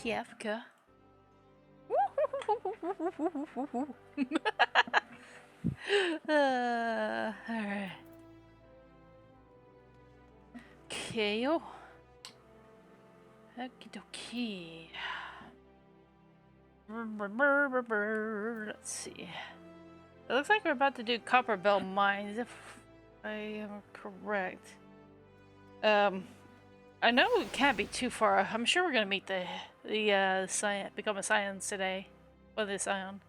Kiefka. Alright. KO. Okie dokie. Let's see. It looks like we're about to do Copper Bell Mines, if I am correct. I know it can't be too far. I'm sure we're gonna meet the Scion, become a Scion today. Or the Scion.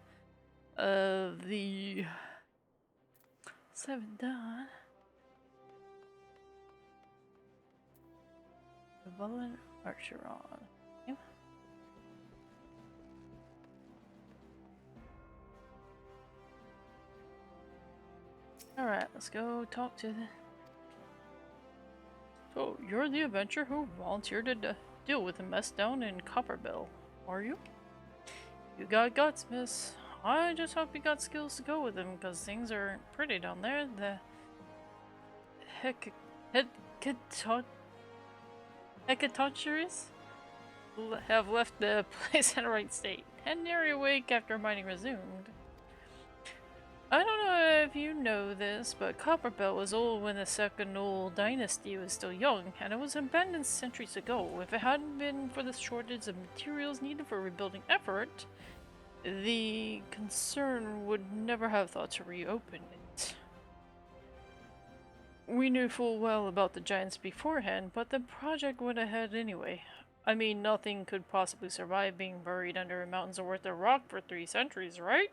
The 7 Dawn. The Vulcan Archeron. Okay. Alright, let's go talk to the... So, you're the adventurer who volunteered to deal with the mess down in Copperbell. Are you? You got guts, miss. I just hope you got skills to go with them, because things aren't pretty down there. The hecatoncheires have left the place in a right state, and nearly awake after mining resumed. I don't know if you know this, but Copperbelt was old when the Second Old Dynasty was still young, and it was abandoned centuries ago. If it hadn't been for the shortage of materials needed for rebuilding effort, the concern would never have thought to reopen it. We knew full well about the giants beforehand, but the project went ahead anyway. I mean, nothing could possibly survive being buried under a mountain's worth of rock for 3 centuries, right?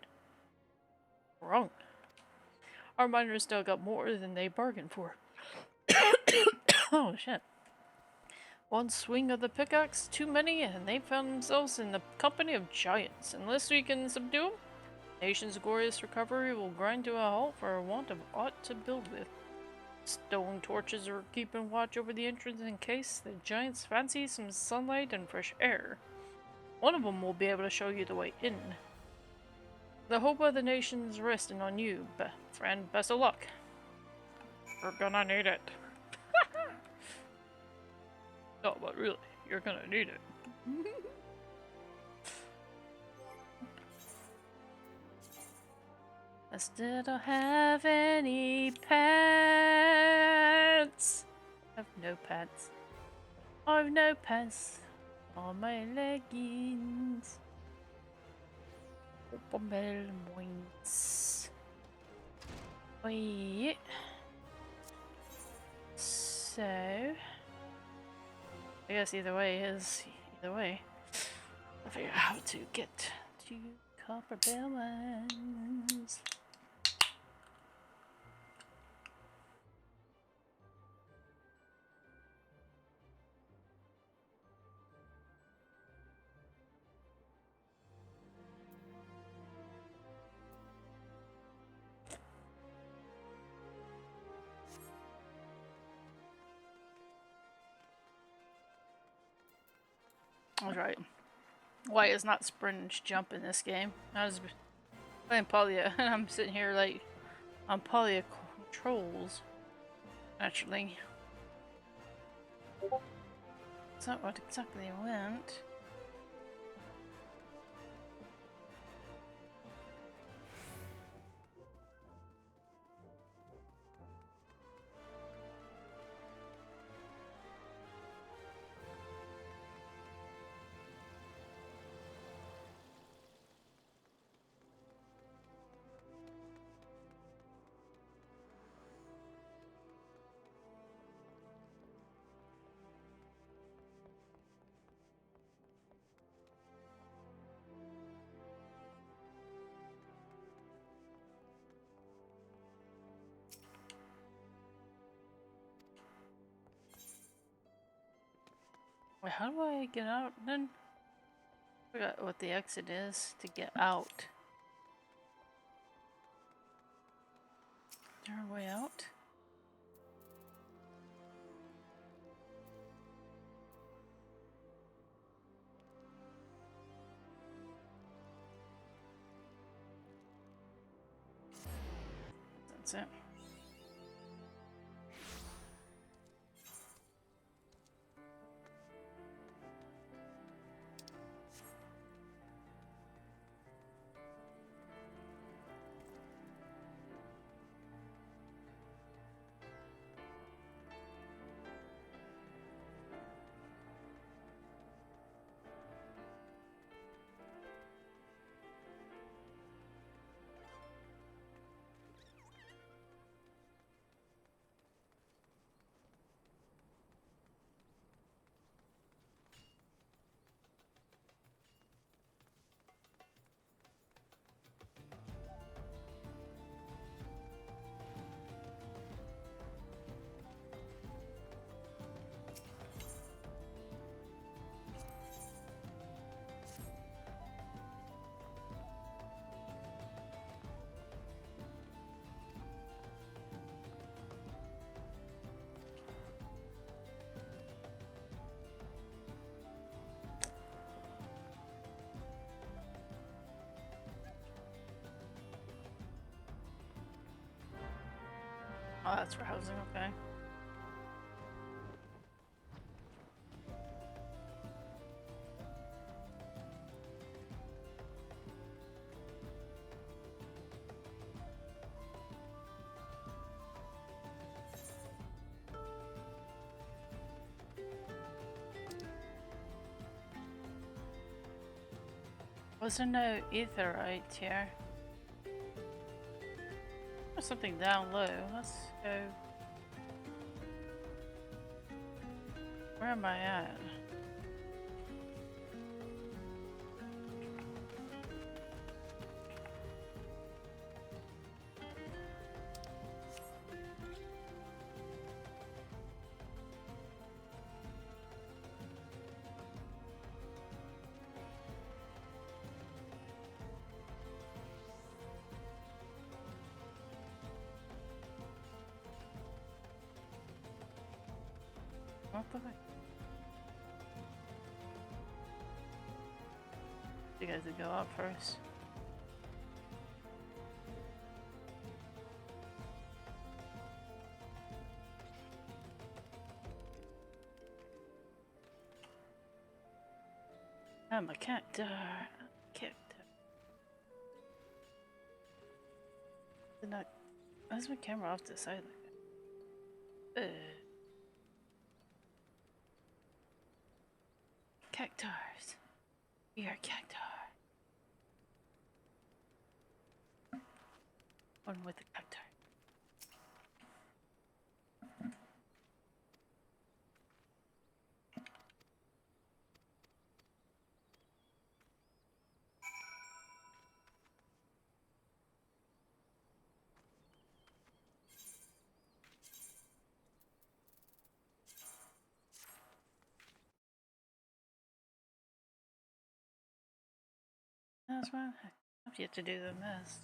Wrong. Our miners dug up more than they bargained for. Oh shit. One swing of the pickaxe too many, and they found themselves in the company of giants. Unless we can subdue them, nation's glorious recovery will grind to a halt for want of aught to build with. Stone torches are keeping watch over the entrance in case the giants fancy some sunlight and fresh air. One of them will be able to show you the way in. The hope of the nation's resting on you, friend. Best of luck. You're gonna need it. No, but really, you're gonna need it. I still don't have any pants. I have no pants. I've no pants on my leggings. Oh yeah. So I guess either way is either way. I'll figure out how to get to Copperbell Mines. That's right. Why is not sprint and jump in this game? I was playing Polya and I'm sitting here like on Polya controls. Actually, it's not what exactly I want. Wait, how do I get out then? I forgot what the exit is to get out. Is there a way out? That's it. Oh, that's for housing, okay. Was there no etherite here? There's something down low. Let's go. Where am I at? What the heck? You guys would go up first. I'm a cactus. Did not. Why's my camera off to the side like that? Cactars. We are cactar. One with the cactar. That's right. I've yet to do the mist.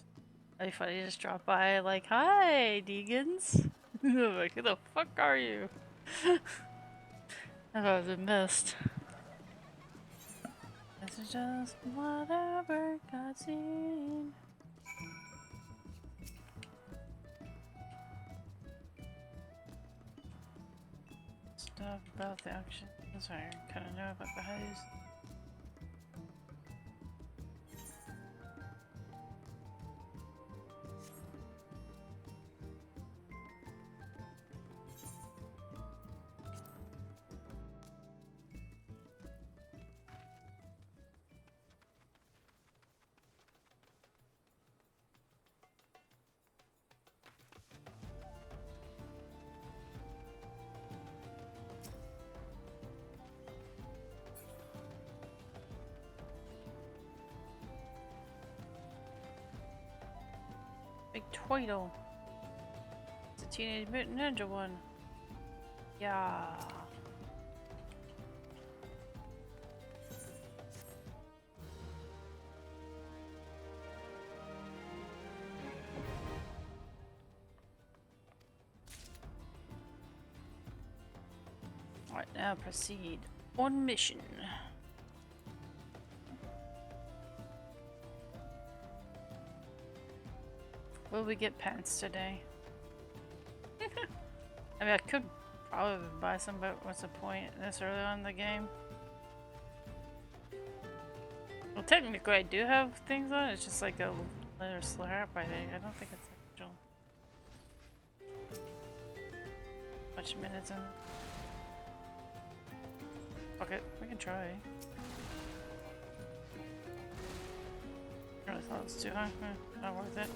That'd be funny, just drop by like, hi, Deegans. Like, who the fuck are you? I thought it was a mist. This is just whatever got seen. Stuff about the action. Sorry, I kind of know about the house. Big Twiddle. It's a Teenage Mutant Ninja one. Yeah. Alright, now proceed on mission. Will we get pants today? I mean, I could probably buy some, but what's the point this early on in the game? Well, technically I do have things on, it's just like a letter slap, I think. I don't think it's actual. Much minutes in. Fuck it, we can try. I really thought it was too high. Not worth it.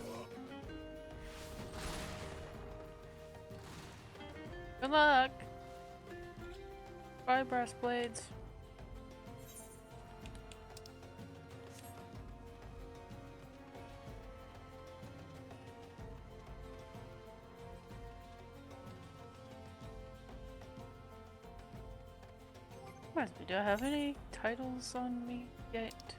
Good luck! Bye, brass blades. Reminds me, do I have any titles on me yet?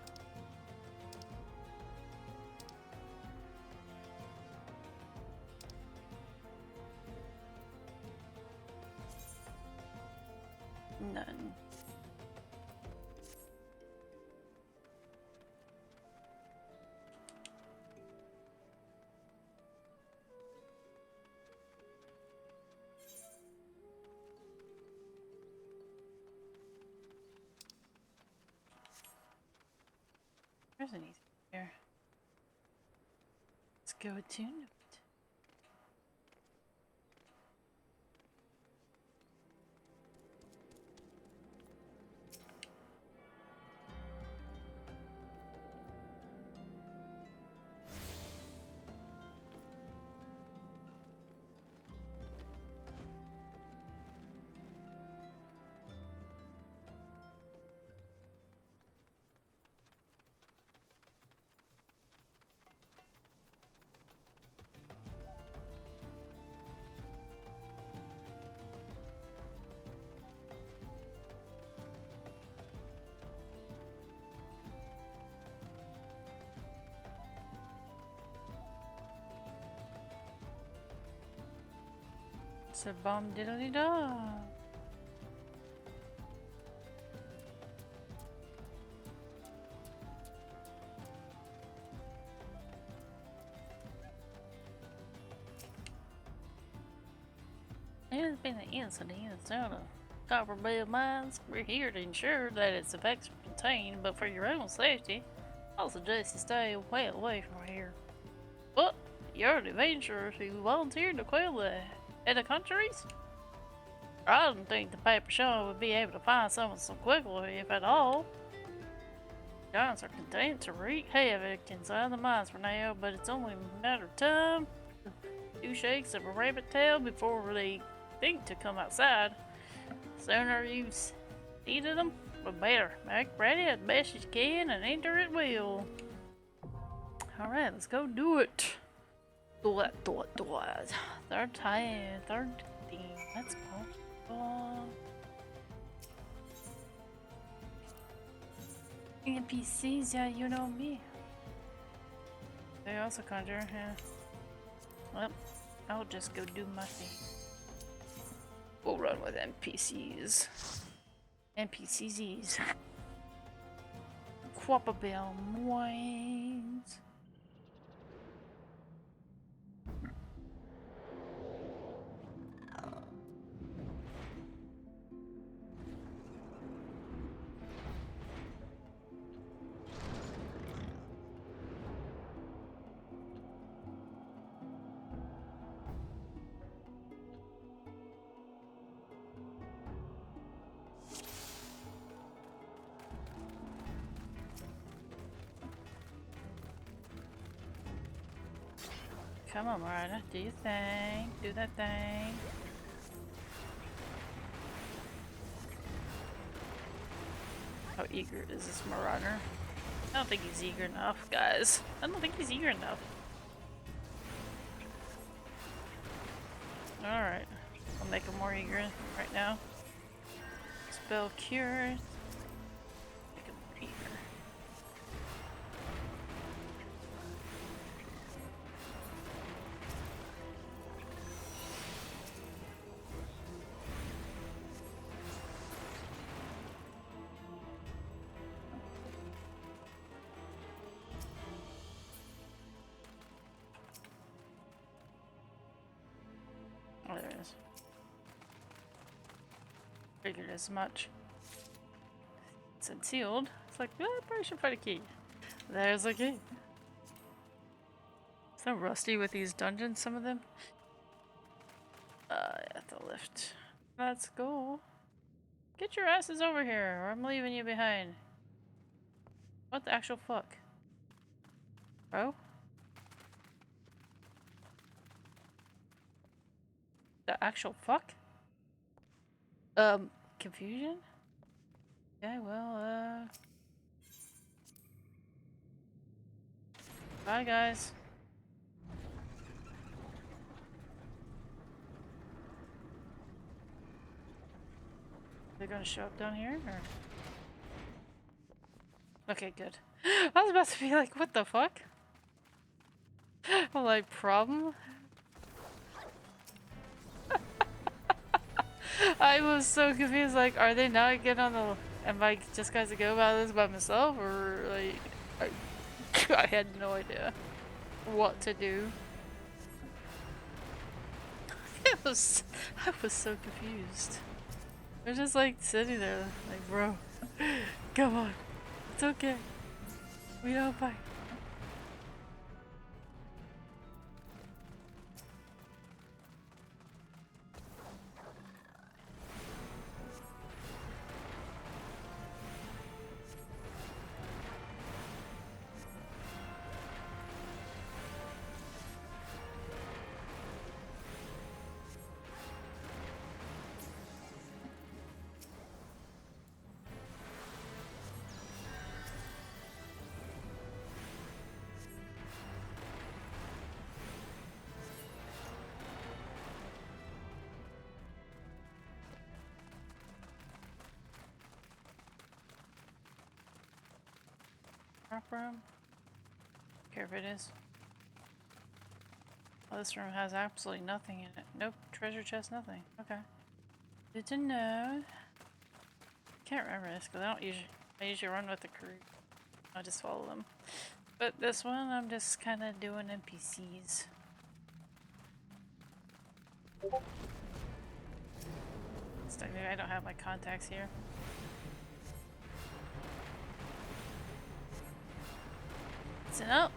None. There's an easy here. Let's go to note. It's a bomb diddly da. There's been an incident inside of Copperbell Mines. We're here to ensure that its effects are contained, but for your own safety, I'll suggest you stay well away from here. But you're an adventurer who volunteered to quell the countries? I don't think the paper show would be able to find someone so quickly, if at all. Giants are content to wreak havoc inside the mines for now, but it's only a matter of time. 2 shakes of a rabbit tail before they think to come outside. Sooner you see to them, the better. Make ready as best you can and enter at will. Alright, let's go do it. Do it. Third thing. Let's go. NPCs, yeah, you know me. They also conjure, yeah. Well, I'll just go do my thing. We'll run with NPCs. NPCs. Quappabell Mines. Come on, Marina, do your thing. Do that thing. How eager is this Marauder? I don't think he's eager enough, guys. I don't think he's eager enough. Alright. I'll make him more eager right now. Spell Cure. Make him more eager. Oh, there it is. Figured as much. It's unsealed. It's like, I probably should find a key. There's a key. So rusty with these dungeons, some of them. Yeah, the lift. Let's go. Get your asses over here, or I'm leaving you behind. What the actual fuck? Bro? The actual fuck? Confusion? Okay, well, bye, guys. They're gonna show up down here, or? Okay, good. I was about to be like, what the fuck? I'm like, problem? I was so confused, like, are they not getting on the... Am I just guys to go about this by myself, or, like... I had no idea what to do. I was so confused. They're just, like, sitting there, like, bro, come on, it's okay. We don't fight. Prop room? Care if it is. Oh, this room has absolutely nothing in it. Nope, treasure chest, nothing. Okay. Good to know. Can't remember this because I usually run with the crew. I just follow them. But this one, I'm just kind of doing NPCs. I don't have my contacts here. It's an out.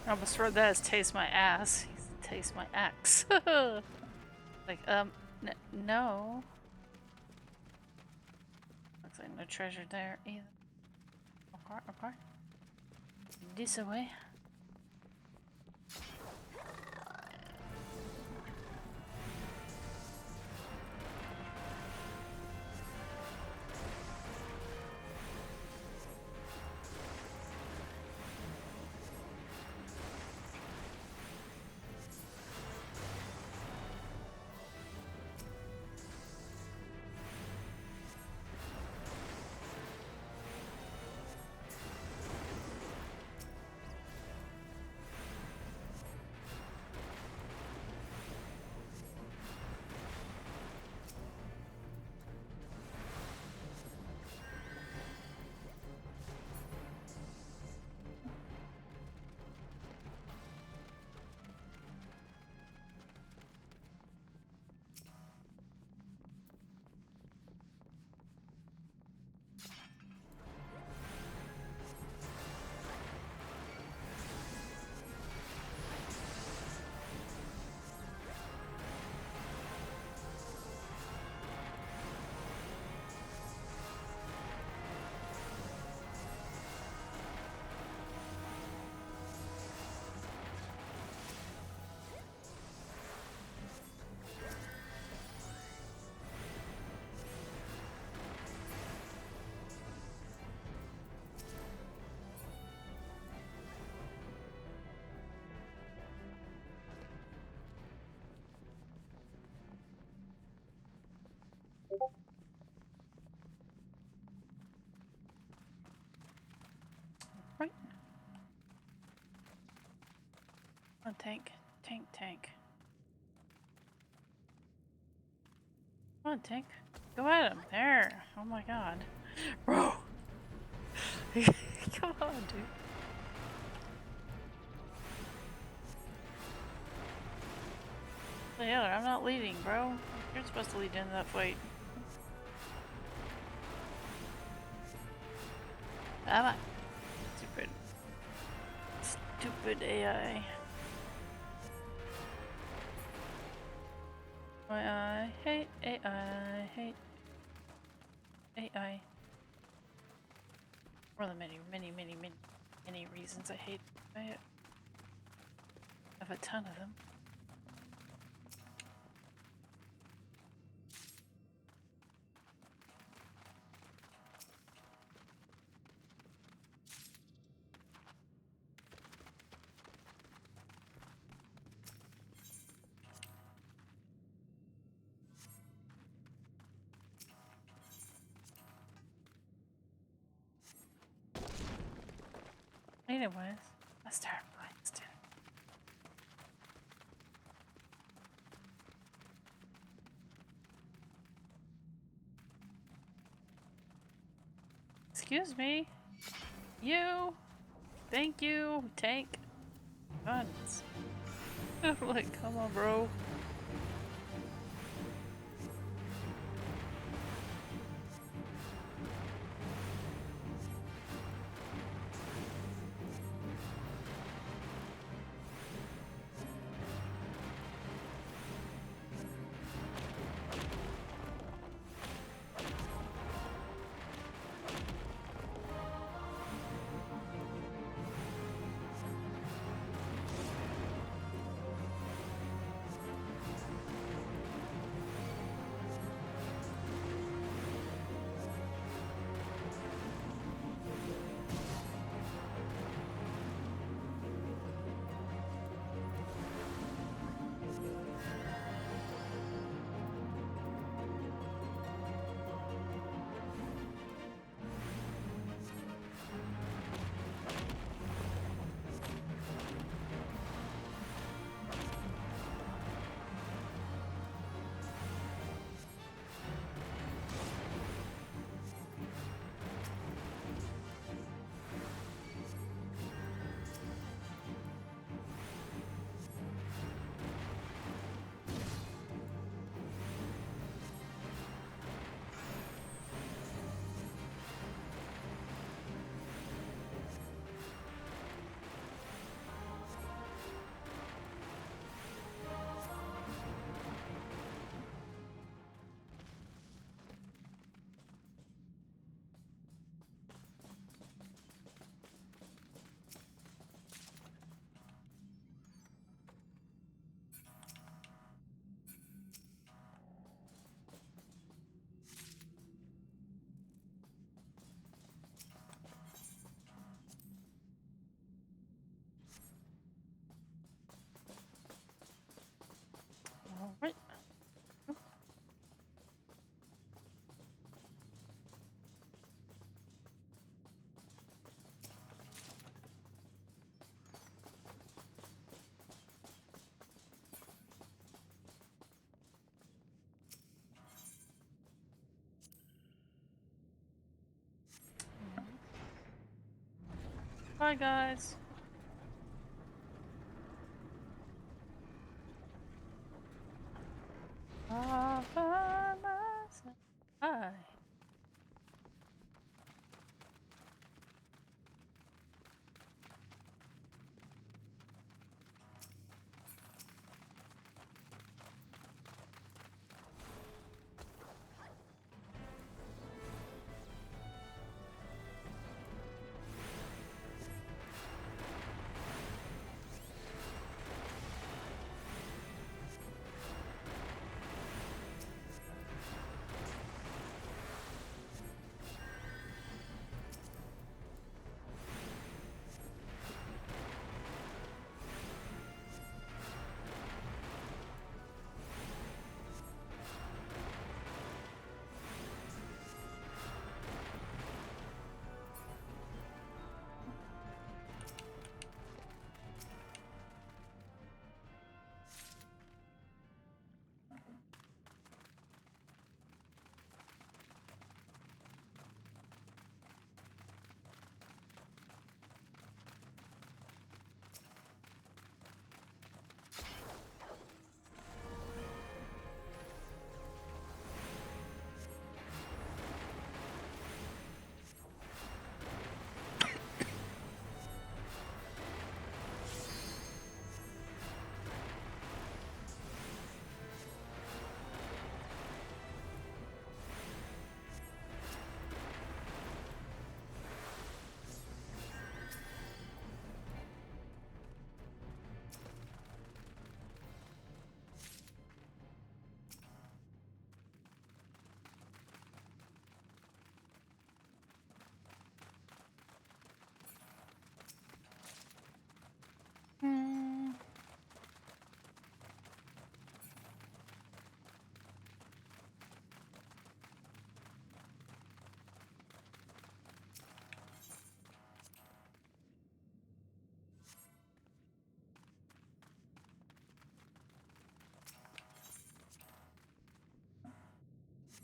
I almost read that as taste my ass. Taste my axe. Like, no. Looks like no treasure there either. Okay. This away. Right. Oh, tank. Tank. Come on, tank. Go at him. There. Oh my god. Bro! Come on, dude. Yeah, I'm not leading, bro. You're supposed to lead into that fight. Come on. Stupid AI. I hate AI. Hate AI. Or the many many reasons I hate it. I have a ton of them. Anyways, let's start Blackston. Excuse me. You. Thank you, tank. Guns. Like, come on, bro. Alright. Bye, guys. All by myself. Bye.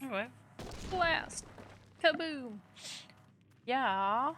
Anyway. Blast! Kaboom! Yeah.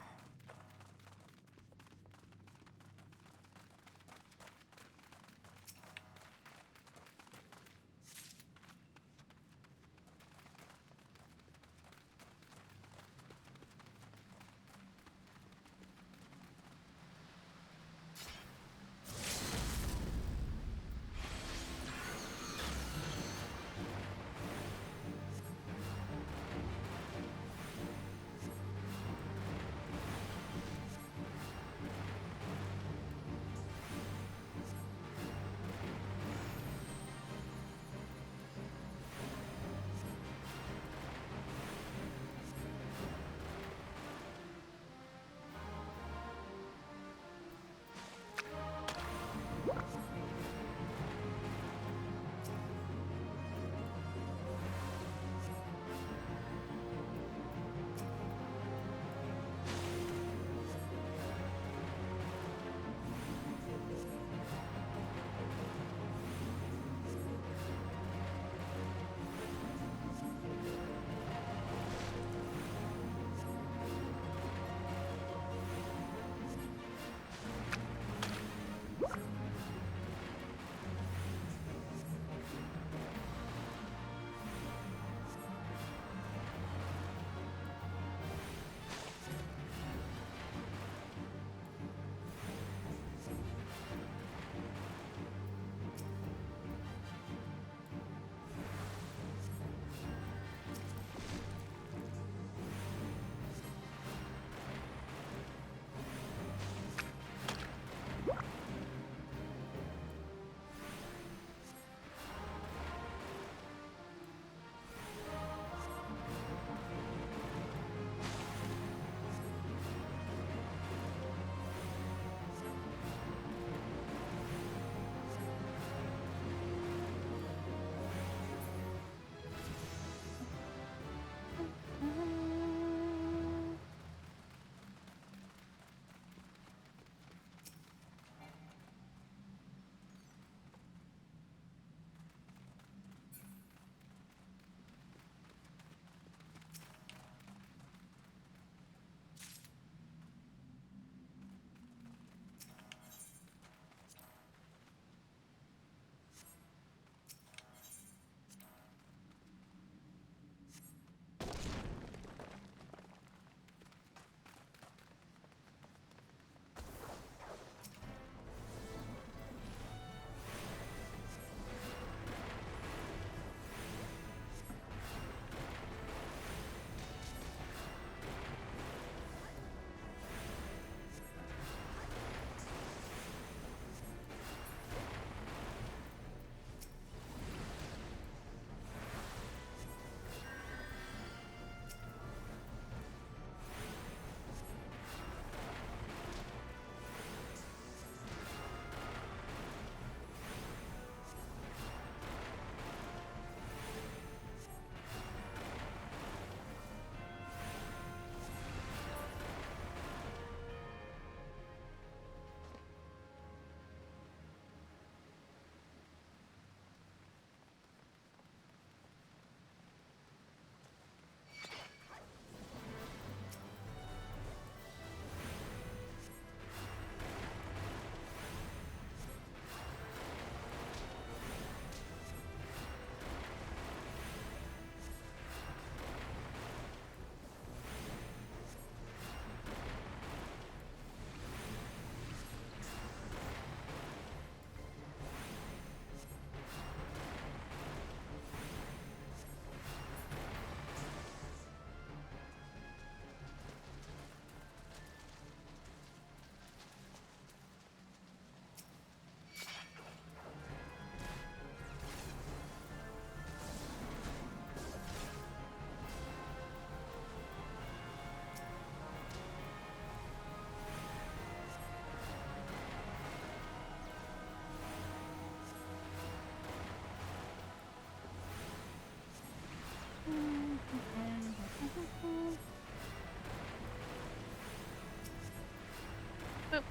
Boop.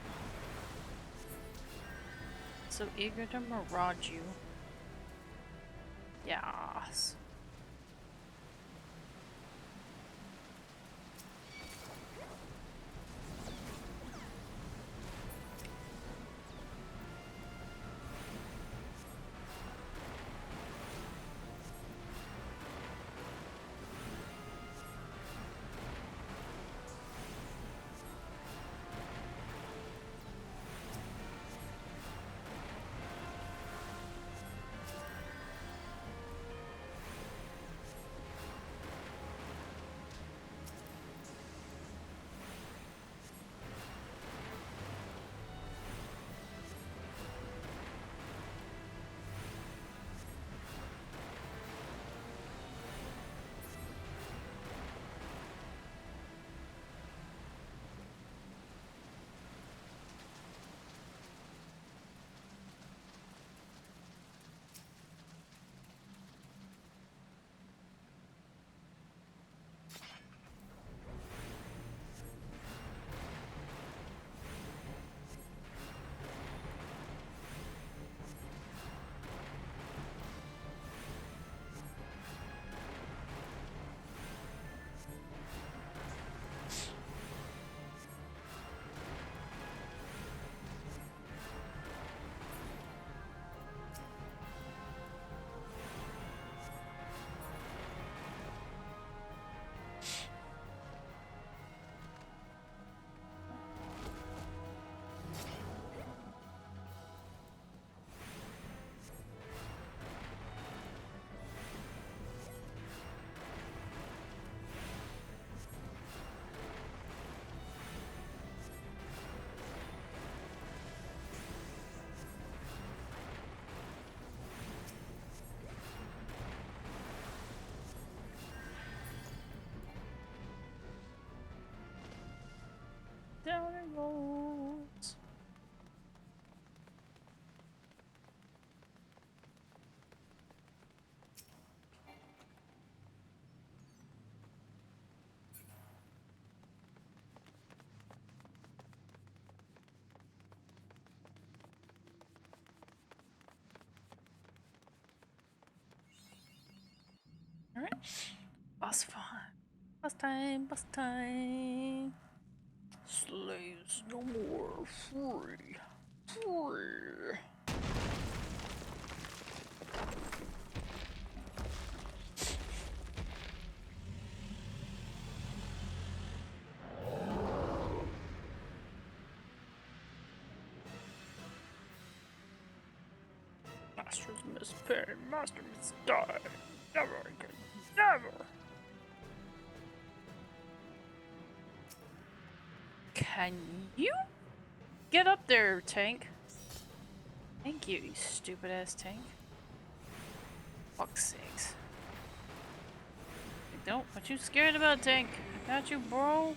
So eager to mirage you. Yes. down it goes. Alright. Boss fun. Boss time, boss time. Slaves no more. Free. Free. Masters must pay, master must die. Never again. Never! Can you get up there, tank? Thank you, you stupid ass tank. Fuck's sakes. Don't, what you scared about, tank? I got you, bro.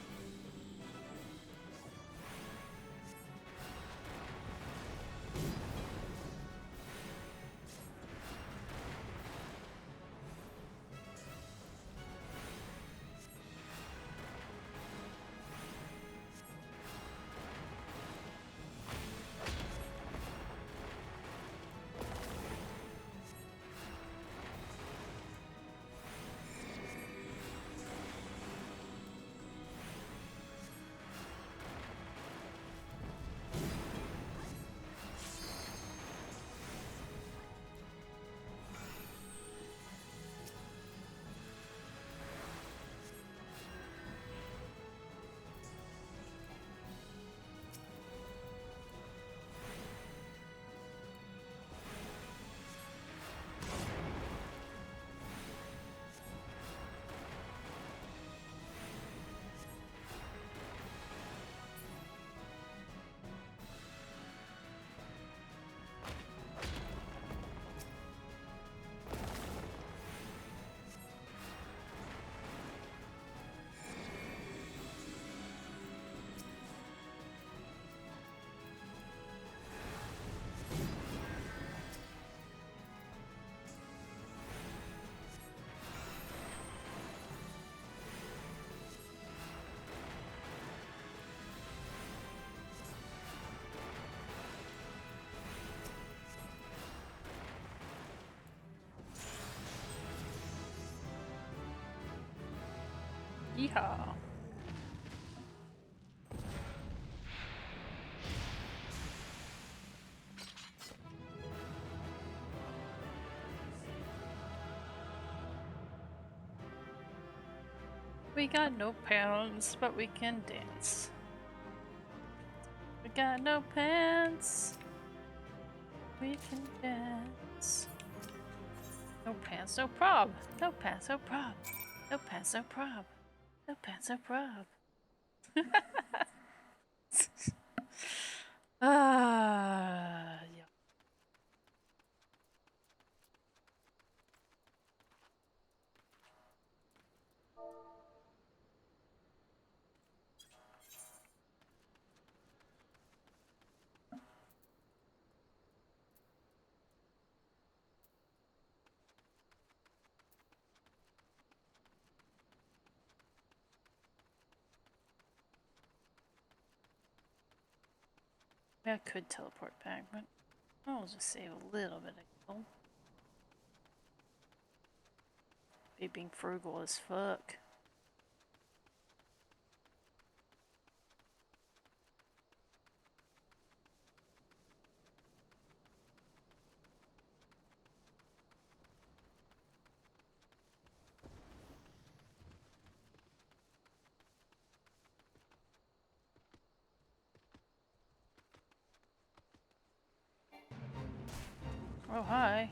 Yeehaw. We got no pants, but we can dance. We got no pants. We can dance. No pants, no prob. No pants, no prob. No pants, no prob. No pants, no prob. Yeah. I could teleport back, but I'll just save a little bit of gold. Be being frugal as fuck. Oh, hi.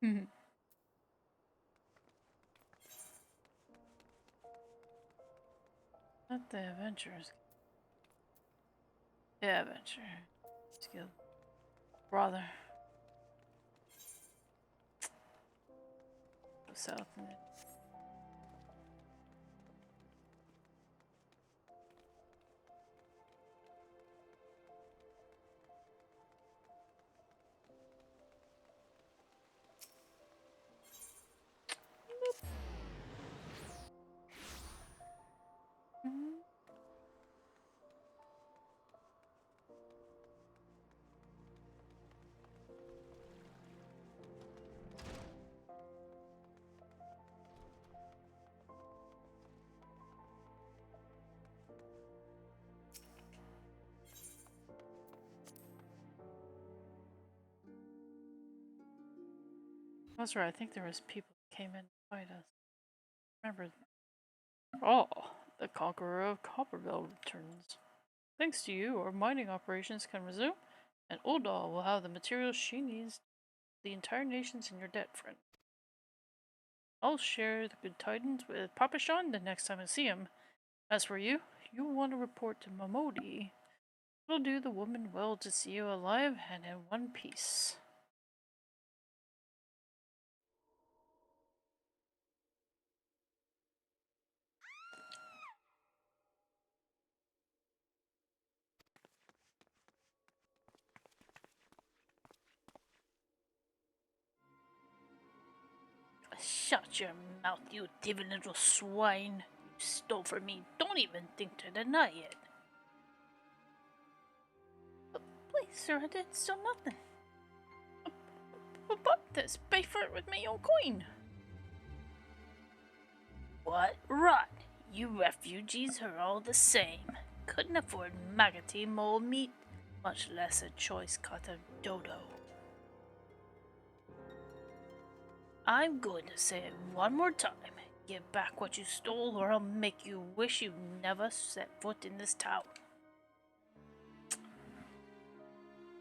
Mhm. Not the adventurers. Yeah, adventure. Skill. Brother. Go south and then. Mhm. That's right. I think there was people who came in to fight us. Remember? Oh, the Conqueror of Copperville returns. Thanks to you, our mining operations can resume, and Uldal will have the materials she needs. The entire nation's in your debt, friend. I'll share the good tidings with Papa Sean the next time I see him. As for you, you'll want to report to Momodi. It'll do the woman well to see you alive and in one piece. Shut your mouth, you thieving little swine. You stole from me. Don't even think to deny it. Please, sir, I didn't steal nothing. But this, pay for it with my own coin. What rot! You refugees are all the same. Couldn't afford maggoty mole meat, much less a choice cut of dodo. I'm going to say it one more time. Give back what you stole, or I'll make you wish you never set foot in this town.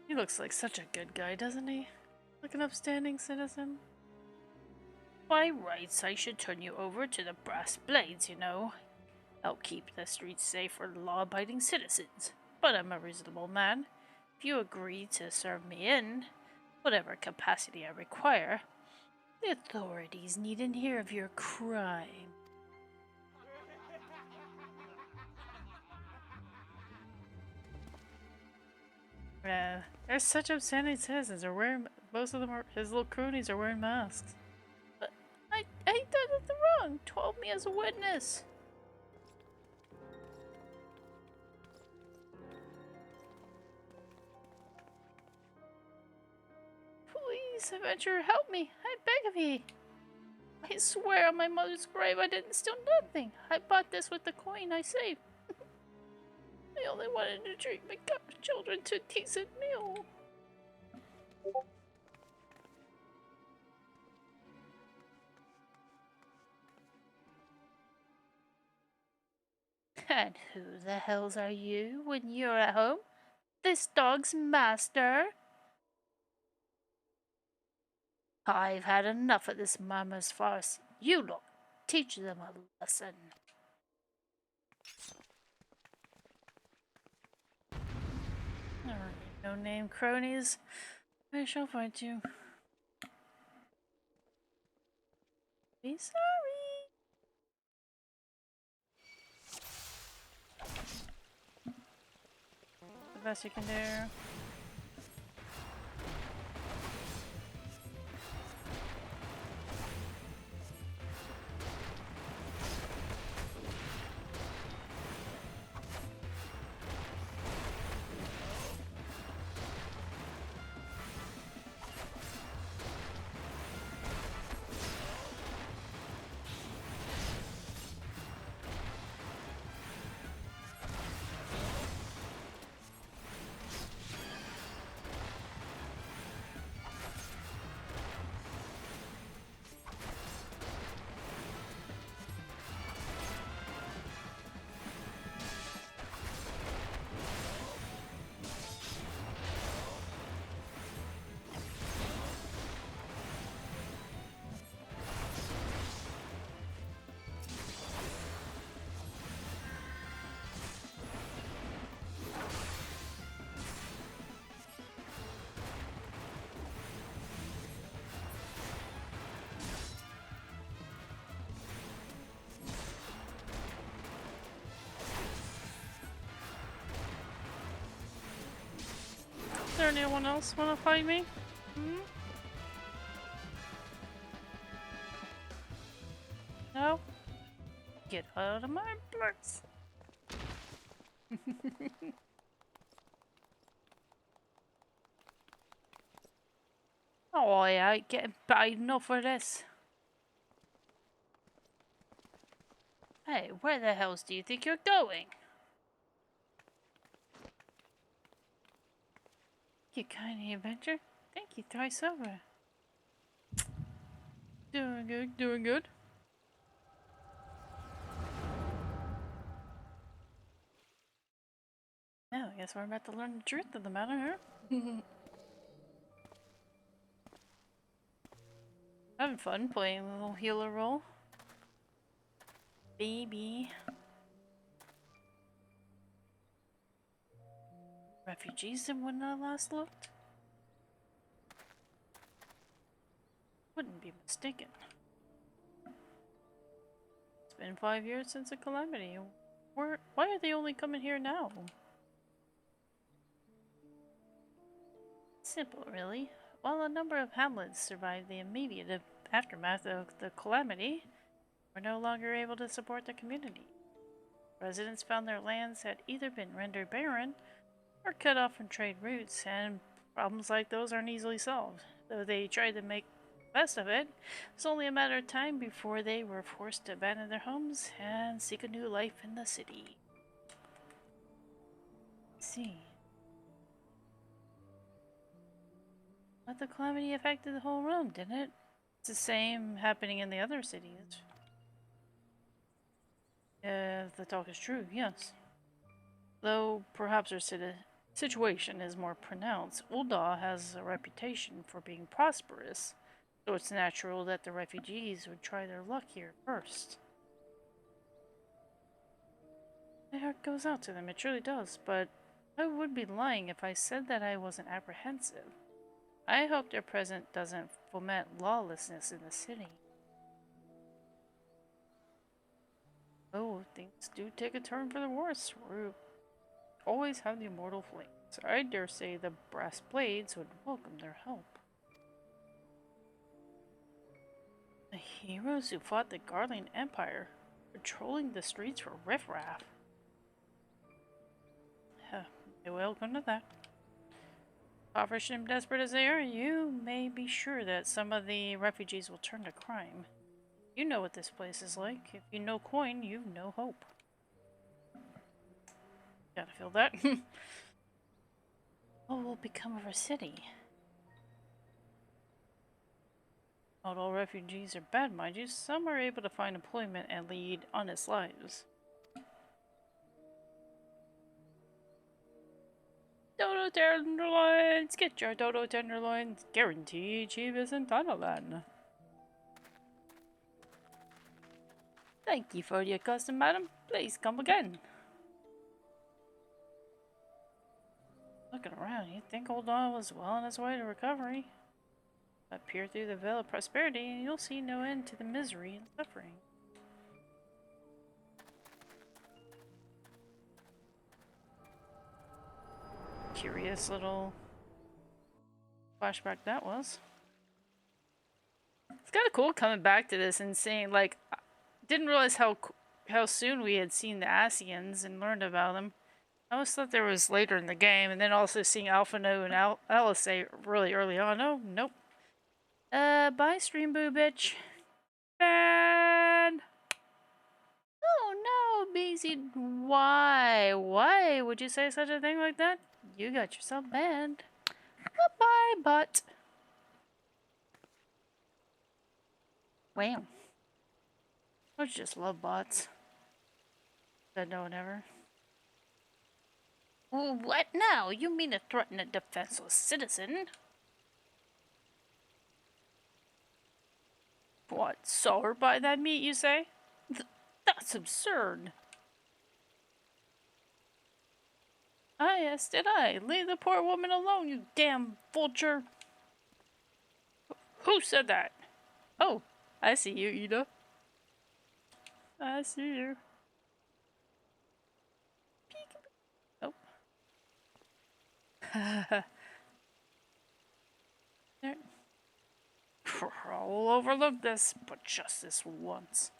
He looks like such a good guy, doesn't he? Like an upstanding citizen. By rights, I should turn you over to the brass blades, you know. I'll keep the streets safe for law-abiding citizens. But I'm a reasonable man. If you agree to serve me in, whatever capacity I require, the authorities needn't hear of your crime. They're such upstanding citizens. They're wearing, most of them are, his little cronies are wearing masks. But I did nothing wrong. Told me as a witness. Please, adventurer, help me. I beg of ye. I swear on my mother's grave I didn't steal nothing. I bought this with the coin I saved. I only wanted to treat my children to a decent meal. And who the hells are you when you're at home? This dog's master? I've had enough of this mama's farce. You lot, teach them a lesson. Alright, no name cronies. I shall find you. Be sorry. The best you can do. there anyone else want to fight me? Hmm? No? Get out of my place. Oh, yeah, I get bad enough of this. Hey, where the hells do you think you're going? You got any adventure? Thank you thrice over. Doing good, doing good. Now, I guess we're about to learn the truth of the matter, huh? Having fun playing a little healer role. Baby. Refugees than when I last looked? Wouldn't be mistaken. It's been 5 years since the calamity. Why are they only coming here now? Simple, really. While a number of hamlets survived the immediate aftermath of the calamity, were no longer able to support the community. Residents found their lands had either been rendered barren or cut off from trade routes, and problems like those aren't easily solved. Though they tried to make the best of it, it's only a matter of time before they were forced to abandon their homes and seek a new life in the city. Let's see. But the calamity affected the whole realm, didn't it? It's the same happening in the other cities. If the talk is true, yes. Though perhaps our situation is more pronounced, Ul'dah has a reputation for being prosperous, so it's natural that the refugees would try their luck here first. My heart goes out to them, it truly does, but I would be lying if I said that I wasn't apprehensive. I hope their presence doesn't foment lawlessness in the city. Oh, things do take a turn for the worse. We always have the immortal flames. I dare say the brass blades would welcome their help. The heroes who fought the Garland Empire, patrolling the streets for riffraff. They will come to that. Impoverished and desperate as they are, you may be sure that some of the refugees will turn to crime. You know what this place is like. If you know coin, you know hope. Gotta feel that. What will become of our city? Not all refugees are bad, mind you. Some are able to find employment and lead honest lives. Dodo tenderloins! Get your dodo tenderloins! Guaranteed cheapest in Thailand. Thank you for your custom, madam. Please come again. Looking around, you'd think Ul'dah was well on his way to recovery. But peer through the veil of prosperity and you'll see no end to the misery and suffering. Curious little flashback that was. It's kind of cool coming back to this and seeing, like, didn't realize how soon we had seen the Scions and learned about them. I always thought there was later in the game, and then also seeing Alphino and Alice really early on. Oh, nope. Bye, Stream Boo, bitch. Bad. Oh no, Beezy. Why? Why would you say such a thing like that? You got yourself banned. Goodbye, butt. Wow. Don't you just love bots? Said no one ever. What now? You mean to threaten a defenseless citizen? What, saw her buy that meat, you say? That's absurd. Ah, yes, did I? Leave the poor woman alone, you damn vulture. Who said that? Oh, I see you, Ida. I see you. Oh. I'll overlook this, but just this once.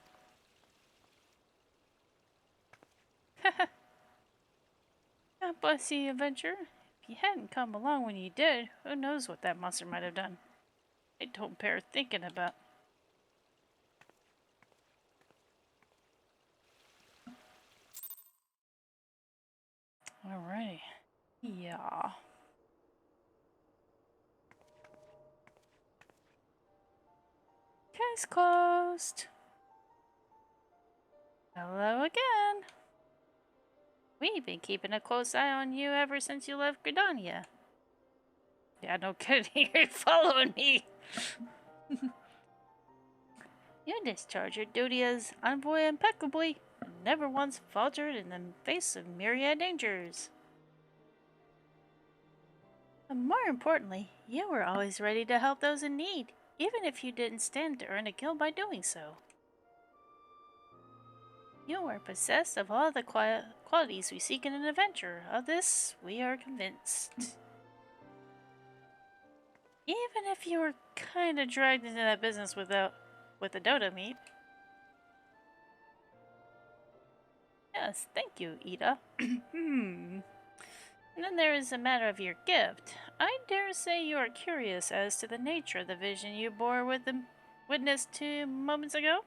God bless you, adventurer. If you hadn't come along when you did, who knows what that monster might have done. I don't bear thinking about. Alrighty. Yeah. Case closed. Hello again. We've been keeping a close eye on you ever since you left Gridania. Yeah, no kidding. You're following me. You discharge your duty as envoy impeccably, and never once faltered in the face of myriad dangers. And more importantly, you were always ready to help those in need, even if you didn't stand to earn a kill by doing so. You are possessed of all the qualities we seek in an adventurer. Of this, we are convinced. Even if you were kinda dragged into that business with the Dota meat. Yes, thank you, Ida. And then there is the matter of your gift. I dare say you are curious as to the nature of the vision you bore with the witness 2 moments ago?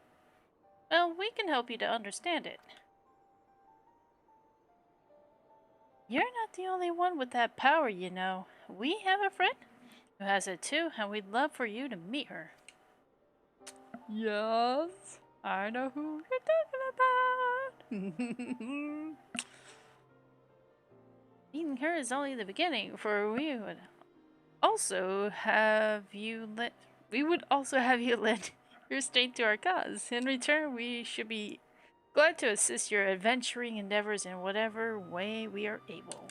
Well, we can help you to understand it. You're not the only one with that power, you know. We have a friend who has it too, and we'd love for you to meet her. Yes, I know who you're talking about. Meeting her is only the beginning, for we would also have you lend your strength to our cause. In return, we should be glad to assist your adventuring endeavors in whatever way we are able.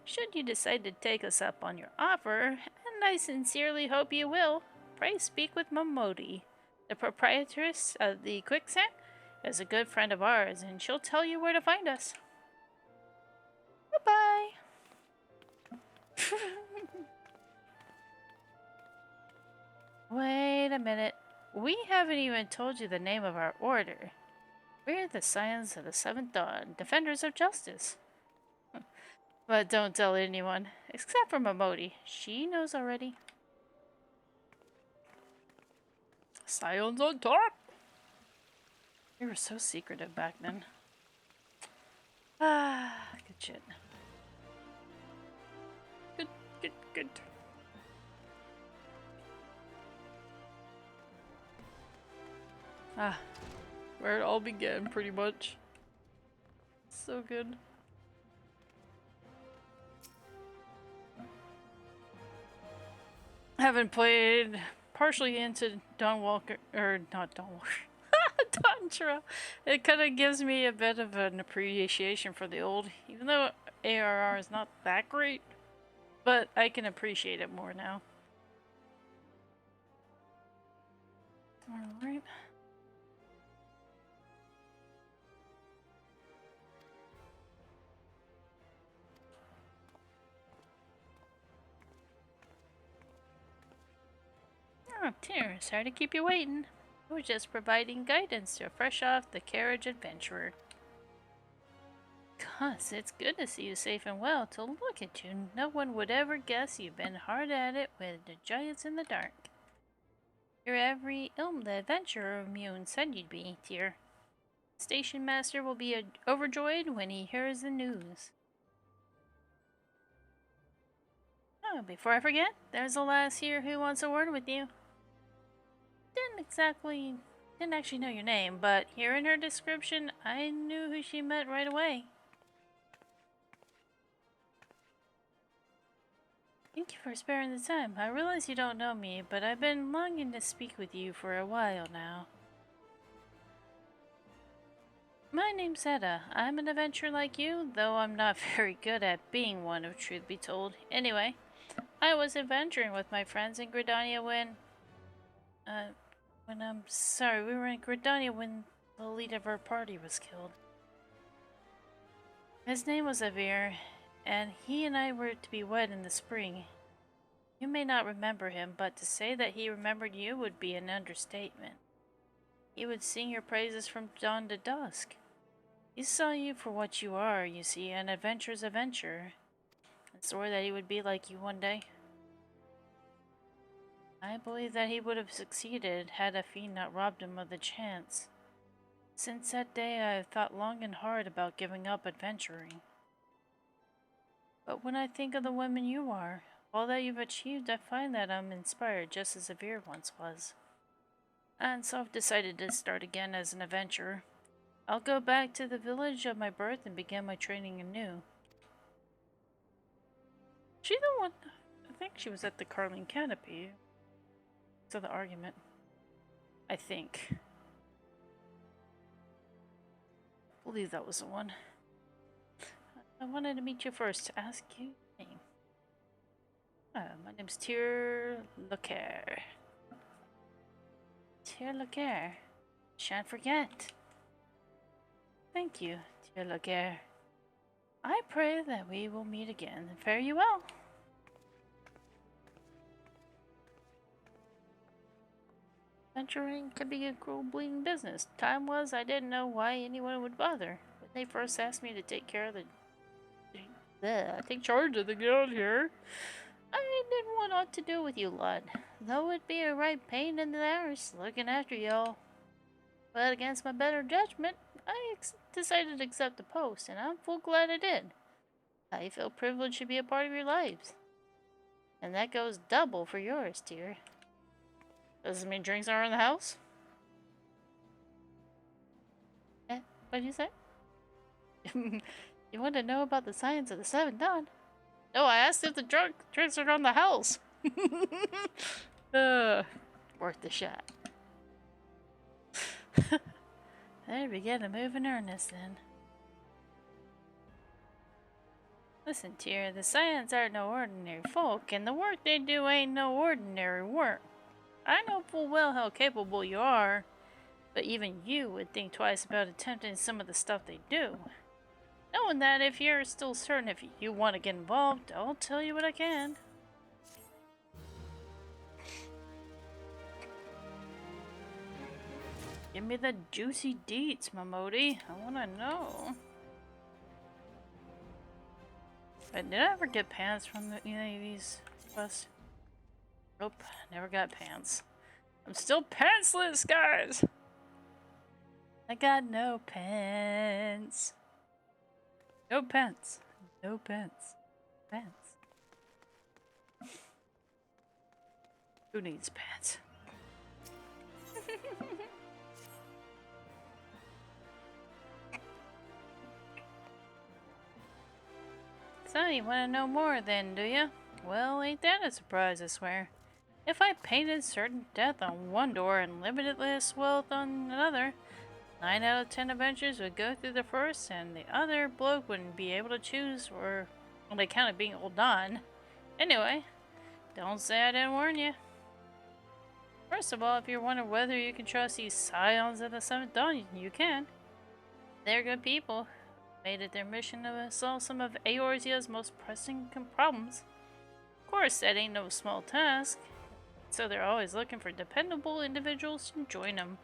Should you decide to take us up on your offer, and I sincerely hope you will, pray speak with Momodi. The proprietress of the Quicksand is a good friend of ours, and she'll tell you where to find us. Goodbye! Wait a minute. We haven't even told you the name of our order. We're the Scions of the Seventh Dawn, Defenders of Justice. But don't tell anyone, except for Momodi. She knows already. Scions on top! We were so secretive back then. Ah, good shit. Good. Ah, where it all began, pretty much. So good. Haven't played partially into Dawn Walker, or not Dawn Walker. Dawn Trail. It kind of gives me a bit of an appreciation for the old, even though ARR is not that great, but I can appreciate it more now. Alright. Oh, dear, sorry to keep you waiting. We're just providing guidance to a fresh off the carriage adventurer. Cuz, it's good to see you safe and well. To look at you, no one would ever guess you've been hard at it with the giants in the dark. You're every ilm the adventurer Mune said you'd be, dear. Station master will be overjoyed when he hears the news. Oh, before I forget, there's a lass here who wants a word with you. Didn't actually know your name, but hearing her description, I knew who she meant right away. Thank you for sparing the time. I realize you don't know me, but I've been longing to speak with you for a while now. My name's Edda. I'm an adventurer like you, though I'm not very good at being one, if truth be told. Anyway, I was adventuring with my friends in Gridania when we were in Gridania when the leader of our party was killed. His name was Avir, and he and I were to be wed in the spring. You may not remember him, but to say that he remembered you would be an understatement. He would sing your praises from dawn to dusk. He saw you for what you are, you see, an adventure's adventure, and swore that he would be like you one day. I believe that he would have succeeded had a fiend not robbed him of the chance. Since that day I have thought long and hard about giving up adventuring. But when I think of the woman you are, all that you've achieved, I find that I'm inspired just as Avir once was. And so I've decided to start again as an adventurer. I'll go back to the village of my birth and begin my training anew. She the one? I think she was at the Carling Canopy. So the argument. I think. I believe that was the one. I wanted to meet you first to ask you your name. My name's Loghaire. Loghaire. Shan't forget. Thank you, Loghaire. I pray that we will meet again and fare you well. Venturing can be a cruel, bleeding business. Time was I didn't know why anyone would bother. When they first asked me to take care of take charge of the guild here, I didn't want aught to do with you lot, though it'd be a right pain in the arse looking after y'all. But against my better judgment, I decided to accept the post, and I'm full glad I did. I feel privileged to be a part of your lives. And that goes double for yours, dear. Does it mean drinks are in the house? What'd you say? You want to know about the science of the Seventh Dawn? No, I asked if the drinks are on the house. Worth the shot. There we begin to move in earnest then. Listen, Tyr, the Scions aren't no ordinary folk, and the work they do ain't no ordinary work. I know full well how capable you are, but even you would think twice about attempting some of the stuff they do. Knowing that, if you're still certain if you want to get involved, I'll tell you what I can. Give me the juicy deets, Mamodi. I want to know. Did I ever get pants from any of these quests? Nope, never got pants. I'm still pantsless, guys! I got no pants. No pants. No pants. Pants. Who needs pants? So, you want to know more then, do you? Well, ain't that a surprise, I swear. If I painted certain death on one door and limitless wealth on another, 9 out of 10 adventures would go through the first, and the other bloke wouldn't be able to choose or on account of being old on. Anyway, don't say I didn't warn you. First of all, if you're wondering whether you can trust these Scions of the Seventh Dawn, you can. They're good people. Made it their mission to solve some of Eorzea's most pressing problems. Of course, that ain't no small task, so they're always looking for dependable individuals to join them.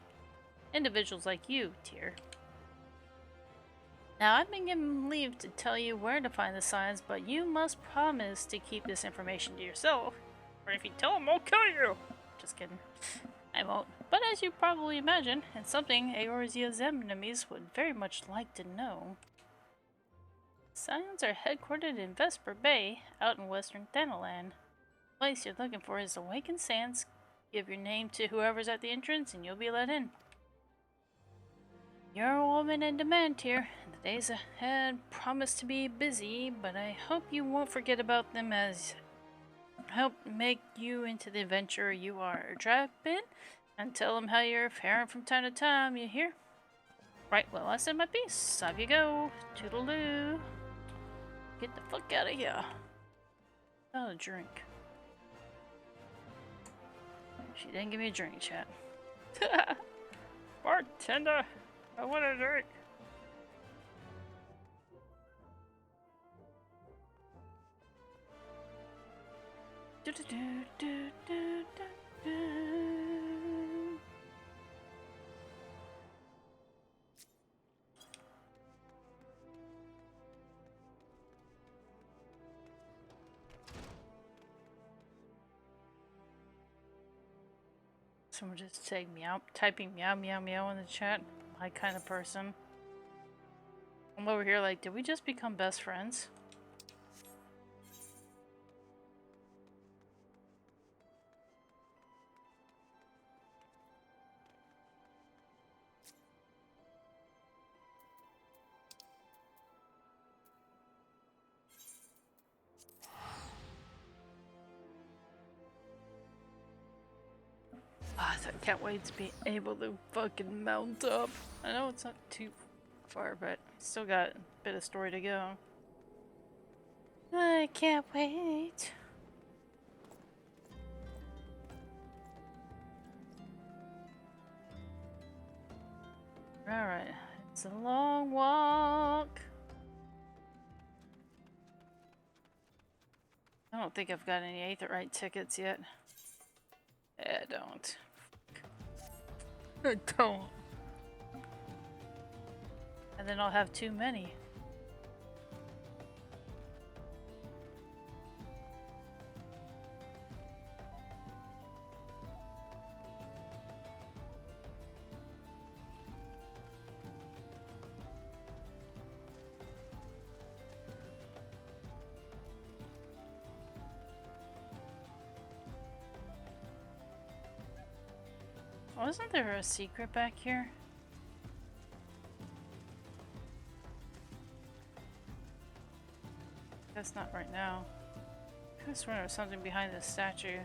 Individuals like you, Tyr. Now, I've been given leave to tell you where to find the Scions, but you must promise to keep this information to yourself, or if you tell them, I'll kill you! Just kidding. I won't. But as you probably imagine, it's something Eorzea's enemies would very much like to know. Scions are headquartered in Vesper Bay, out in western Thanalan. The place you're looking for is Awakened Sands. Give your name to whoever's at the entrance and you'll be let in. You're a woman in demand here. The days ahead promise to be busy, but I hope you won't forget about them as help make you into the adventurer you are. Drop in and tell them how you're faring from time to time, you hear? Right, well, I said my piece. Off you go. Toodaloo. Get the fuck out of here. Not a drink. She didn't give me a drink, chat. Bartender, I want a drink. Do, do, do, do, do, do, do. Someone just saying meow, typing meow meow meow in the chat. My kind of person. I'm over here like, did we just become best friends? I can't wait to be able to fucking mount up. I know it's not too far, but still got a bit of story to go. I can't wait. Alright, it's a long walk. I don't think I've got any Aetheryte tickets yet. I don't. I don't. And then I'll have too many. Wasn't there a secret back here? That's not right now. I could have sworn there was something behind this statue.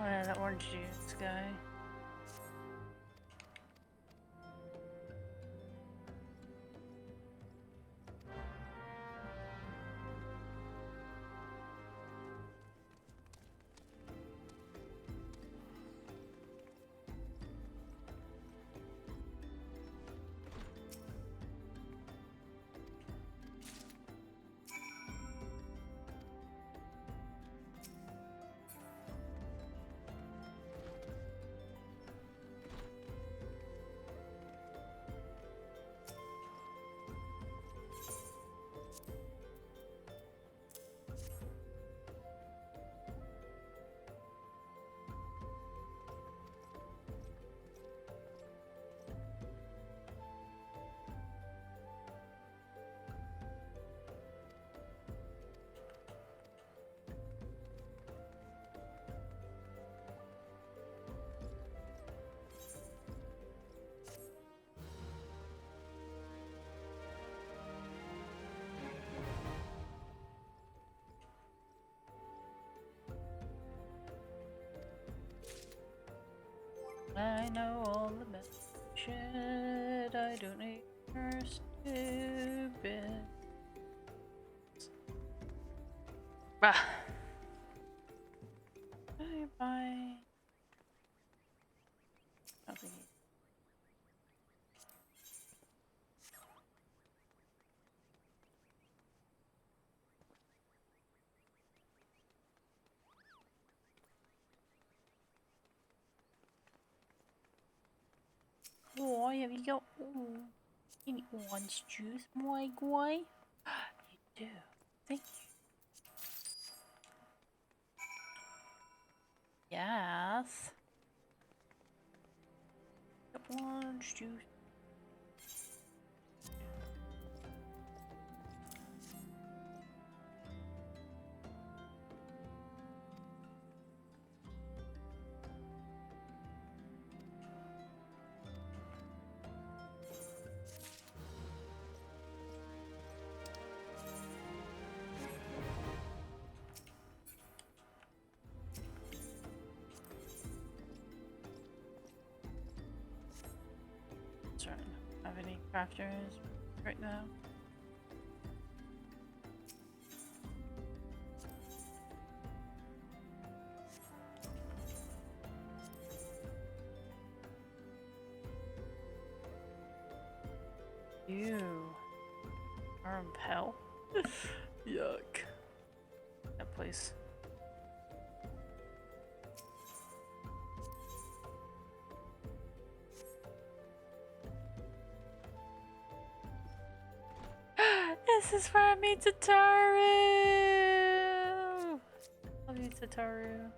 Oh yeah, that orange juice guy. I know all the best shit. I don't need her stupid. Bah. Bye bye. Nothing. Oh, have you got any orange juice, my guy? You do. Thank you. Yes. Orange juice. have any crafters right now. Ew. Hell. Yuck. That place. This is where I meet Tataru! Love you, Tataru.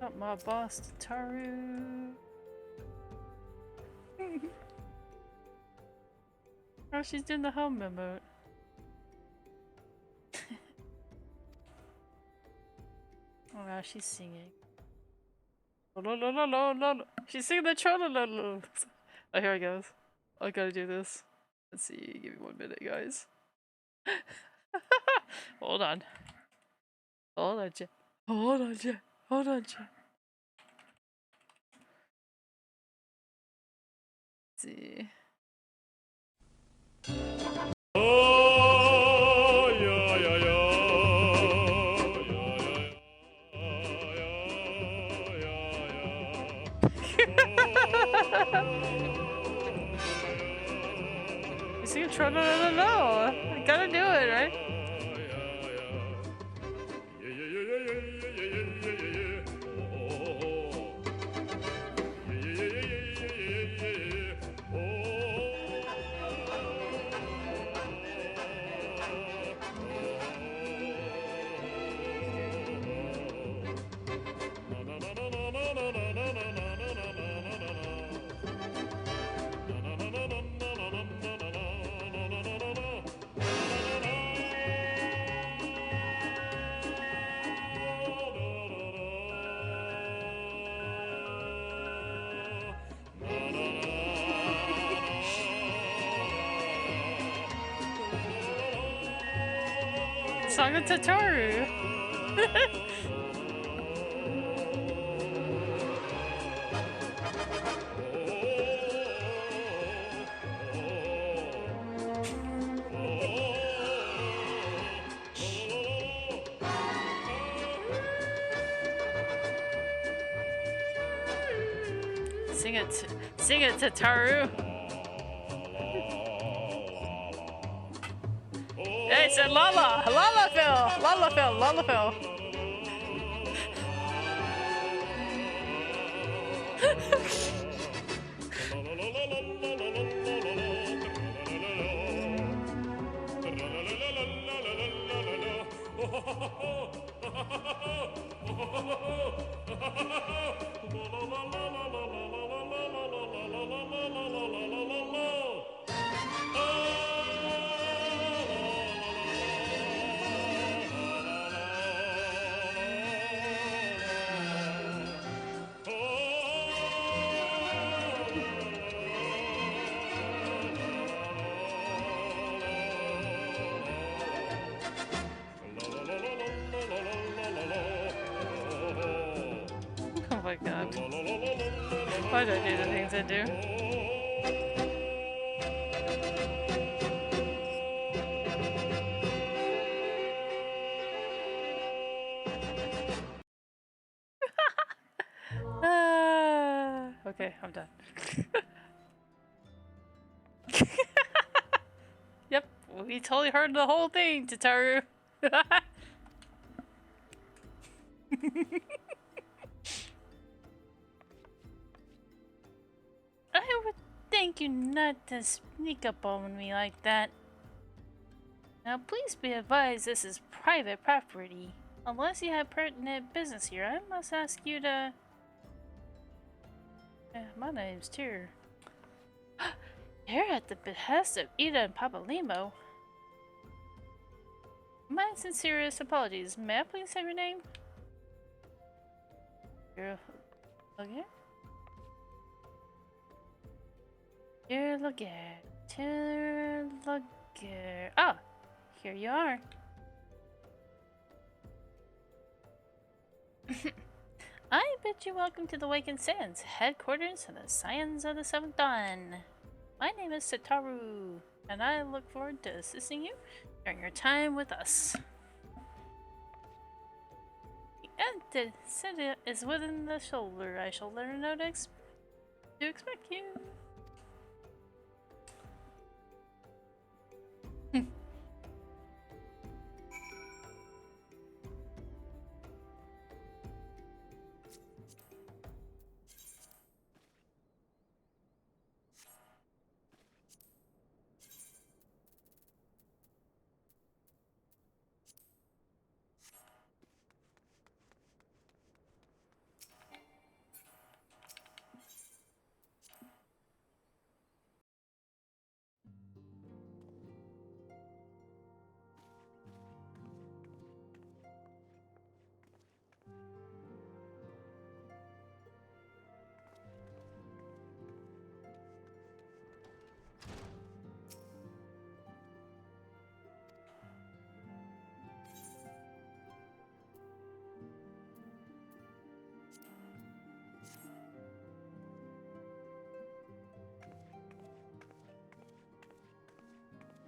Not my boss, Tataru. Oh, she's doing the home emote. Oh, wow, she's singing. She's singing the troll. Oh, here it goes. I gotta do this. Let's see. Give me 1 minute, guys. Hold on. Hold on, Jen. Hold on, Jen. Hold on, Jen. Let's see. You see, no. You gotta do it, right? Song of Tataru. Sing it, Tataru. Hey, it's Lala! Lala Phil! Oh my god. Why do I do the things I do? Okay, I'm done. Yep, we totally heard the whole thing, Tataru. I would thank you not to sneak up on me like that. Now please be advised this is private property. Unless you have pertinent business here, I must ask you to... my name's Tyr. You're at the behest of Ida and Papalimo. My sincerest apologies. May I please have your name? You're... Loghaire? Dear Loghaire, dear Loghaire. Ah, here you are. I bid you welcome to the Awakened Sands, headquarters of the Scions of the Seventh Dawn. My name is Sitaru, and I look forward to assisting you during your time with us. The city is within the shoulder. I shall let her know to expect you.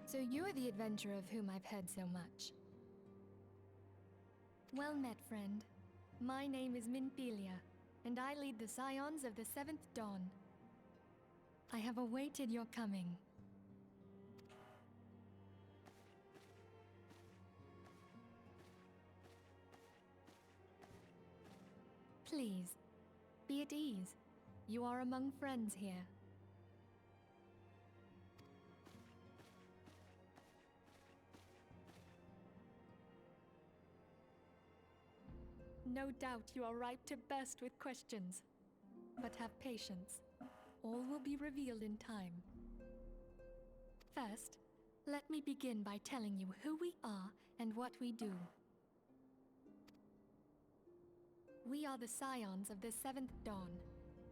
So you're the adventurer of whom I've heard so much. Well met, friend. My name is Minfilia, and I lead the Scions of the Seventh Dawn. I have awaited your coming. Please, be at ease. You are among friends here. No doubt you are ripe to burst with questions. But have patience. All will be revealed in time. First, let me begin by telling you who we are and what we do. We are the Scions of the Seventh Dawn,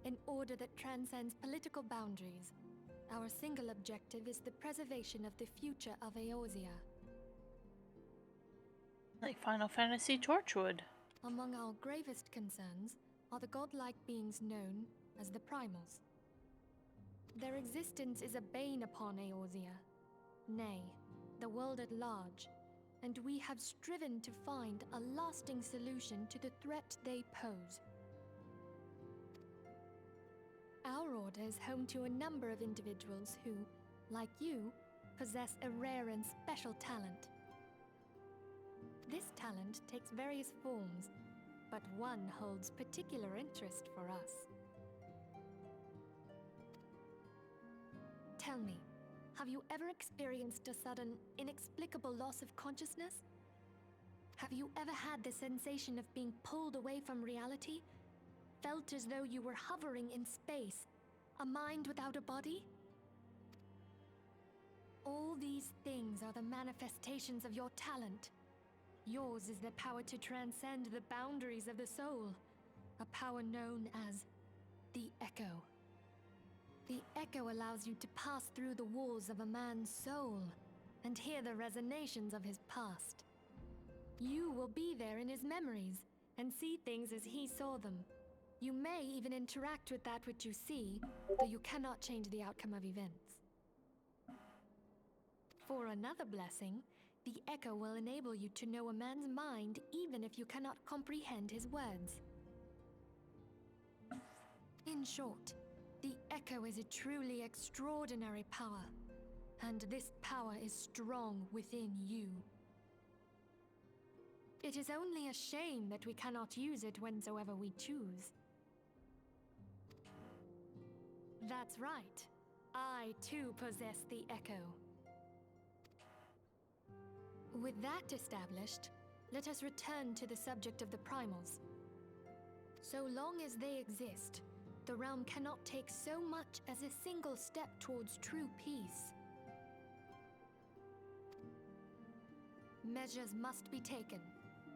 an order that transcends political boundaries. Our single objective is the preservation of the future of Eorzea. Like Final Fantasy Torchwood. Among our gravest concerns are the godlike beings known as the Primals. Their existence is a bane upon Eorzea, nay, the world at large, and we have striven to find a lasting solution to the threat they pose. Our order is home to a number of individuals who, like you, possess a rare and special talent. This talent takes various forms, but one holds particular interest for us. Tell me, have you ever experienced a sudden, inexplicable loss of consciousness? Have you ever had the sensation of being pulled away from reality? Felt as though you were hovering in space, a mind without a body? All these things are the manifestations of your talent. Yours is the power to transcend the boundaries of the soul, a power known as the Echo. The Echo allows you to pass through the walls of a man's soul and hear the resonations of his past. You will be there in his memories and see things as he saw them. You may even interact with that which you see, though you cannot change the outcome of events. For another blessing, the Echo will enable you to know a man's mind even if you cannot comprehend his words. In short, the Echo is a truly extraordinary power, and this power is strong within you. It is only a shame that we cannot use it whensoever we choose. That's right. I too possess the Echo. With that established, let us return to the subject of the Primals. So long as they exist, the realm cannot take so much as a single step towards true peace. Measures must be taken.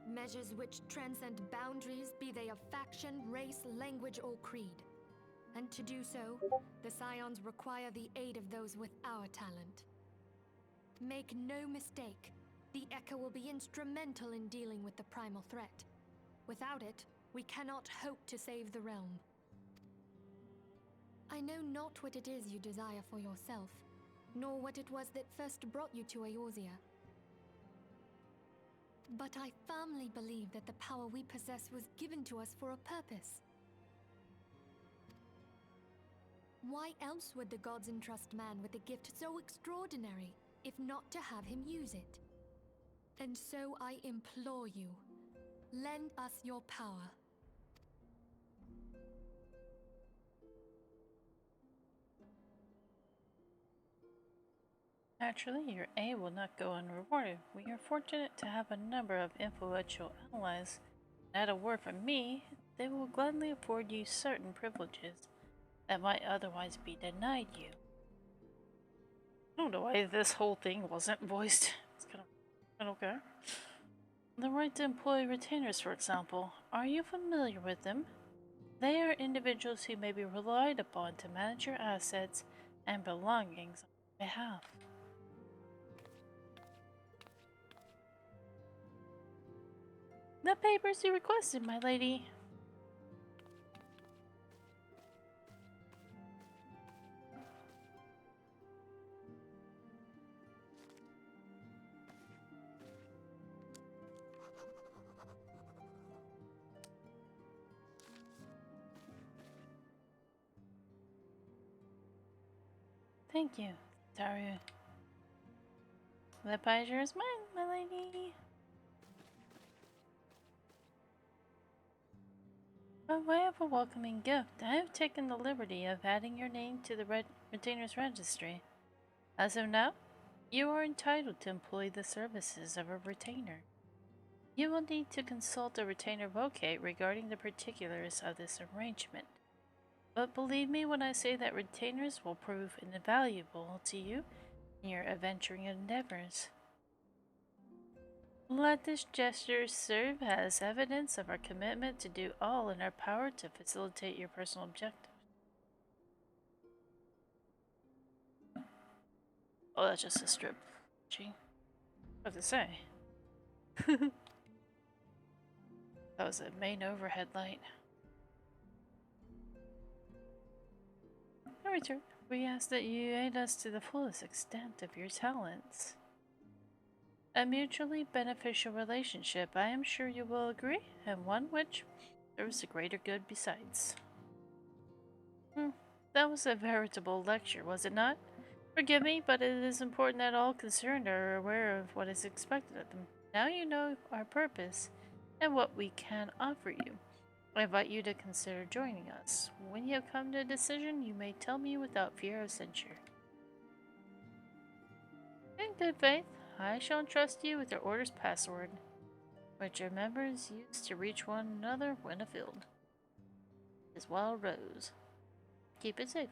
Measures which transcend boundaries, be they of faction, race, language, or creed. And to do so, the Scions require the aid of those with our talent. Make no mistake, the Echo will be instrumental in dealing with the primal threat. Without it, we cannot hope to save the realm. I know not what it is you desire for yourself, nor what it was that first brought you to Eorzea. But I firmly believe that the power we possess was given to us for a purpose. Why else would the gods entrust man with a gift so extraordinary, if not to have him use it? And so I implore you, lend us your power. Naturally, your aid will not go unrewarded. We are fortunate to have a number of influential allies. At a word from me, they will gladly afford you certain privileges that might otherwise be denied you. I don't know why this whole thing wasn't voiced. It's kind of okay. The right to employ retainers, for example. Are you familiar with them? They are individuals who may be relied upon to manage your assets and belongings on your behalf. The papers you requested, my lady. Thank you, Taru. The pleasure is mine, my lady. By way of a welcoming gift, I have taken the liberty of adding your name to the Retainer's Registry. As of now, you are entitled to employ the services of a retainer. You will need to consult a retainer vocate regarding the particulars of this arrangement. But believe me when I say that retainers will prove invaluable to you in your adventuring endeavors. Let this gesture serve as evidence of our commitment to do all in our power to facilitate your personal objectives. Oh, that's just a strip. Gee. What to say? That was a main overhead light. In return, we ask that you aid us to the fullest extent of your talents. A mutually beneficial relationship, I am sure you will agree, and one which serves the greater good besides. That was a veritable lecture, was it not? Forgive me, but it is important that all concerned are aware of what is expected of them. Now you know our purpose and what we can offer you. I invite you to consider joining us. When you have come to a decision, you may tell me without fear of censure. In good faith, I shall entrust you with your order's password, which your members use to reach one another when afield. It is Wild Rose. Keep it safe.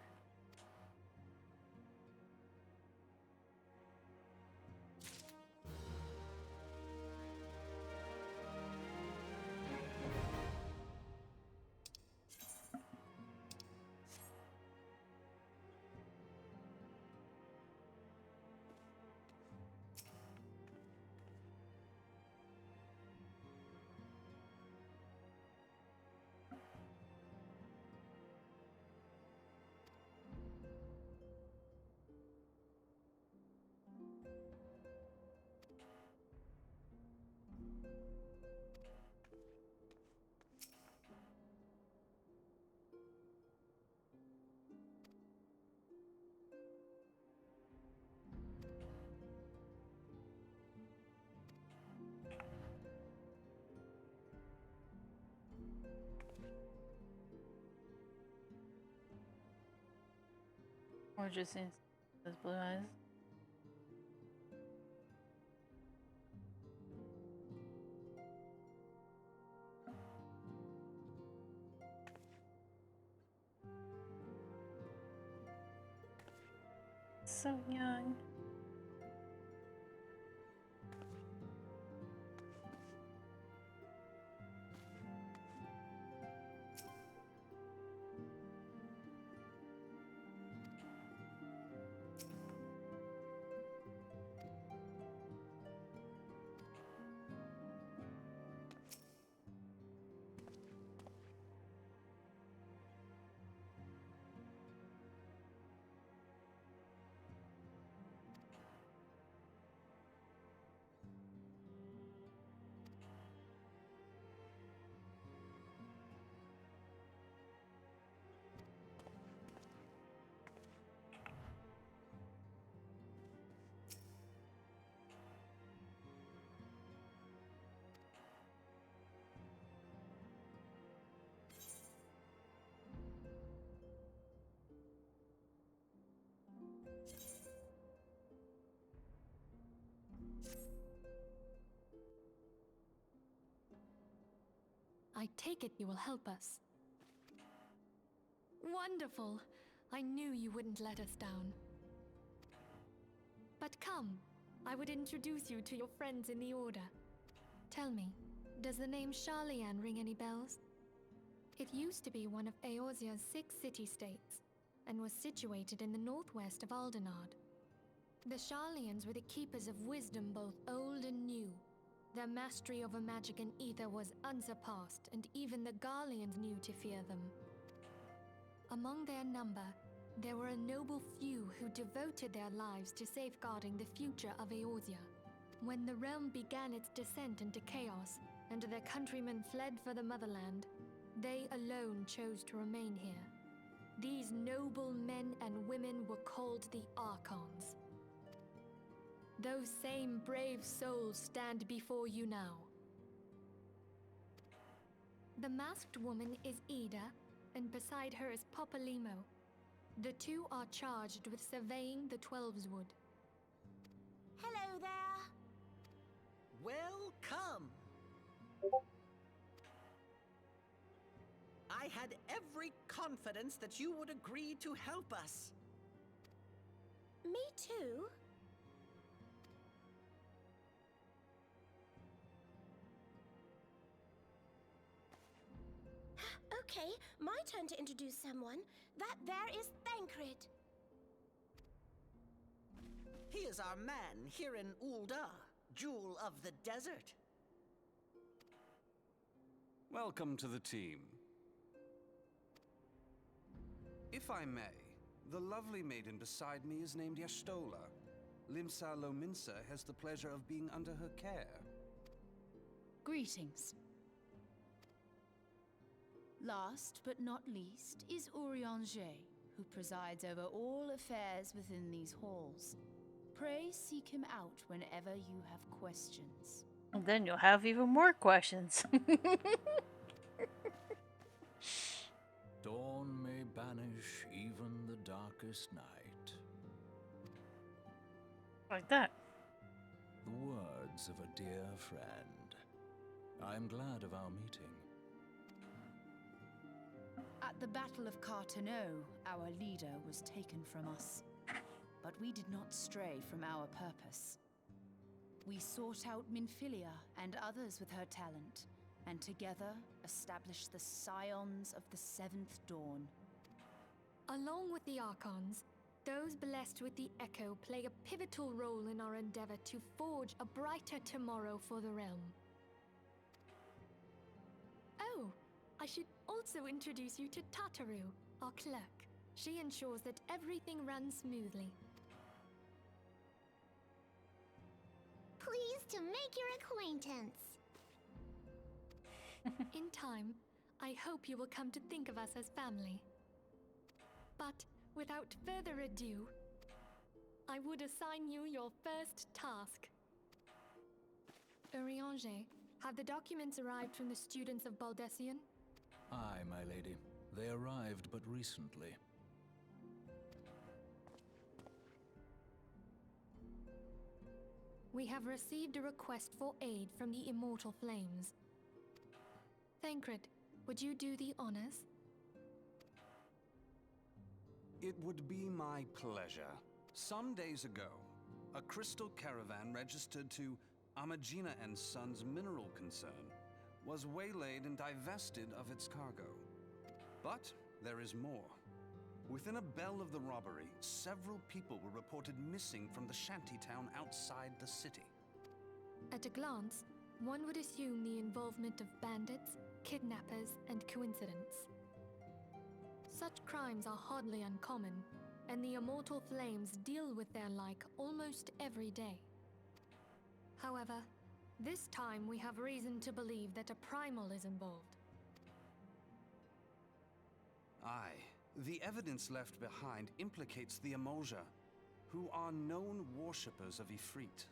Or just in those blue eyes. So young. I take it you will help us. Wonderful! I knew you wouldn't let us down. But come, I would introduce you to your friends in the Order. Tell me, does the name Lyeadin ring any bells? It used to be one of Eorzea's 6 city-states, and was situated in the northwest of Aldenard. The Lyeadins were the keepers of wisdom both old and new. Their mastery over magic and ether was unsurpassed, and even the Garleans knew to fear them. Among their number, there were a noble few who devoted their lives to safeguarding the future of Eorzea. When the realm began its descent into chaos, and their countrymen fled for the motherland, they alone chose to remain here. These noble men and women were called the Archons. Those same brave souls stand before you now. The masked woman is Ida, and beside her is Papa Limo. The two are charged with surveying the Twelveswood. Hello there! Welcome! I had every confidence that you would agree to help us. Me too. Okay, my turn to introduce someone. That there is Thancred. He is our man here in Ul'dah, Jewel of the Desert. Welcome to the team. If I may, the lovely maiden beside me is named Y'shtola. Limsa Lominsa has the pleasure of being under her care. Greetings. Last but not least is Urianger, who presides over all affairs within these halls. Pray seek him out whenever you have questions. And then you'll have even more questions. Dawn may banish even the darkest night. Like that. The words of a dear friend. I'm glad of our meeting. At the Battle of Carteneau, our leader was taken from us. But we did not stray from our purpose. We sought out Minfilia and others with her talent, and together established the Scions of the Seventh Dawn. Along with the Archons, those blessed with the Echo play a pivotal role in our endeavor to forge a brighter tomorrow for the realm. Oh, I should also introduce you to Tataru, our clerk. She ensures that everything runs smoothly. Pleased to make your acquaintance. In time, I hope you will come to think of us as family. But without further ado, I would assign you your first task. Urianger, have the documents arrived from the students of Baldessian? Aye, my lady. They arrived but recently. We have received a request for aid from the Immortal Flames. Thancred, would you do the honors? It would be my pleasure. Some days ago, a crystal caravan registered to Amagina and Sons mineral concern was waylaid and divested of its cargo. But there is more. Within a bell of the robbery, several people were reported missing from the shantytown outside the city. At a glance, one would assume the involvement of bandits, kidnappers, and coincidence. Such crimes are hardly uncommon, and the Immortal Flames deal with their like almost every day. However, this time we have reason to believe that a primal is involved. Aye, the evidence left behind implicates the Emoja, who are known worshippers of Ifrit.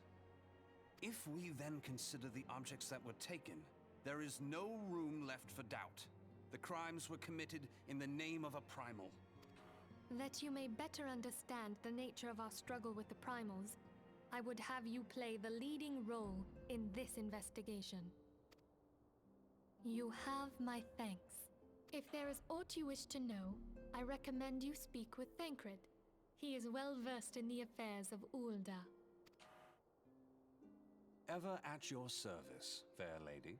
If we then consider the objects that were taken, there is no room left for doubt. The crimes were committed in the name of a primal. That you may better understand the nature of our struggle with the primals, I would have you play the leading role in this investigation. You have my thanks. If there is aught you wish to know, I recommend you speak with Thancred. He is well versed in the affairs of Ulda. Ever at your service, fair lady.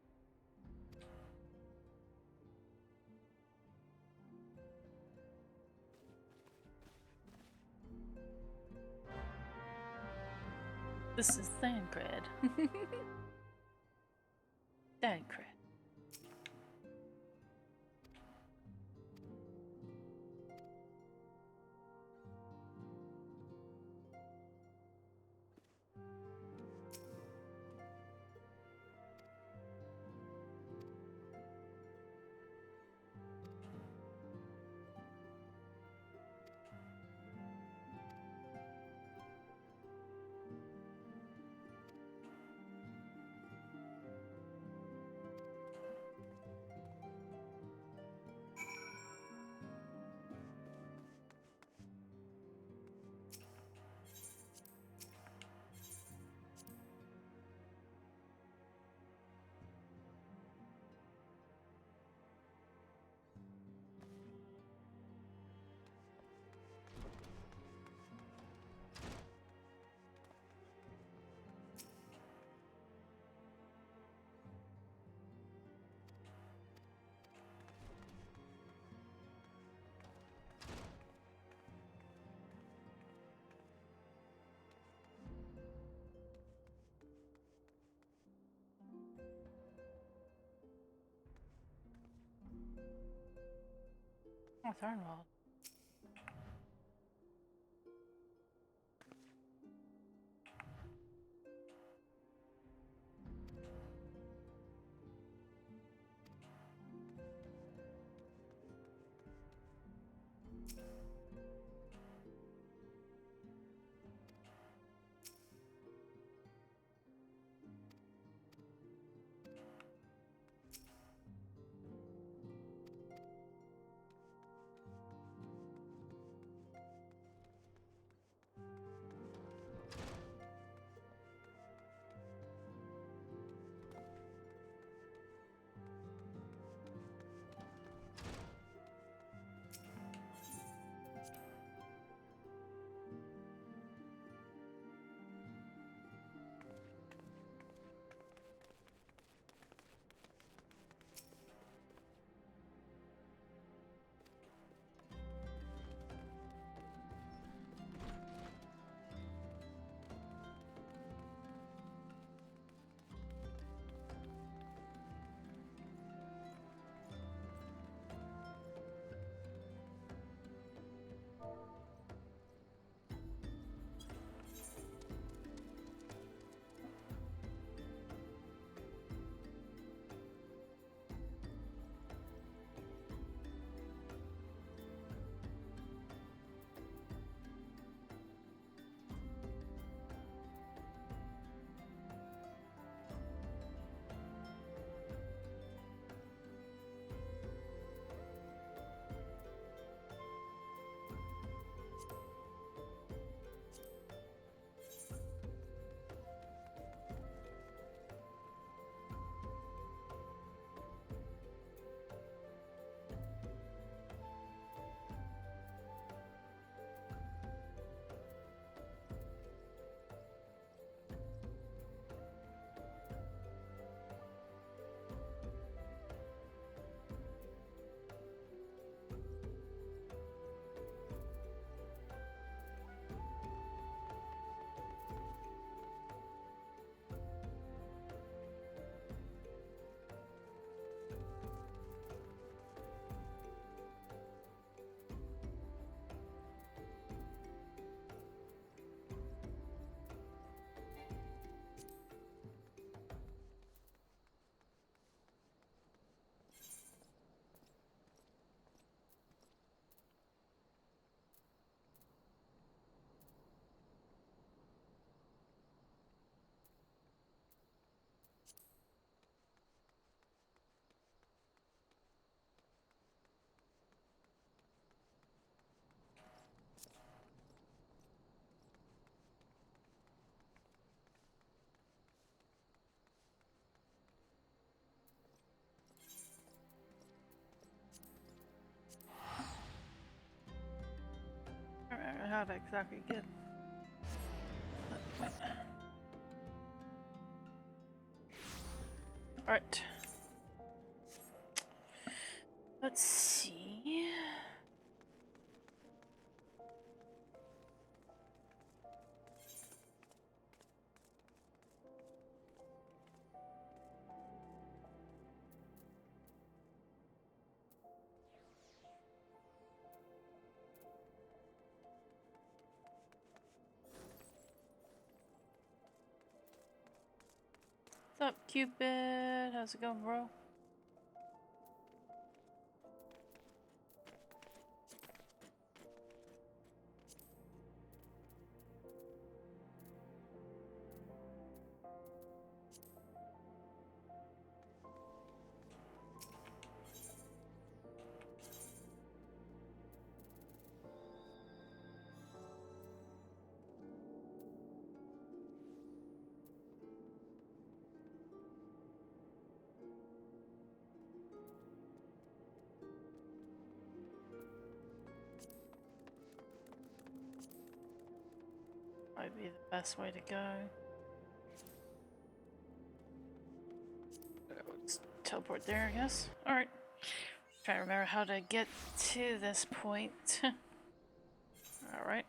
This is Thancred. Thancred. Oh, Thornwald. how to exactly get. Alright. Let's see. What's up, Cupid? How's it going, bro? Might be the best way to go. Let's teleport there, I guess. Alright. Trying to remember how to get to this point. Alright.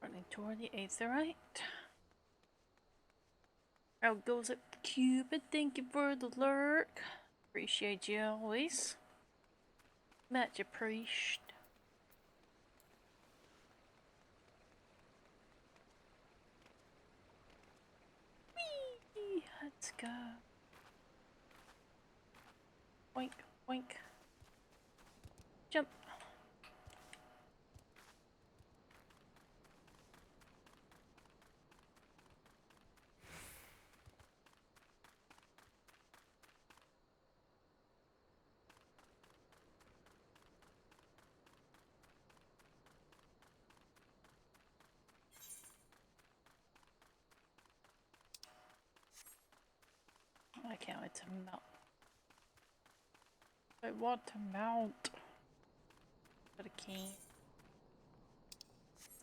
Running toward the 8th, alright. How goes it, Cupid? Thank you for the lurk. Appreciate you always. Much appreciated. Whee! Let's go. Oink, oink. Jump. I can't wait to mount. I want to mount. Got a key.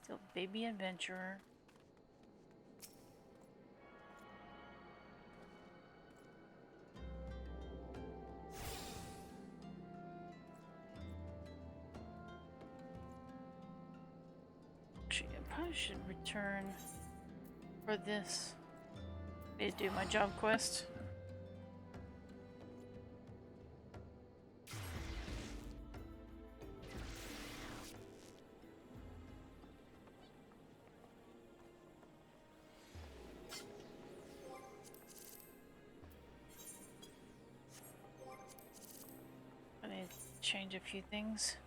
Still baby adventurer. Actually, I probably should return for this. I need to do my job quest. I need to change a few things.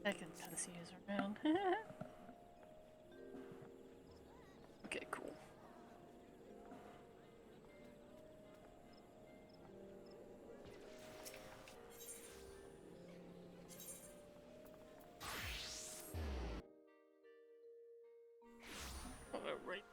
I can pass these around. Okay, cool. Alright.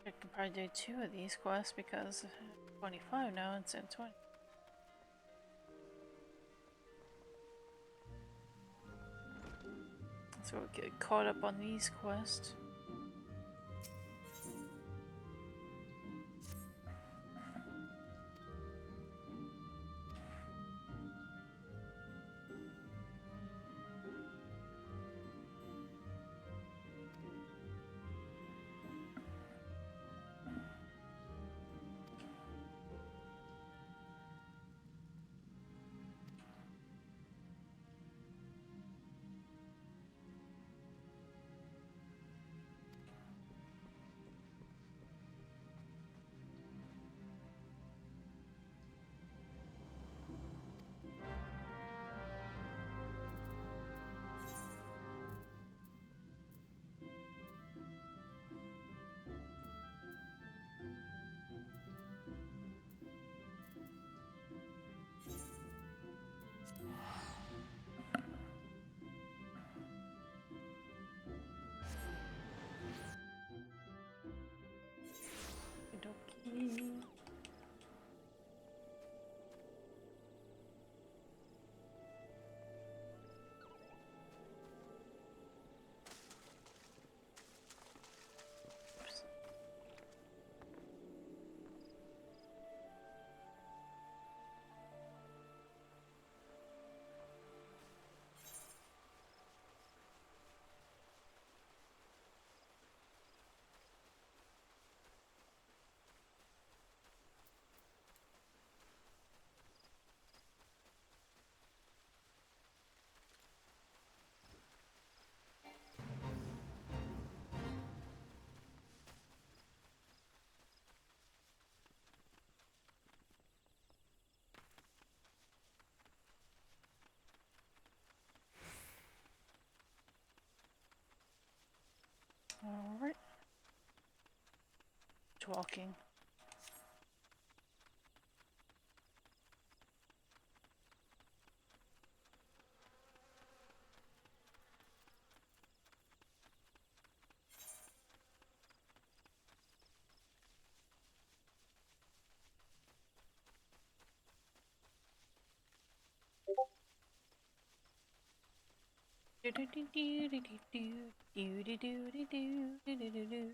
I could probably do 2 of these quests because 25 now instead of 20. So we'll get caught up on these quests. Okey-dokey. Oops. Alright. Talking. Do do do do do do do do do do do do do do.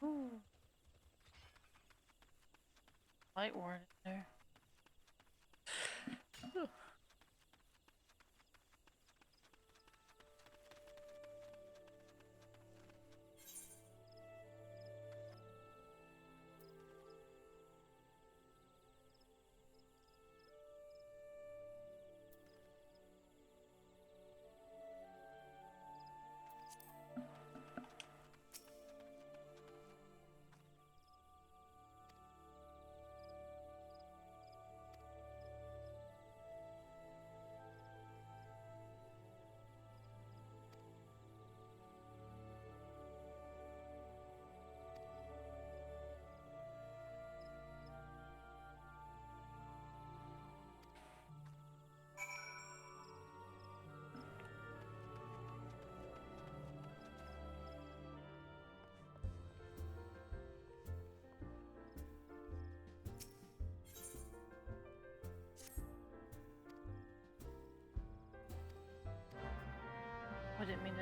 Ooh. Light ward in there.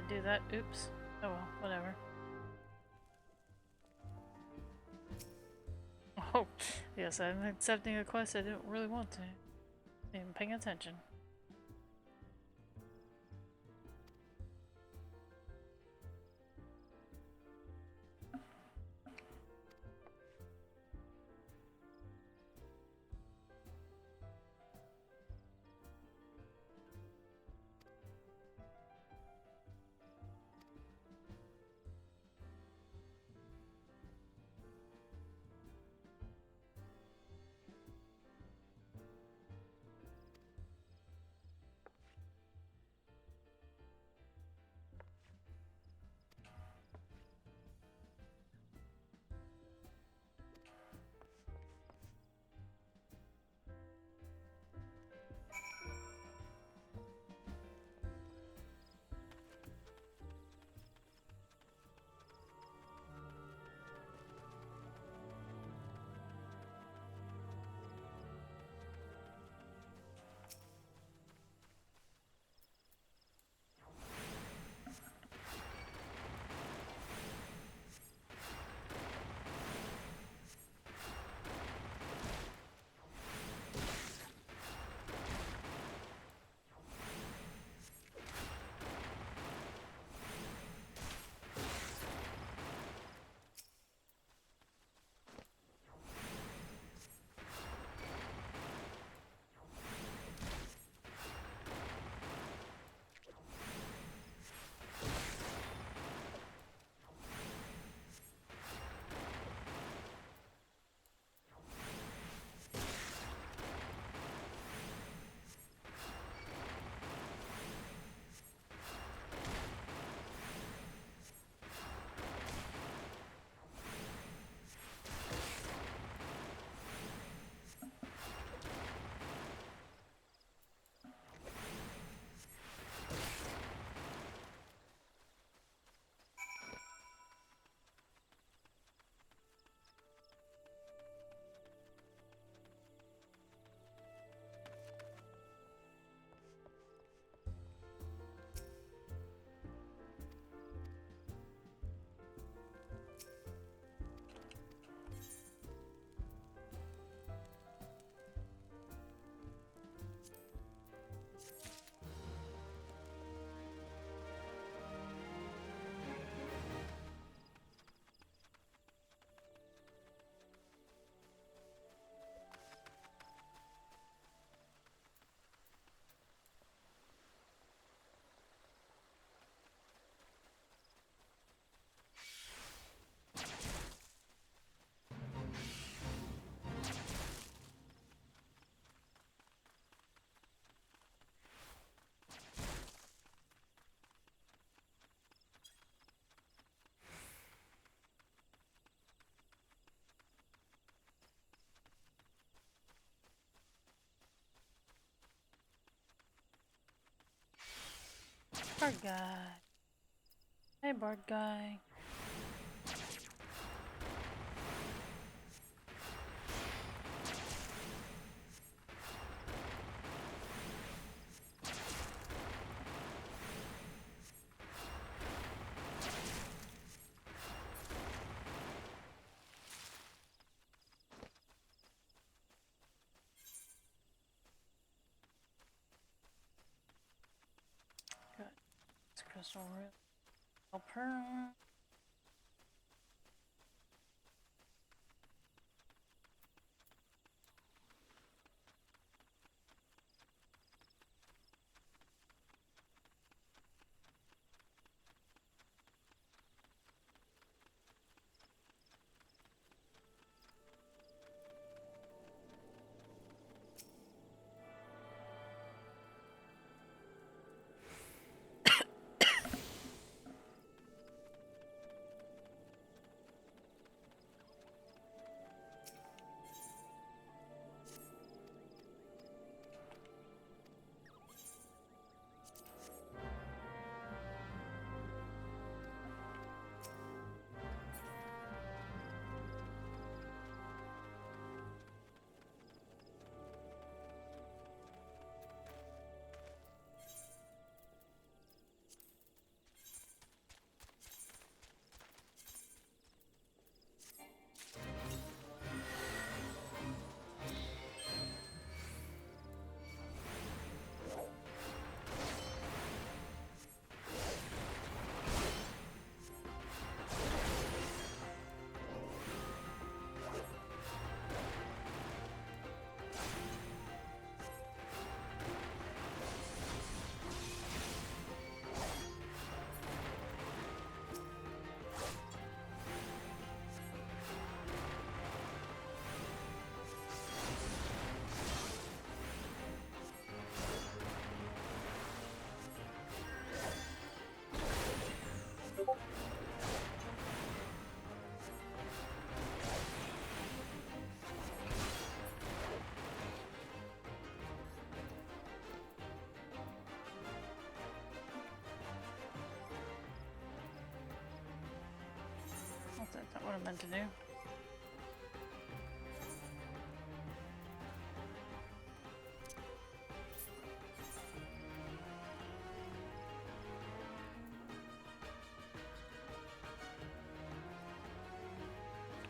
do that. Oops. Oh well, whatever. Oh, yes, I'm accepting a quest I didn't really want to. Even paying attention. Bard guy. Hey, Bard guy. Good. It's crystal root. Help her. I meant to do.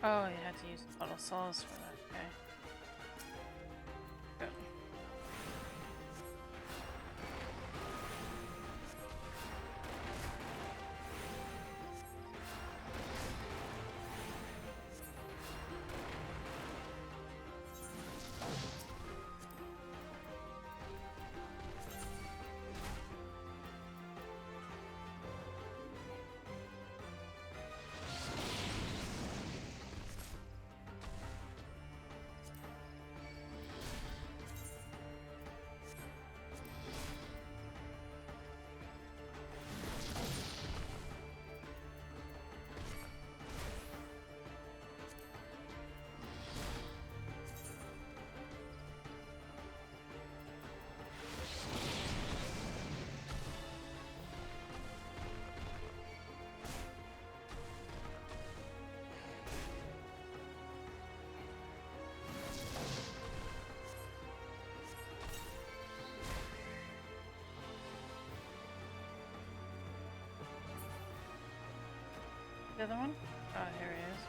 Oh, you had to use auto saws for that. Okay. Good. The other one? Oh, here he is.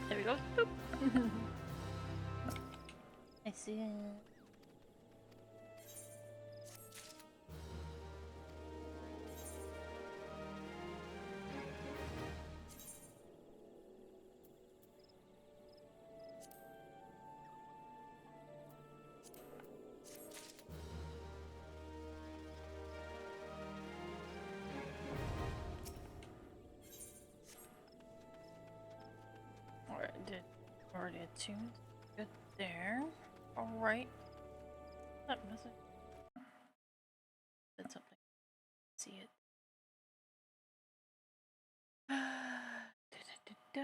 There we go. Boop. I see it. Alright, did already attuned. Good there. Alright. That message. Did something. See it. Da-da-da-da.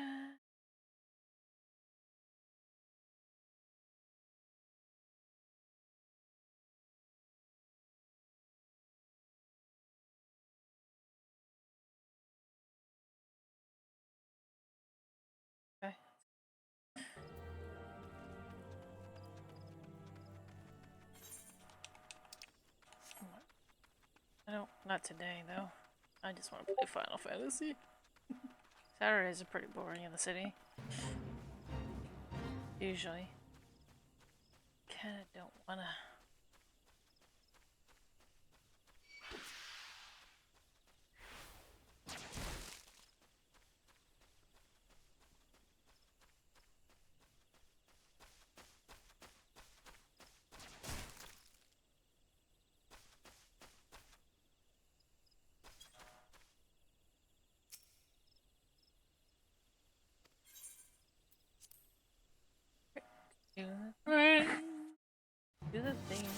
Okay. I don't, not today though. I just want to play Final Fantasy. Saturdays are pretty boring in the city. Usually. Kinda don't wanna. Do the thing. Do the thing.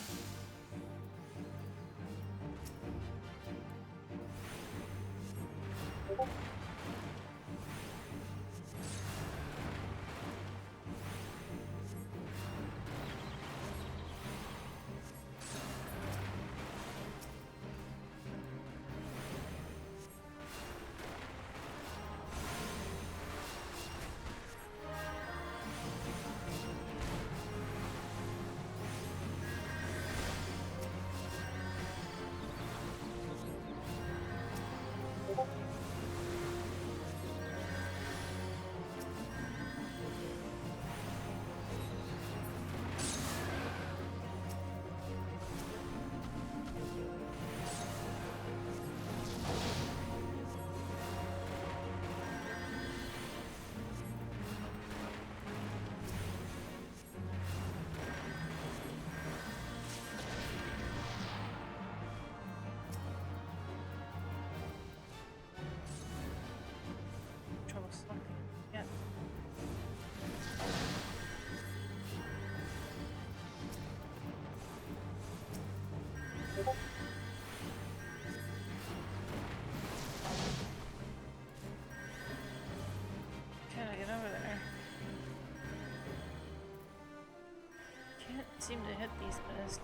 seem to hit these guys.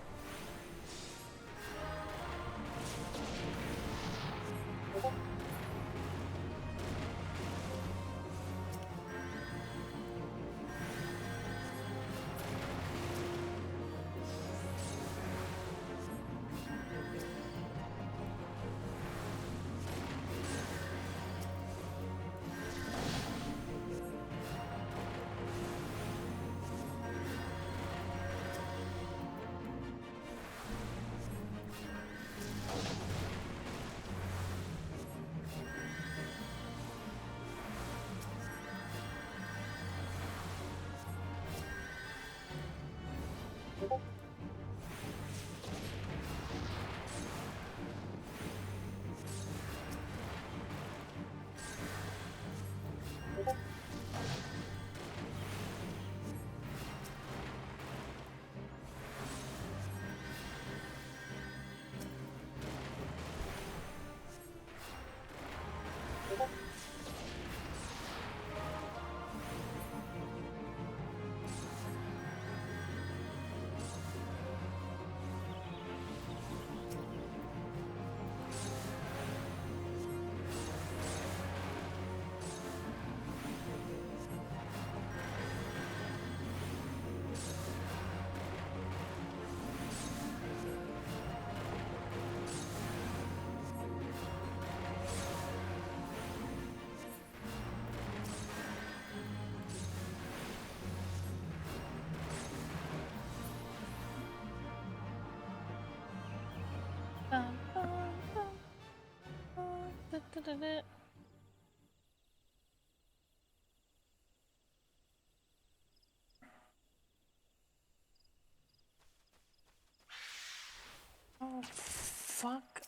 Oh, fuck.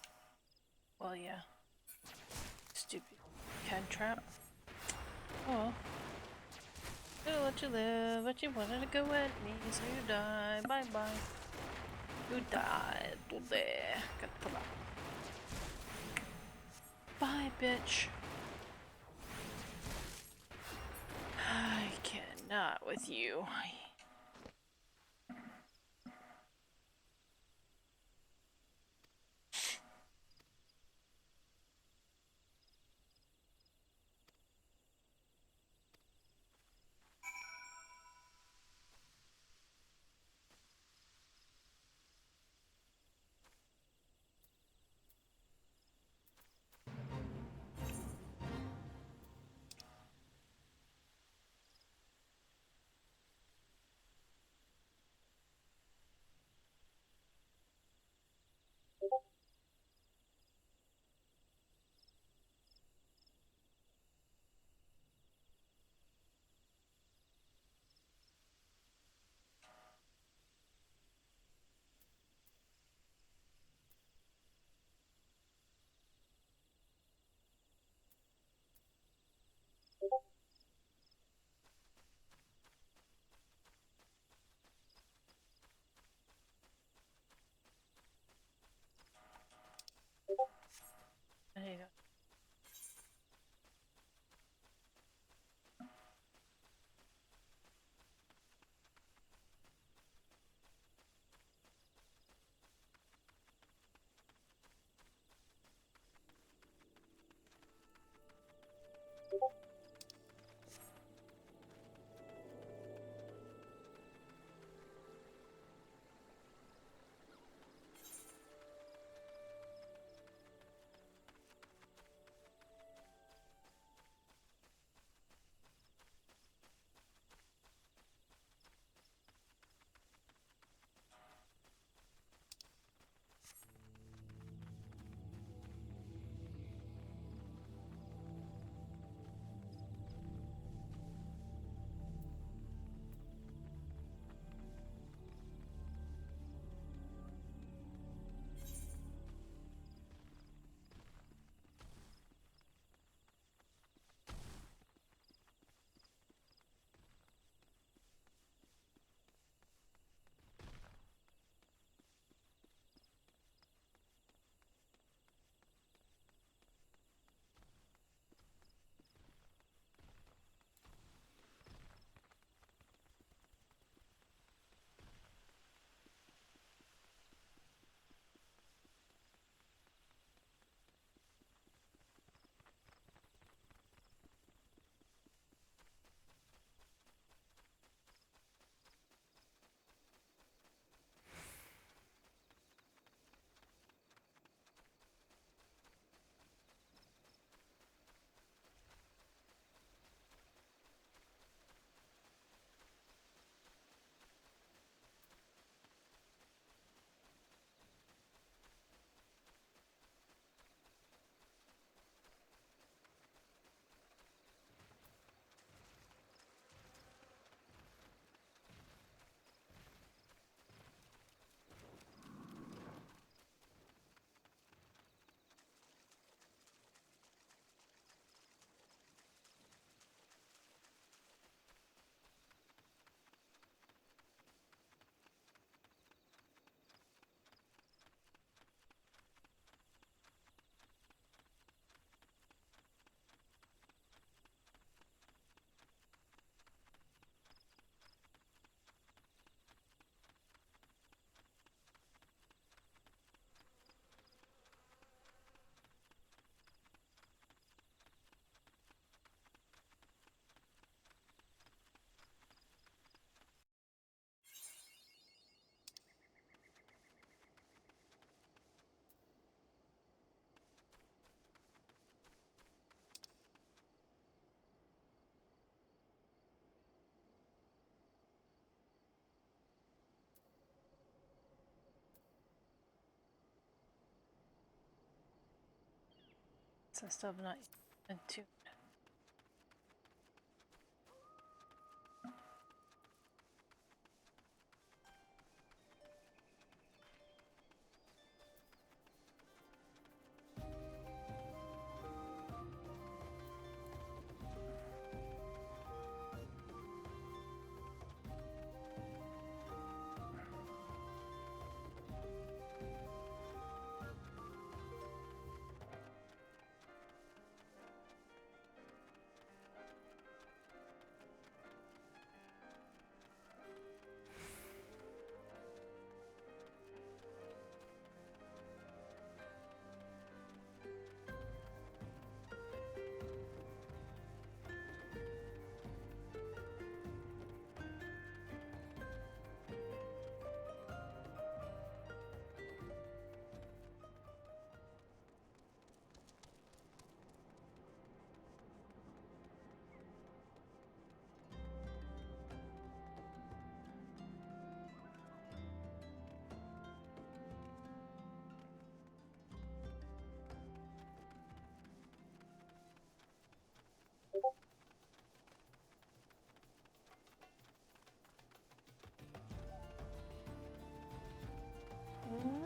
Well, yeah. Stupid cantrap. Oh. Gonna let you live, but you wanted to go at me, so you die. Bye bye. You died today. Bye, bitch. I cannot with you. I still have not been to.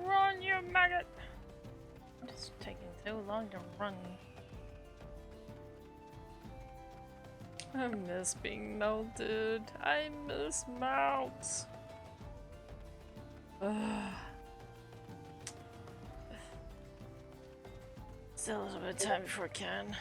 Run, you maggot! It's taking so long to run. I miss being melted. I miss mounts. Still a little bit of time before I can.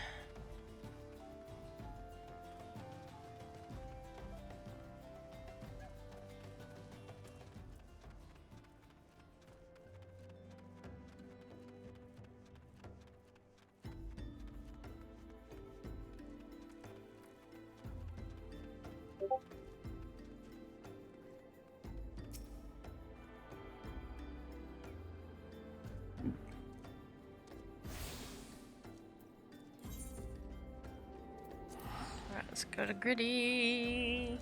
Alright, let's go to Gritty.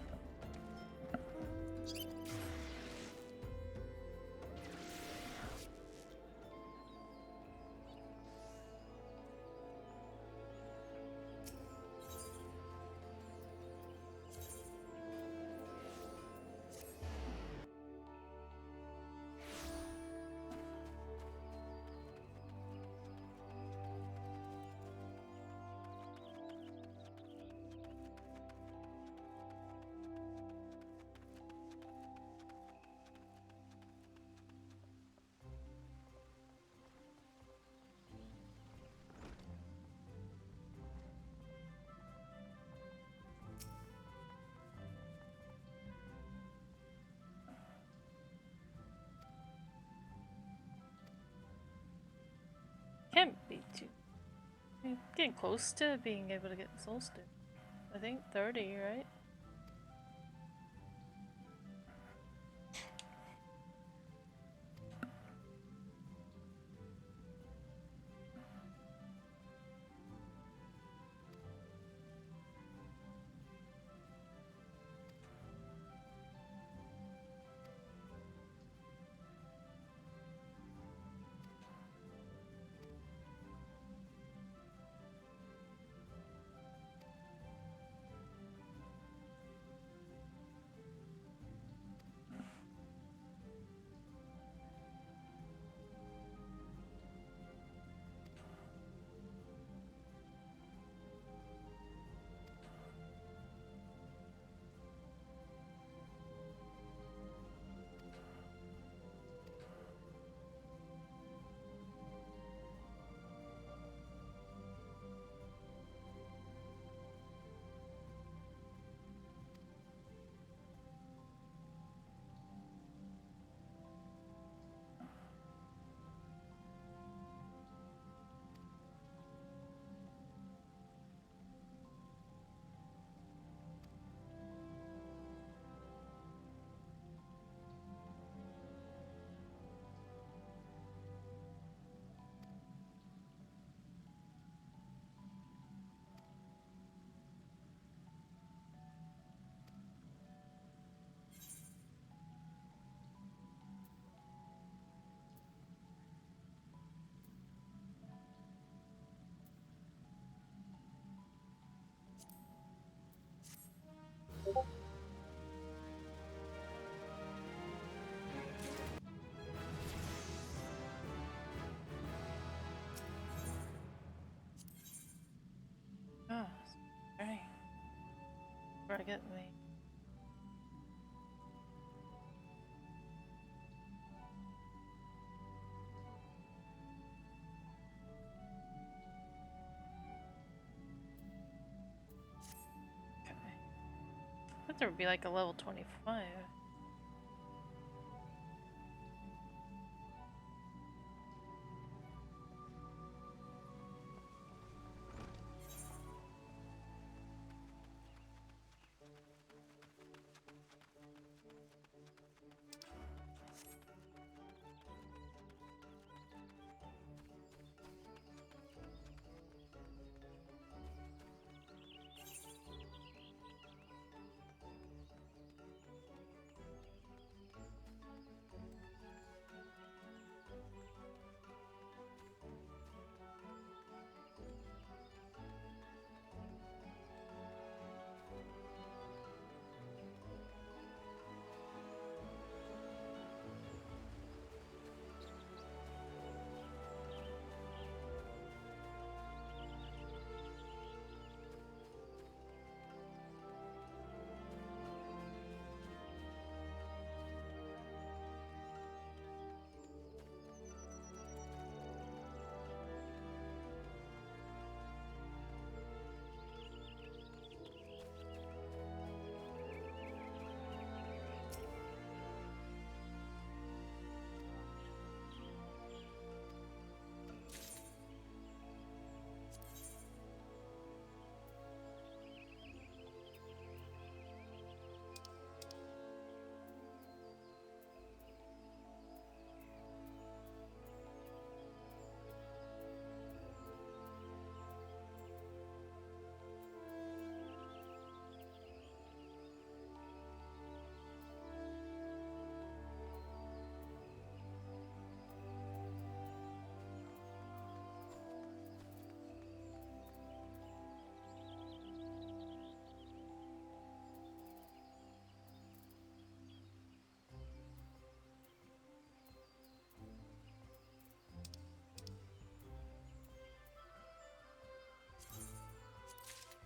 Can't be too. I'm getting close to being able to get Soul Stone. I think 30, right? Forget me. Okay. I thought there would be like a level 25.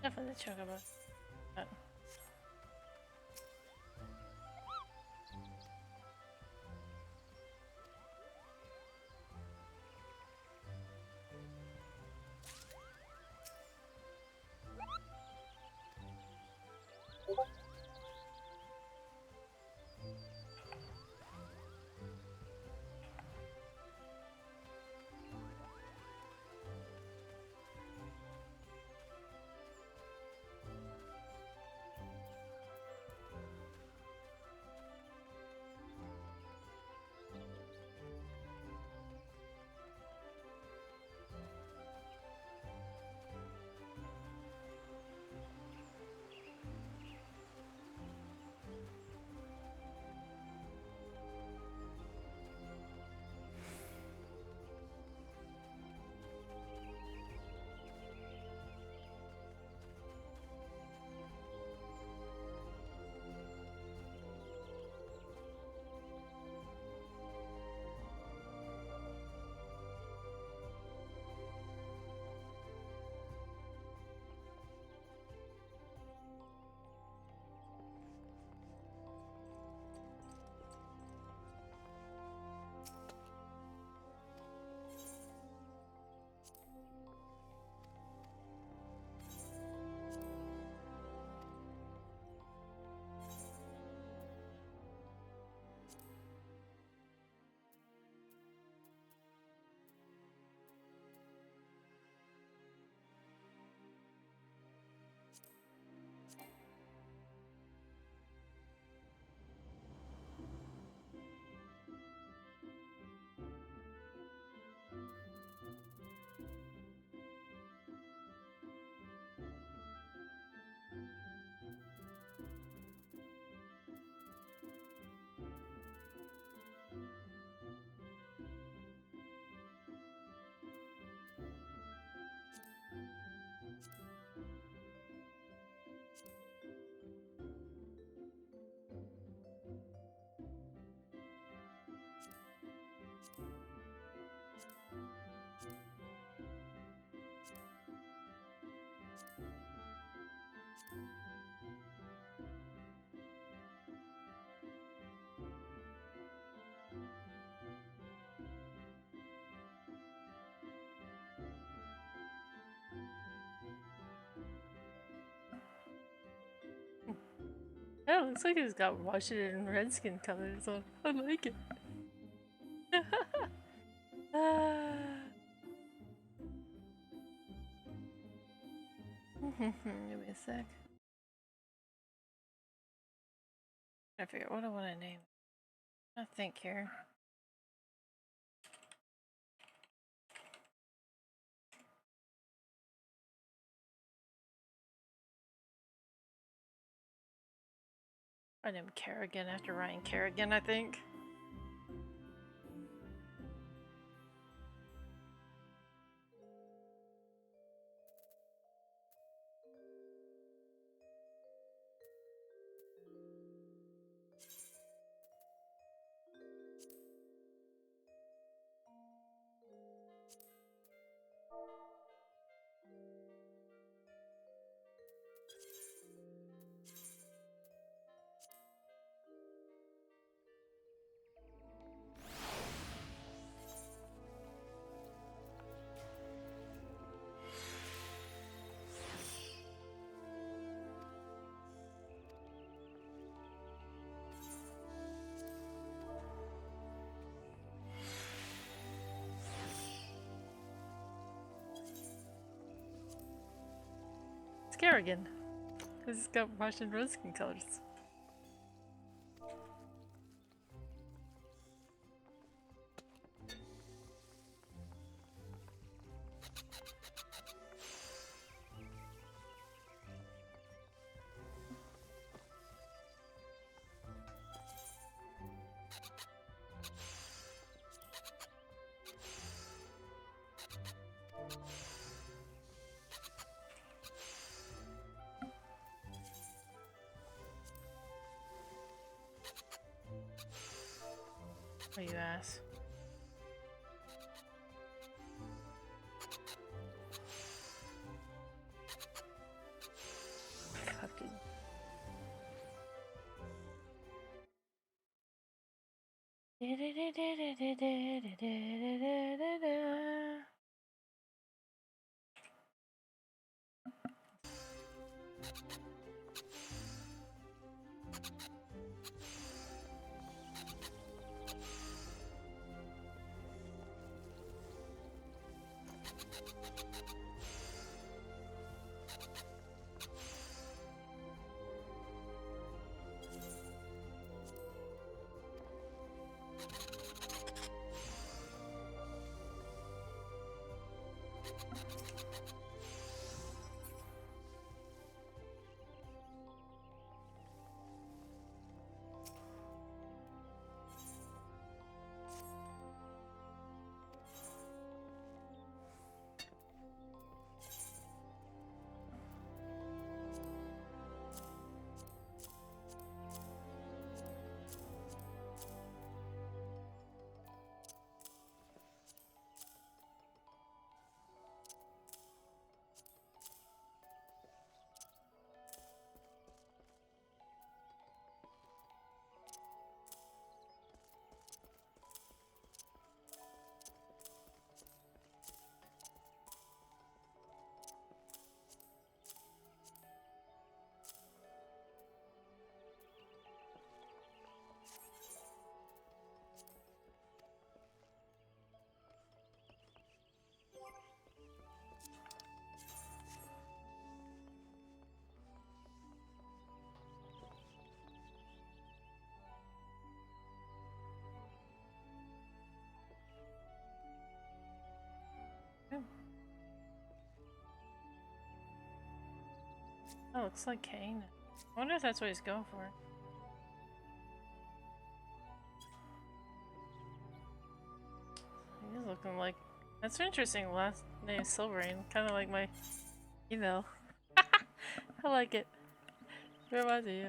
Definitely the chocobo. But Yeah, it looks like he's got Washington Redskin colors on. I like it. Give me a sec. I figure what I want to name. I think here. I named Kerrigan after Ryan Kerrigan, I think. It's Kerrigan. Because it's got Washington Redskin colors. Oh, you ass. Fucking. Oh, looks like Kane. I wonder if that's what he's going for. He's looking like... That's interesting, last name Silverane. Kind of like my email. I like it. It reminds me of.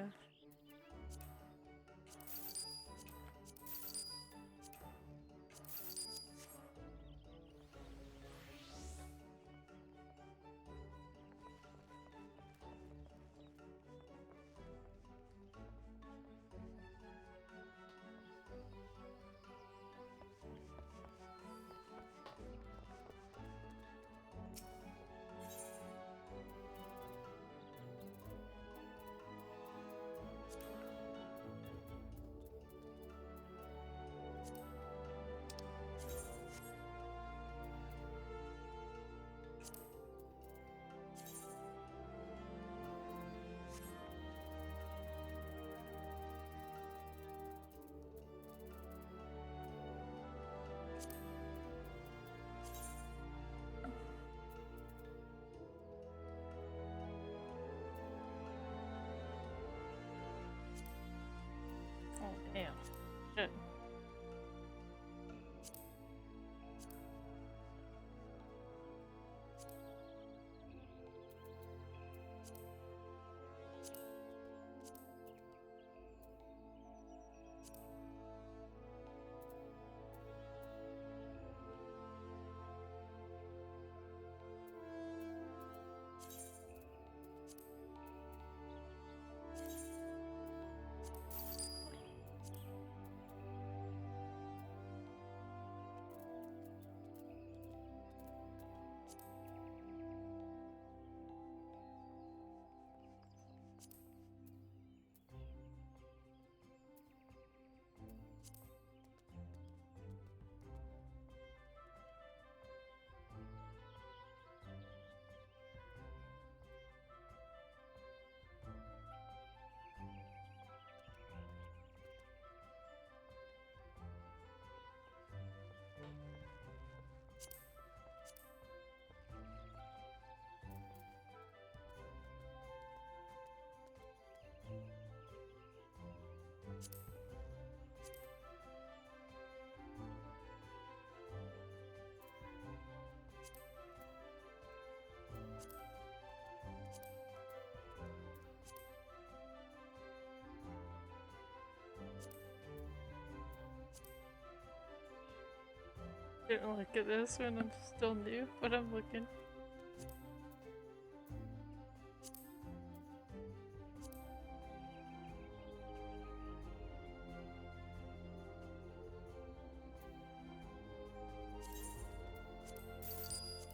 Didn't look at this when I'm still new, but I'm looking.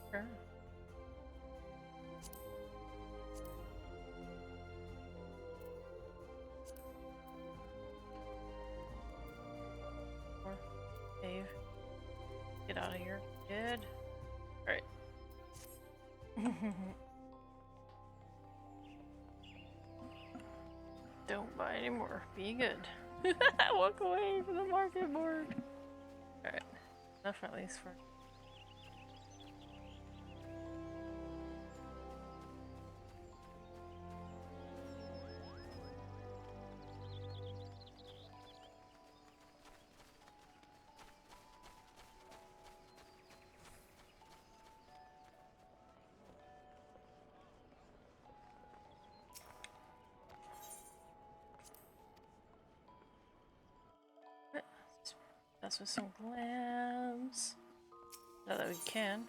Sure. Or Dave. Get out of here. Good. Alright. Don't buy anymore. Be good. Walk away from the market board. Alright. Enough at least for. That's with some clams. Now that we can.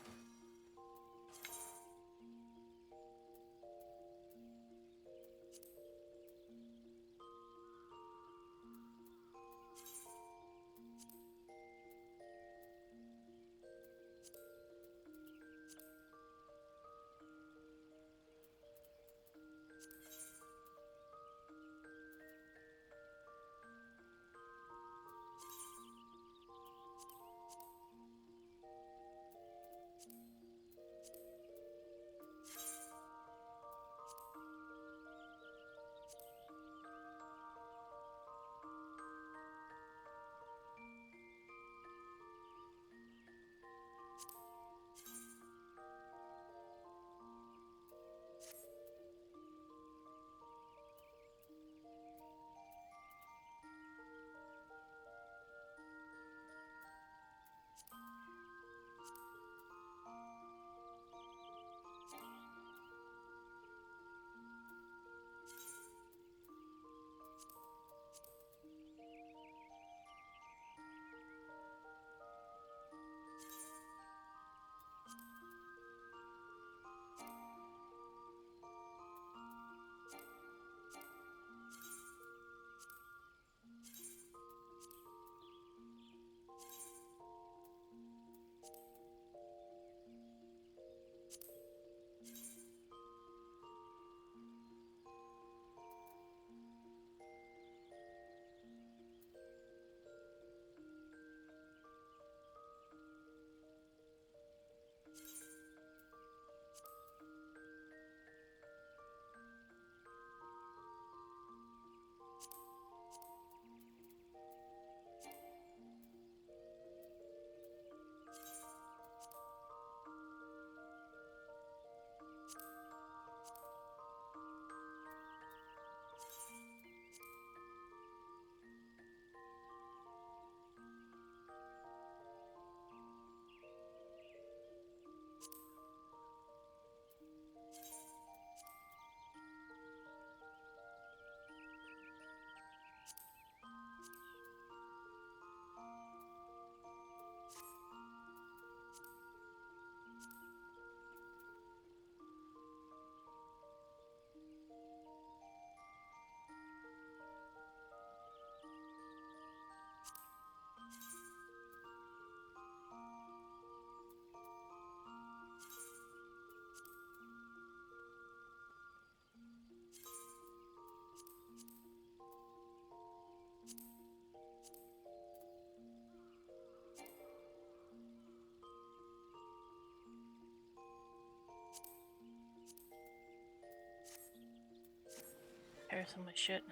Here's some of my shit.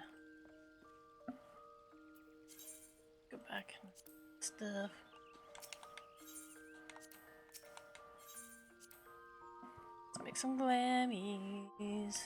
Go back and stuff. Let's make some glammies.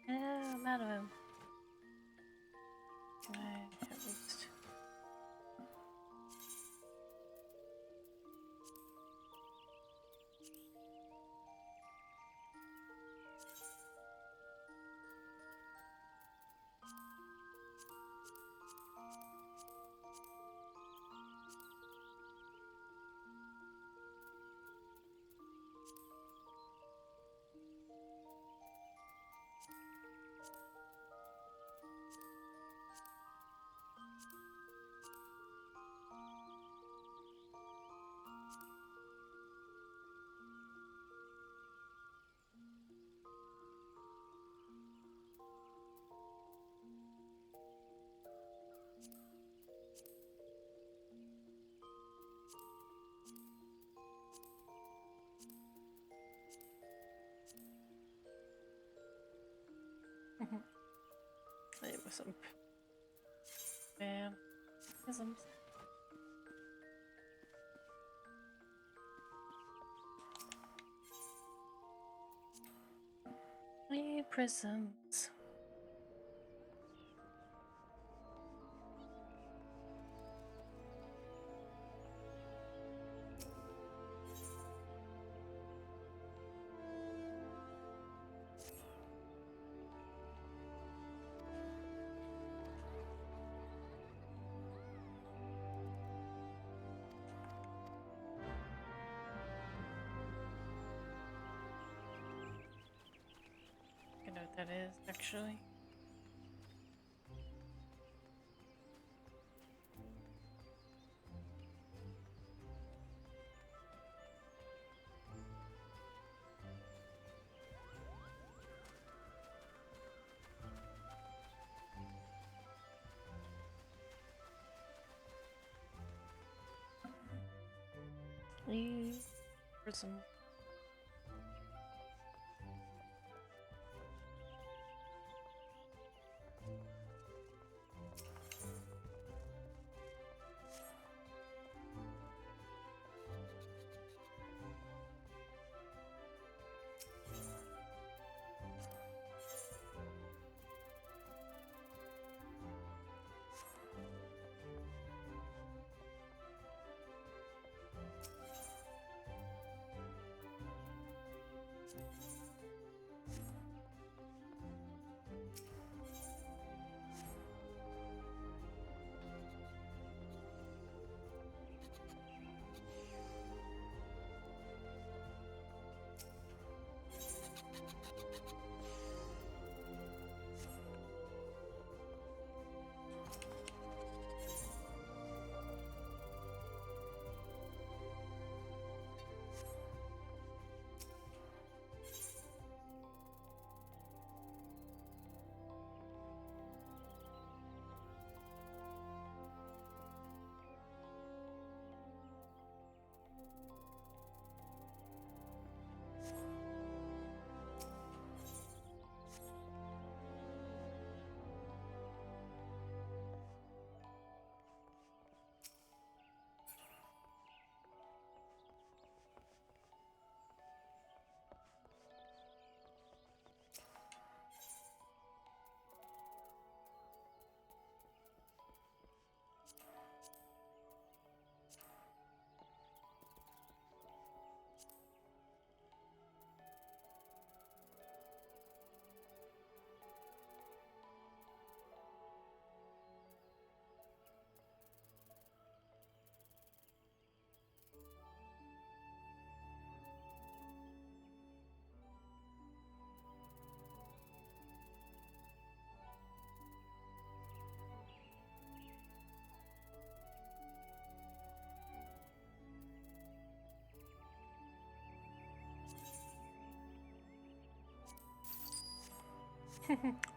Yeah, I'm out of him. Right, at least. Play with some prisms. Prisms. I know what that is, actually. Prism.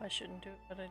I shouldn't do it, but I.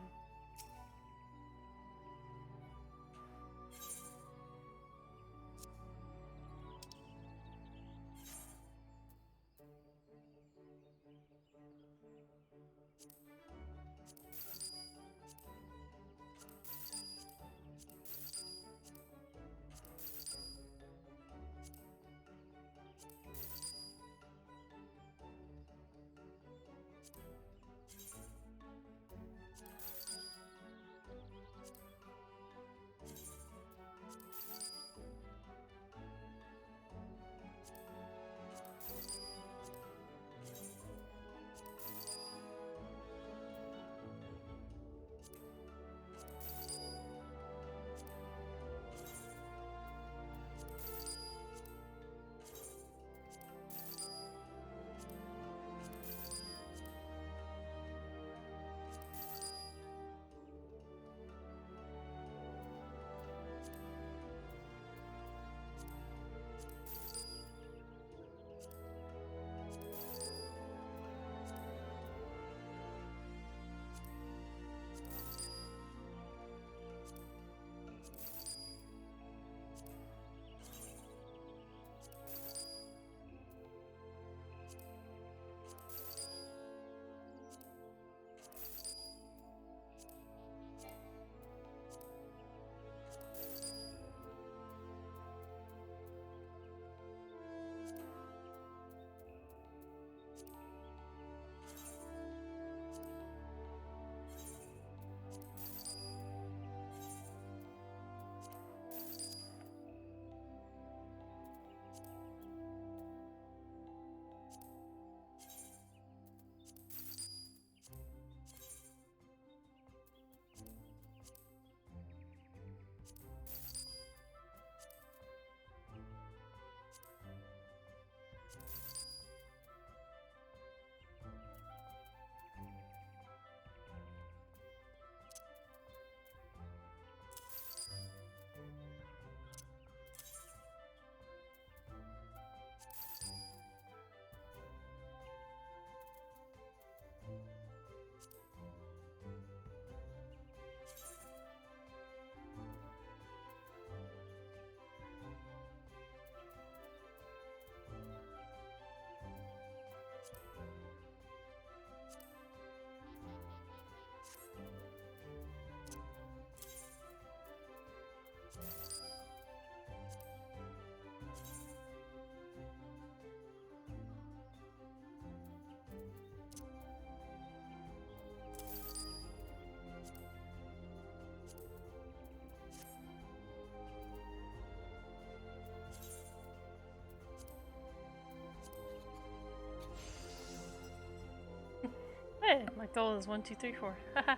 Hey, my goal is 1, 2, 3, 4. Haha.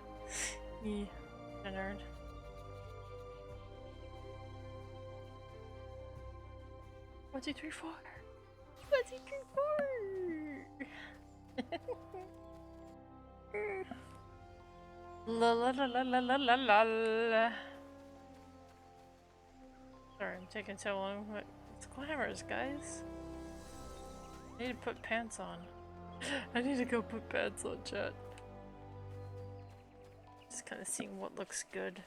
Yeah, a nerd. One, two, three, four. 1, 2, 3, 4. La la la la la la la la la. Sorry, I'm taking so long, but it's glamorous, guys. I need to put pants on. I need to go put pants on, chat. Just kind of seeing what looks good.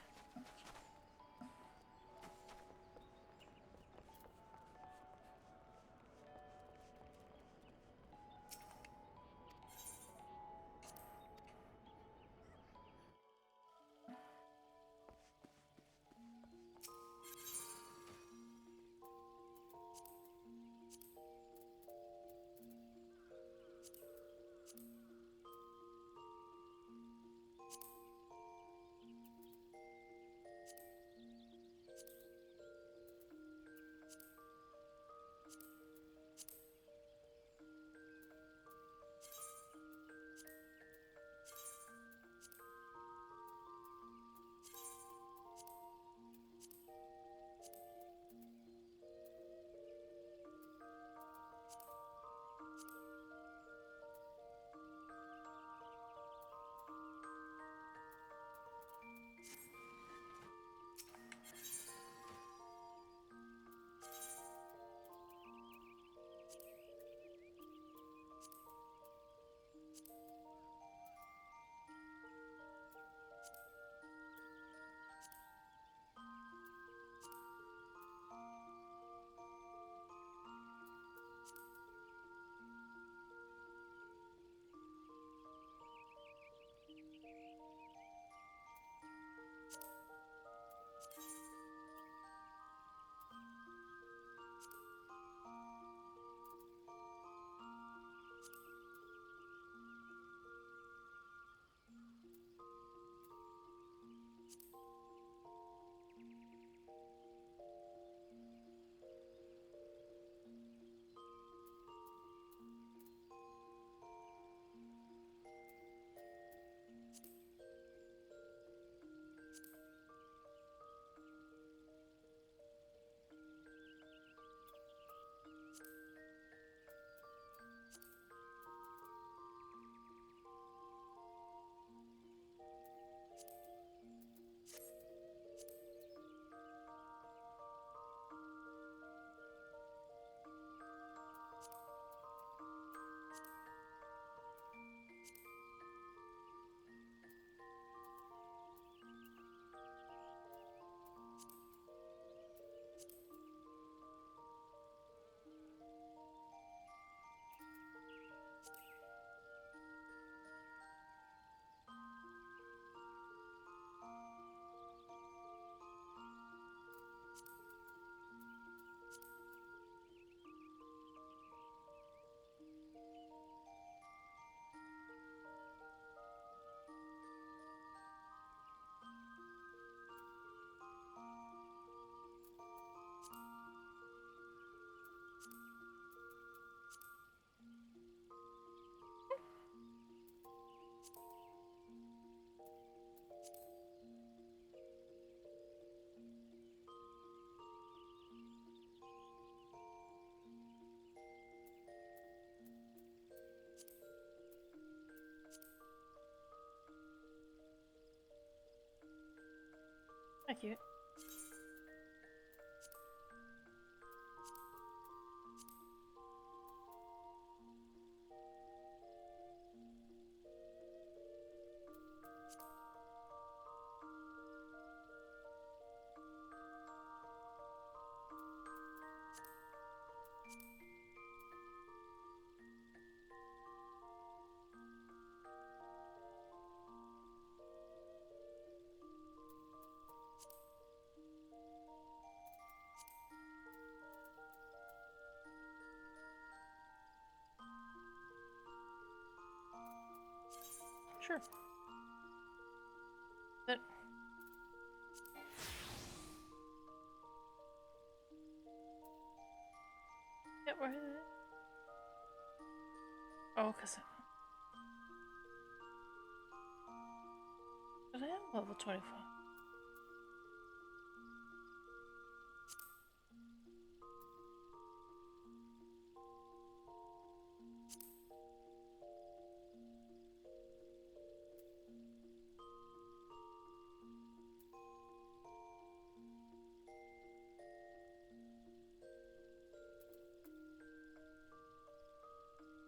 Thank you. Sure. That. Yeah, where is it? Oh, cause. But I am level 25.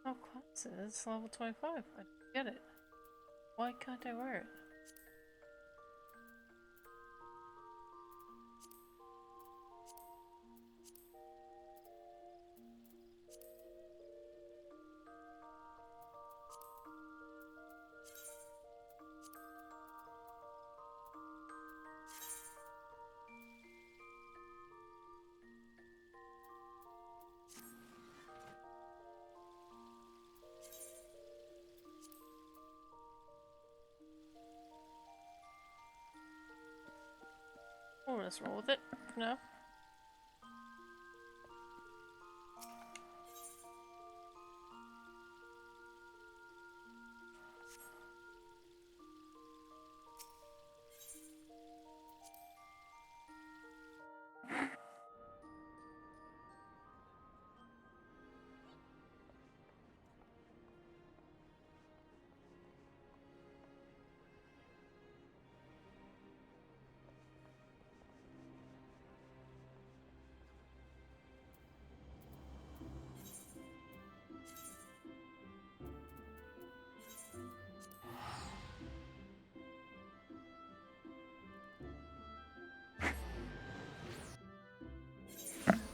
No classes, level 25. I get it. Why can't I wear it? Oh, let's roll with it for now.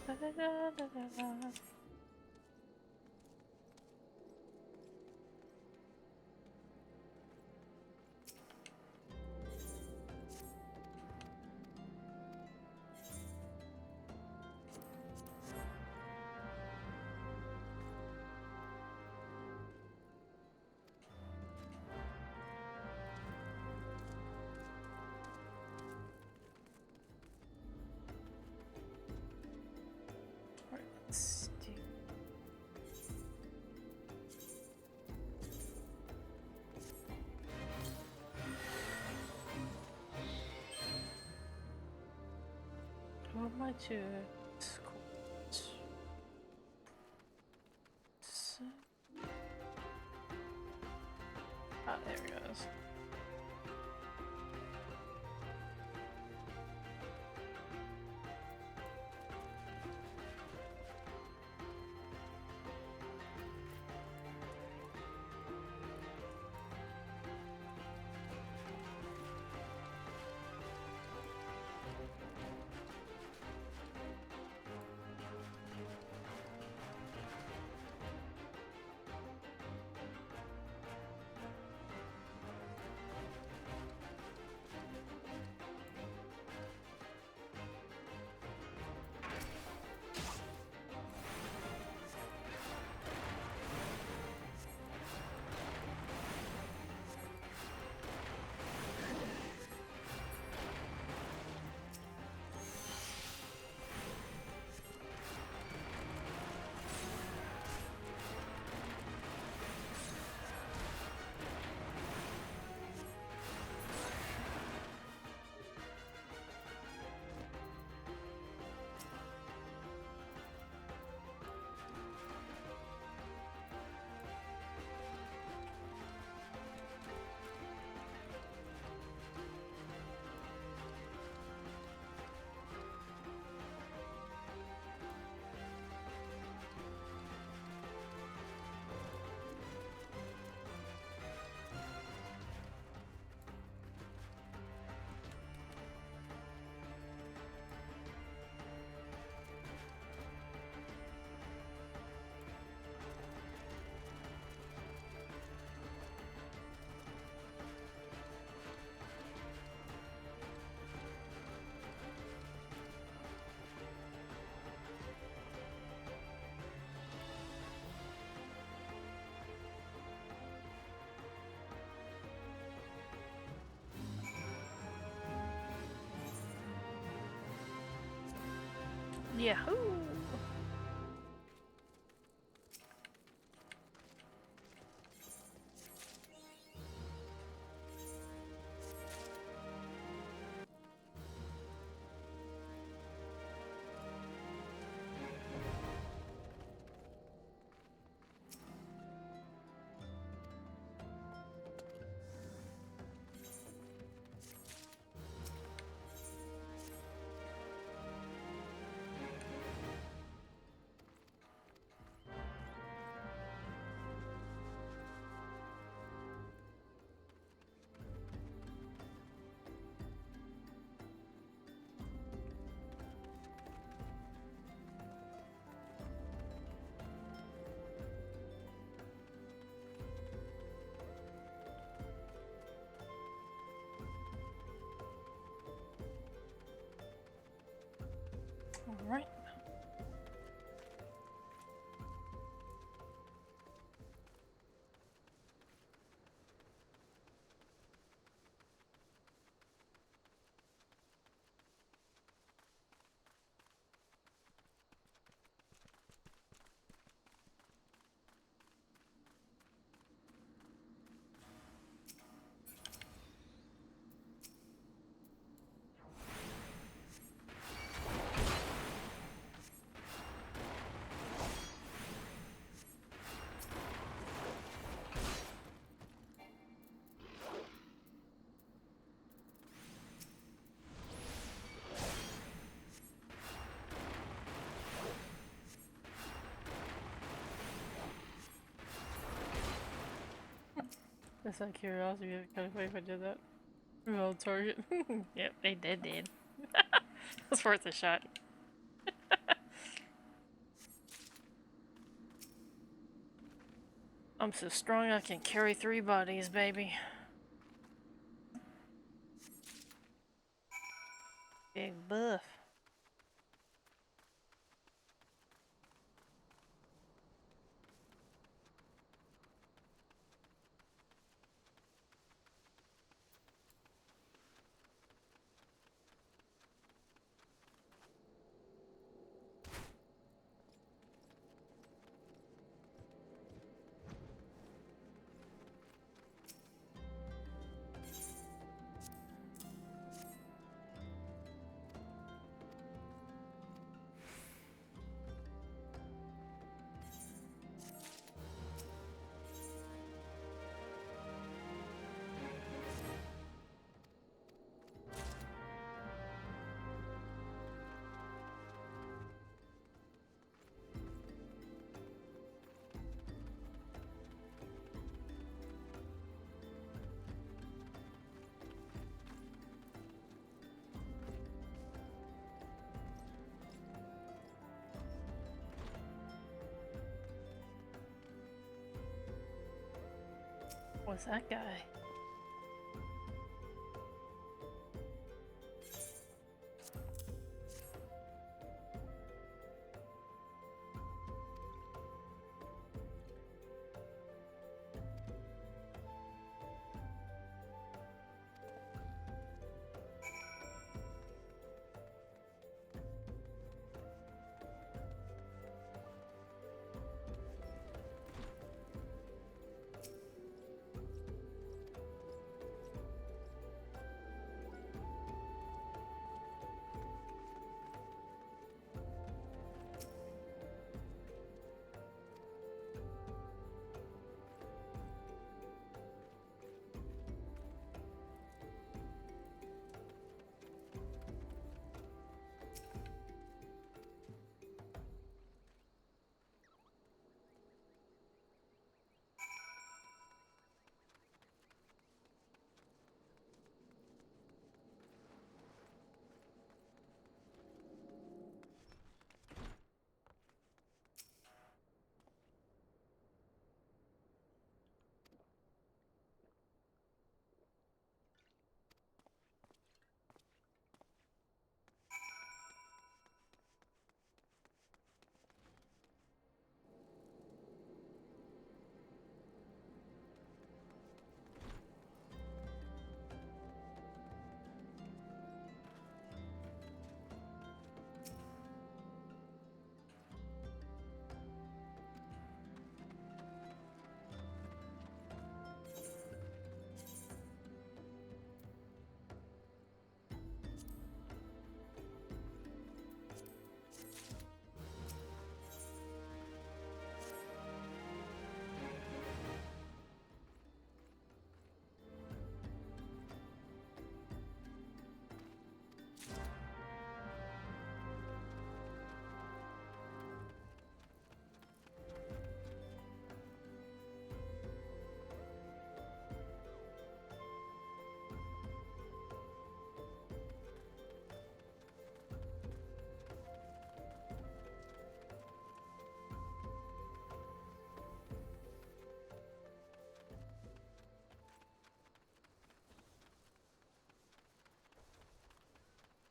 Da, da, da, da, da, da. Alright, let's do. Who am I to schools? Ah, there it goes. Yahoo! Just out of curiosity, it'd be kind of funny if I did that. Well, target. Yep, they did. It's worth a shot. I'm so strong I can carry 3 bodies, baby. Big buff. What's that guy?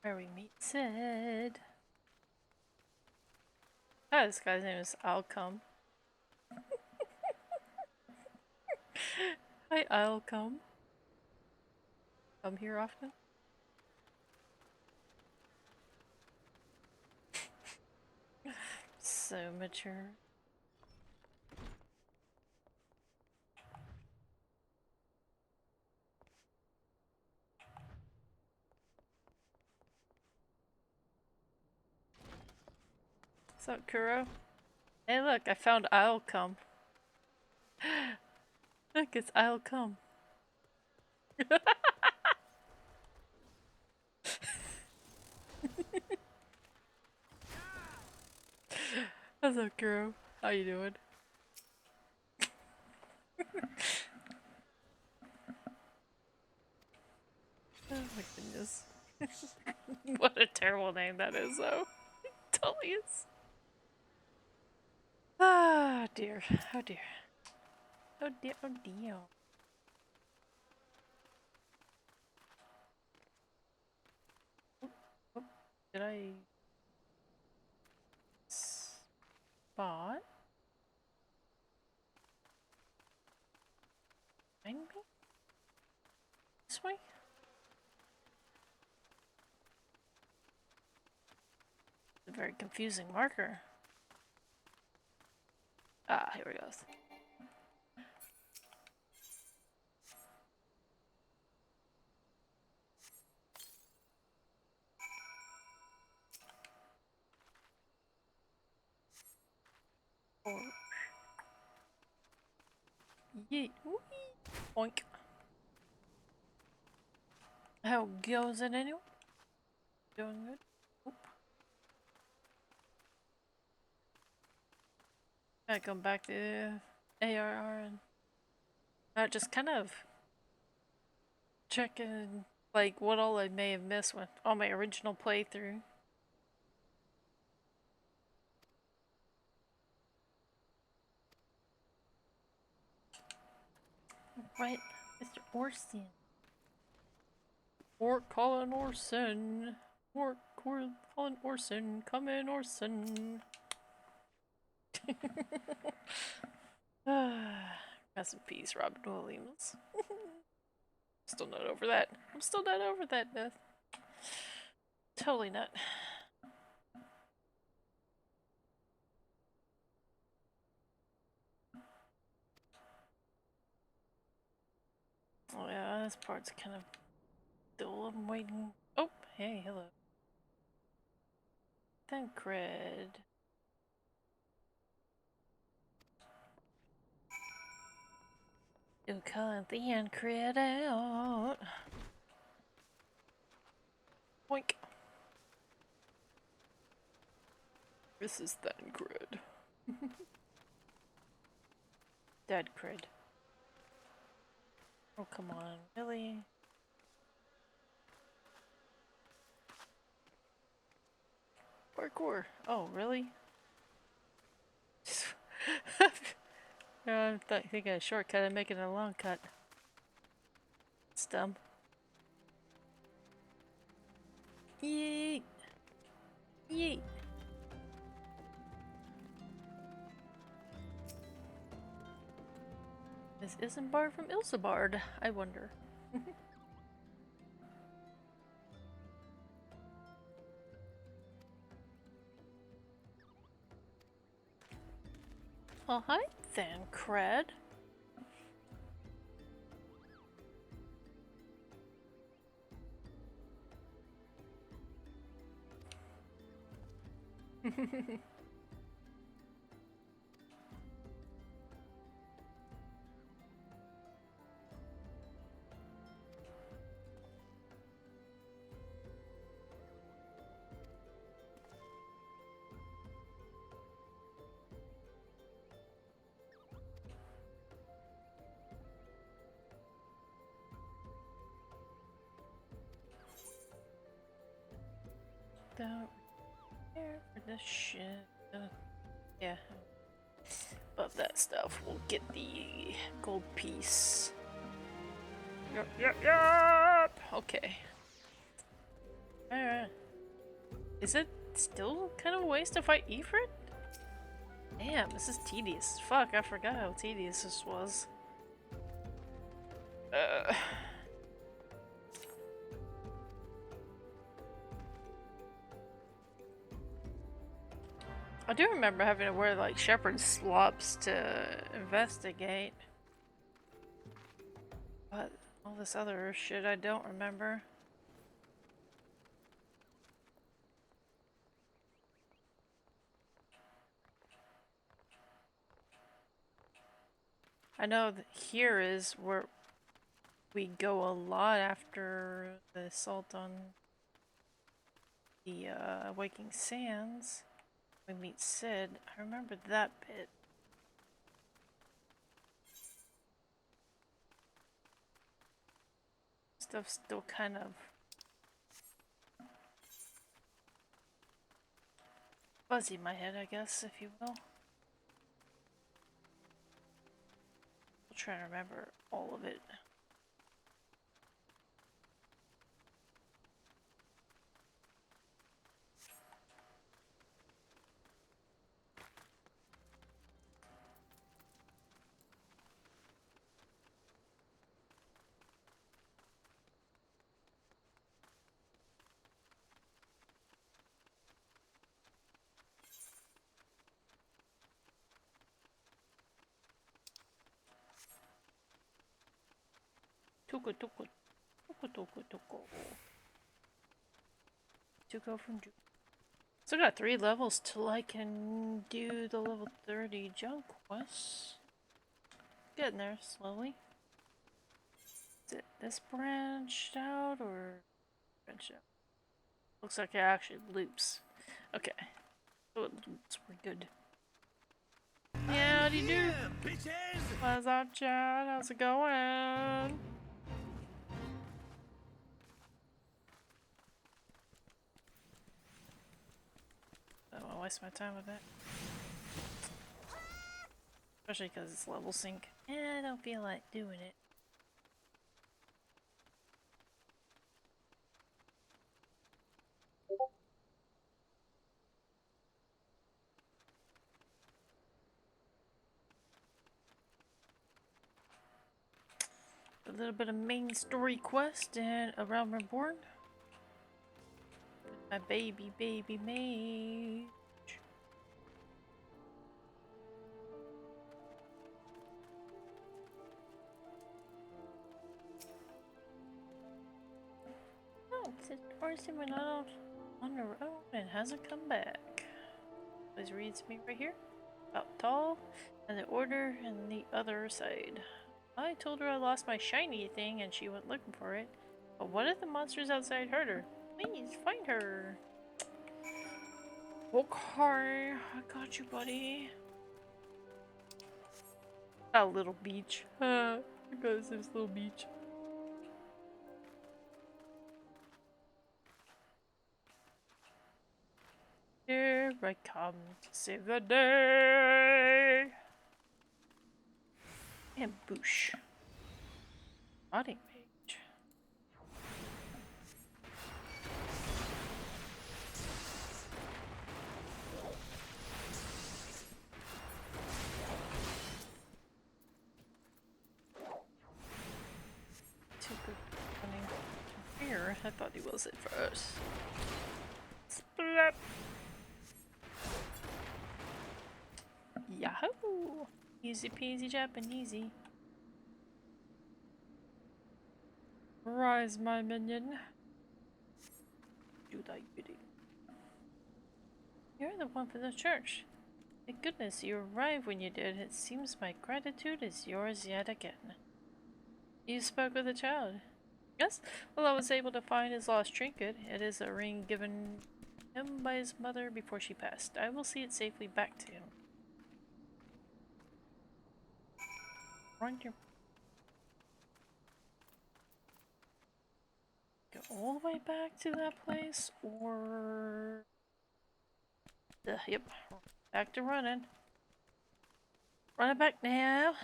Where we meet Sid. Oh, this guy's name is Alcom. Hi, Alcom. Come here often? So mature. What's up, Kuro? Hey look, I found Alcom. Look, it's Alcom. What's up, Kuro? How you doing? What a terrible name that is, though. Totally is. Ah, dear. Oh, dear. Oh, dear. Oh, dear. Oh, did I spot? Find me? This way? A very confusing marker. Ah, here we go. Or yeet. Whee! Oink. How goes it anyway? Doing good? Oop. I come back to ARR and just kind of checking like what all I may have missed with on my original playthrough. Right, Mr. Orson. Or Colin Orson. Or Colin Orson. Come in, Orson. Rest in peace, Robin Williams. Still not over that. I'm still not over that death. Totally not. Oh yeah, this part's kind of dull. I'm waiting. Oh, hey, hello. Thank cred. You calling the end cred out. Boink. This is then cred. Dead cred. Oh, come on, really? Parkour. Oh, really? I'm thinking a shortcut and making a long cut. It's dumb. Yeet! Yeet! This isn't Bard from Ilsabard, I wonder. Oh, hi then, cred. Don't care for this shit. Yeah. Above that stuff, we'll get the gold piece. Yup, yup, yup! Okay. Alright. Is it still kind of a waste to fight Ifrit? Damn, this is tedious. Fuck, I forgot how tedious this was. I do remember having to wear like shepherd slops to investigate. But all this other shit I don't remember. I know that here is where we go a lot after the assault on the Waking Sands. We meet Sid. I remember that bit. Stuff's still kind of fuzzy in my head, I guess, if you will. I'll try to remember all of it. Tuku tuku tuku tuku tuku. To go from. Still got 3 levels till I can do the level 30 junk quests. Getting there slowly. Is it this branched out or branched out? Looks like it actually loops. Okay. So it loops. We're good. Yeah, how do you do? What's up, Chad? How's it going? I don't want to waste my time with that. Especially because it's level sync. And I don't feel like doing it. A little bit of main story quest and A Realm Reborn. My baby mage. Oh, this person went out on the road and hasn't come back. This reads me right here. About tall and the order and the other side. I told her I lost my shiny thing and she went looking for it. But what if the monsters outside hurt her? Please find her. Okay, I got you, buddy. A little beach. I got this little beach. Here I come to save the day. And boosh. Rotting mage. Too good running here. I thought he was it first. Splap. Yahoo! Easy peasy Japanesey. Rise, my minion. Do thy bidding. You're the one for the church. Thank goodness you arrived when you did. It seems my gratitude is yours yet again. You spoke with the child. Yes? Well, I was able to find his lost trinket. It is a ring given him by his mother before she passed. I will see it safely back to him. Run your... Go all the way back to that place, or... yep. Back to running. Run it back now.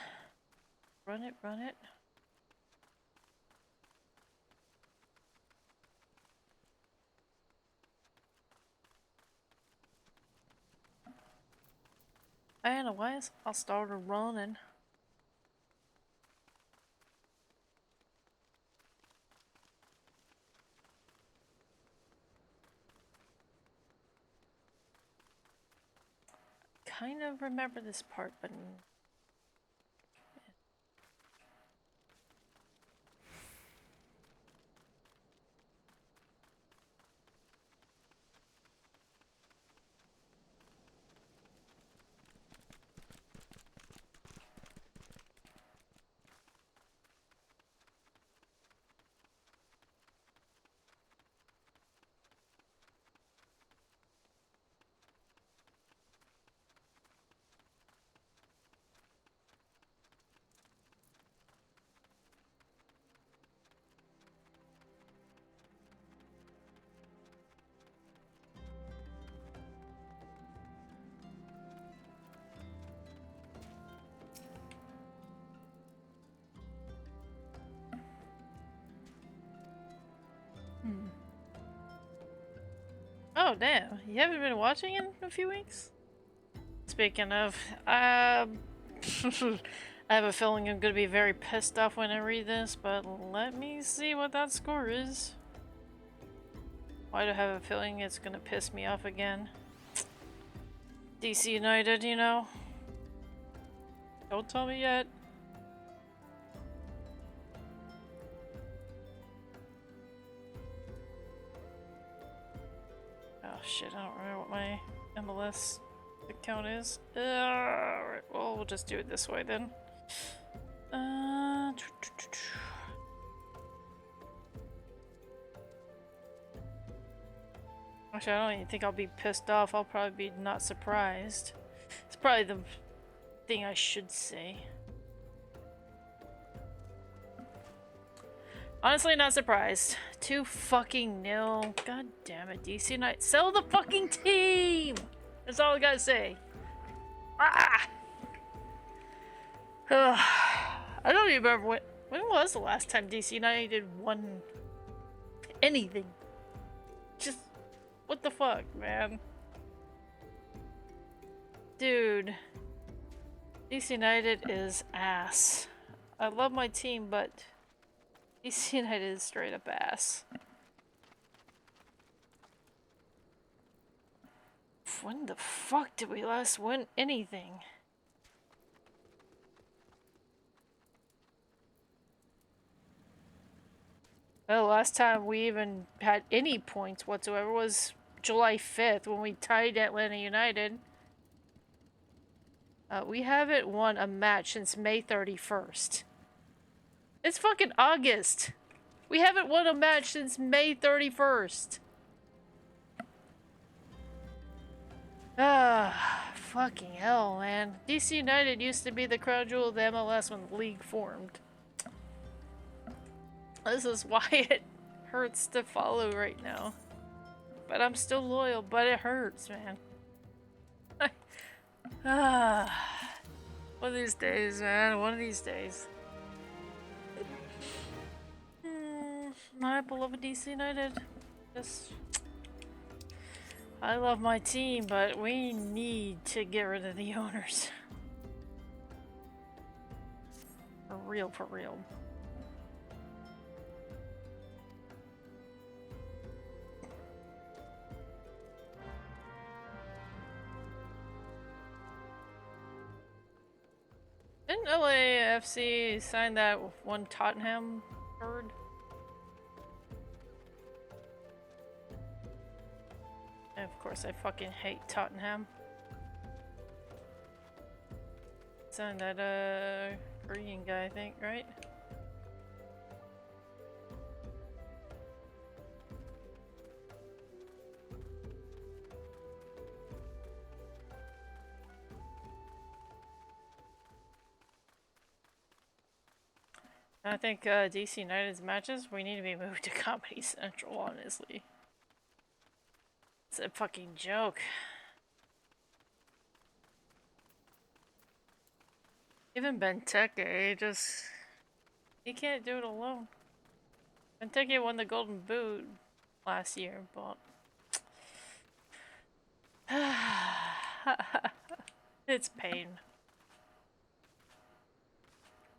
Run it, run it. Anyways, I started running. Kind of remember this part, but Oh, damn. You haven't been watching in a few weeks? Speaking of, I have a feeling I'm gonna be very pissed off when I read this, but let me see what that score is. Why do I have a feeling it's gonna piss me off again? DC United, you know? Don't tell me yet. Oh shit, I don't remember what my MLS account is. Alright, well, we'll just do it this way then. Actually, I don't even think I'll be pissed off. I'll probably be not surprised. It's probably the thing I should say. Honestly, not surprised. 2-0. God damn it, DC United. Sell the fucking team! That's all I gotta say. Ah! I don't even remember when was the last time DC United won anything. Just, what the fuck, man? Dude. DC United is ass. I love my team, but DC United is straight up ass. When the fuck did we last win anything? Well, last time we even had any points whatsoever was July 5th when we tied Atlanta United. We haven't won a match since May 31st. It's fucking August. We haven't won a match since May 31st. Ah, fucking hell, man. DC United used to be the crown jewel of the MLS when the league formed. This is why it hurts to follow right now. But I'm still loyal, but it hurts, man. One of these days, man. One of these days. My beloved DC United. Just... I love my team, but we need to get rid of the owners. For real, for real. Didn't LAFC sign that one Tottenham bird? And of course, I fucking hate Tottenham. Signed that Korean guy, I think, right? I think DC United's matches, we need to be moved to Comedy Central, honestly. It's a fucking joke. Even Benteke, he can't do it alone. Benteke won the Golden Boot last year, but... it's pain.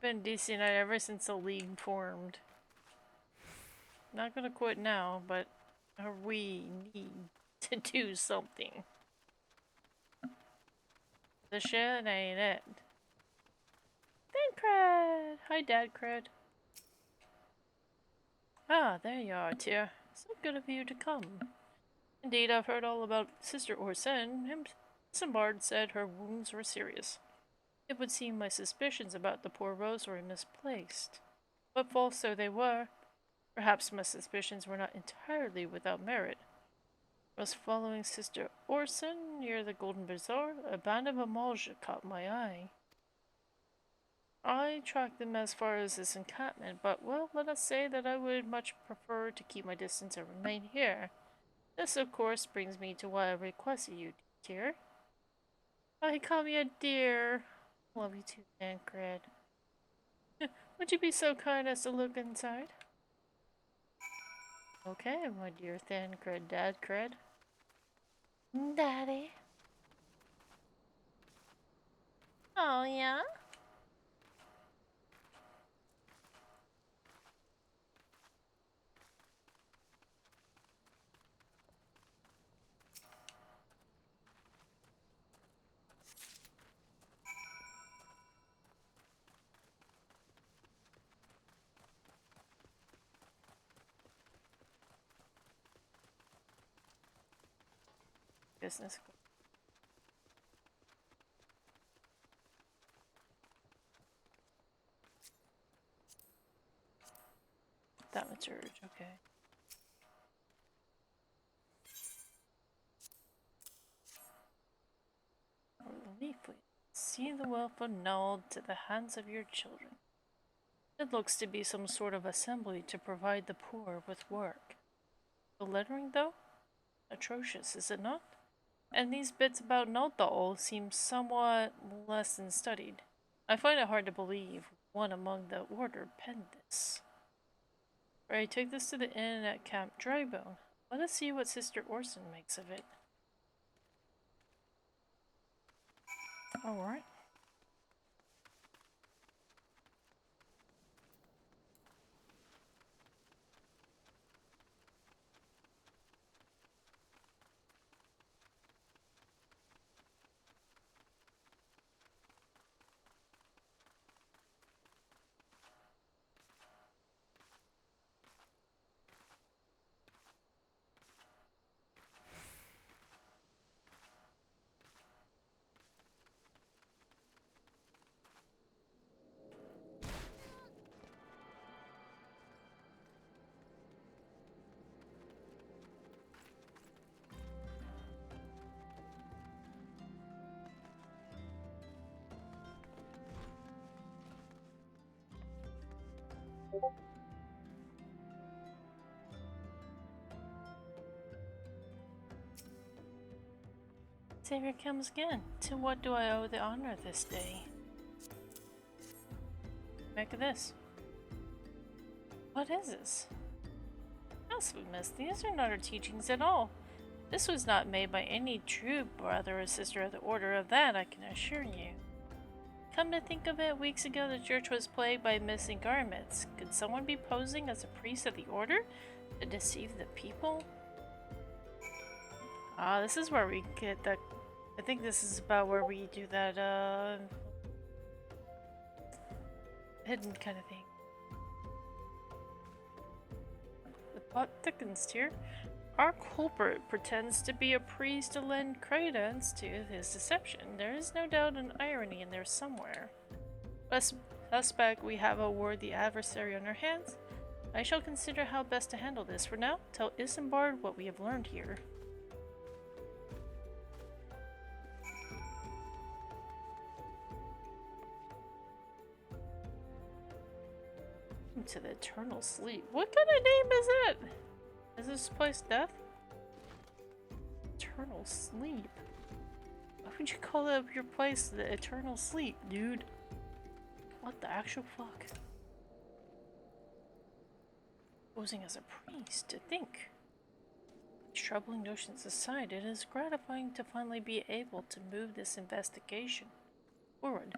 Been DC United ever since the league formed. Not gonna quit now, but we need to do something. The shit ain't it. Dad Cred! Hi, Dad Cred. Ah, there you are, dear. So good of you to come. Indeed, I've heard all about Sister Orsen. Simbard said her wounds were serious. It would seem my suspicions about the poor Rose were misplaced. But false though they were, perhaps my suspicions were not entirely without merit. Was following Sister Orson near the Golden Bazaar, a band of Amalja caught my eye. I tracked them as far as this encampment, but, well, let us say that I would much prefer to keep my distance and remain here. This, of course, brings me to why I requested you, dear. I call me a dear. Love you too, Tancred. Would you be so kind as to look inside? Okay, my dear Tancred, Dad Cred. Daddy. Oh, yeah? Business. That matured, okay. Leaflet. See the wealth annulled to the hands of your children. It looks to be some sort of assembly to provide the poor with work. The lettering, though? Atrocious, is it not? And these bits about Nothal seem somewhat less than studied. I find it hard to believe one among the order penned this. Right, take this to the inn at Camp Drybone. Let us see what Sister Orson makes of it. Alright. Savior comes again. To what do I owe the honor this day? Make of this. What is this? Blasphemous, these are not our teachings at all. This was not made by any true brother or sister of the order, of that I can assure you. Come to think of it, weeks ago the church was plagued by missing garments. Could someone be posing as a priest of the order to deceive the people? Ah, this is where we get that. I think this is about where we do that, hidden kind of thing. The plot thickens here. Our culprit pretends to be a priest to lend credence to his deception. There is no doubt an irony in there somewhere. But suspect we have a worthy adversary on our hands. I shall consider how best to handle this. For now, tell Isambard what we have learned here. To the eternal sleep. What kind of name is that? Is this place death? Eternal sleep. Why would you call your place the eternal sleep, dude? What the actual fuck? Posing as a priest, to think. Troubling notions aside, it is gratifying to finally be able to move this investigation forward.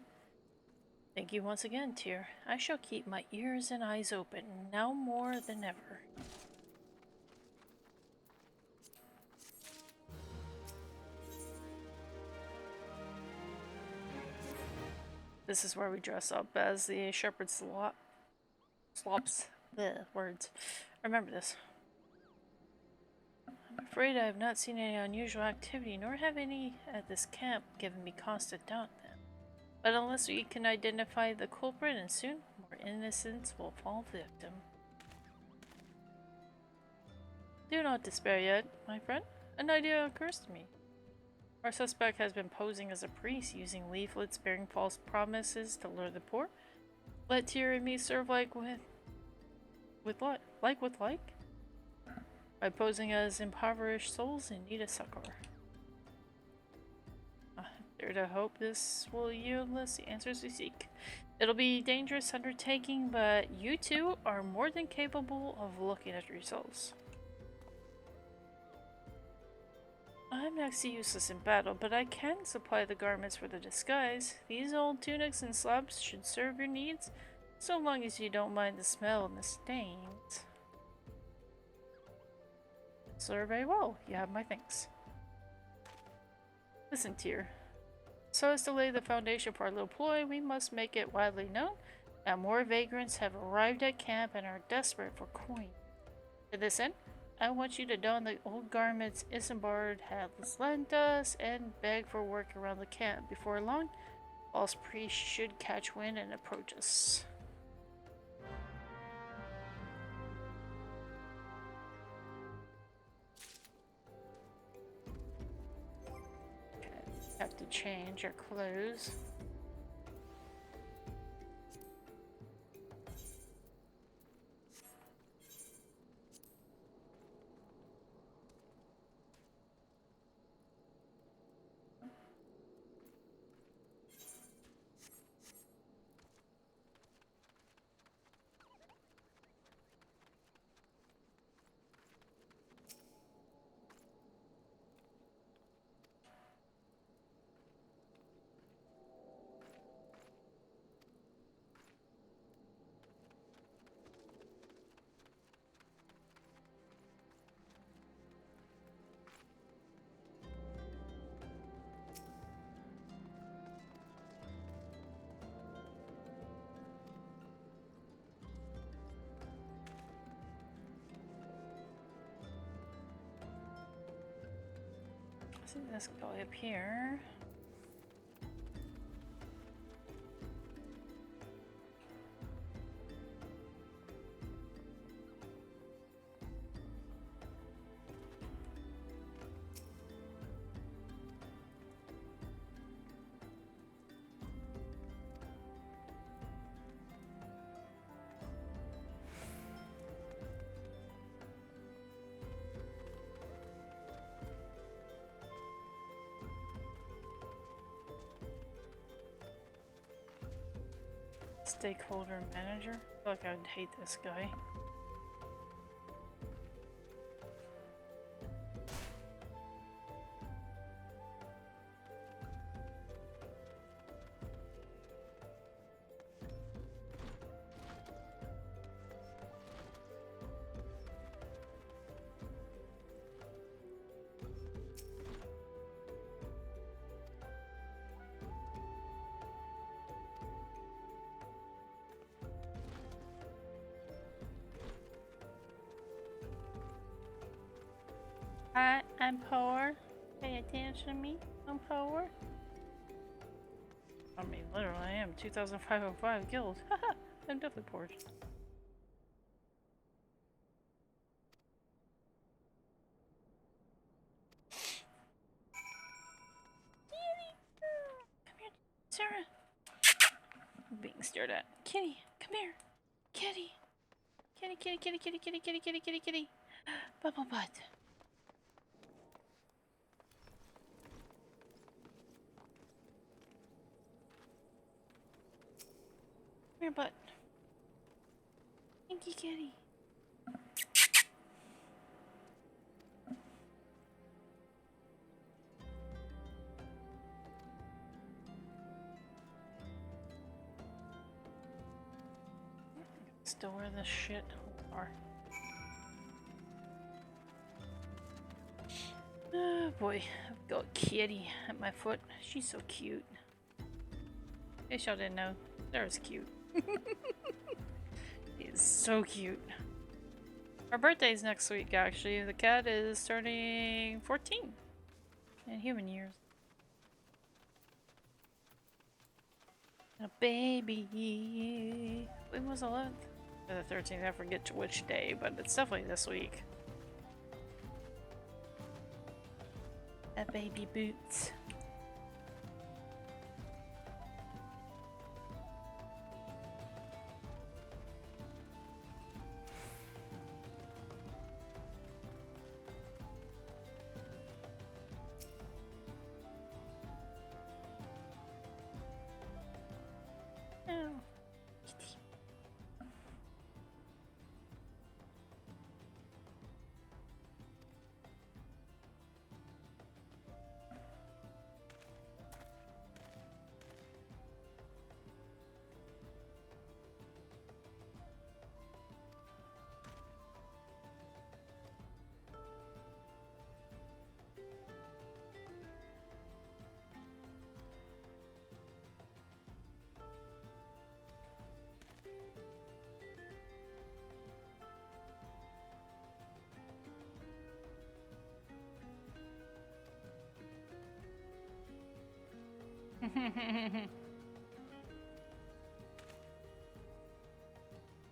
Thank you once again, Tyr. I shall keep my ears and eyes open, now more than ever. This is where we dress up as the shepherd slops. The words. Remember this. I'm afraid I have not seen any unusual activity, nor have any at this camp given me cause to doubt them. But unless we can identify the culprit, and soon more innocents will fall victim. Do not despair yet, my friend. An idea occurs to me. Our suspect has been posing as a priest, using leaflets bearing false promises to lure the poor. Let Tyr and me serve like with what? Like with like? By posing as impoverished souls in need of succor. Dare to hope this will yield us the answers we seek. It'll be a dangerous undertaking, but you two are more than capable of looking at results. I'm next to useless in battle, but I can supply the garments for the disguise. These old tunics and slobs should serve your needs, so long as you don't mind the smell and the stains. Serve very well. You have my thanks. Listen, Tyr. So as to lay the foundation for our little ploy, we must make it widely known that more vagrants have arrived at camp and are desperate for coin. To this end, I want you to don the old garments Isambard had lent us and beg for work around the camp. Before long, false priests should catch wind and approach us. Okay, have to change our clothes. Let's go up here. Stakeholder manager? I feel like I'd hate this guy. Hi, I'm poor. Pay attention to me. I'm poor. I mean, literally, I am 2,505 guild. Haha, I'm definitely poor. Come here, Sarah. I'm being stared at. Kitty, come here. Kitty. Kitty, kitty, kitty, kitty, kitty, kitty, kitty, kitty, kitty. Bubble butt. Come here, butt. Thank you, kitty. Still wear this shit. Or oh boy, I've got Kitty at my foot. She's so cute. In case y'all didn't know, Sarah's cute. She is so cute. Her birthday's next week, actually. The cat is turning 14 in human years. A baby. When was the 11th? Or the 13th, I forget which day, but it's definitely this week. A baby boots. Oh.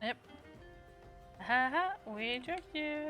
Yep. Haha, we tricked you.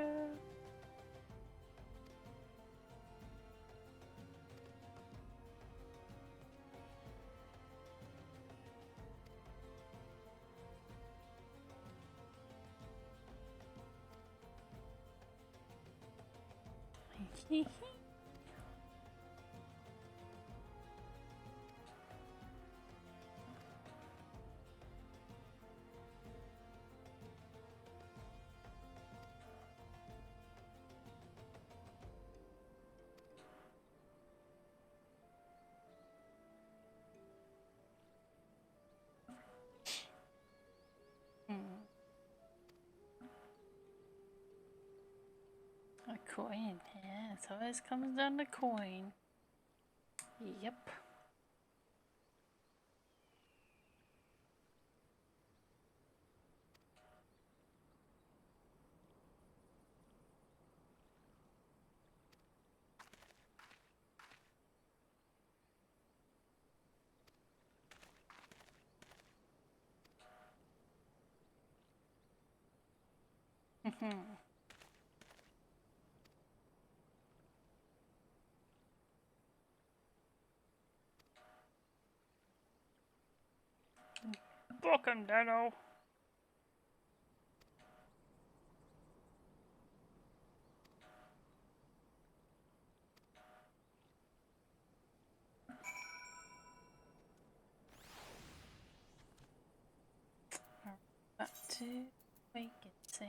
A coin, yeah, it always comes down to coin. Yep. Book him, Dano. About to wake it, Sam.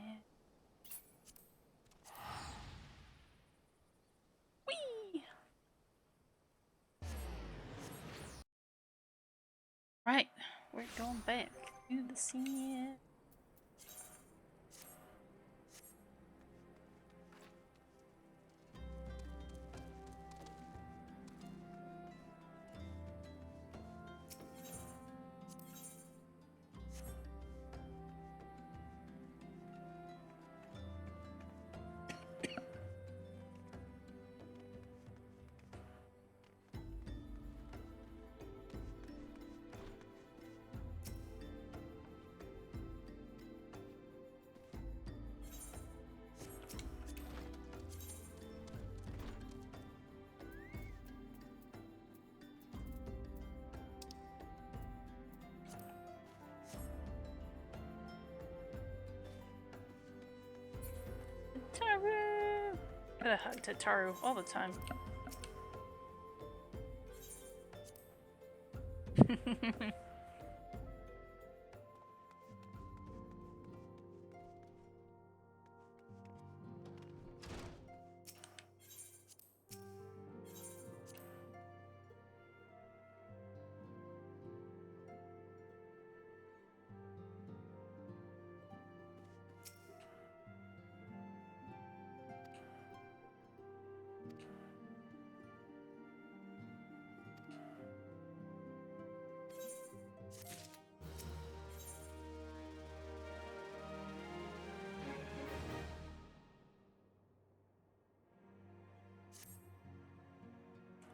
Whee! Right, we're going back to the scene. Taru! I hug Tataru all the time.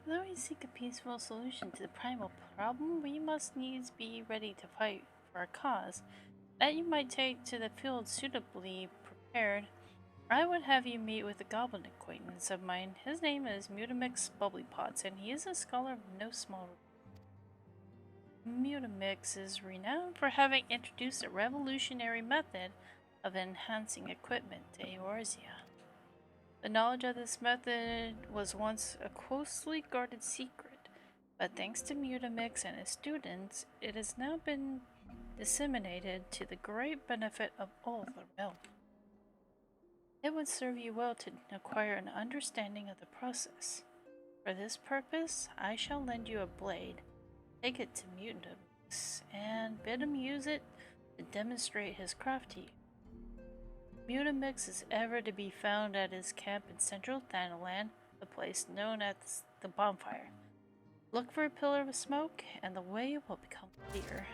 Though we seek a peaceful solution to the primal problem, we must needs be ready to fight for our cause. That you might take to the field suitably prepared, I would have you meet with a goblin acquaintance of mine. His name is Mutamix Bubblypots, and he is a scholar of no small Mutamix is renowned for having introduced a revolutionary method of enhancing equipment to Eorzea. The knowledge of this method was once a closely guarded secret, but thanks to Mutamix and his students, it has now been disseminated to the great benefit of all the realm. It would serve you well to acquire an understanding of the process. For this purpose, I shall lend you a blade. Take it to Mutamix and bid him use it to demonstrate his craft to you. Mutamix is ever to be found at his camp in central Thanalan, the place known as the Bonfire. Look for a pillar of smoke, and the way will become clear.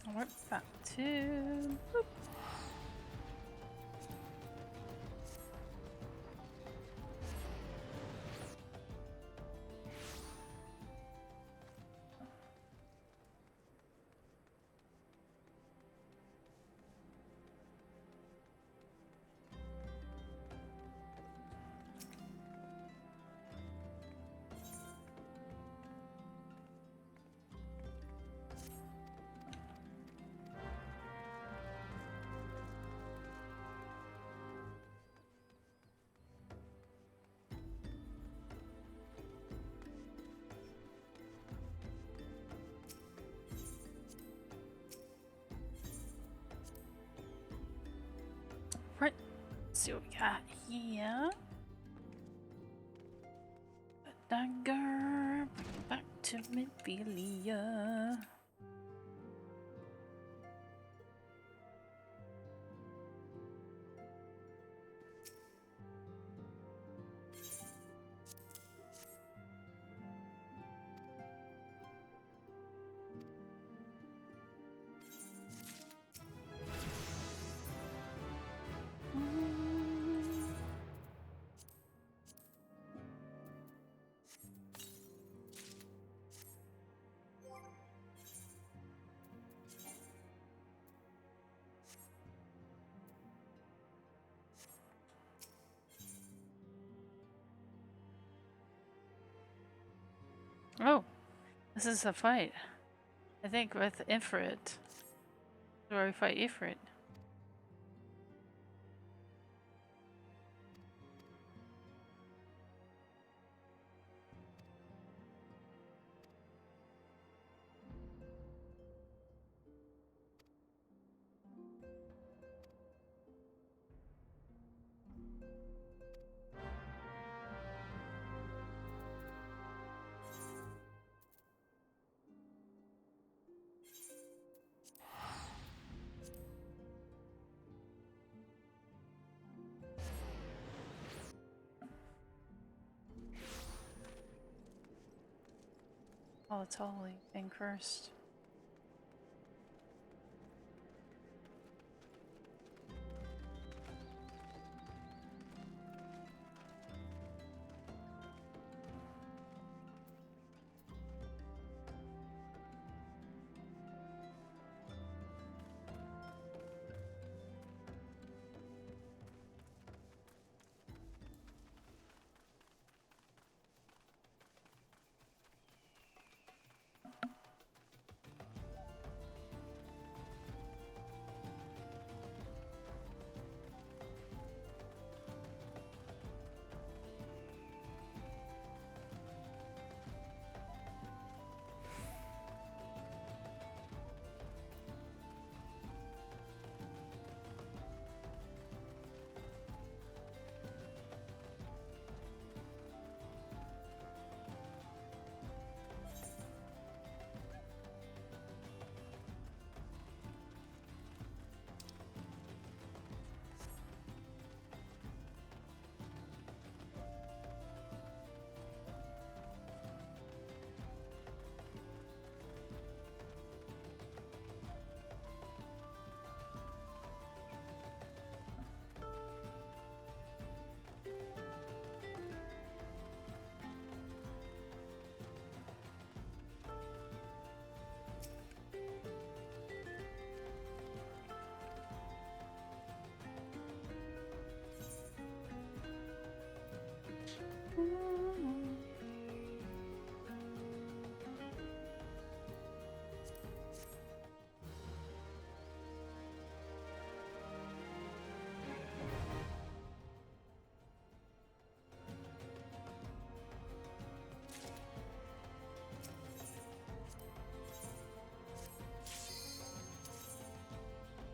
We're back to... Boop. Right. Let's see what we got here. A dagger. Back to Minfilia. Oh, this is a fight. I think with Ifrit. Where we fight Ifrit. Oh, it's holy thing first.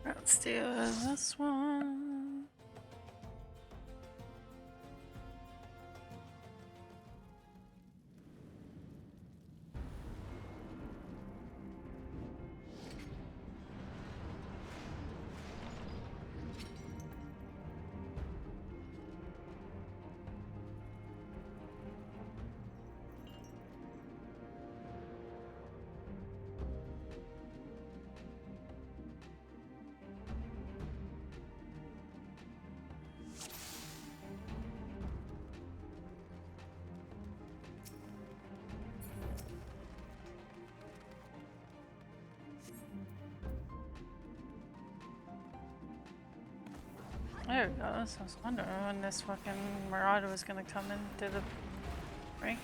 Let's do this one. There we go. I was wondering when this fucking Marauder was gonna come into the ring.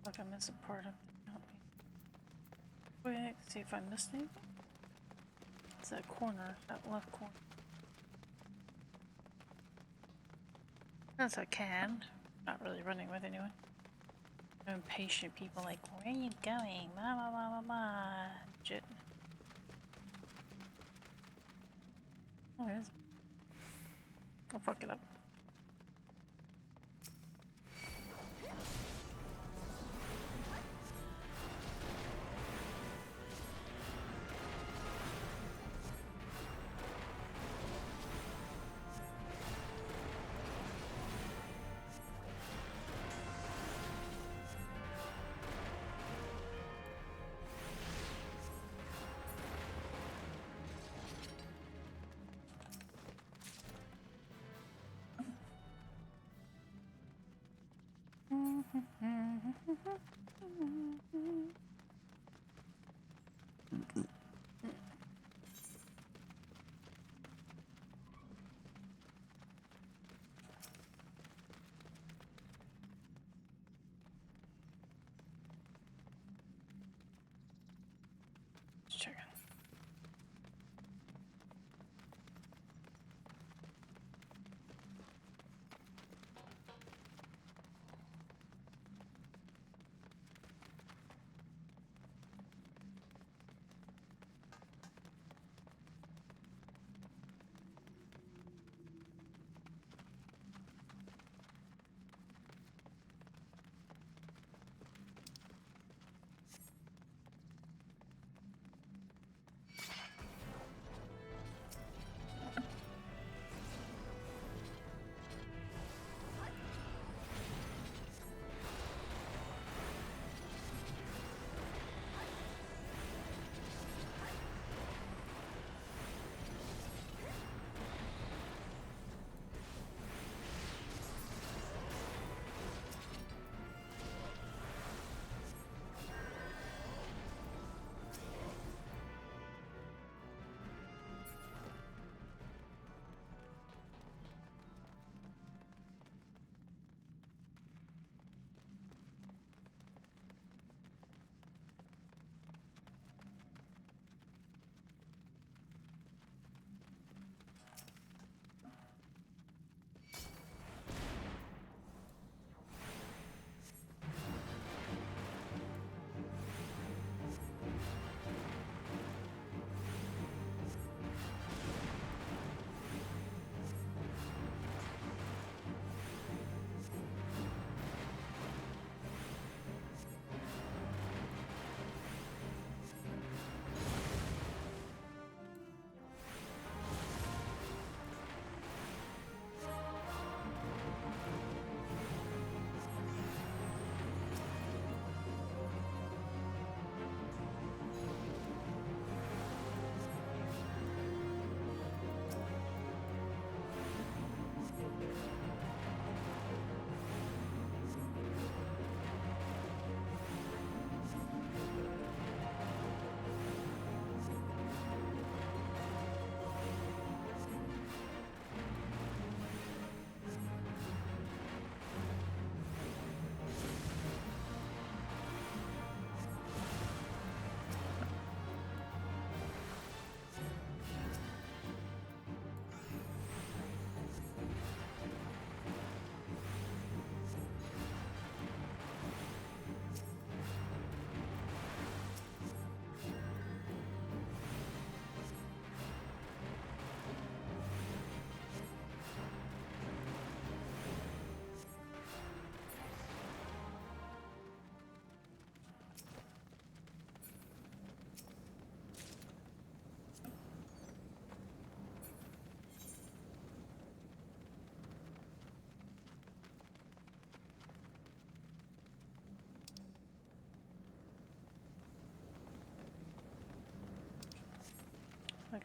Like I missed a part of it. Quick, see if I missed anything. It's that corner, that left corner. As I can. Not really running with anyone. Impatient people like, where are you going? Blah blah blah blah blah. Shit. Oh, it is. I'll fuck it up. Just checking.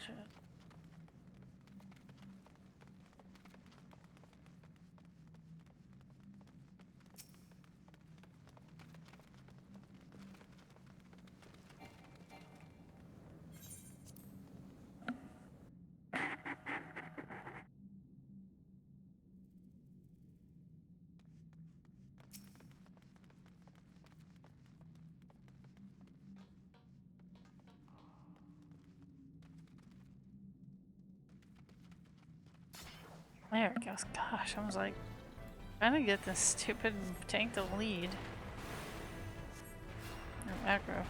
shit. There it goes. Gosh, I was like, trying to get this stupid tank to lead. Or macro.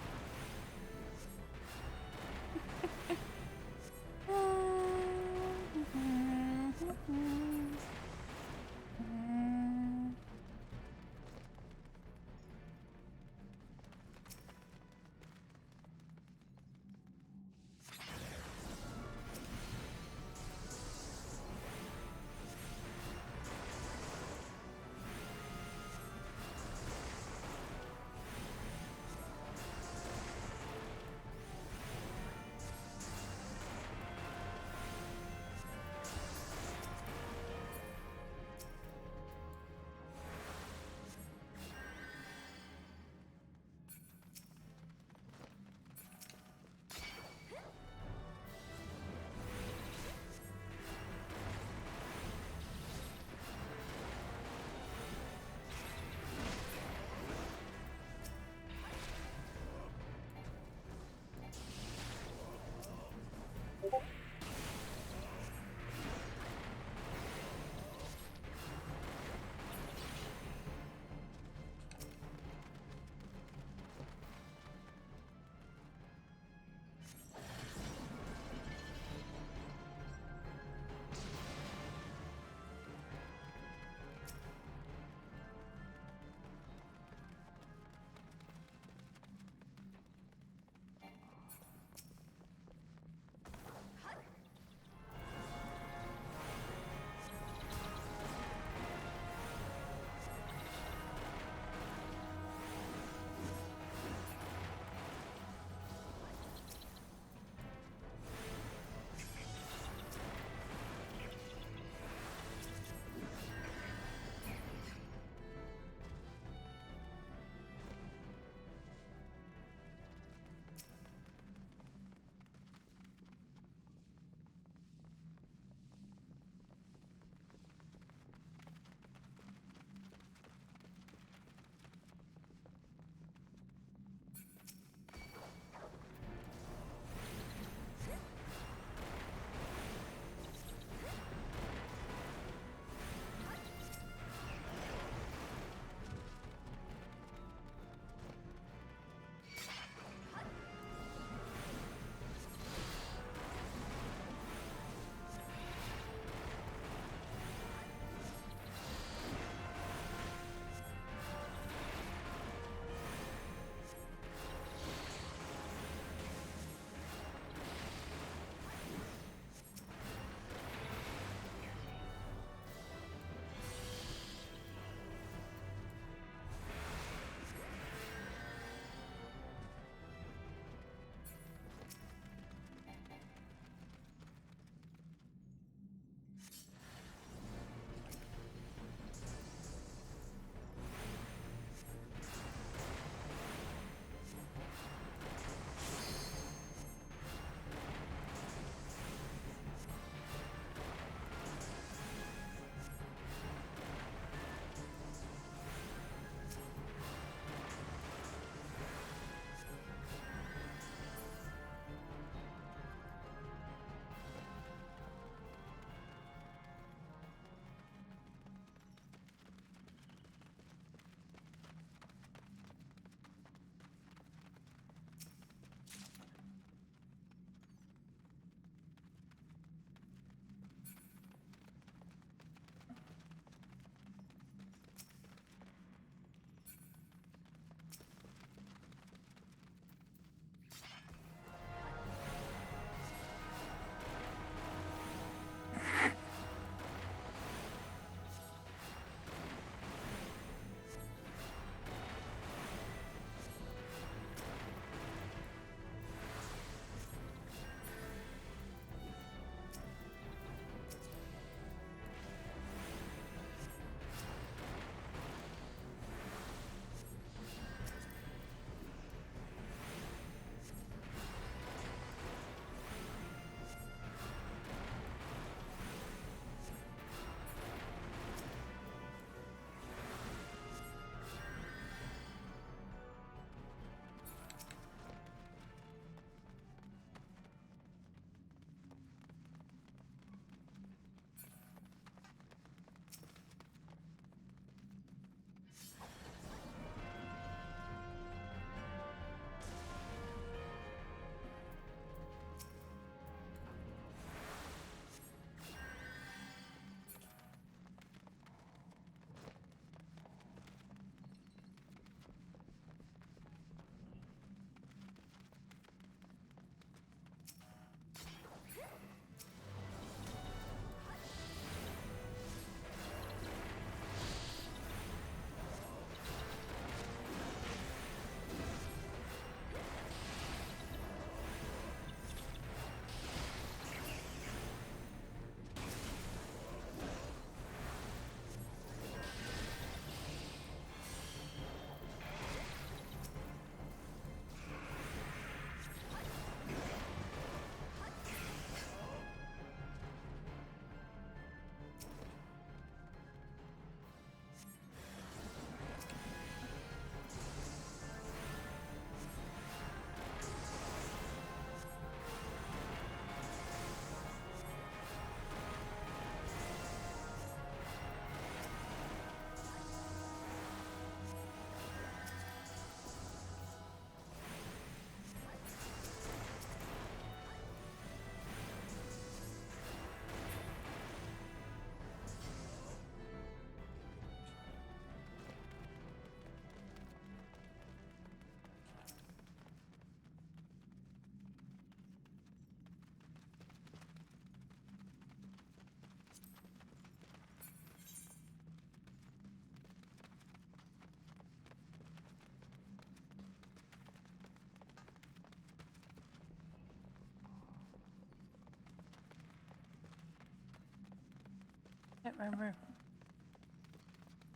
Can't remember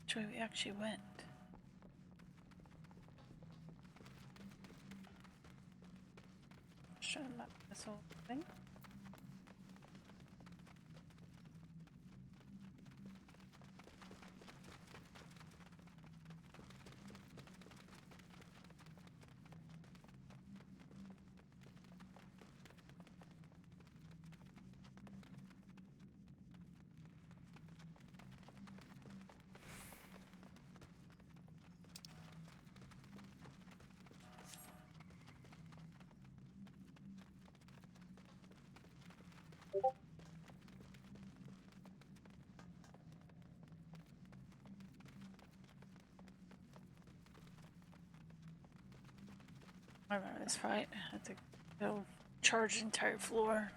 which way we actually went. Just trying to map this whole thing. I remember this fight. I have to go charge the entire floor.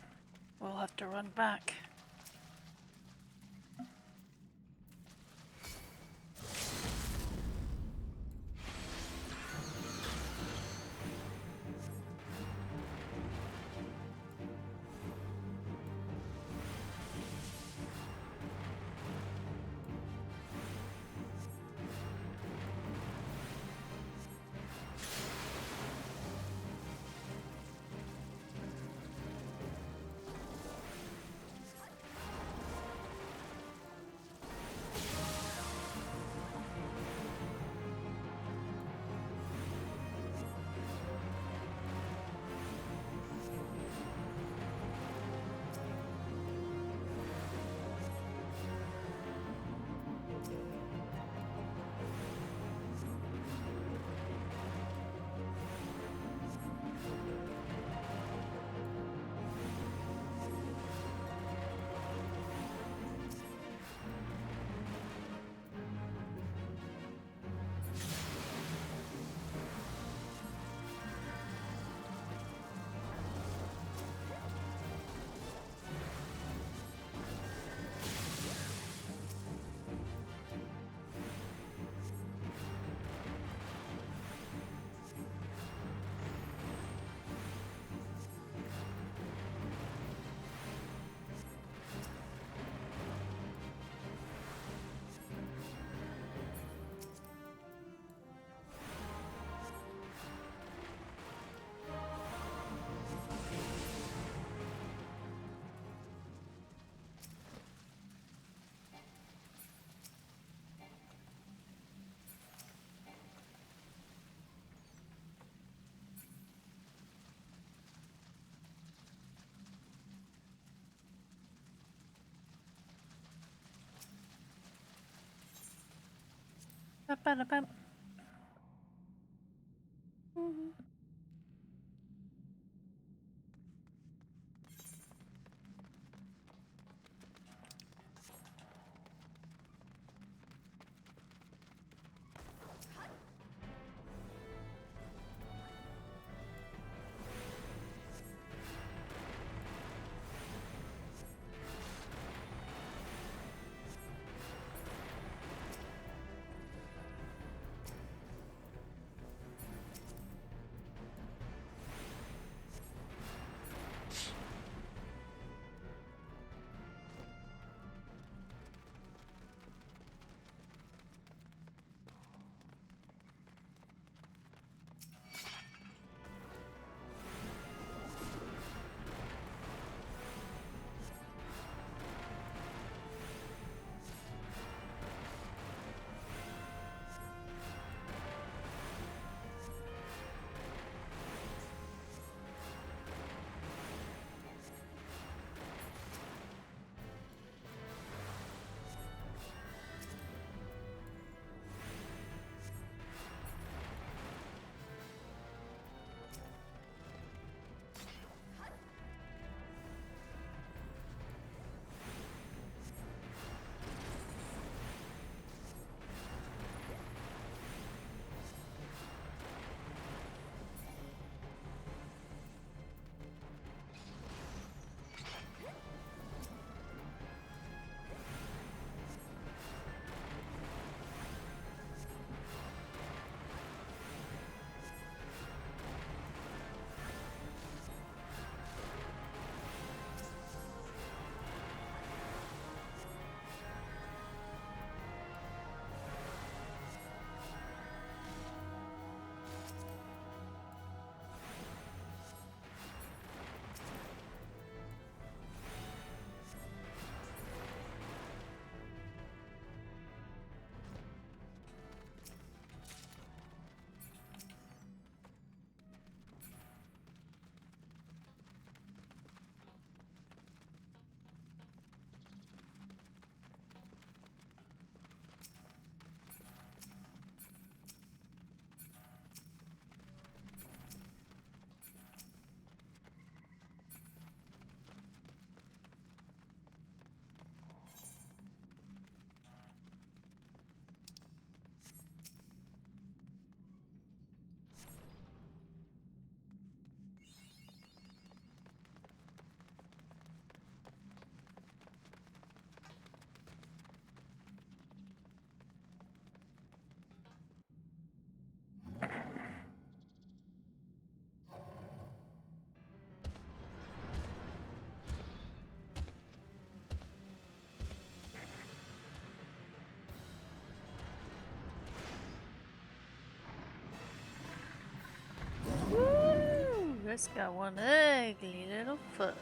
We'll have to run back. Ba-ba-da-bum. Chris got one ugly little fuck.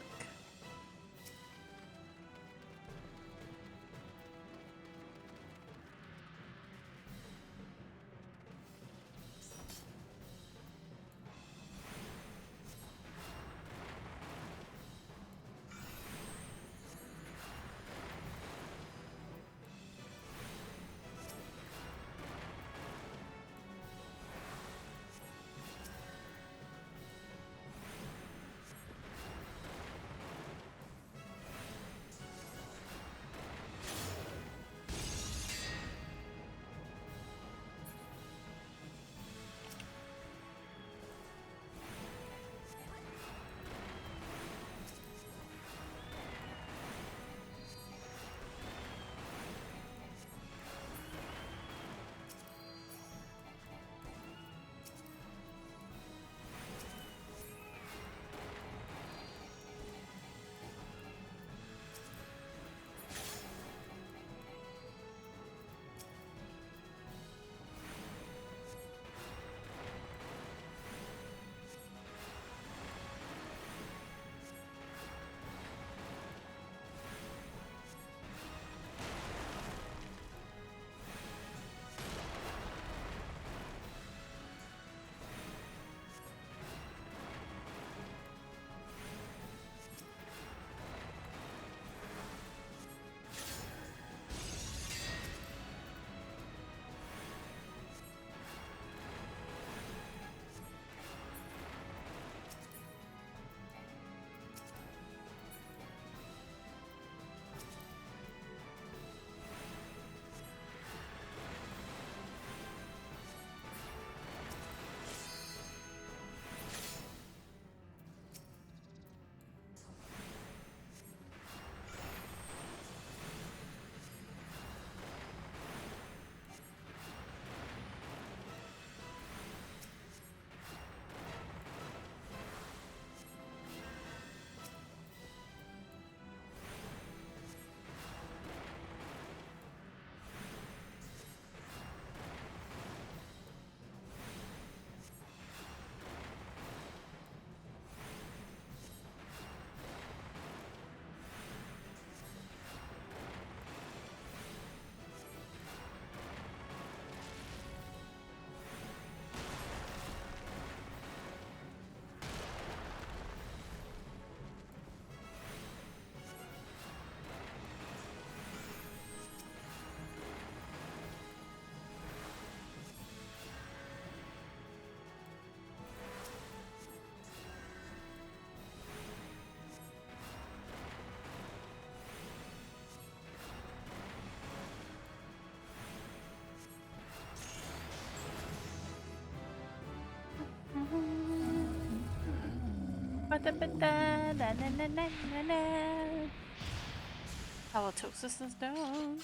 Halitosis is down.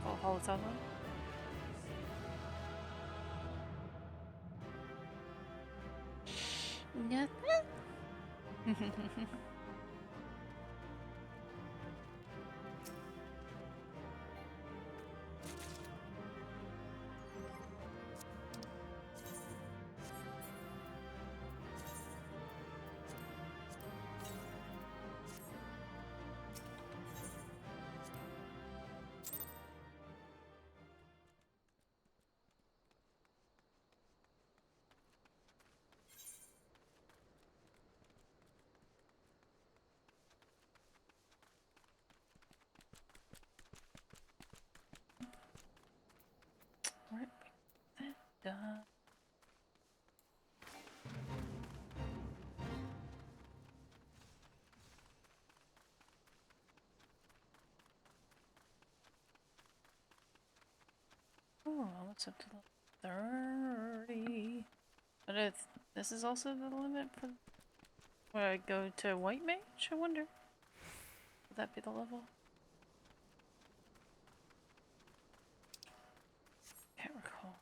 Oh, halitosis. Nothing. Right, that done. Oh, it's up to 30. But this is also the limit for when I go to White Mage, I wonder. Would that be the level? Can't recall.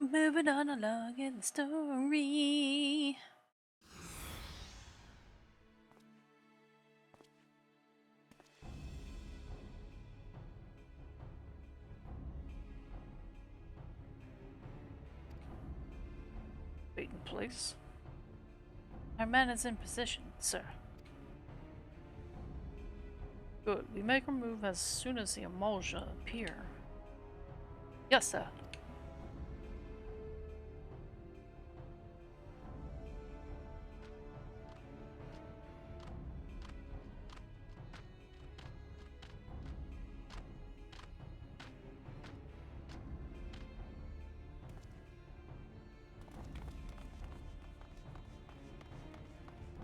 Moving on along in the story. Wait in place. Our man is in position, sir. Good. We make our move as soon as the emulsion appear. Yes, sir.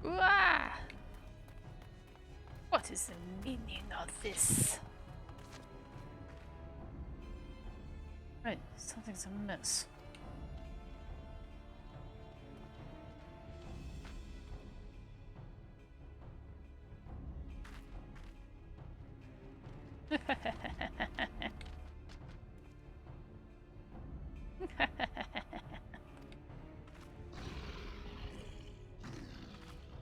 Ah! What is the meaning of this? Right, something's amiss.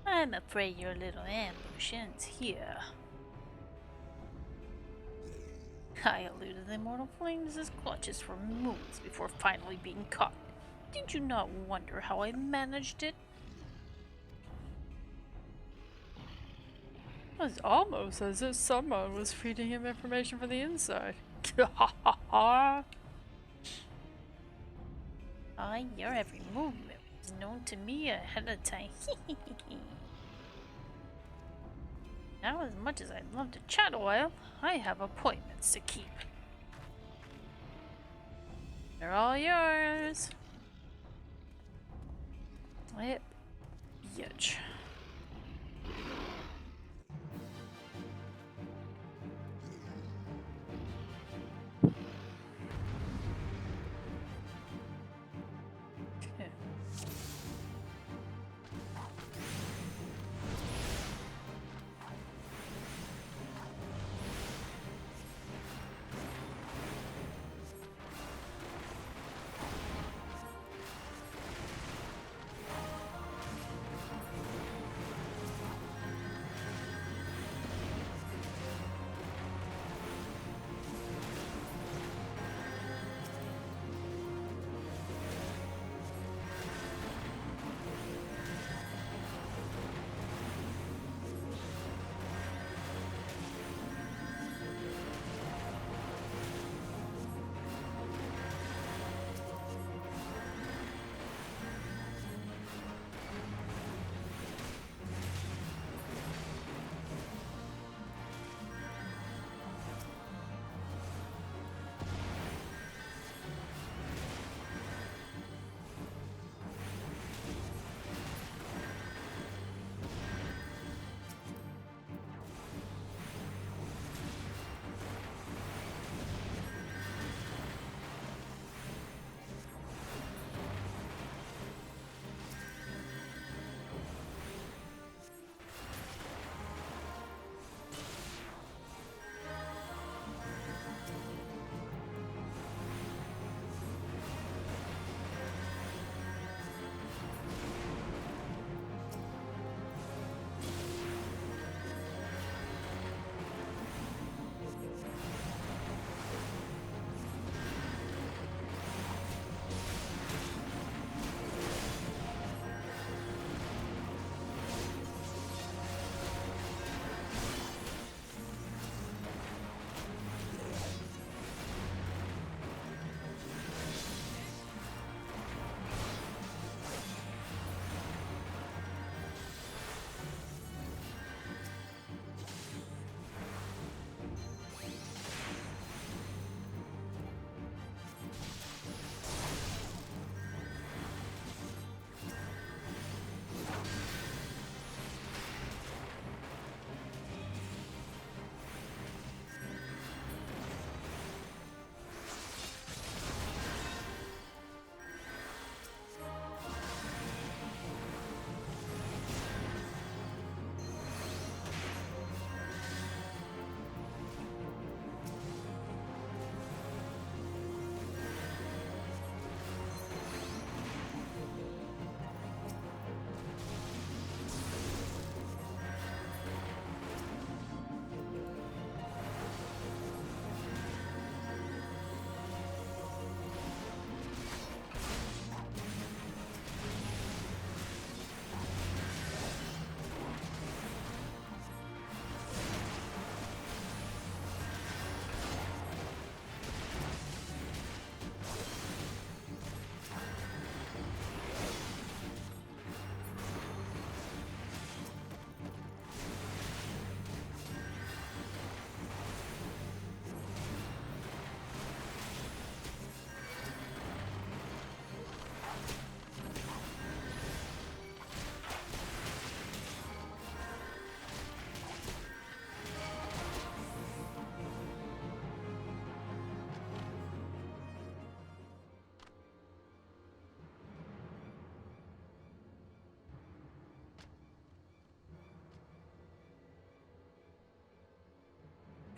I'm afraid your little ambush ends here. I eluded the immortal flames' clutches for moons before finally being caught. Did you not wonder how I managed it? It was almost as if someone was feeding him information from the inside. Ah, your every movement was known to me ahead of time. Now, as much as I'd love to chat a while, I have appointments to keep. They're all yours. Yep. Yuch.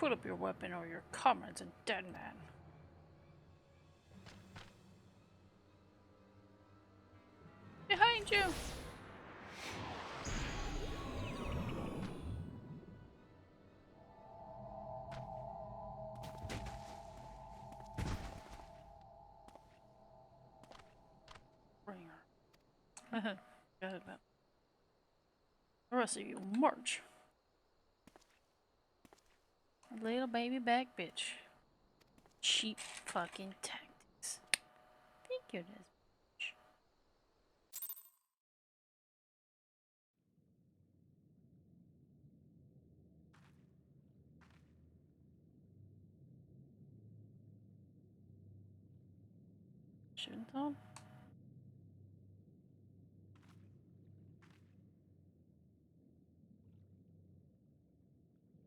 Put up your weapon or your comrade's a dead man. Behind you! Got it, man. The rest of you, march. Little baby back bitch. Cheap fucking tactics. Thank you, this bitch. Shouldn't on?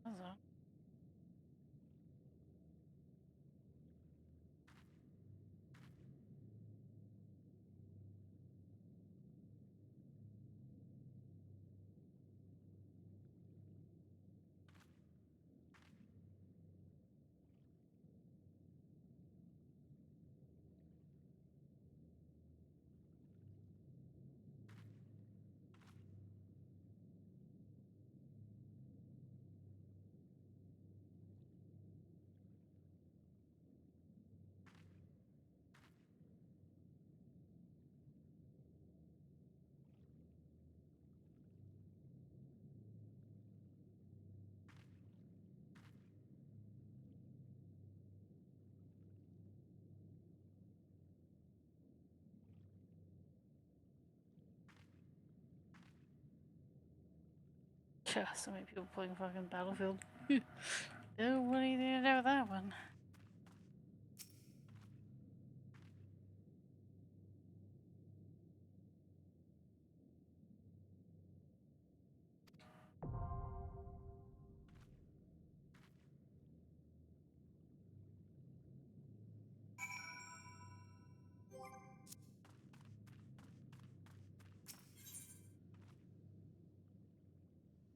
What's that? Yeah, so many people playing fucking Battlefield. Oh, what are you gonna do with that one?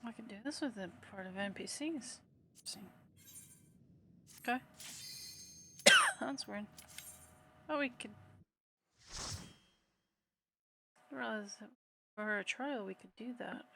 I can do this with a part of NPCs. Okay. That's weird. Oh, we could. I realize that for a trial we could do that.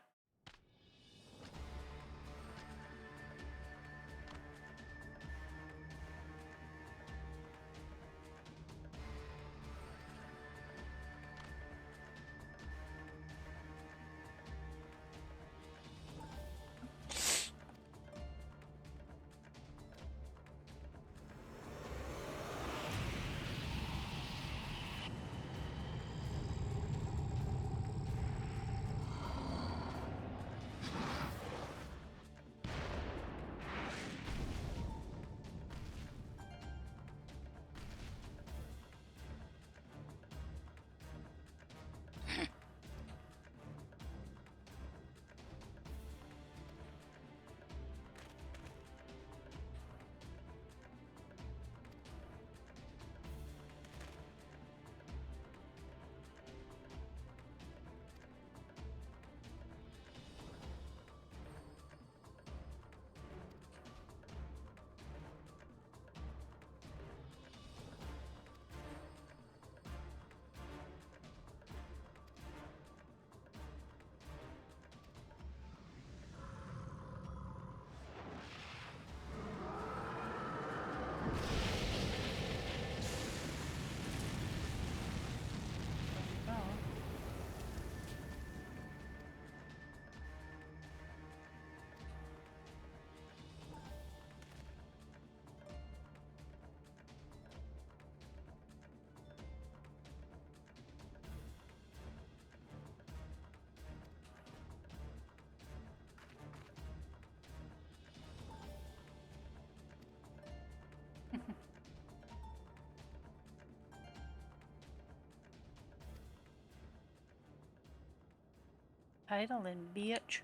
Idling, bitch.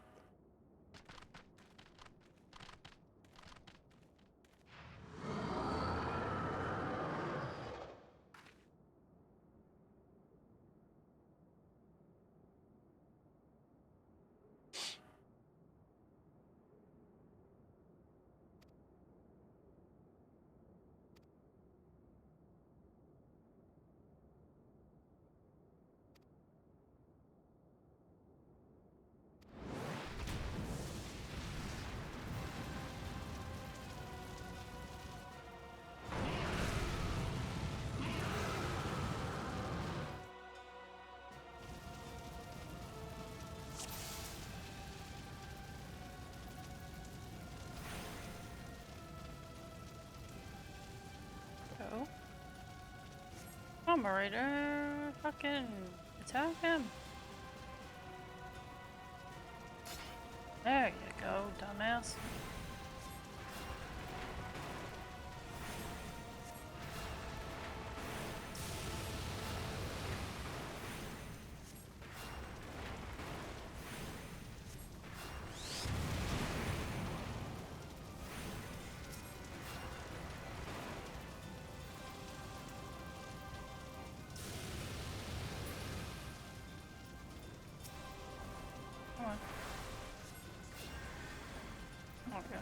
I'm alright. Fucking attack him. There you go, dumbass. Come on. Okay.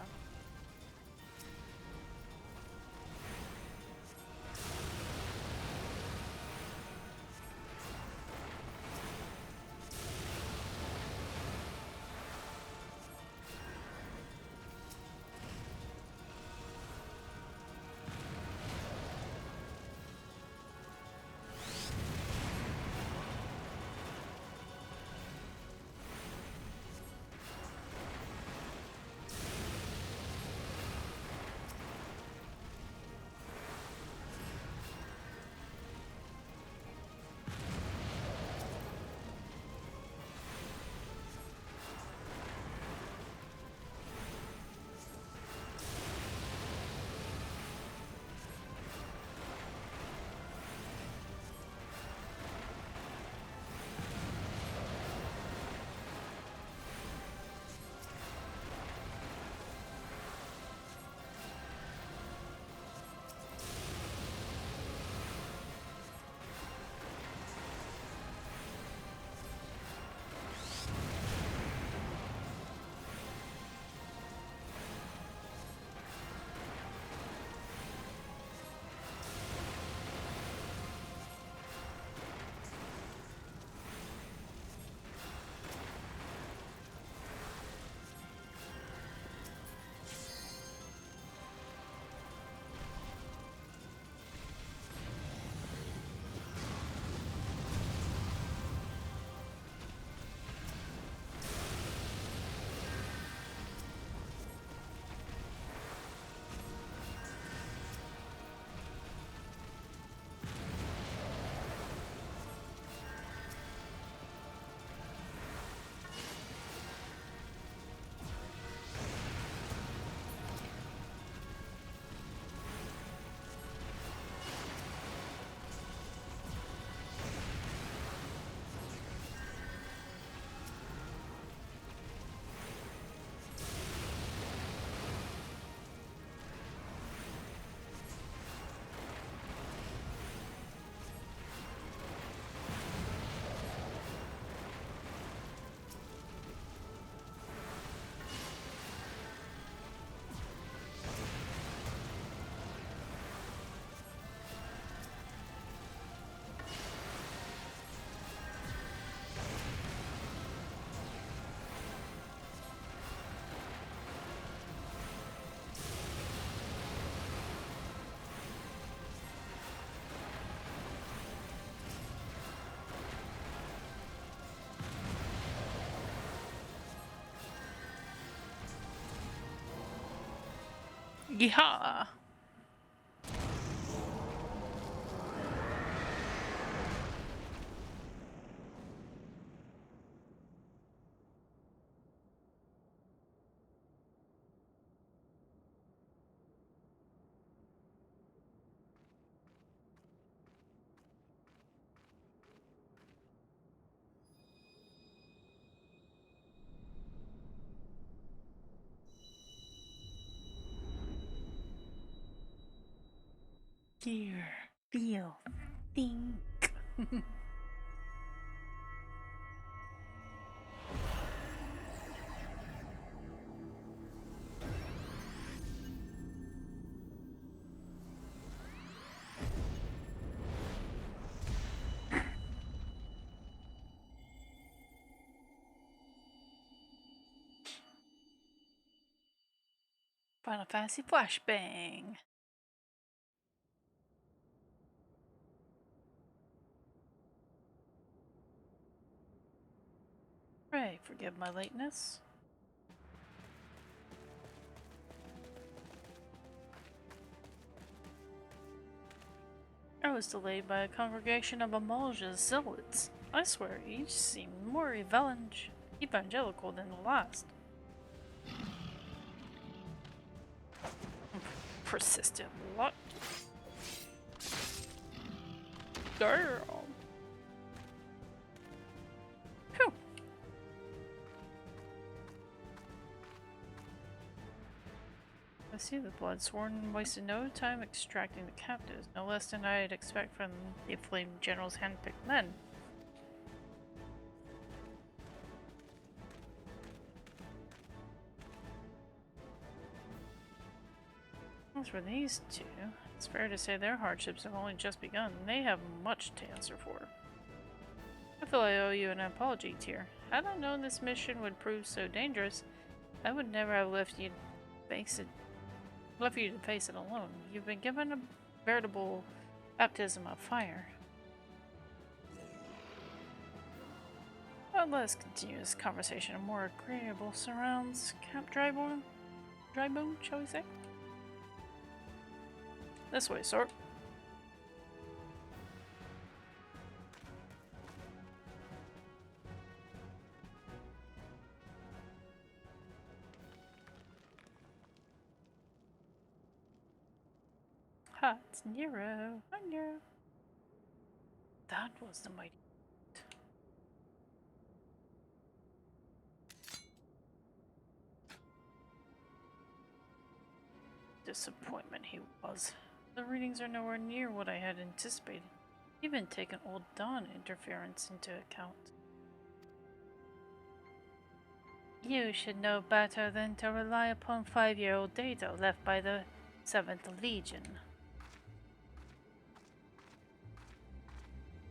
Yeah. Hear, feel, think. Final Fantasy Flashbang. Pray forgive my lateness. Oh, was delayed by a congregation of Amalja's zealots. I swear, each seemed more evangelical than the last. Persistent luck. Girl. Phew. I see the Bloodsworn wasted no time extracting the captives, no less than I'd expect from the Flame General's handpicked men. As for these two, it's fair to say their hardships have only just begun, and they have much to answer for. I feel I owe you an apology, Tyr. Had I known this mission would prove so dangerous, I would never have left you to face it alone. You've been given a veritable baptism of fire. But let's continue this conversation in more agreeable surrounds. Camp Drybone, shall we say? This way, sir. Ha, it's Nero. Hi, Nero. That was the mighty. Disappointment he was. The readings are nowhere near what I had anticipated. Even taken old Dawn interference into account. You should know better than to rely upon 5-year-old data left by the 7th Legion.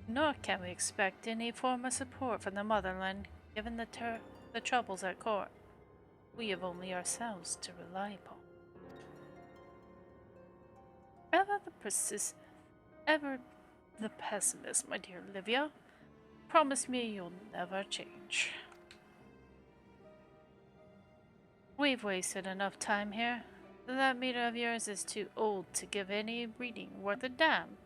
Nor can we expect any form of support from the motherland, given the troubles at court. We have only ourselves to rely upon. Ever the pessimist, my dear Livia. Promise me you'll never change. We've wasted enough time here. That meter of yours is too old to give any reading worth a damn.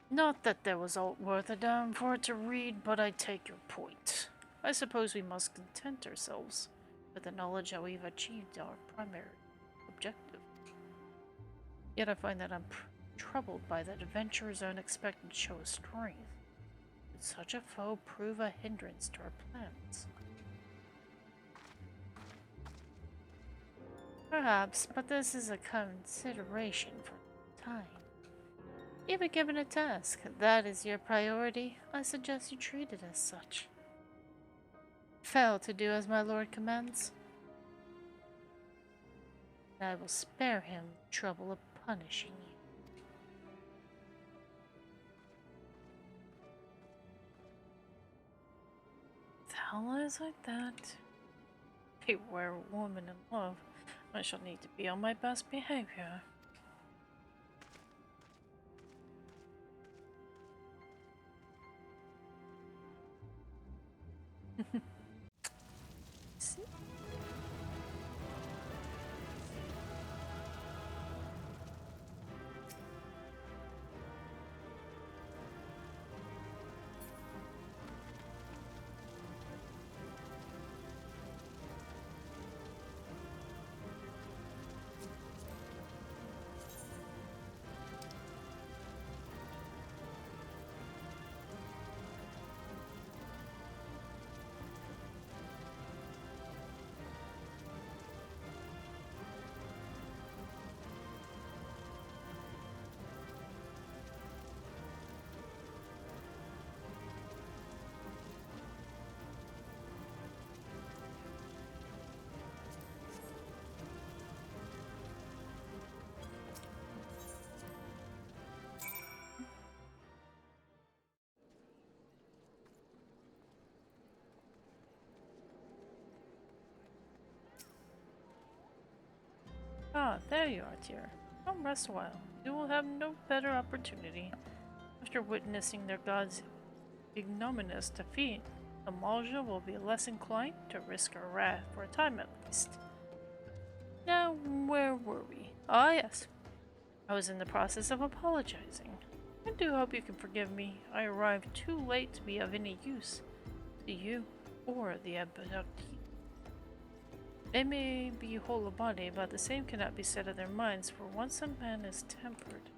Not that there was aught worth a damn for it to read, but I take your point. I suppose we must content ourselves with the knowledge that we've achieved our primary objective. Yet I find that I'm troubled by that adventurer's unexpected show of strength. Could such a foe prove a hindrance to our plans? Perhaps, but this is a consideration for time. You've been given a task. That is your priority. I suggest you treat it as such. Fail to do as my lord commands, and I will spare him the trouble of punishing you. The hell is like that? Beware a woman in love. I shall need to be on my best behavior. See? Ah, there you are, Tyr. Come rest a while. You will have no better opportunity. After witnessing their god's ignominious defeat, Amalja will be less inclined to risk her wrath for a time at least. Now, where were we? Ah, yes. I was in the process of apologizing. I do hope you can forgive me. I arrived too late to be of any use to you or the abductee. They may be whole of body, but the same cannot be said of their minds, for once a man is tempered.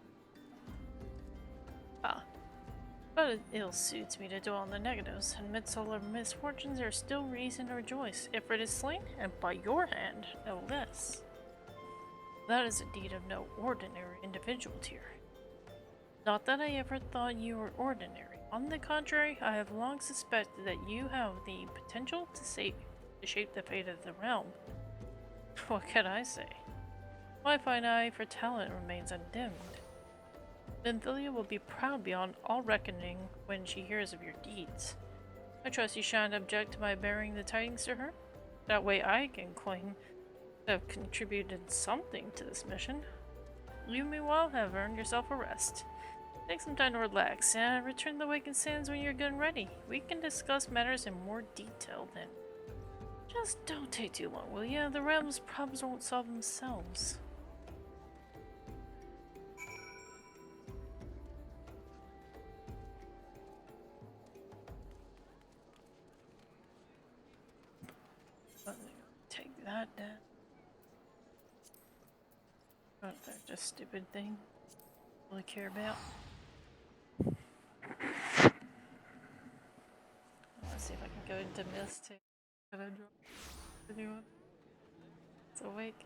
Ah, but it ill suits me to dwell on the negatives. Amidst all our misfortunes, there is still reason to rejoice. Ifrit is slain, and by your hand, no less. That is a deed of no ordinary individual tier. Not that I ever thought you were ordinary. On the contrary, I have long suspected that you have the potential to shape the fate of the realm. What can I say? My fine eye for talent remains undimmed. Minfilia will be proud beyond all reckoning when she hears of your deeds. I trust you shan't object to my bearing the tidings to her. That way I can claim to have contributed something to this mission. You meanwhile have earned yourself a rest. Take some time to relax and return to the Wakened Sands when you're good and ready. We can discuss matters in more detail then. Just don't take too long, will ya? The realm's problems won't solve themselves. Take that down. Oh, they're just stupid thing. Really care about. Let's see if I can go into mist too. Can I drop anyone? It's awake.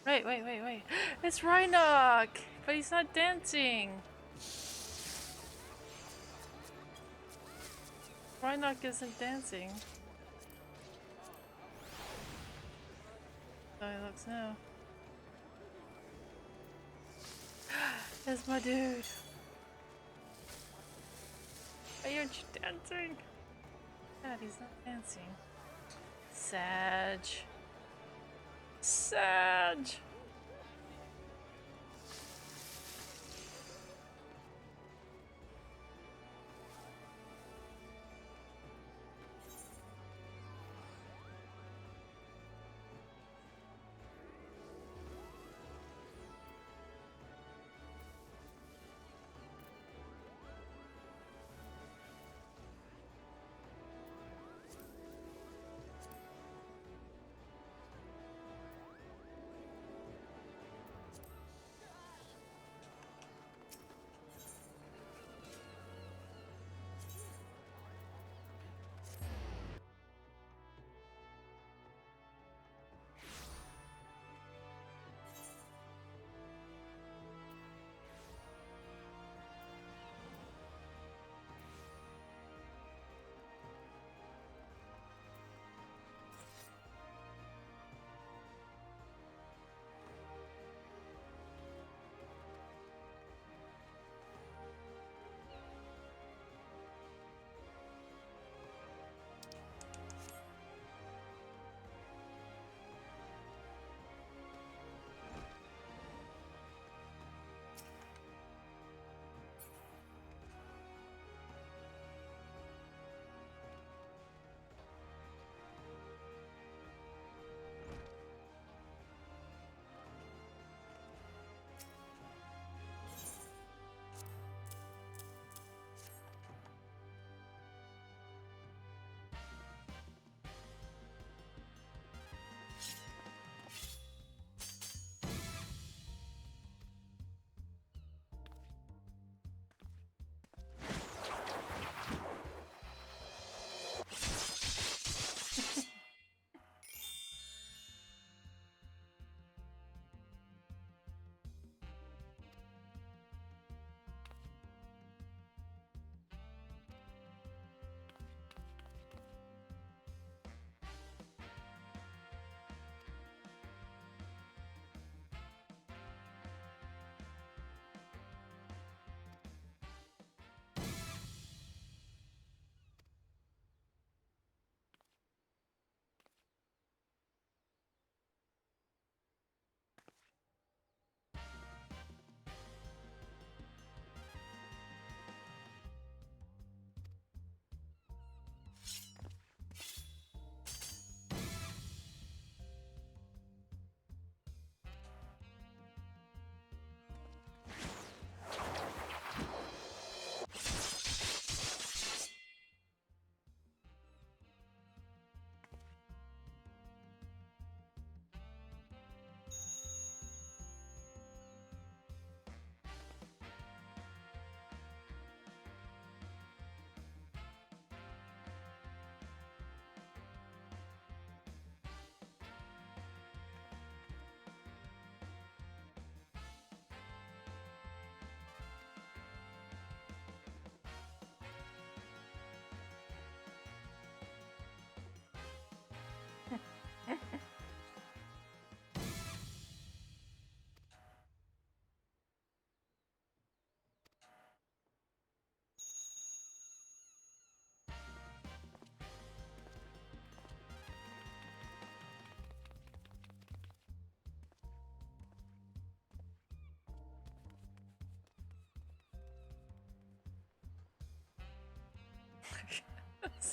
Wait. It's Rhinoc! But he's not dancing! Rhinoc isn't dancing. How he looks now. That's my dude. Why aren't you dancing? God, he's not dancing. Sag.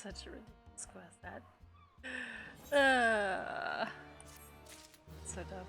such a ridiculous quest, that. So dumb.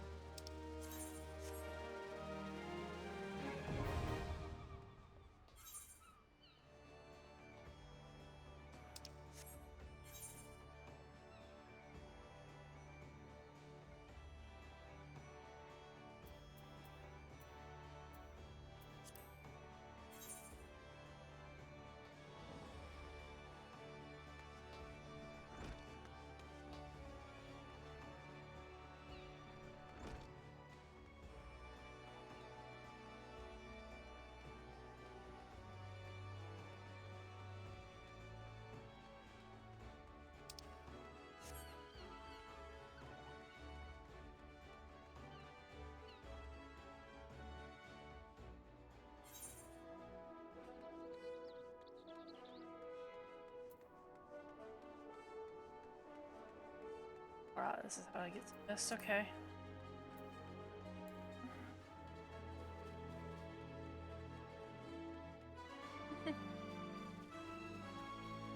Wow, this is how I get to this. Okay.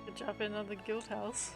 Good job in on the guild house.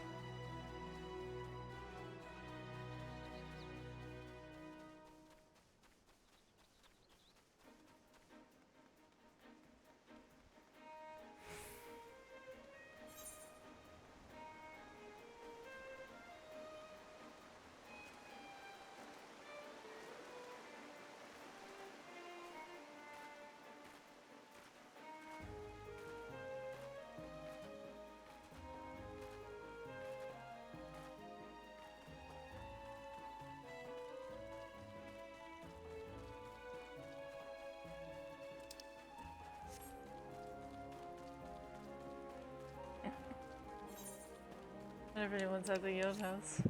Everyone's at the guild house.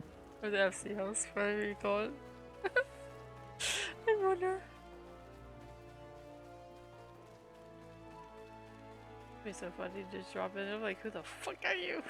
Or the FC house, whatever you call it. I wonder. It'd be so funny to just drop in. I'm like, who the fuck are you?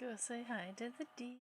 Let's go say hi to the D.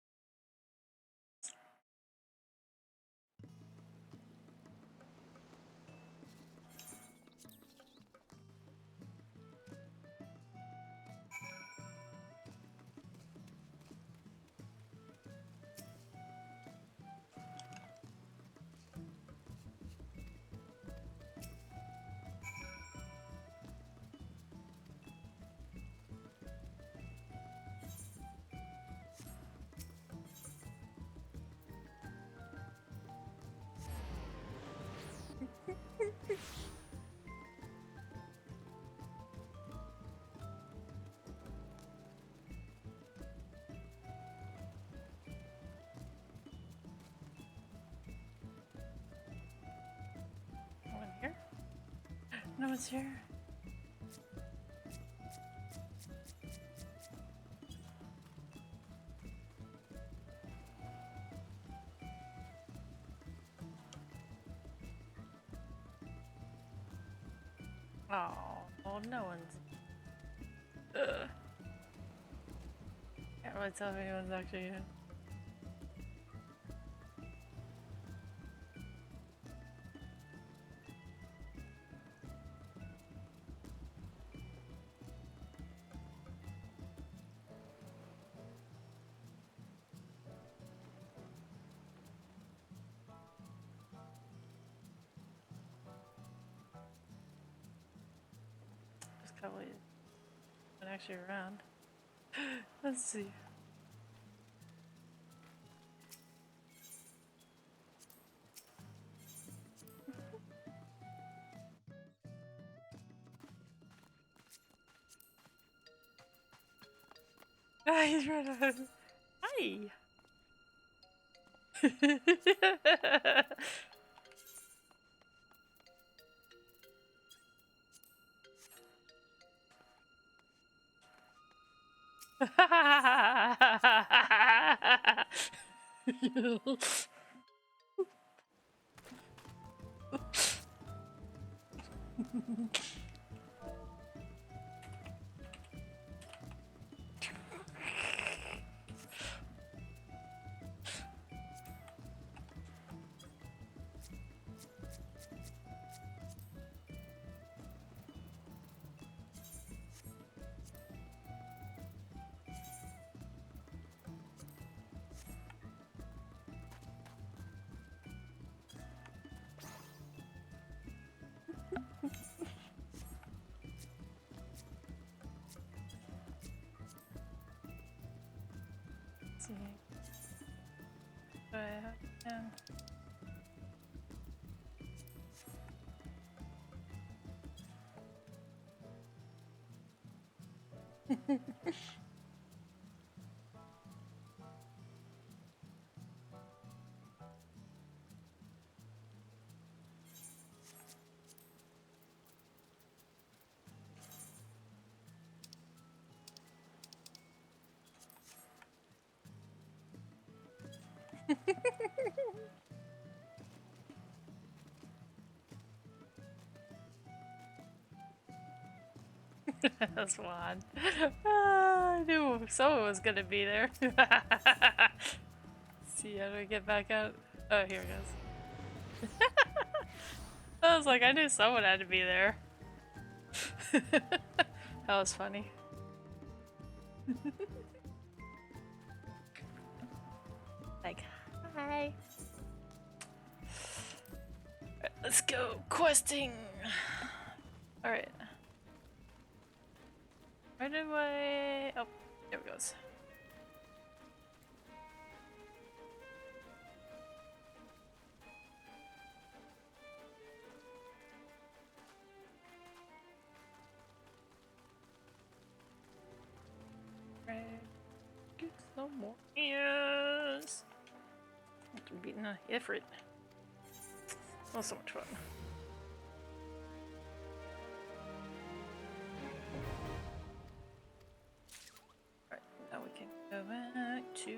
No one here? No one's here. Oh, no one's. Ugh. Can't really tell if anyone's actually here. Probably not actually around. Let's see. Ah, he's right ahead. Hi. See. Yeah. That's one. I knew someone was gonna be there. See, how do I get back out? Oh, here it goes. I was like, I knew someone had to be there. That was funny. Like, hi. Alright, let's go questing. Alright. Right away. Oh, there it goes. Right. Get some more ears. After beating a Ifrit. That was so much fun. Right, now we can go back to...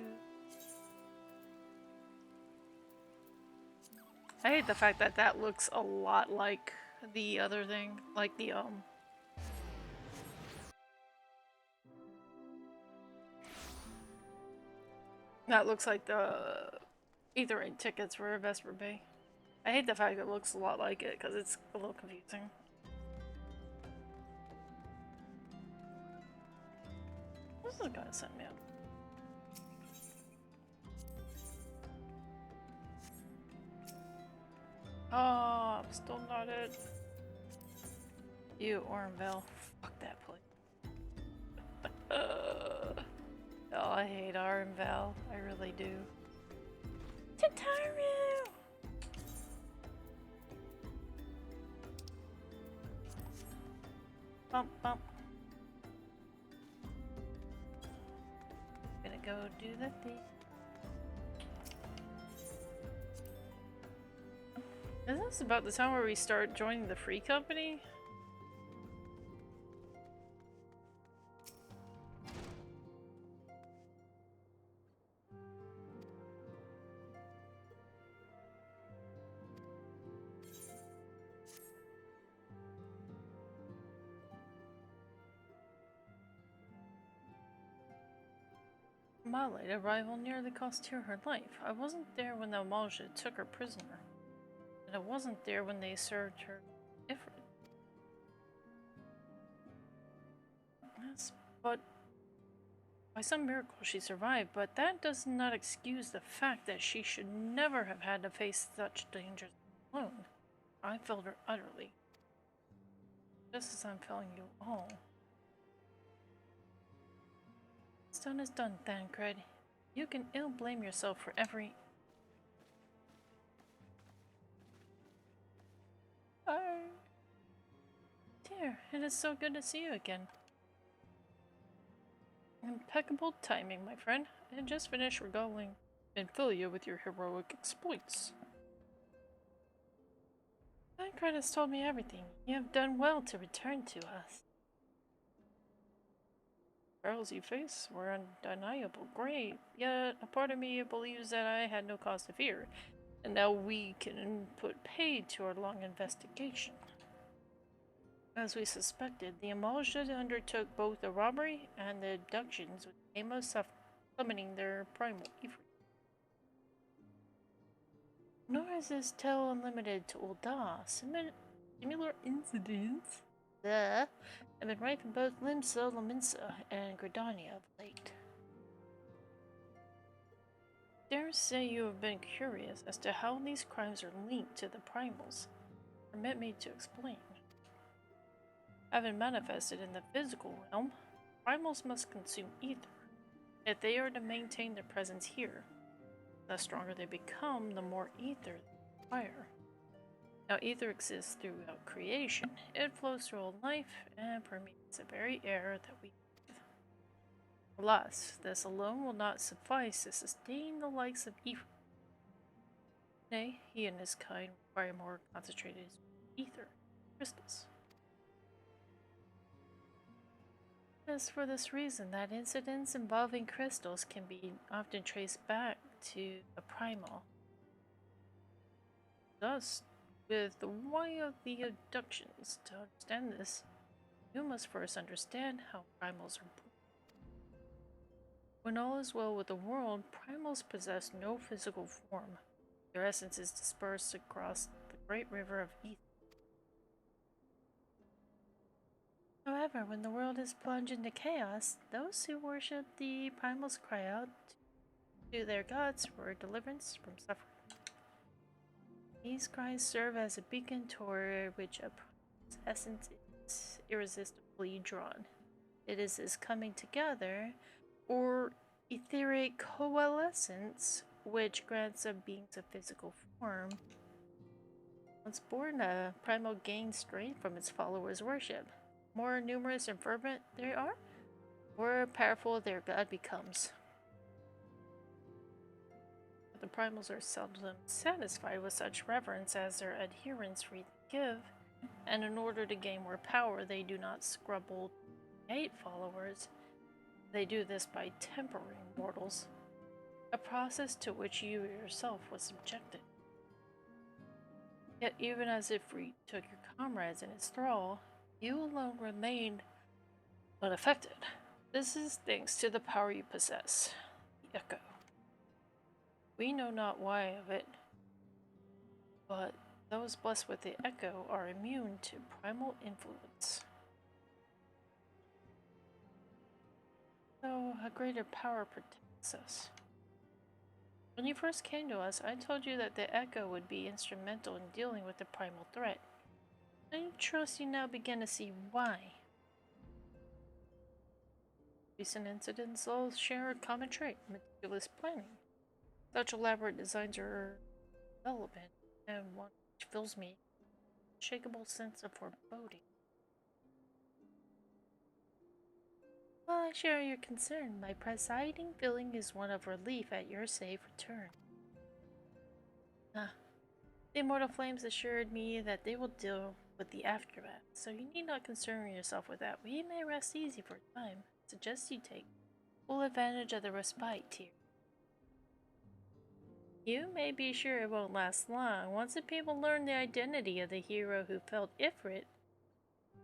I hate the fact that that looks a lot like the other thing, like the that looks like the Aetheryte tickets for Vesper Bay. I hate the fact that it looks a lot like it because it's a little confusing. This is gonna send me up. Oh, I'm still not it. You, Orenville. Fuck that place. Oh, I hate Orenville. I really do. Tataru! Bump, bump. Gonna go do the thing. Is this about the time where we start joining the free company? My late arrival nearly cost her her life. I wasn't there when the Malja took her prisoner. And I wasn't there when they served her Ifrit. Yes, but by some miracle she survived, but that does not excuse the fact that she should never have had to face such dangers alone. I failed her utterly. Just as I'm telling you all. What's done is done, Thancred. You can ill blame yourself for every... Oh dear, it is so good to see you again. Impeccable timing, my friend. I had just finished regaling Minfilia with your heroic exploits. Thancred has told me everything. You have done well to return to us. The perils you face were undeniable, great, yet a part of me believes that I had no cause to fear, and now we can put paid to our long investigation. As we suspected, the Amalja undertook both the robbery and the abductions with the aim of summoning their primal evil. Nor is this tale unlimited to Ul'dah. Similar incidents have been rife in both Limsa, Laminsa, and Gridania of late. Dare say you have been curious as to how these crimes are linked to the primals. Permit me to explain. Having manifested in the physical realm, primals must consume ether if they are to maintain their presence here. The stronger they become, the more ether they require. Now, ether exists throughout creation. It flows through all life and permeates the very air that we breathe. Alas, this alone will not suffice to sustain the likes of Ether. Nay, he and his kind require more concentrated ether crystals. It is for this reason that incidents involving crystals can be often traced back to a primal. Thus, with the why of the abductions, to understand this, you must first understand how primals are born. When all is well with the world, primals possess no physical form. Their essence is dispersed across the great river of ether. However, when the world is plunged into chaos, those who worship the primals cry out to their gods for deliverance from suffering. These cries serve as a beacon toward which a primal's essence is irresistibly drawn. It is this coming together, or etheric coalescence, which grants a beings a physical form. Once born, a primal gains strength from its followers' worship. More numerous and fervent they are, more powerful their god becomes. But the primals are seldom satisfied with such reverence as their adherents freely give, and in order to gain more power, they do not scrabble to create followers. They do this by tempering mortals, a process to which you yourself was subjected. Yet even as if we took your comrades in its thrall, you alone remained unaffected. This is thanks to the power you possess, the Echo. We know not why of it, but those blessed with the Echo are immune to primal influence. So a greater power protects us. When you first came to us, I told you that the Echo would be instrumental in dealing with the primal threat. I trust you now begin to see why. Recent incidents all share a common trait, meticulous planning. Such elaborate designs are relevant, and one which fills me with a unshakable sense of foreboding. Well, I share your concern. My presiding feeling is one of relief at your safe return. The immortal flames assured me that they will deal with the aftermath, so you need not concern yourself with that. We may rest easy for a time. I suggest you take full advantage of the respite here. You may be sure it won't last long. Once the people learn the identity of the hero who felled Ifrit,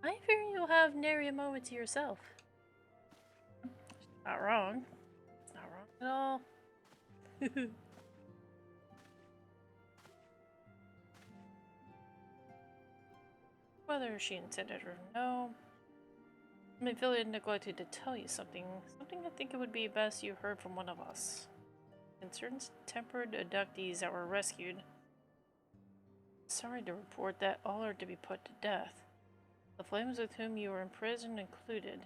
I fear you'll have nary a moment to yourself. Not wrong. It's not wrong at all. Whether she intended or no, Minfilia neglected to tell you something I think it would be best you heard from one of us. Concerns tempered abductees that were rescued. Sorry to report that all are to be put to death. The flames with whom you were imprisoned included.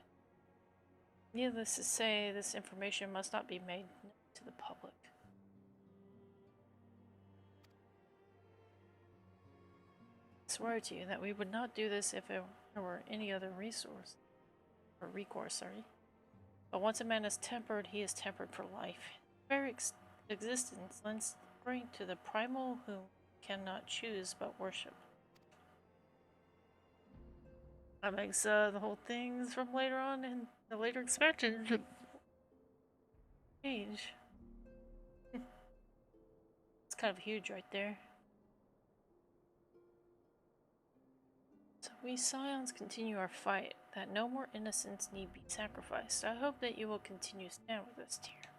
Needless to say, this information must not be made known to the public. I swear to you that we would not do this if there were any other recourse, sorry. But once a man is tempered, he is tempered for life. Very existence lends strength to the primal who cannot choose but worship. That makes the whole things from later on in the later expansion change. It's kind of huge right there. So we Scions continue our fight, that no more innocents need be sacrificed. I hope that you will continue to stand with us, dear.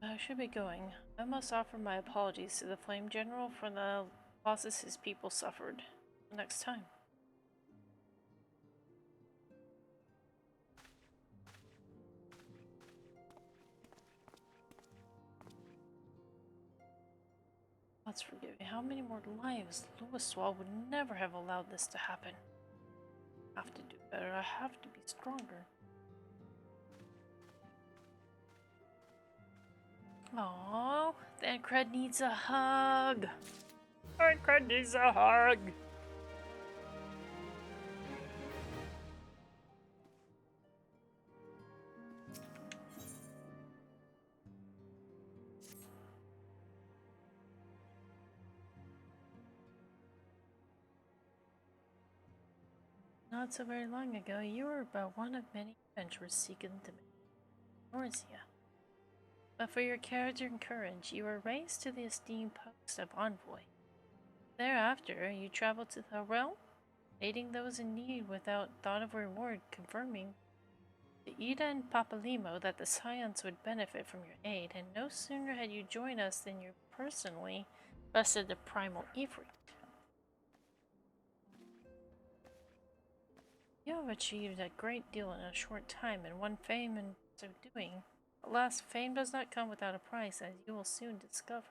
I should be going. I must offer my apologies to the Flame General for the losses his people suffered. Next time. Let's forgive me. How many more lives? Louiswall would never have allowed this to happen. I have to do better. I have to be stronger. Aww, Thancred needs a hug. Thancred needs a hug. Not so very long ago, you were but one of many adventurers seeking to make Norzia. But for your character and courage, you were raised to the esteemed post of envoy. Thereafter, you traveled to the realm, aiding those in need without thought of reward, confirming to Lyeadin Papalimo that the Scions would benefit from your aid, and no sooner had you joined us than you personally bested the primal Ifrit. You have achieved a great deal in a short time and won fame in so doing. Alas, fame does not come without a price, as you will soon discover.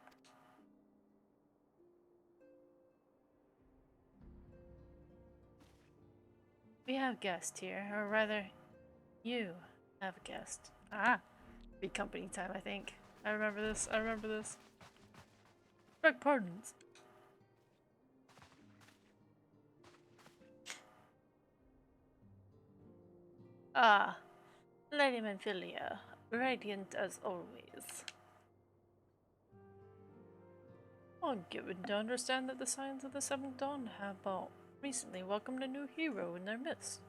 We have guests here, or rather, you have a guest. Ah, big company time, I think. I remember this. Beg pardons. Ah, Lady Minfilia, radiant as always. I'm given to understand that the Scions of the Seventh Dawn have recently welcomed a new hero in their midst.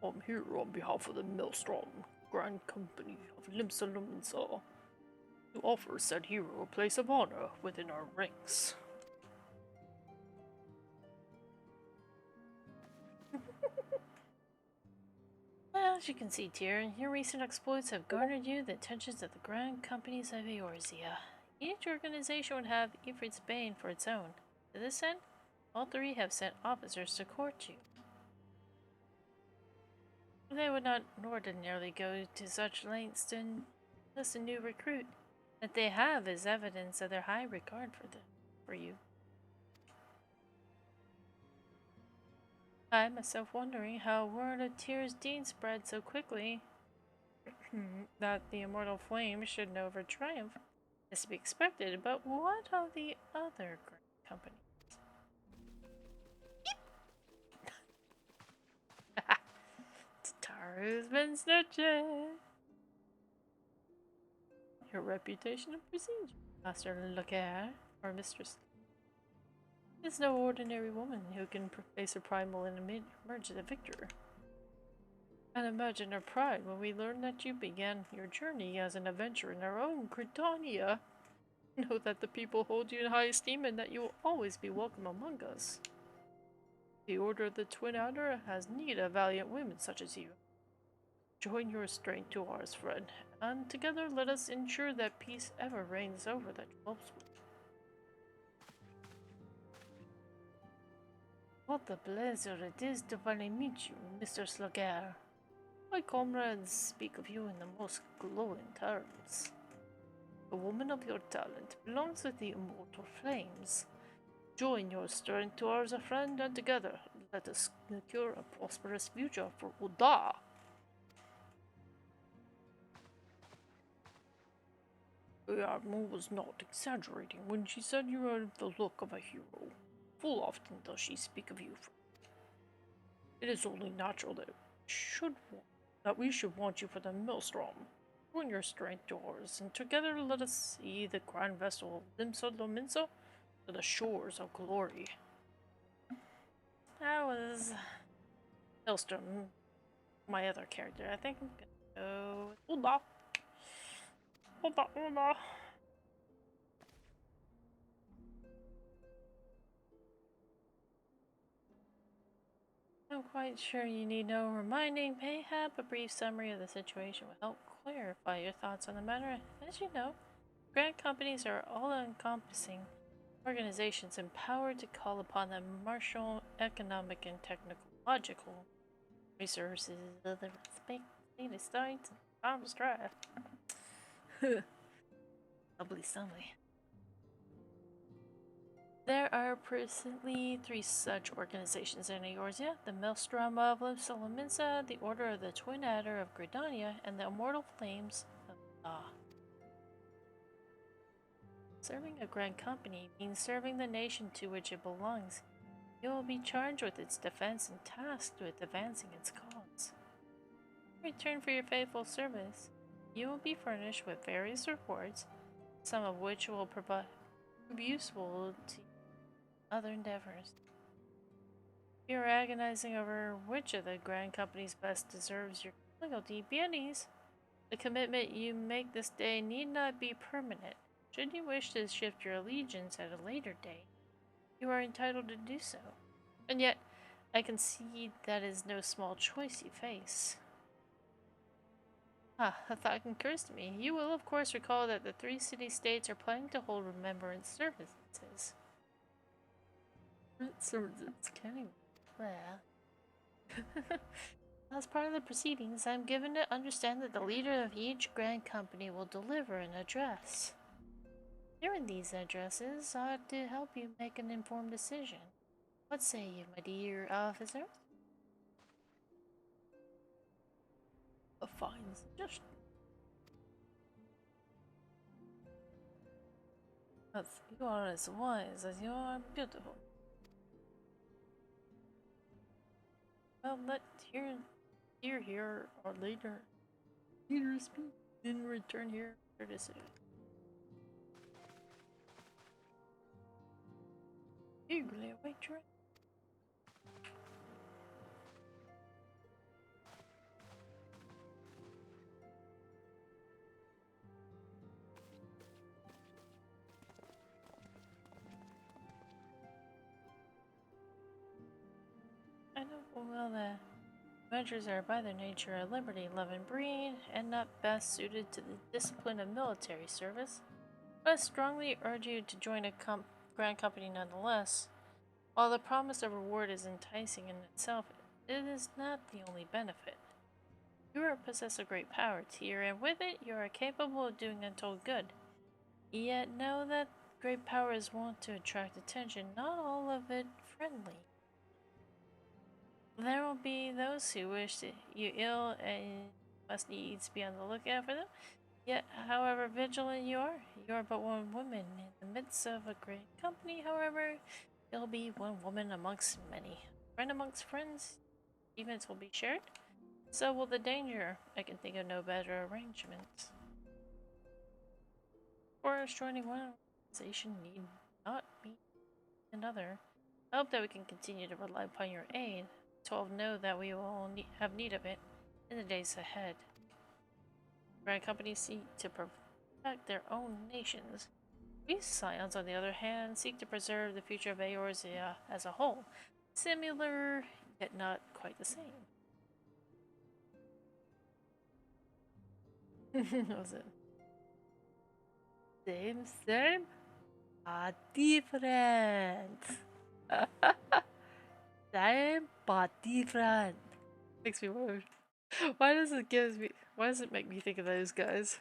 I'm here on behalf of the Maelstrom Grand Company of Limsa to offer said hero a place of honor within our ranks. As you can see, Tyr, your recent exploits have garnered you the attentions of the Grand Companies of Eorzea. Each organization would have Ifrit's Bane for its own. To this end, all three have sent officers to court you. They would not ordinarily go to such lengths to enlist a new recruit. That they have is evidence of their high regard for you. I myself wondering how word of Tyr's deed spread so quickly that the immortal flame should know of her triumph is to be expected, but what of the other great companies? Taru's been snitching. Your reputation and procedure, Master Loghaire, or Mistress, is no ordinary woman who can face a primal and emerge the victor. And imagine our pride when we learn that you began your journey as an adventurer in our own Britannia. Know that the people hold you in high esteem and that you will always be welcome among us. The Order of the Twin Adder has need of valiant women such as you. Join your strength to ours, friend, and together let us ensure that peace ever reigns over the 12th. What a pleasure it is to finally meet you, Mr. Loghaire. My comrades speak of you in the most glowing terms. A woman of your talent belongs with the immortal flames. Join your strength to ours, a friend, and together let us secure a prosperous future for Uda. Yarmo was not exaggerating when she said you had the look of a hero. Full often does she speak of you. It is only natural that we should want you for the Maelstrom. Join your strength to ours, and together let us see the grand vessel of Limsa Lominsa to the shores of glory. That was Maelstrom, my other character. I think I'm gonna go with Ulda. Ulda. I'm quite sure you need no reminding. Mayhap a brief summary of the situation will help clarify your thoughts on the matter. As you know, grand companies are all-encompassing organizations empowered to call upon the martial, economic, and technological resources of the state states and arms drive. Lovely summary. There are presently 3 such organizations in Eorzea: the Maelstrom of Solominsa, the Order of the Twin Adder of Gridania, and the Immortal Flames of Ah. Serving a grand company means serving the nation to which it belongs. You will be charged with its defense and tasked with advancing its cause. In return for your faithful service, you will be furnished with various rewards, some of which will prove useful to other endeavors. If you are agonizing over which of the grand companies best deserves your loyalty, be at ease. The commitment you make this day need not be permanent. Should you wish to shift your allegiance at a later date, you are entitled to do so. And yet, I concede that is no small choice you face. A thought occurs to me. You will, of course, recall that the 3 city-states are planning to hold remembrance services. Can't even. As part of the proceedings, I am given to understand that the leader of each grand company will deliver an address. Hearing these addresses ought to help you make an informed decision. What say you, my dear officer? A fine suggestion. You are as wise as you are beautiful. Well, let here or later leaders speak, then return here for decision. Eagerly await your. I know full well that adventurers are by their nature a liberty-loving breed and not best suited to the discipline of military service, but I strongly urge you to join a grand company nonetheless. While the promise of reward is enticing in itself, it is not the only benefit. You are possess of great power, Tyr, and with it you are capable of doing untold good. Yet know that great power is wont to attract attention, not all of it friendly. There will be those who wish you ill and must needs be on the lookout for them. Yet, however vigilant you are but one woman. In the midst of a great company, however, you'll be one woman amongst many. Friend amongst friends, achievements will be shared. So will the danger. I can think of no better arrangement. Of course, joining one organization need not be another. I hope that we can continue to rely upon your aid. 12 know that we will have need of it in the days ahead. Grand companies seek to protect their own nations. We Scions, on the other hand, seek to preserve the future of Eorzea as a whole. Similar, yet not quite the same. What was it? Same, but different. Same, but different. Makes me wonder. Why does it make me think of those guys?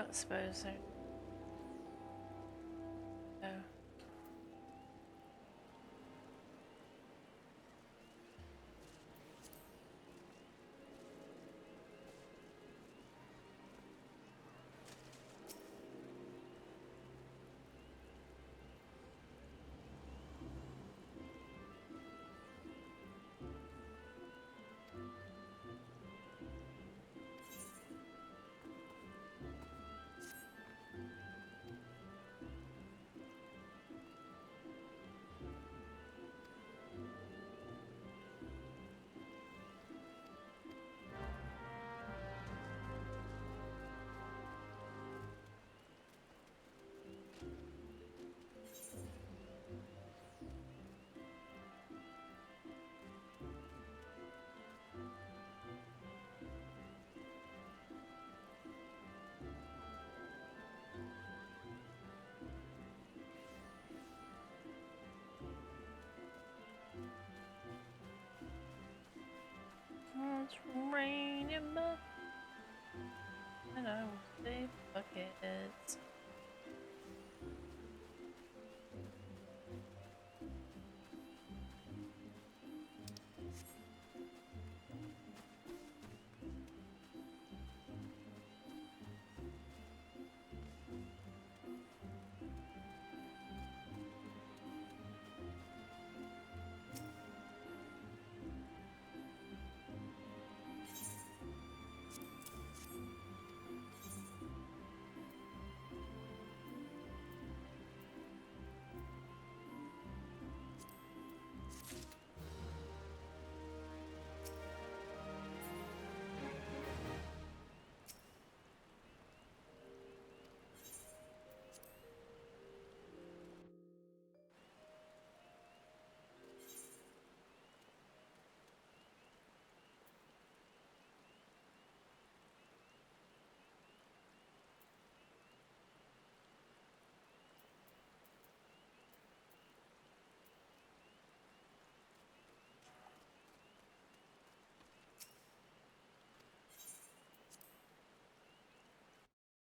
don't suppose there. No. It's raining, and I will save buckets.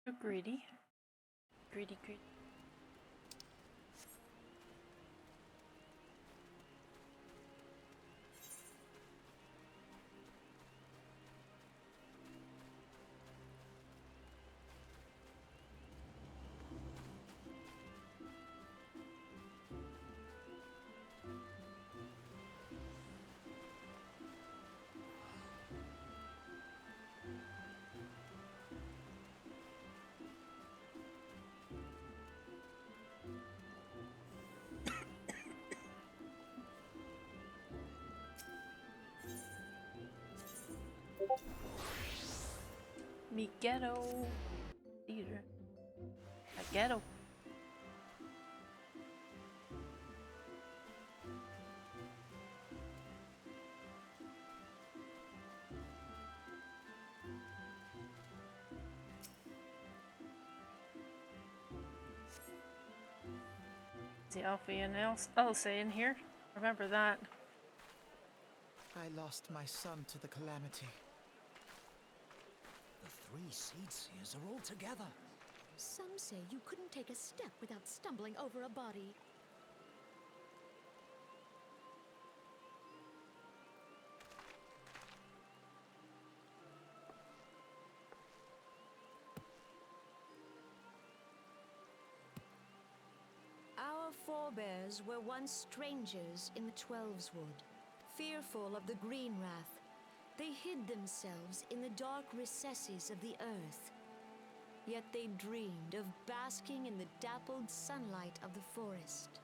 You're greedy. Greedy, greedy. Mi ghetto theater. A ghetto. The Alfie and Elsa in here. Remember that. I lost my son to the calamity. The three Seedseers are all together. Some say you couldn't take a step without stumbling over a body. Our forebears were once strangers in the Twelveswood, fearful of the Green Wrath. They hid themselves in the dark recesses of the earth. Yet they dreamed of basking in the dappled sunlight of the forest.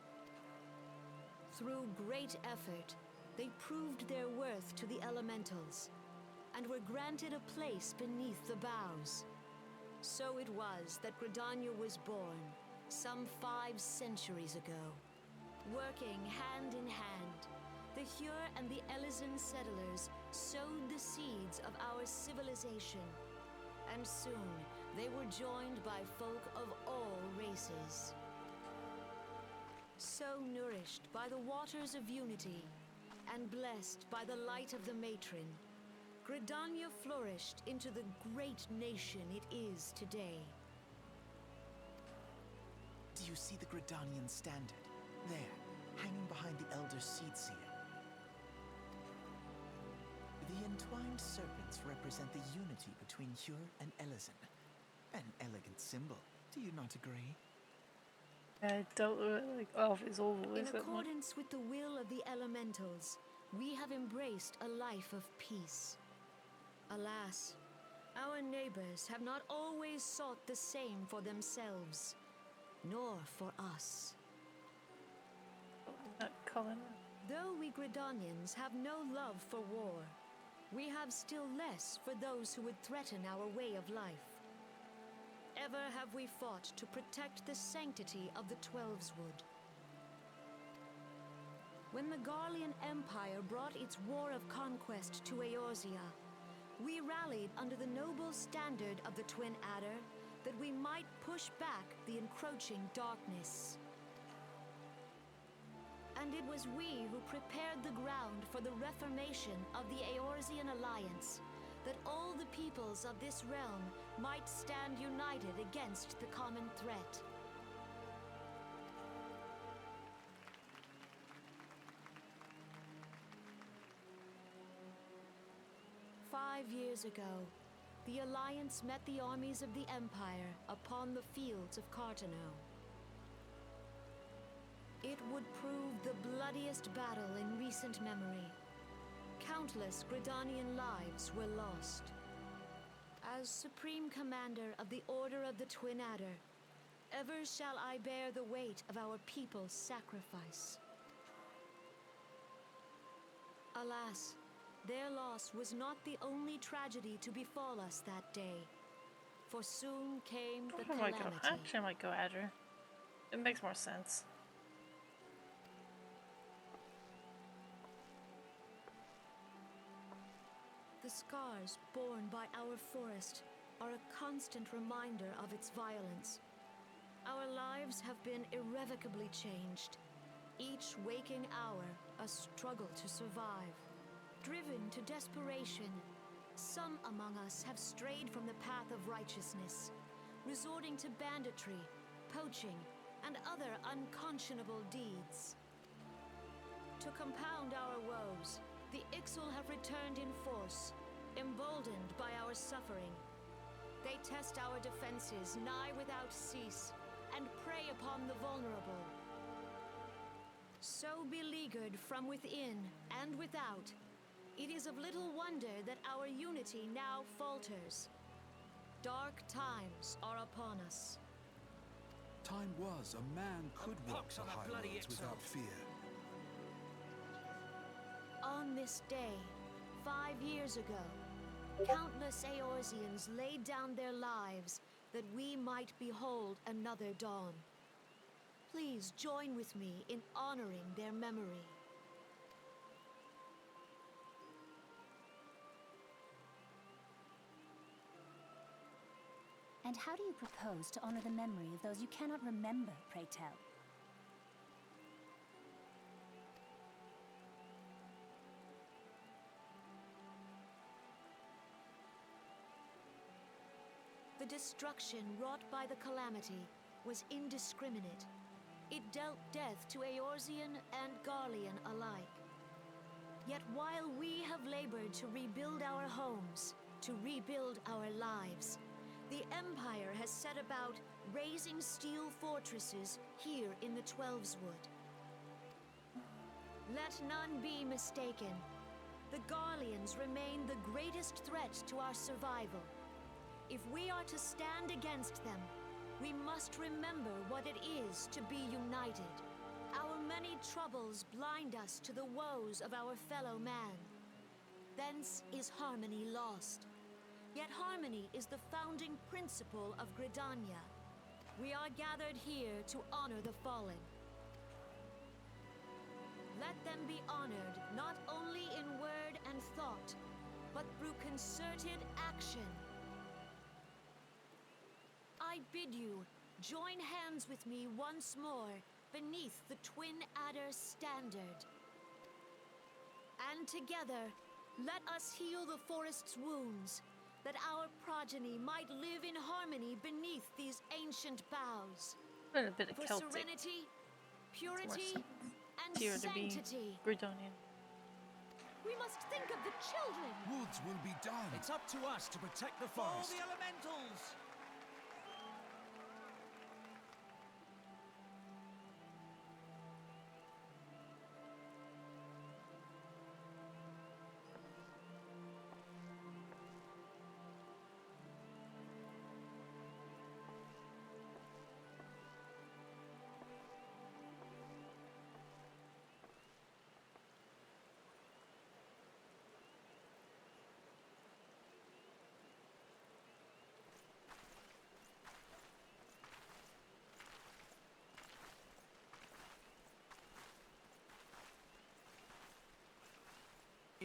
Through great effort, they proved their worth to the elementals, and were granted a place beneath the boughs. So it was that Gridania was born, some 5 centuries ago. Working hand in hand, the Hure and the Elysian settlers sowed the seeds of our civilization, and soon they were joined by folk of all races. So nourished by the waters of unity, and blessed by the light of the matron, Gridania flourished into the great nation it is today. Do you see the Gridanian standard? There, hanging behind the Elder Seedseer. The entwined serpents represent the unity between Hyur and Elizin. An elegant symbol, do you not agree? I don't like off his oval In is that one. accordance with the will of the elementals, we have embraced a life of peace. Alas, our neighbors have not always sought the same for themselves, nor for us. Not Cullen. Though we Gridanians have no love for war, we have still less for those who would threaten our way of life. Ever have we fought to protect the sanctity of the Twelveswood. When the Garlean Empire brought its war of conquest to Eorzea, we rallied under the noble standard of the Twin Adder that we might push back the encroaching darkness. And it was we who prepared the ground for the reformation of the Eorzean Alliance, that all the peoples of this realm might stand united against the common threat. "5 years ago, the Alliance met the armies of the Empire upon the fields of Carteneau. It would prove the bloodiest battle in recent memory. Countless Gridanian lives were lost. As Supreme Commander of the Order of the Twin Adder, ever shall I bear the weight of our people's sacrifice. Alas, their loss was not the only tragedy to befall us that day, for soon came the calamity. Actually, I might go Adder. It makes more sense. The scars borne by our forest are a constant reminder of its violence. Our lives have been irrevocably changed. Each waking hour, a struggle to survive. Driven to desperation, some among us have strayed from the path of righteousness, resorting to banditry, poaching, and other unconscionable deeds. To compound our woes, the Ixal have returned in force, emboldened by our suffering. They test our defenses nigh without cease, and prey upon the vulnerable. So beleaguered from within and without, it is of little wonder that our unity now falters. Dark times are upon us. Time was a man could walk the high roads without fear. On this day, 5 years ago, countless Eorzeans laid down their lives that we might behold another dawn. Please join with me in honoring their memory. And how do you propose to honor the memory of those you cannot remember, pray tell? The destruction wrought by the calamity was indiscriminate. It dealt death to Eorzean and Garlean alike. Yet while we have labored to rebuild our homes, to rebuild our lives, the Empire has set about raising steel fortresses here in the Twelveswood. Let none be mistaken. The Garleans remain the greatest threat to our survival. If we are to stand against them, we must remember what it is to be united. Our many troubles blind us to the woes of our fellow man. Thence is harmony lost. Yet harmony is the founding principle of Gridania. We are gathered here to honor the fallen. Let them be honored not only in word and thought, but through concerted action. I bid you join hands with me once more beneath the Twin Adder's standard. And together, let us heal the forest's wounds, that our progeny might live in harmony beneath these ancient boughs. And a bit of For Celtic. serenity, purity, and Here to be sanctity. Bredonian. We must think of the children. Woods will be done. It's up to us to protect the All forest. the elementals!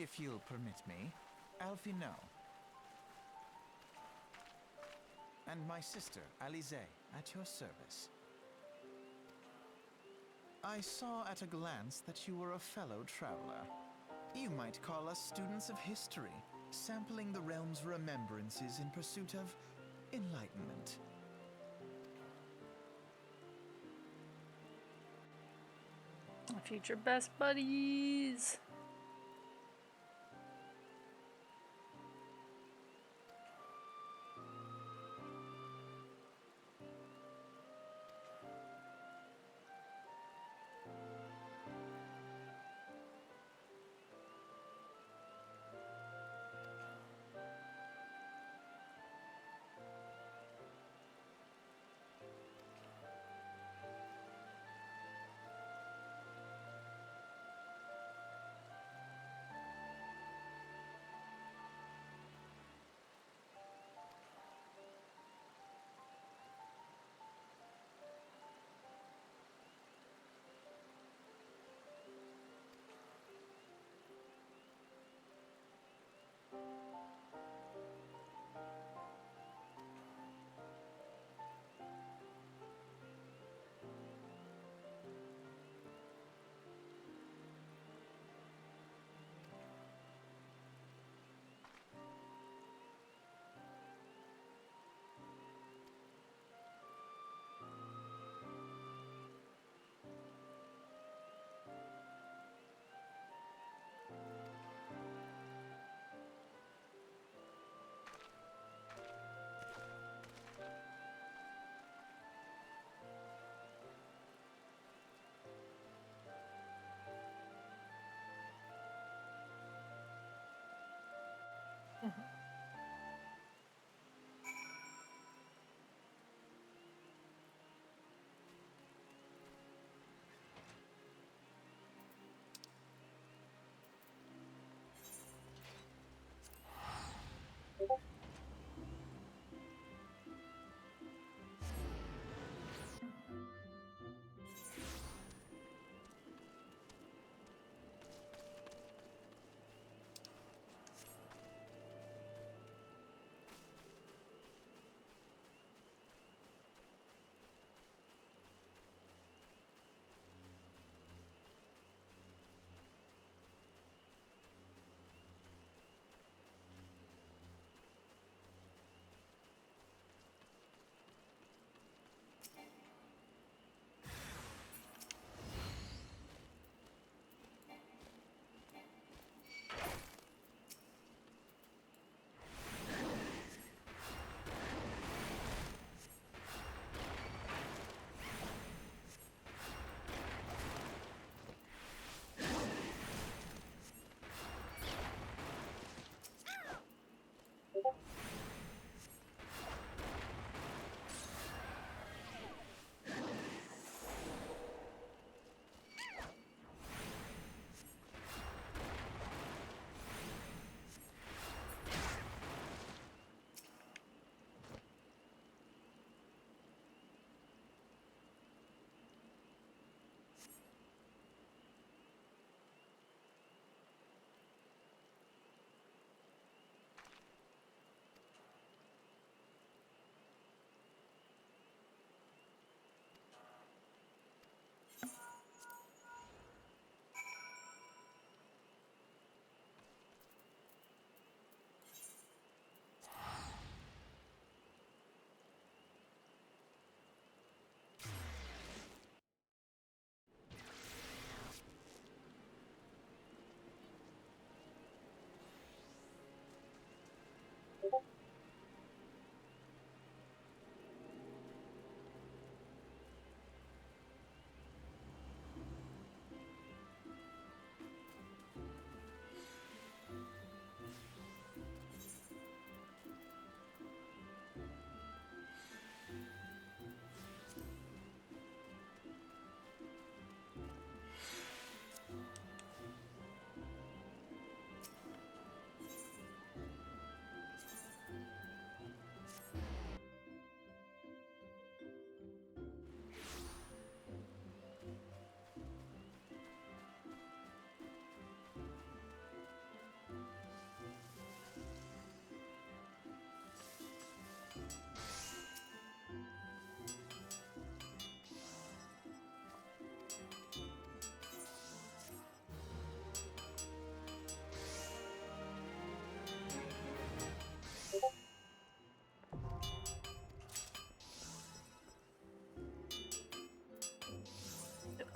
If you'll permit me, Alfie no. And my sister, Alize, at your service. I saw at a glance that you were a fellow traveler. You might call us students of history, sampling the realm's remembrances in pursuit of enlightenment. Future best buddies.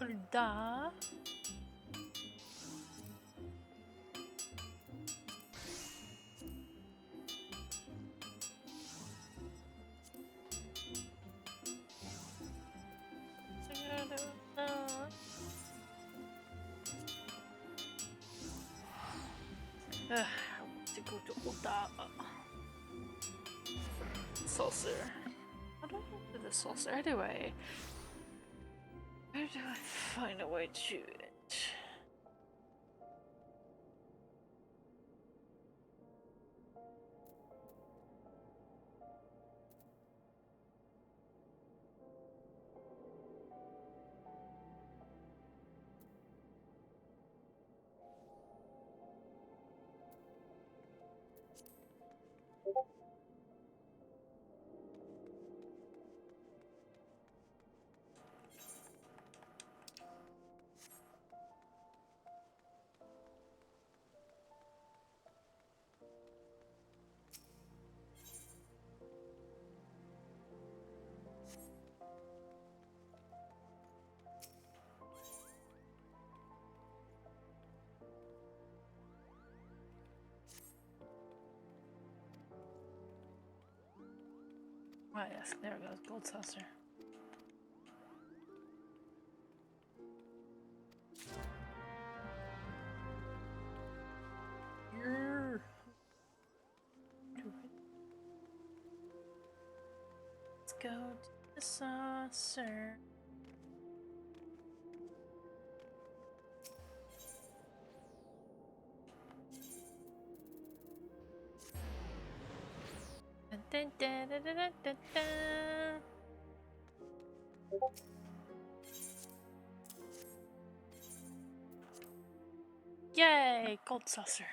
Ulda. I want to go to Ulda. Saucer. How do I get to the saucer anyway? Where do I find a way to it? Oh yes, there it goes, gold saucer. Let's go to the saucer. Dun, dun, dun, dun, dun, dun. Yay, gold saucer.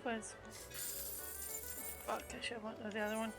was... Fuck, I should have went with the other one.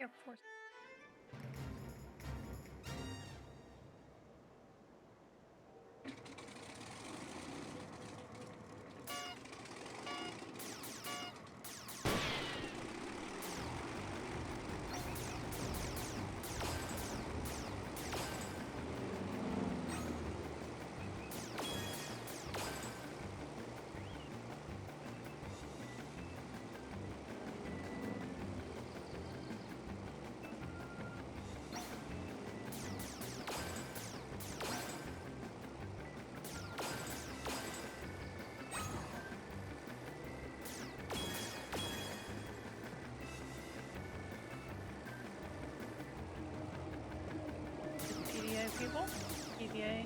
Air Force. People? EVA.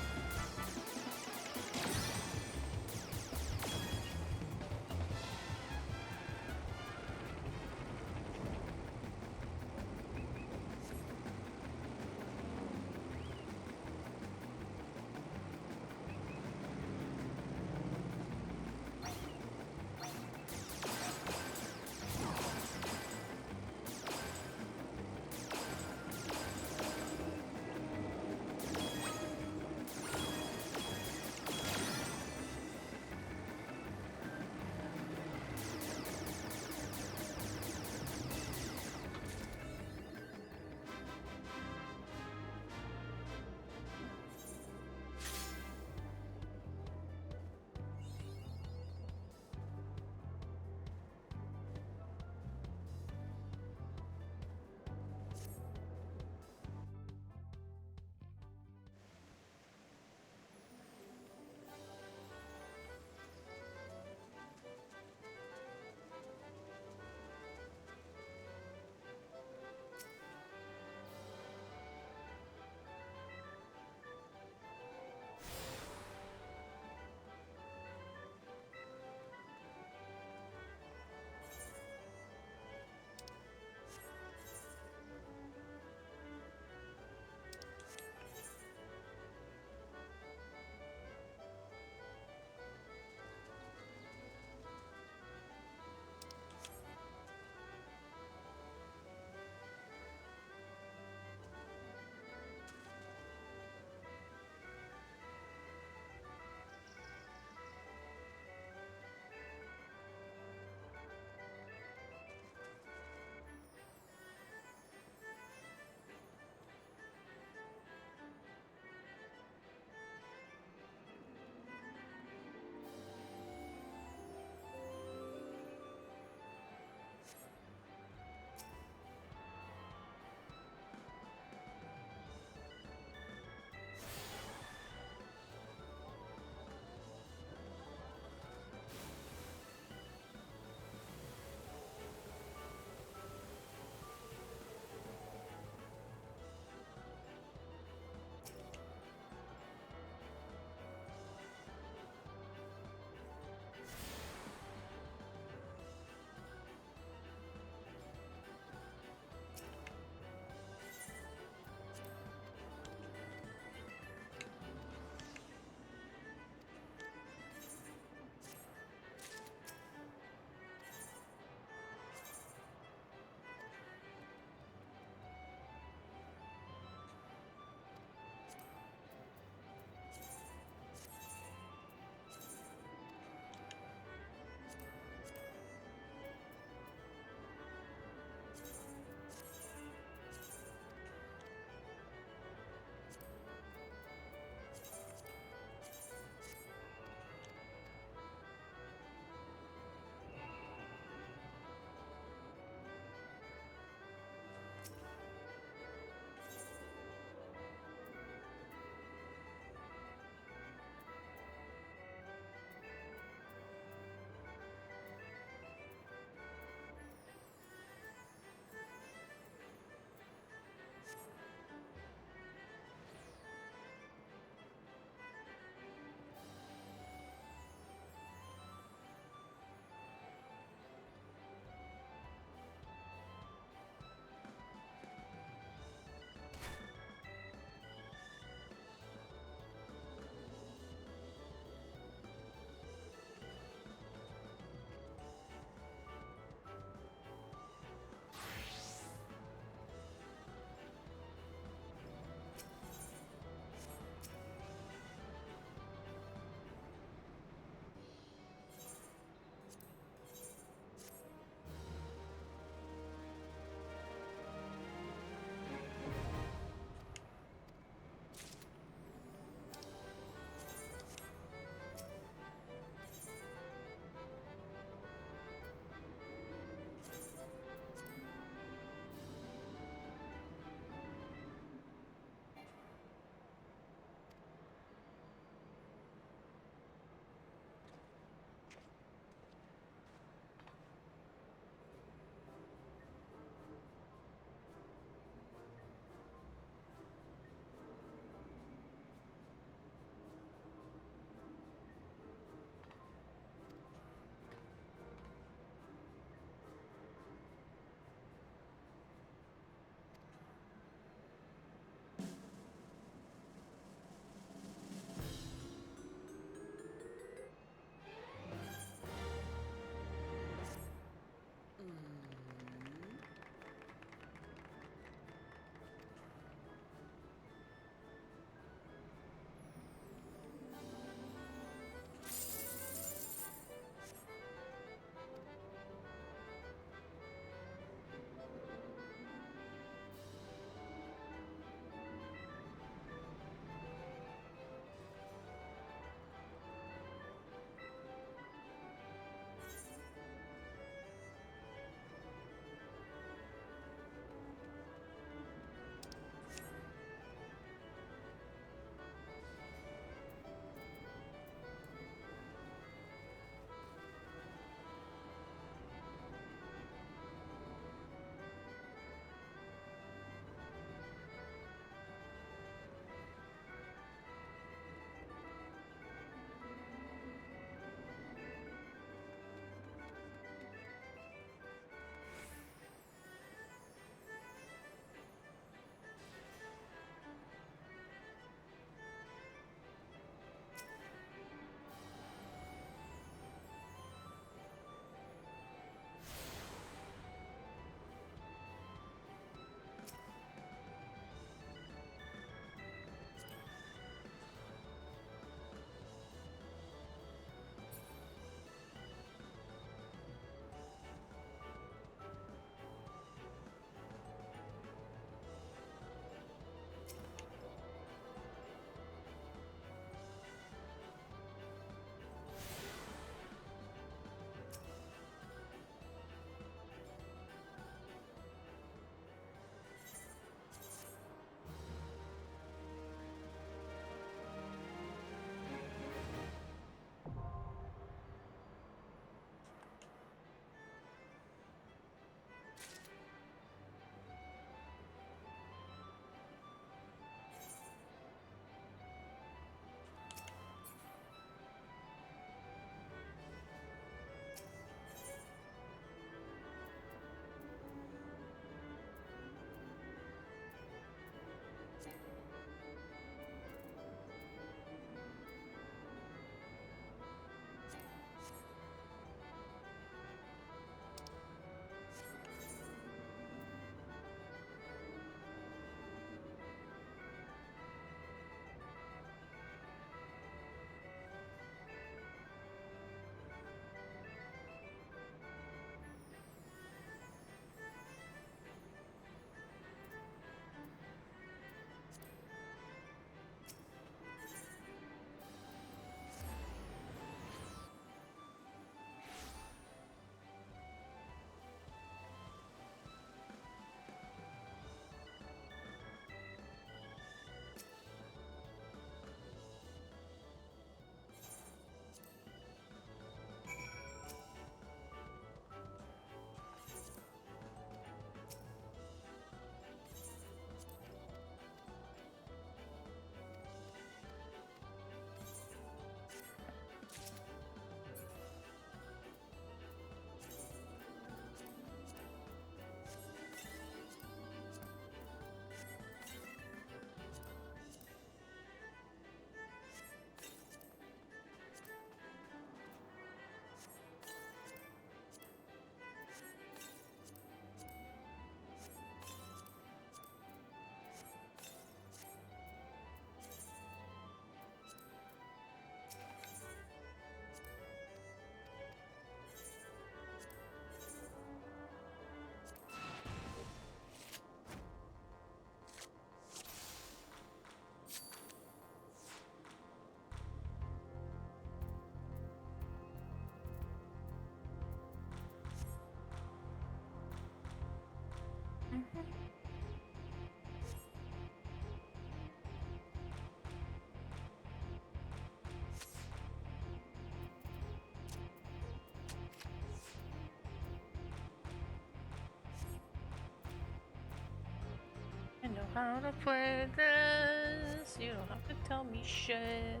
how to play this. You don't have to tell me shit.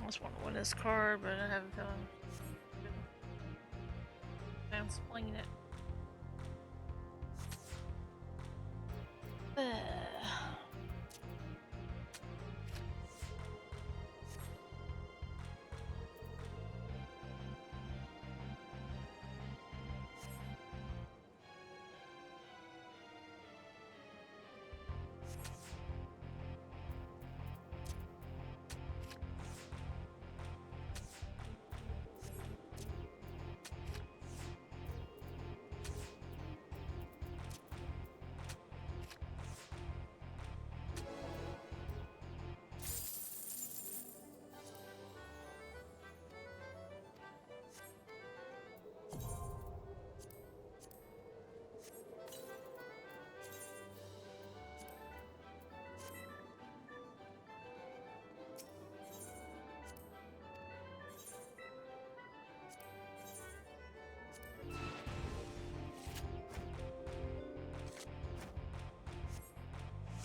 I just want to win this card, but I haven't found. I'm explaining it.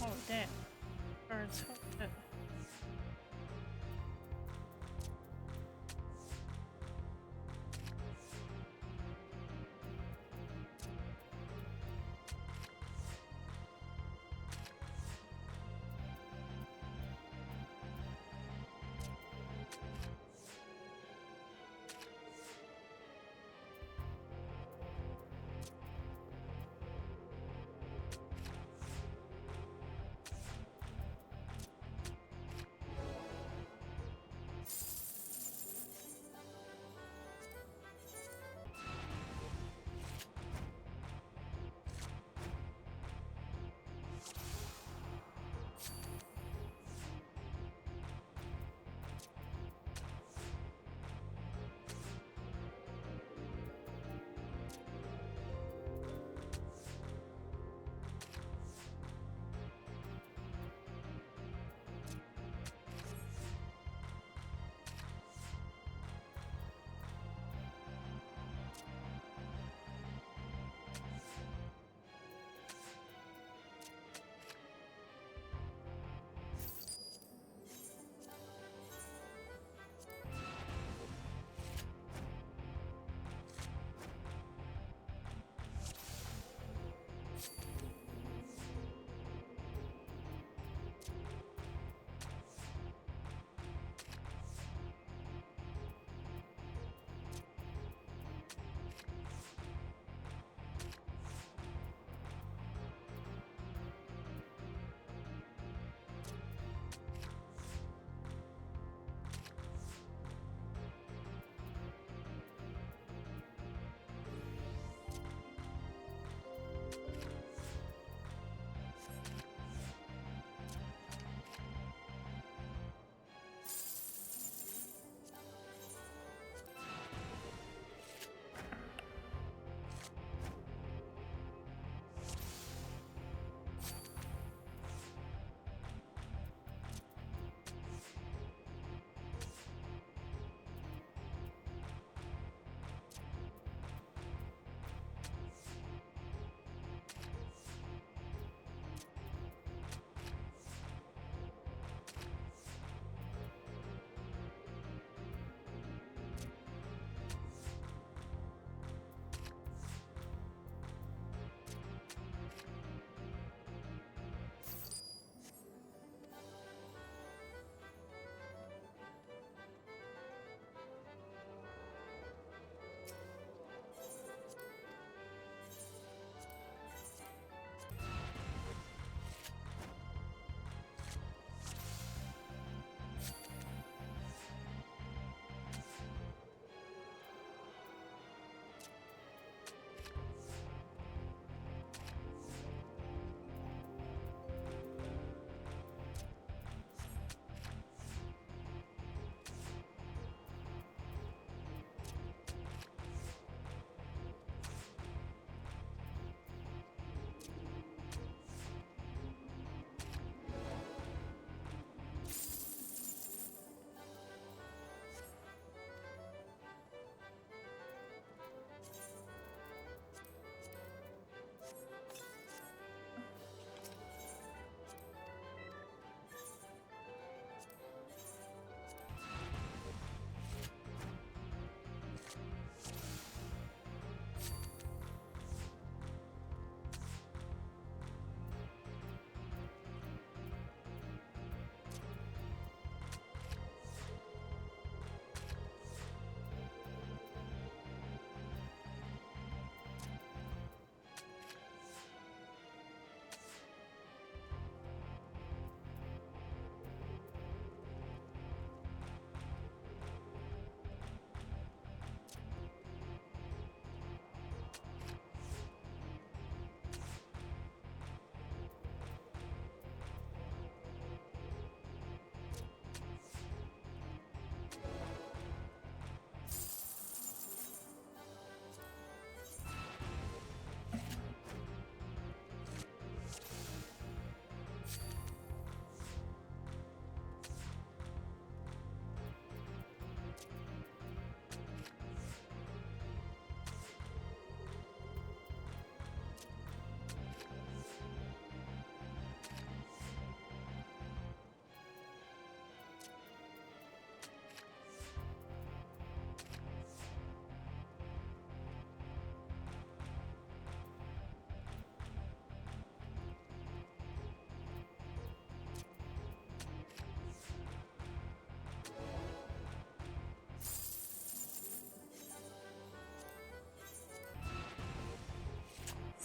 Oh damn. Birds hooked it.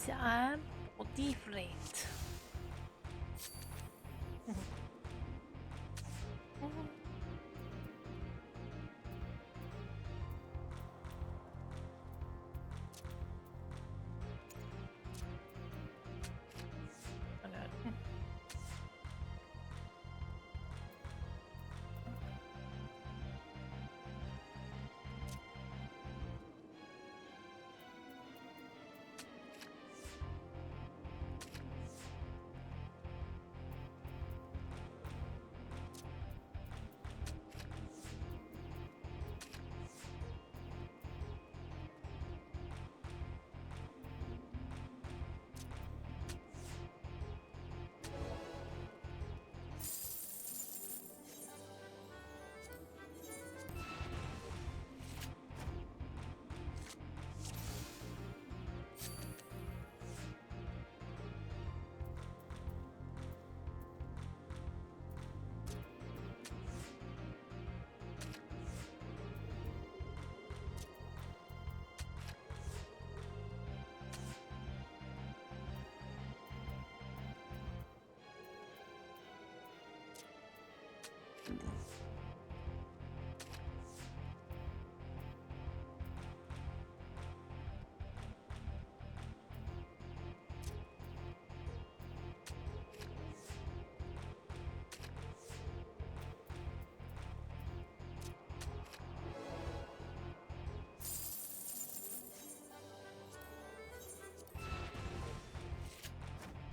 I'm different.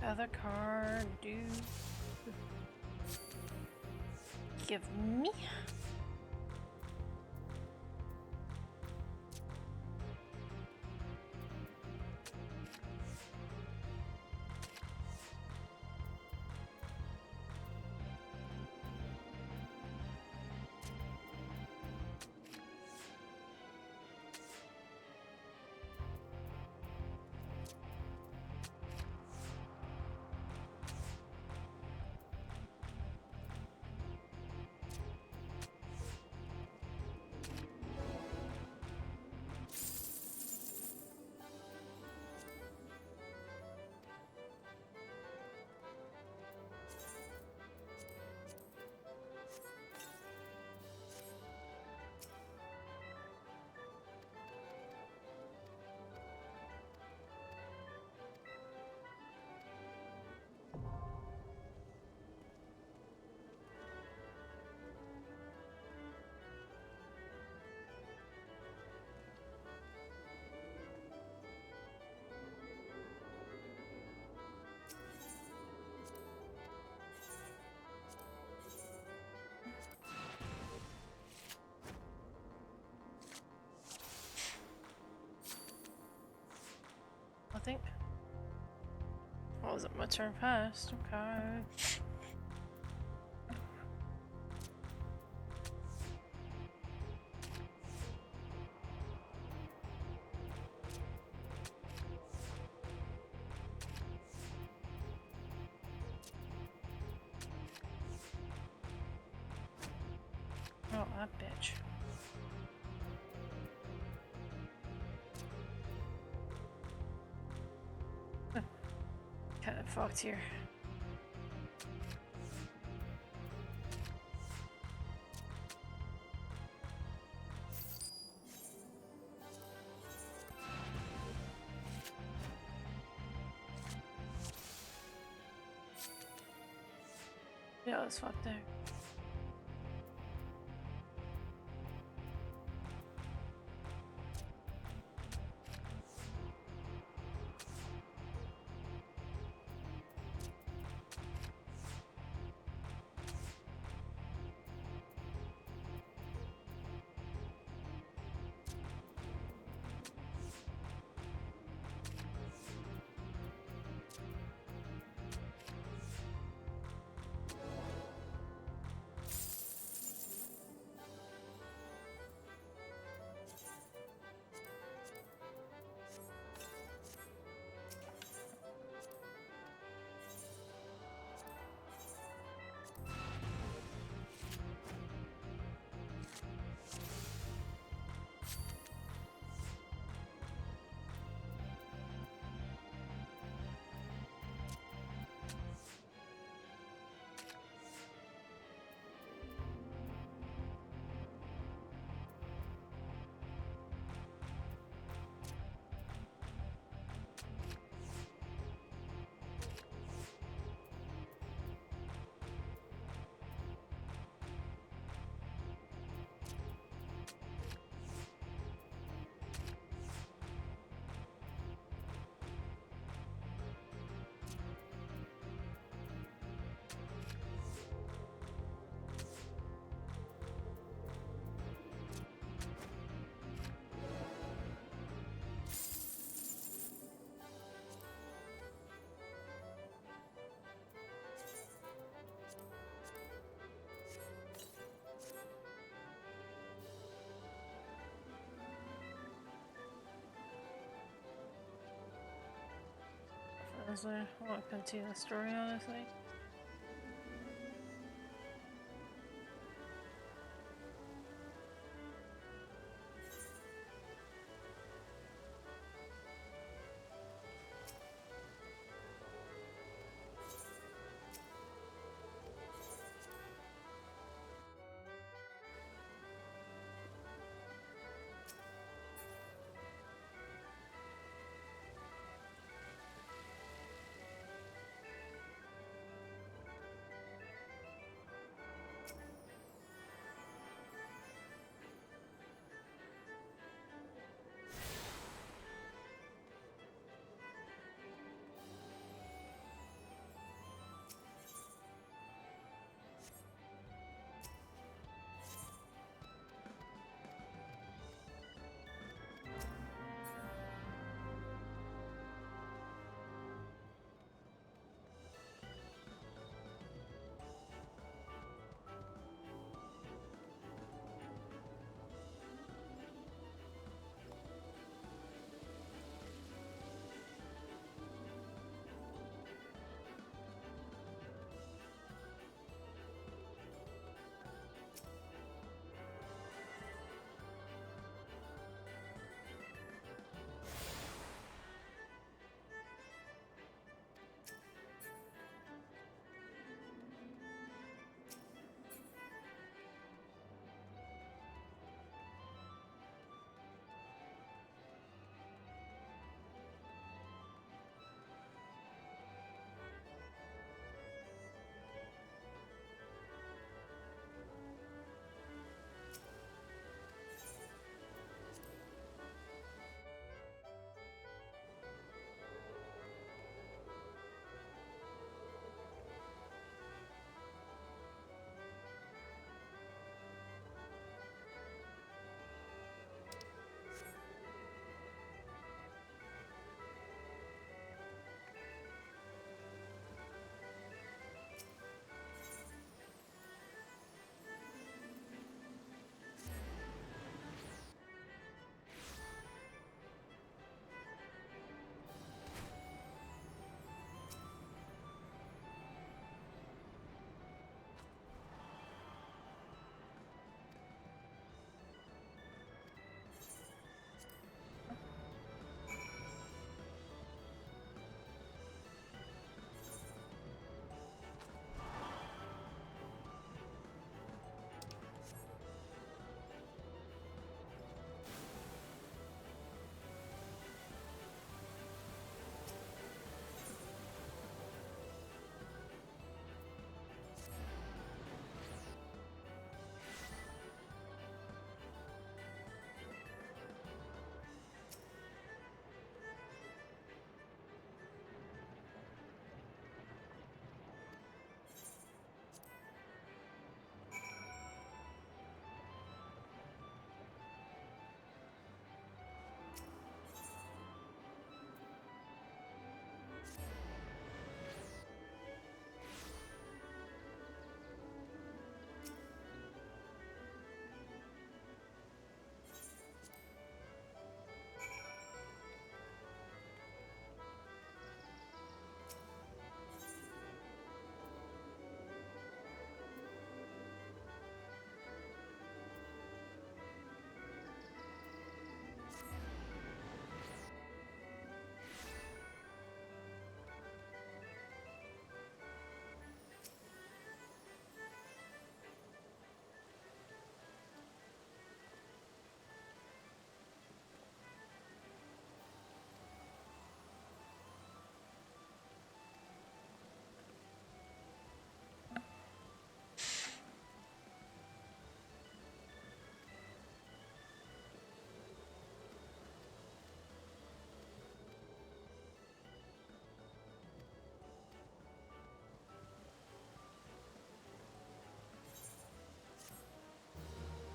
Other card, do give me. I think. Oh, is it my turn first? Okay. Oh, that bitch. Kinda fucked here. Yeah, it's fucked there. honestly. I want to continue the story, honestly.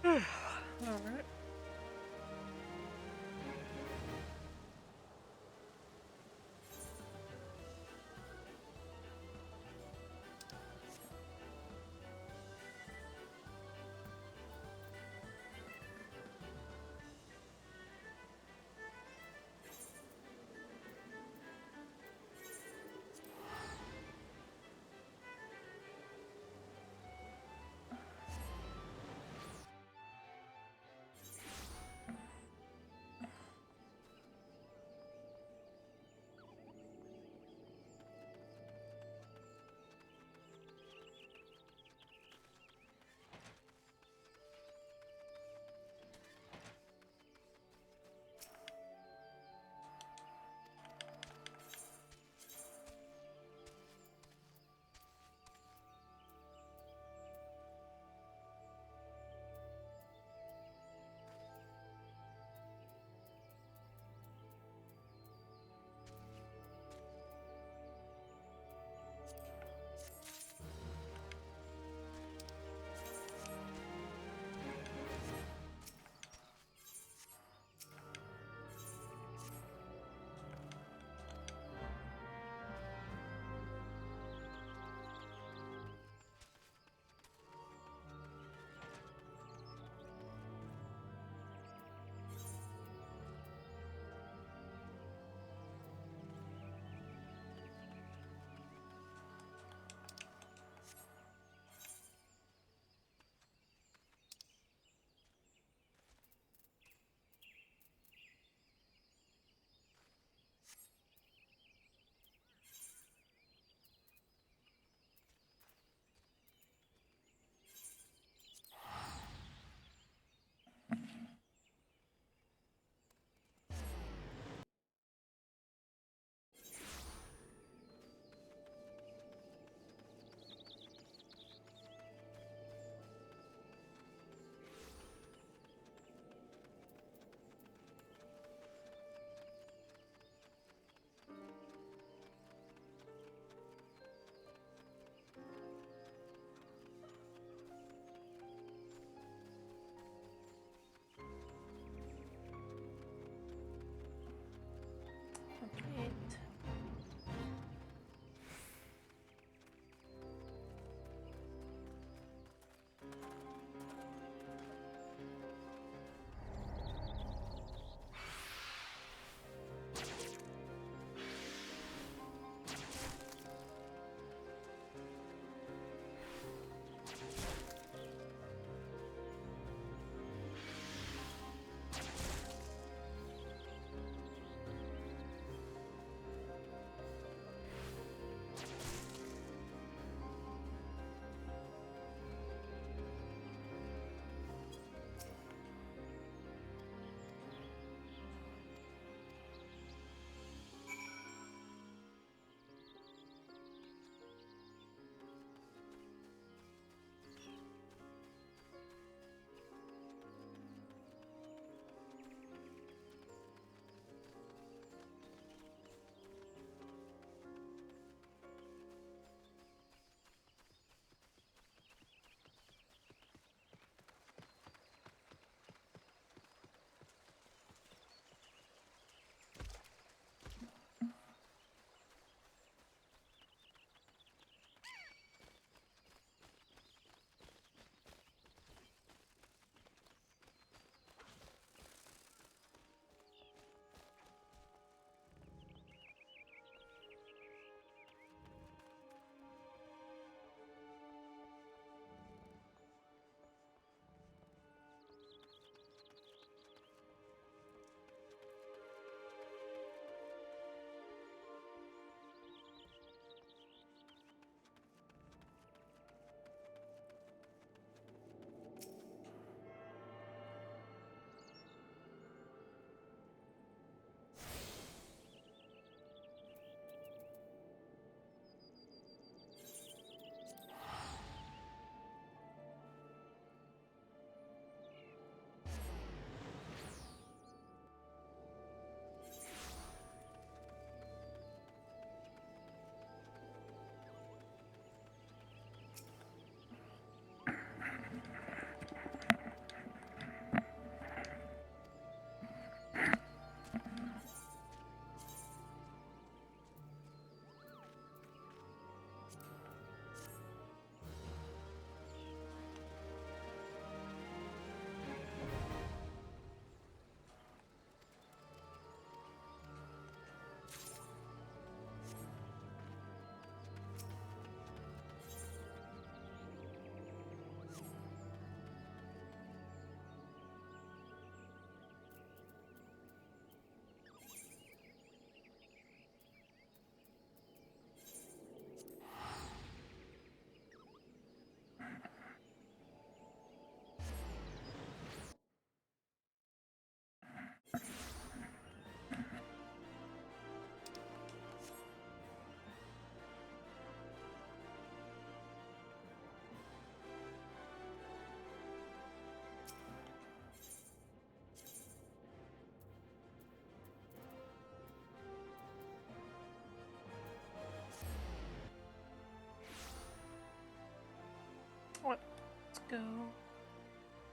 Alright. go.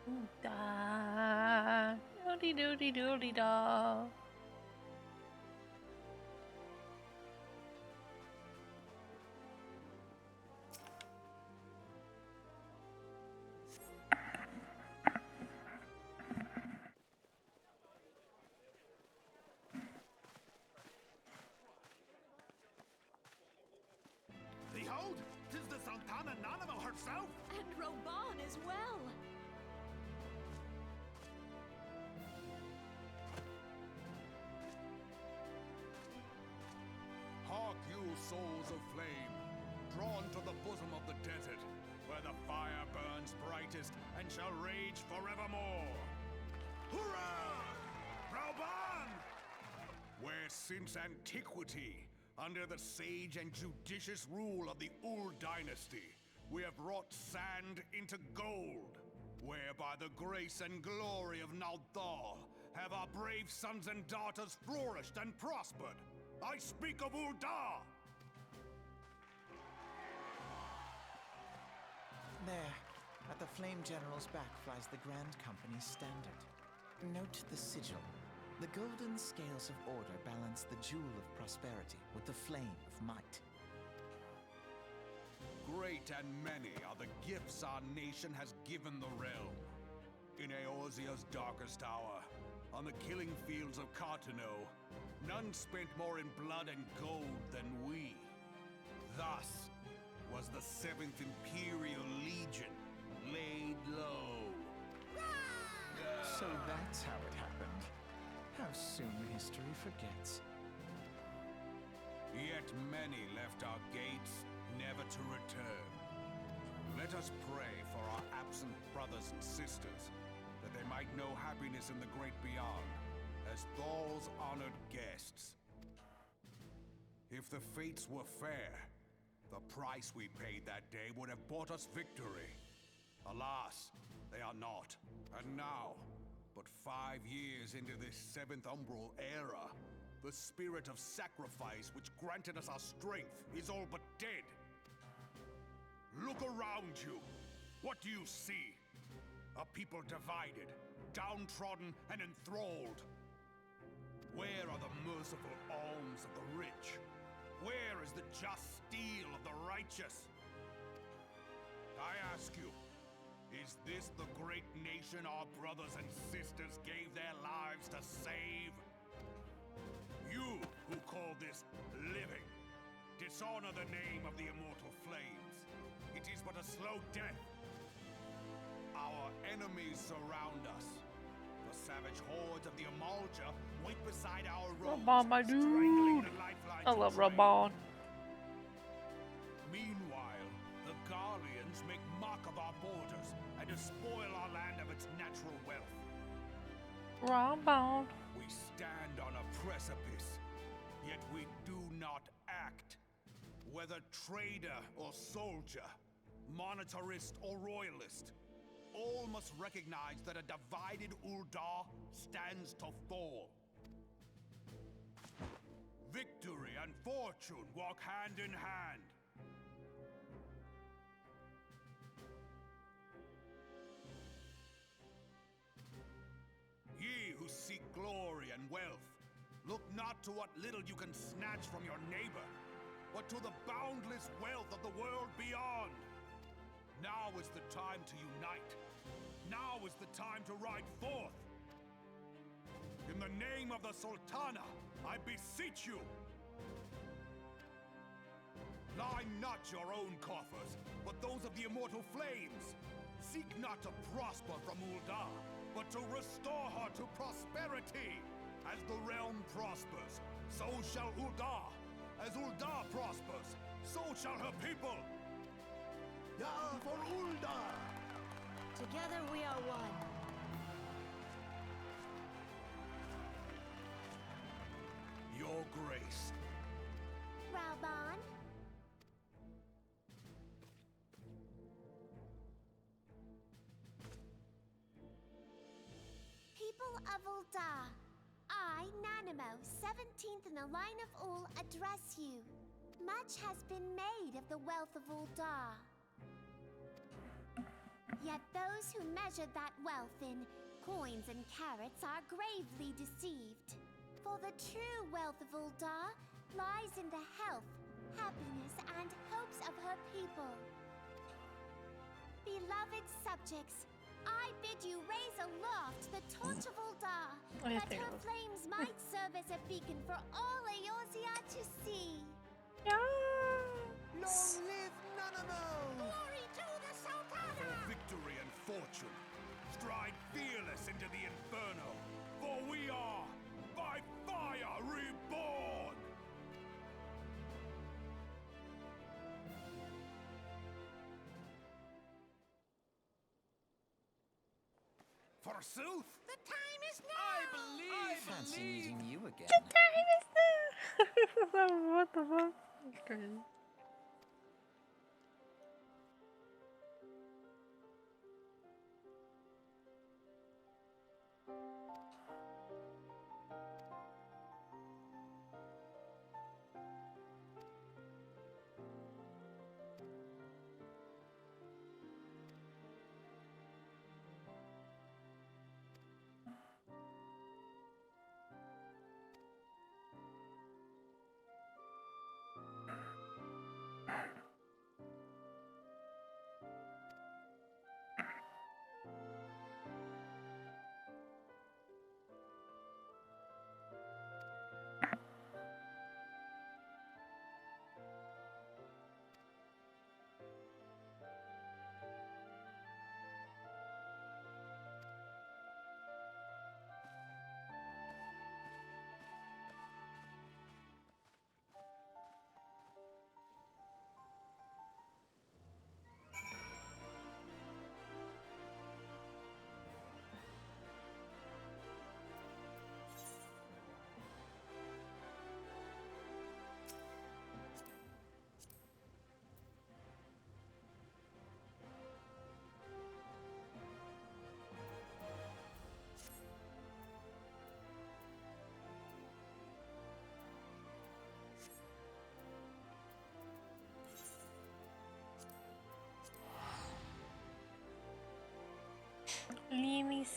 Ooh, da. Doody doody doody da. Behold, 'tis the Sultana Nanimo herself! And Roban as well! Hark you, souls of flame, drawn to the bosom of the desert, where the fire burns brightest and shall rage forevermore. Hurrah! Rauban! Where since antiquity, under the sage and judicious rule of the Ul dynasty, we have wrought sand into gold, where by the grace and glory of Nalthal have our brave sons and daughters flourished and prospered. I speak of Ul'dah! There, at the Flame General's back flies the Grand Company's standard. Note the sigil. The golden scales of order balance the jewel of prosperity with the flame of might. Great and many are the gifts our nation has given the realm. In Eorzea's darkest hour, on the killing fields of Cartano, none spent more in blood and gold than we. Thus was the 7th Imperial Legion laid low. So that's how it happened. How soon history forgets. Yet many left our gates, never to return. Let us pray for our absent brothers and sisters, that they might know happiness in the great beyond, as Thal's honored guests. If the fates were fair, the price we paid that day would have bought us victory. Alas, they are not. And now, but 5 years into this 7th Umbral era, the spirit of sacrifice which granted us our strength is all but dead. Look around you. What do you see? A people divided, downtrodden, and enthralled. Where are the merciful alms of the rich? Where is the just steel of the righteous? I ask you, is this the great nation our brothers and sisters gave their lives to save? You who call this living, dishonor the name of the immortal flames. It is but a slow death. Our enemies surround us. The savage hordes of the Amalja wait beside our roads, Raban, my strangling dude. the lifelines I of love trade. Raban. Meanwhile, the Garleans make mock of our borders and despoil our land of its natural wealth. Raban. We stand on a precipice, yet we do not act. Whether trader or soldier, monetarist or royalist, all must recognize that a divided Ul'dah stands to fall. Victory and fortune walk hand in hand. Ye who seek glory and wealth, look not to what little you can snatch from your neighbor, but to the boundless wealth of the world beyond. Now is the time to unite. Now is the time to ride forth. In the name of the Sultana, I beseech you. Line not your own coffers, but those of the immortal flames. Seek not to prosper from Ul'dah, but to restore her to prosperity. As the realm prospers, so shall Ul'dah. As Ul'dah prospers, so shall her people. Ya for Ul'dah! Together we are one. Your grace. Rauban? People of Ul'dah, I, Nanimo, 17th in the line of Ul, address you. Much has been made of the wealth of Ul'dah. Yet those who measure that wealth in coins and carats are gravely deceived. For the true wealth of Uldar lies in the health, happiness, and hopes of her people. Beloved subjects, I bid you raise aloft the torch of Uldar, that her flames might serve as a beacon for all Eorzea to see. Long live Nanamo! Glory to the Sultana! For victory and fortune, stride fearless into the inferno, for we are by fire reborn! Forsooth! The time is now! I fancy meeting you again. What the fuck? Crazy. Limis.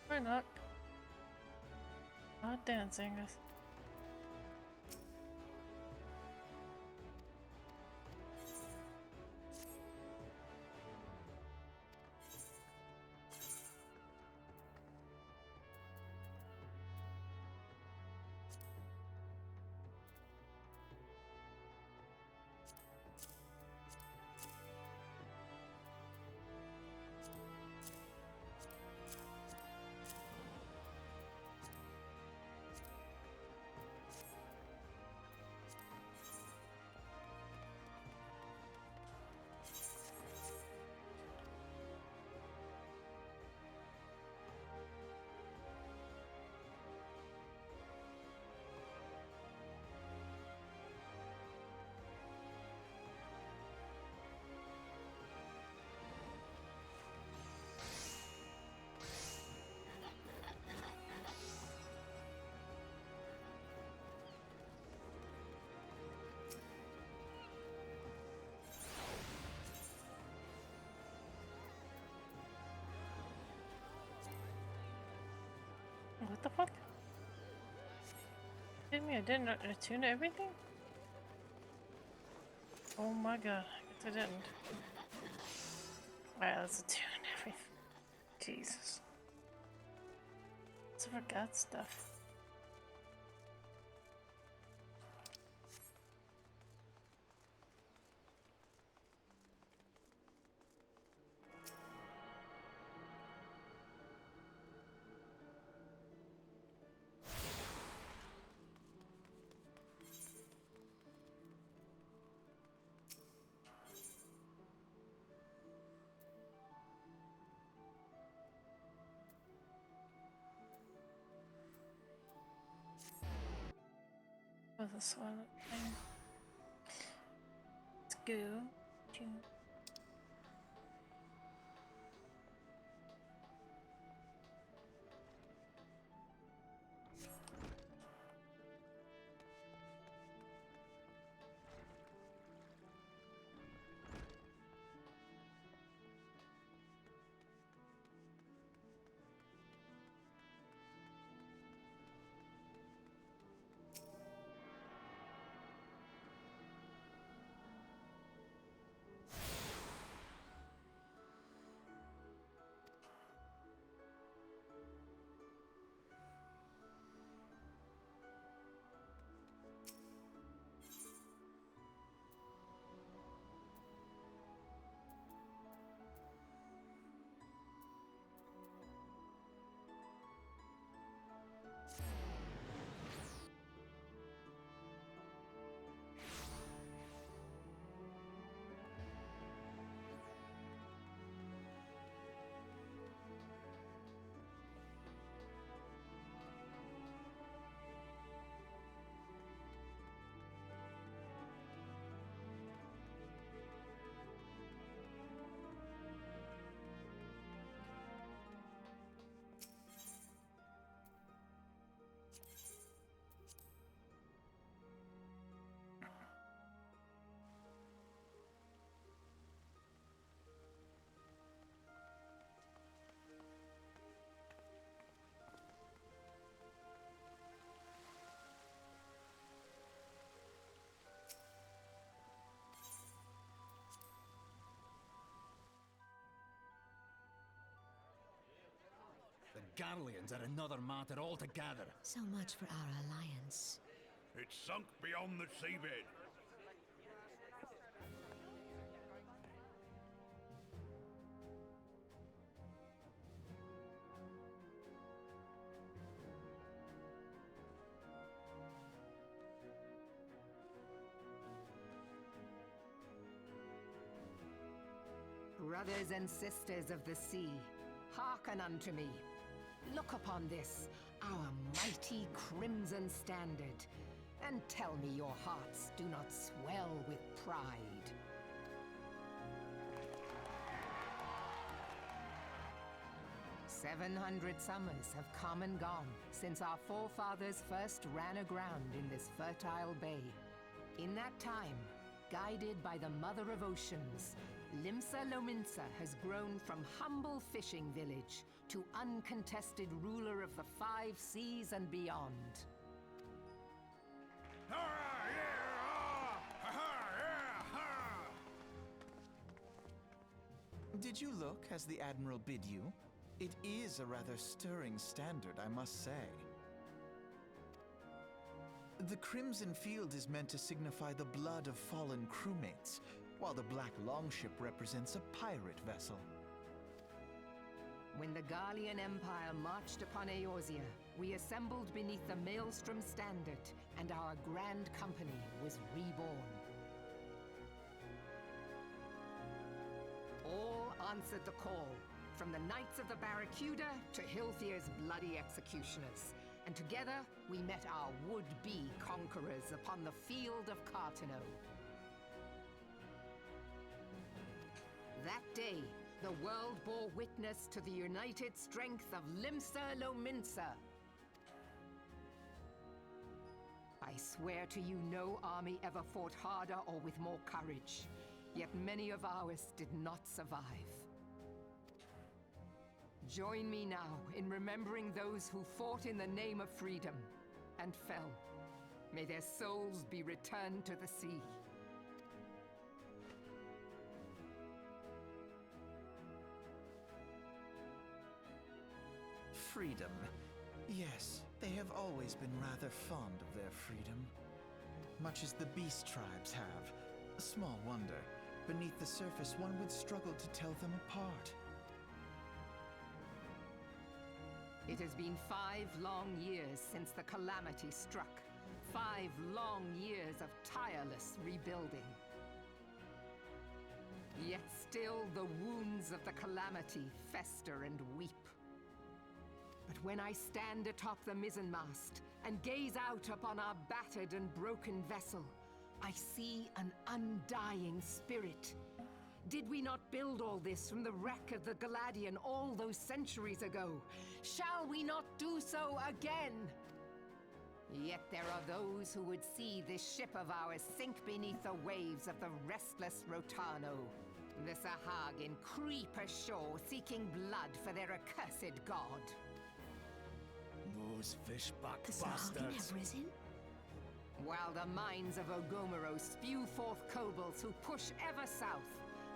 We're not dancing. What the fuck? Kidding me? I didn't attune to everything? Oh my god, I guess I didn't. Alright, let's attune everything. Jesus. So forgot stuff. Oh, this one thing. Let's go to The Garleans are another matter altogether. So much for our alliance. It's sunk beyond the seabed. Brothers and sisters of the sea, hearken unto me. Look upon this, our mighty crimson standard, and tell me your hearts do not swell with pride. "700 summers have come and gone since our forefathers first ran aground in this fertile bay. In that time, guided by the Mother of Oceans, Limsa has grown from humble fishing village to uncontested ruler of the 5 seas and beyond. Did you look as the Admiral bid you? It is a rather stirring standard, I must say. The Crimson Field is meant to signify the blood of fallen crewmates, while the Black Longship represents a pirate vessel. When the Garlean Empire marched upon Eorzea, we assembled beneath the Maelstrom Standard, and our Grand Company was reborn. All answered the call, from the Knights of the Barracuda to Hilthier's bloody executioners. And together, we met our would-be conquerors upon the field of Cartano. That day, the world bore witness to the united strength of Limsa. I swear to you, no army ever fought harder or with more courage. Yet many of ours did not survive. Join me now in remembering those who fought in the name of freedom and fell. May their souls be returned to the sea. Freedom. Yes, they have always been rather fond of their freedom. Much as the beast tribes have. Small wonder. Beneath the surface, one would struggle to tell them apart. It has been 5 long years since the calamity struck. 5 long years of tireless rebuilding. Yet still the wounds of the calamity fester and weep. But when I stand atop the mizzenmast and gaze out upon our battered and broken vessel, I see an undying spirit. Did we not build all this from the wreck of the Lyeadin all those centuries ago? Shall we not do so again? Yet there are those who would see this ship of ours sink beneath the waves of the restless Rotano. The Sahagin creep ashore seeking blood for their accursed god. Those fishback The Sahagin have risen? While the mines of Ogomoro spew forth kobolds who push ever south,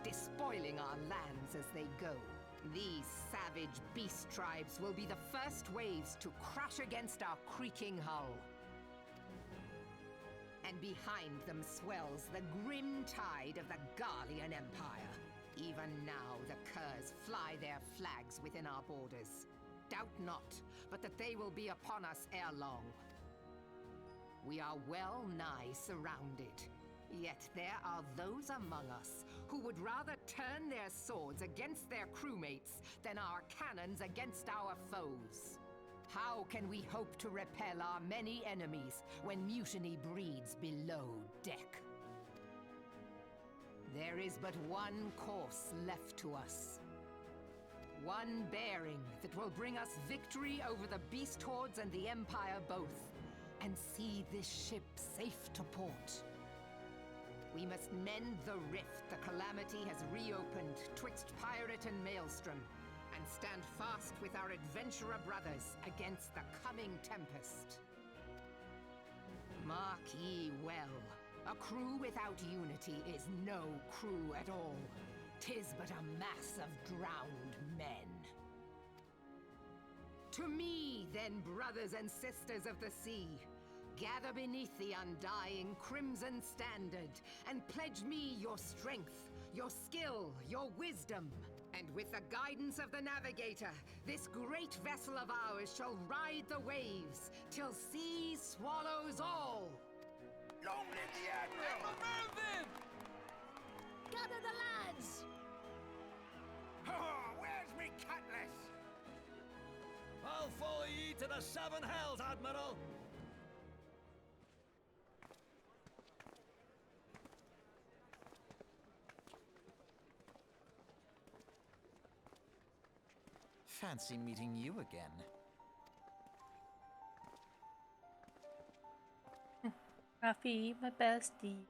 despoiling our lands as they go. These savage beast tribes will be the first waves to crash against our creaking hull. And behind them swells the grim tide of the Garlean Empire. Even now the curs fly their flags within our borders. Doubt not, but that they will be upon us ere long. We are well nigh surrounded. Yet there are those among us who would rather turn their swords against their crewmates than our cannons against our foes. How can we hope to repel our many enemies when mutiny breeds below deck? There is but one course left to us. One bearing that will bring us victory over the beast hordes and the Empire both, and see this ship safe to port. We must mend the rift the calamity has reopened twixt pirate and maelstrom, and stand fast with our adventurer brothers against the coming tempest. Mark ye well, a crew without unity is no crew at all. 'Tis but a mass of drowned men. To me, then, brothers and sisters of the sea, gather beneath the undying crimson standard, and pledge me your strength, your skill, your wisdom. And with the guidance of the navigator, this great vessel of ours shall ride the waves, till sea swallows all. Long live the Admiral! Moving! Gather the lads! Oh, where's me cutlass? I'll follow ye to the 7 hells, Admiral! Fancy meeting you again. Rafi, my bestie.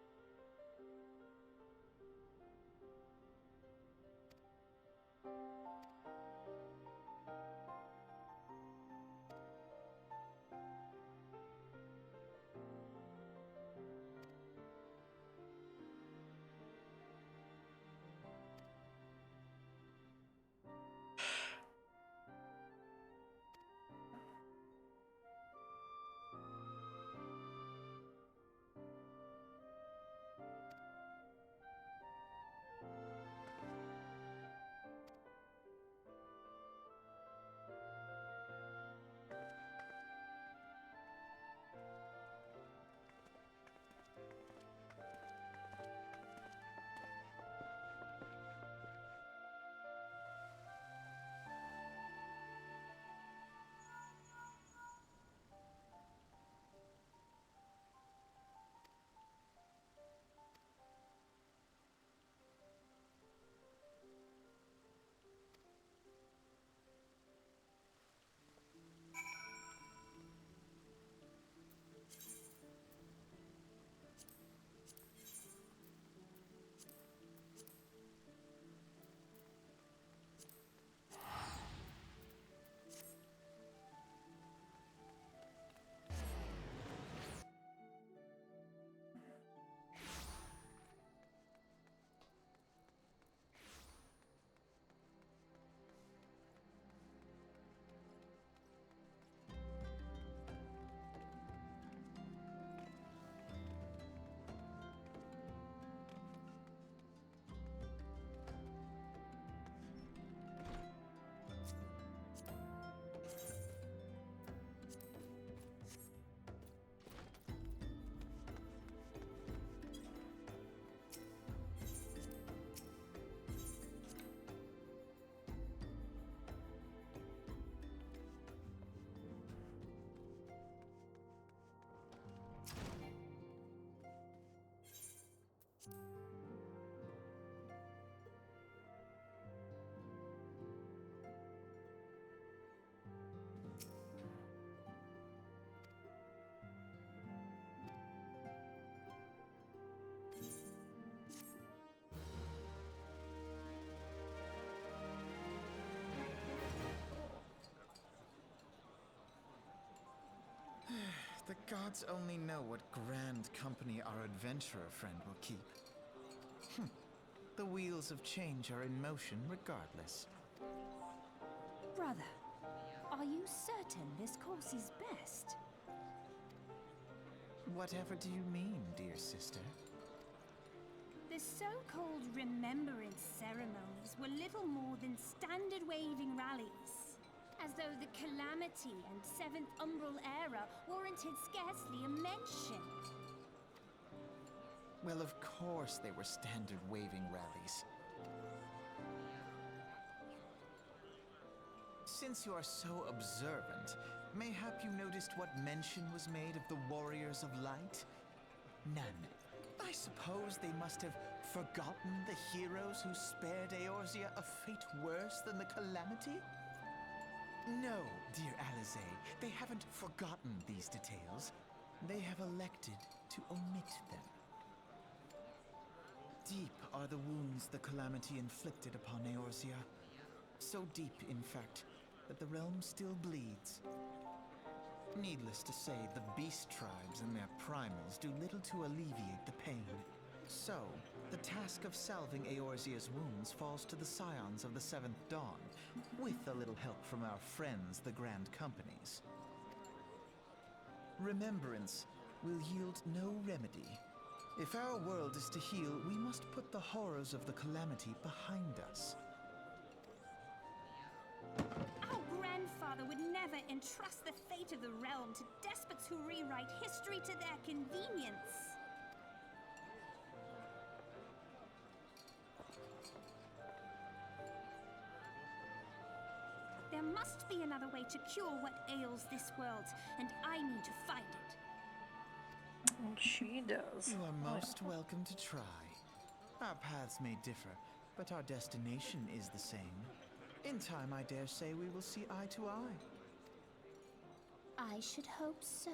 Gods only know what grand company our adventurer friend will keep. The wheels of change are in motion regardless. Brother, are you certain this course is best? Whatever do you mean, dear sister? The so-called remembrance ceremonies were little more than standard waving rallies. As though the Calamity and Seventh Umbral Era warranted scarcely a mention. Well, of course they were standard waving rallies. Since you are so observant, mayhap you noticed what mention was made of the Warriors of Light? None. I suppose they must have forgotten the heroes who spared Eorzea a fate worse than the Calamity? No, dear Alizé, they haven't forgotten these details. They have elected to omit them. Deep are the wounds the Calamity inflicted upon Eorzea. So deep, in fact, that the realm still bleeds. Needless to say, the beast tribes and their primals do little to alleviate the pain. So, the task of salving Eorzea's wounds falls to the Scions of the Seventh Dawn, with a little help from our friends, the Grand Companies. Remembrance will yield no remedy. If our world is to heal, we must put the horrors of the Calamity behind us. Our grandfather would never entrust the fate of the realm to despots who rewrite history to their convenience. There must be another way to cure what ails this world, and I need to find it. And she does. You are most welcome to try. Our paths may differ, but our destination is the same. In time, I dare say we will see eye to eye. I should hope so.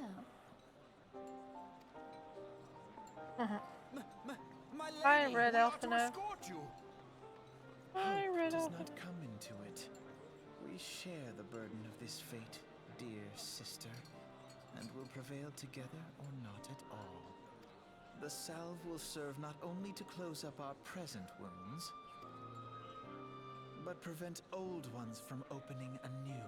Hi, Red Elfina. Hi, Hope Red does Elfina. not come into it. We share the burden of this fate, dear sister, and will prevail together or not at all. The salve will serve not only to close up our present wounds, but prevent old ones from opening anew.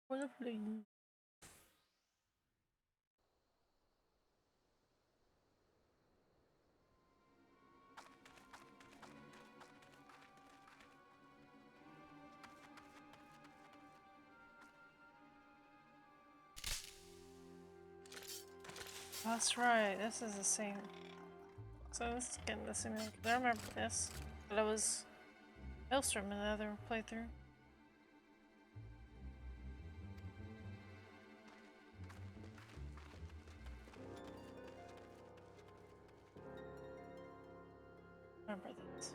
For the plane. That's right, this is the same. So this is getting the same. I remember this. But it was Maelstrom in the other playthrough. Remember this.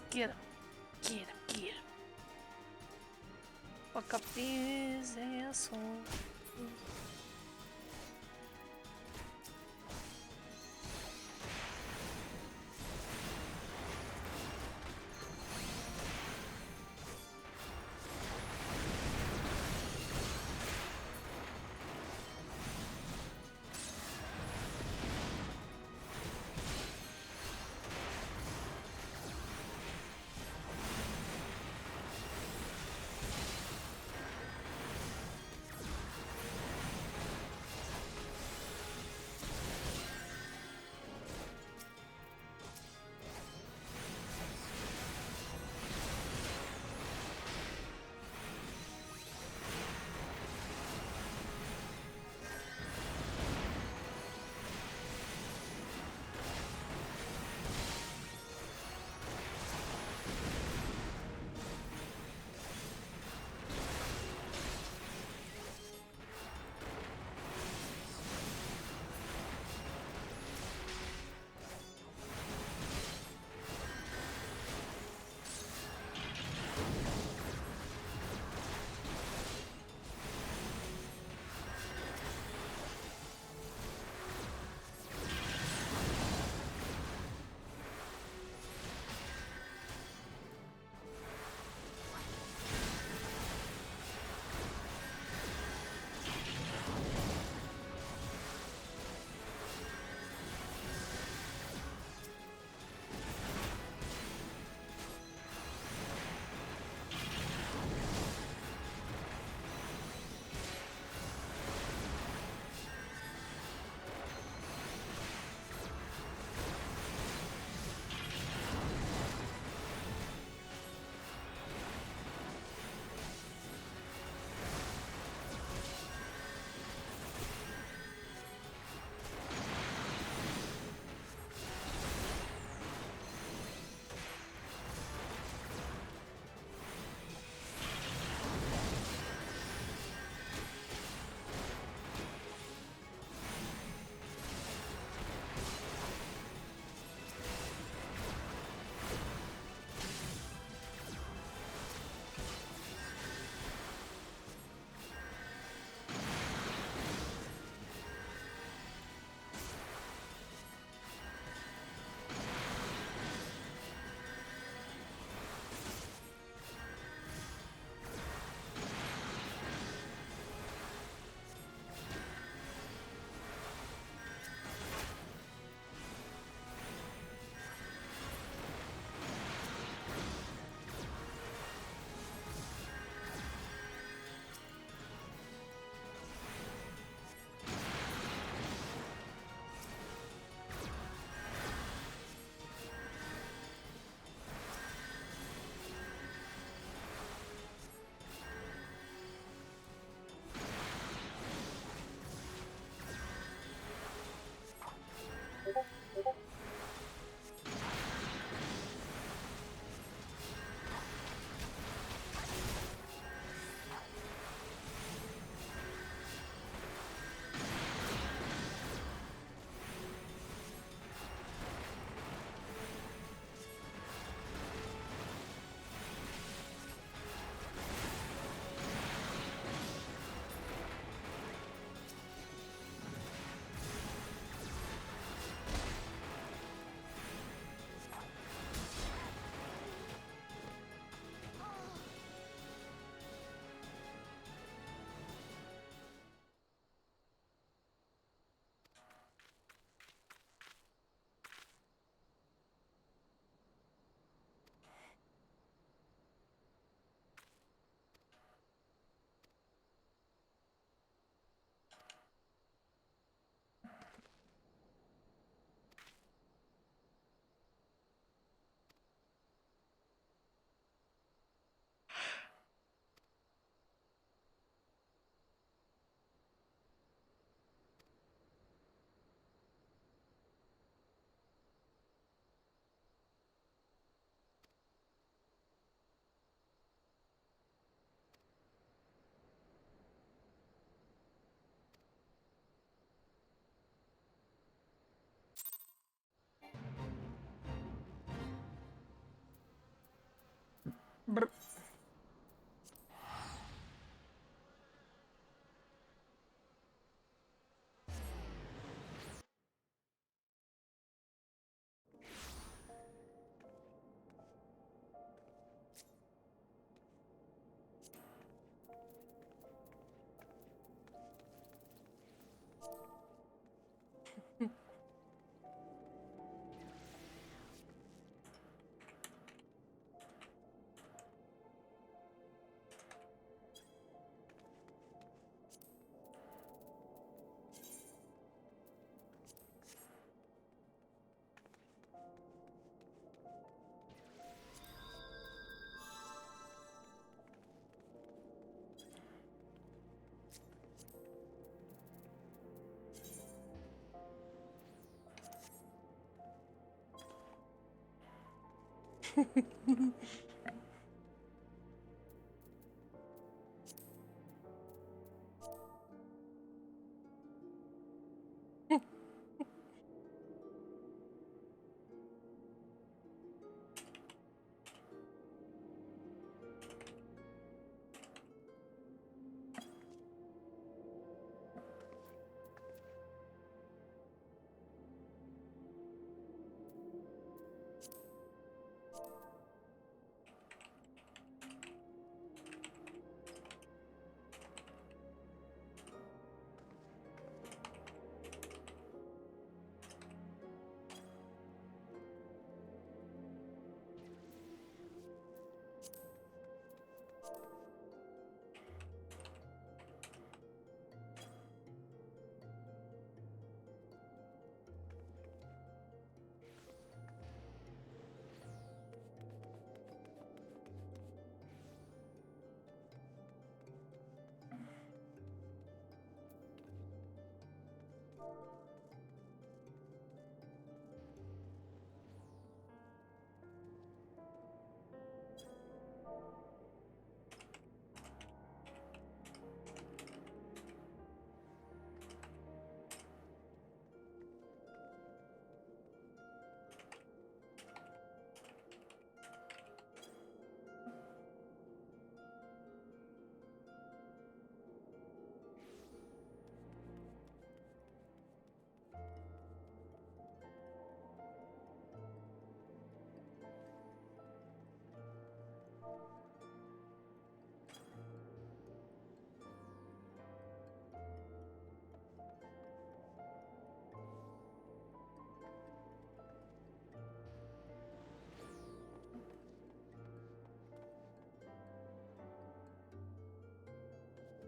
Get him. Get him. Get him. Fuck up these assholes.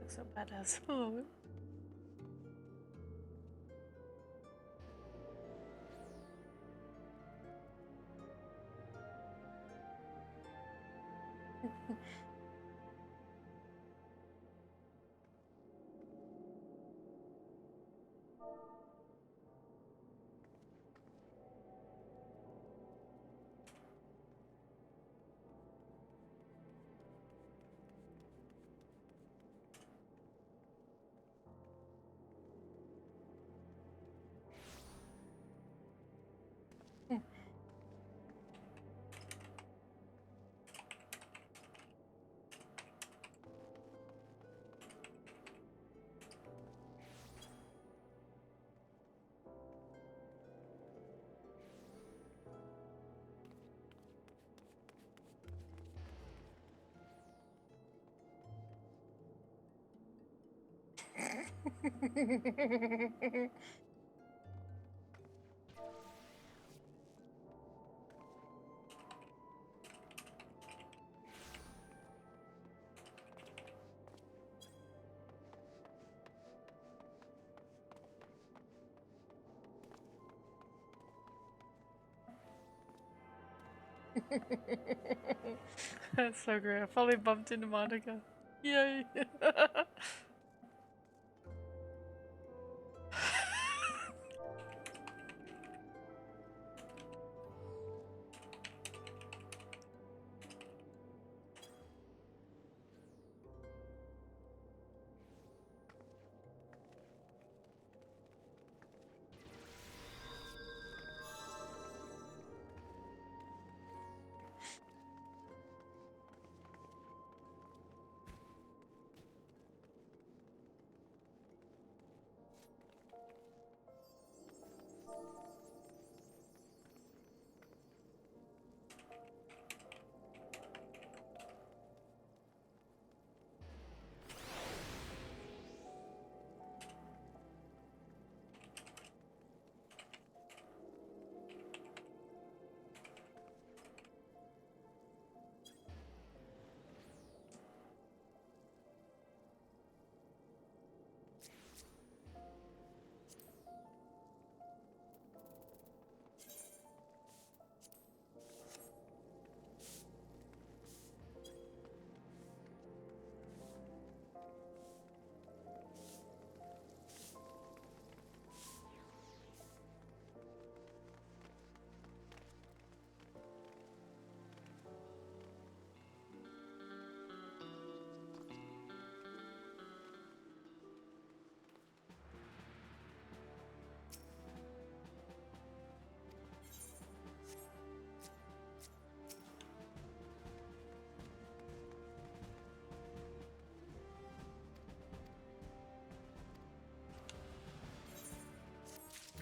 So badass. Oh. That's so great. I finally bumped into Monica. Yay!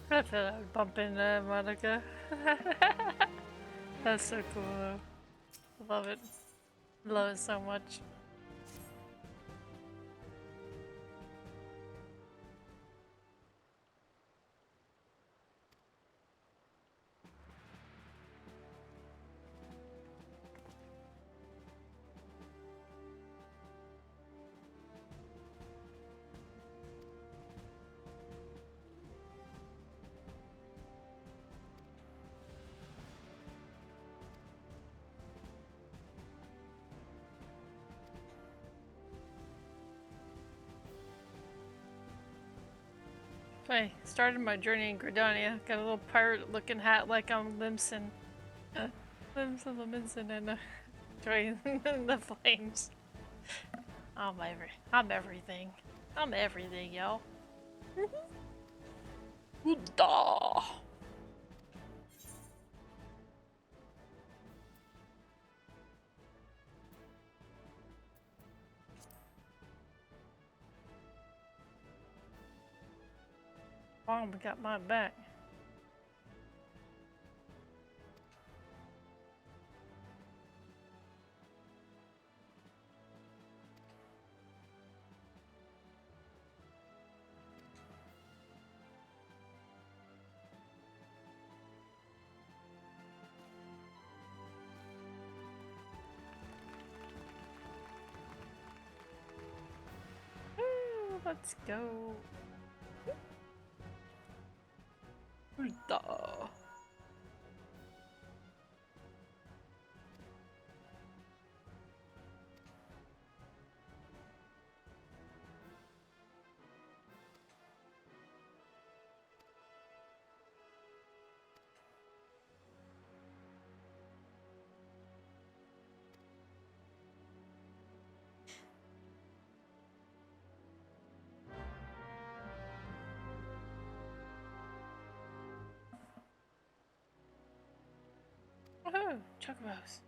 I thought I would bump into Monica. That's so cool though. Love it. Love it so much. I started my journey in Gridania. Got a little pirate-looking hat like I'm Limson. Limson and joining the flames. I'm everything. I'm everything, yo. Duh. Mom got my back. Woo, let's go. Duh. Woohoo! Chocobos.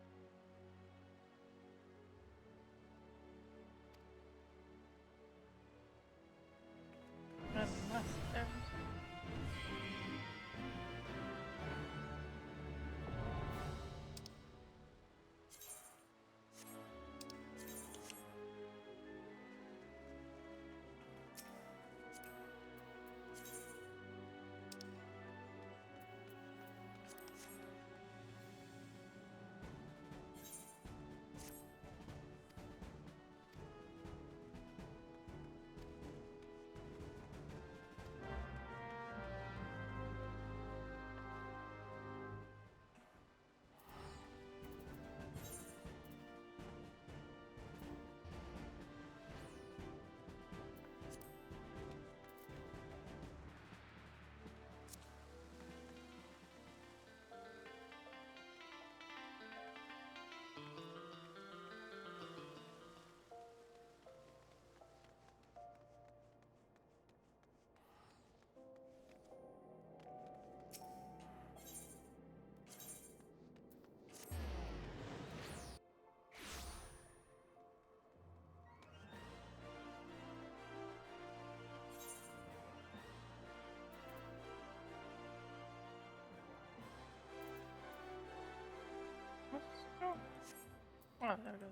Oh, there it goes.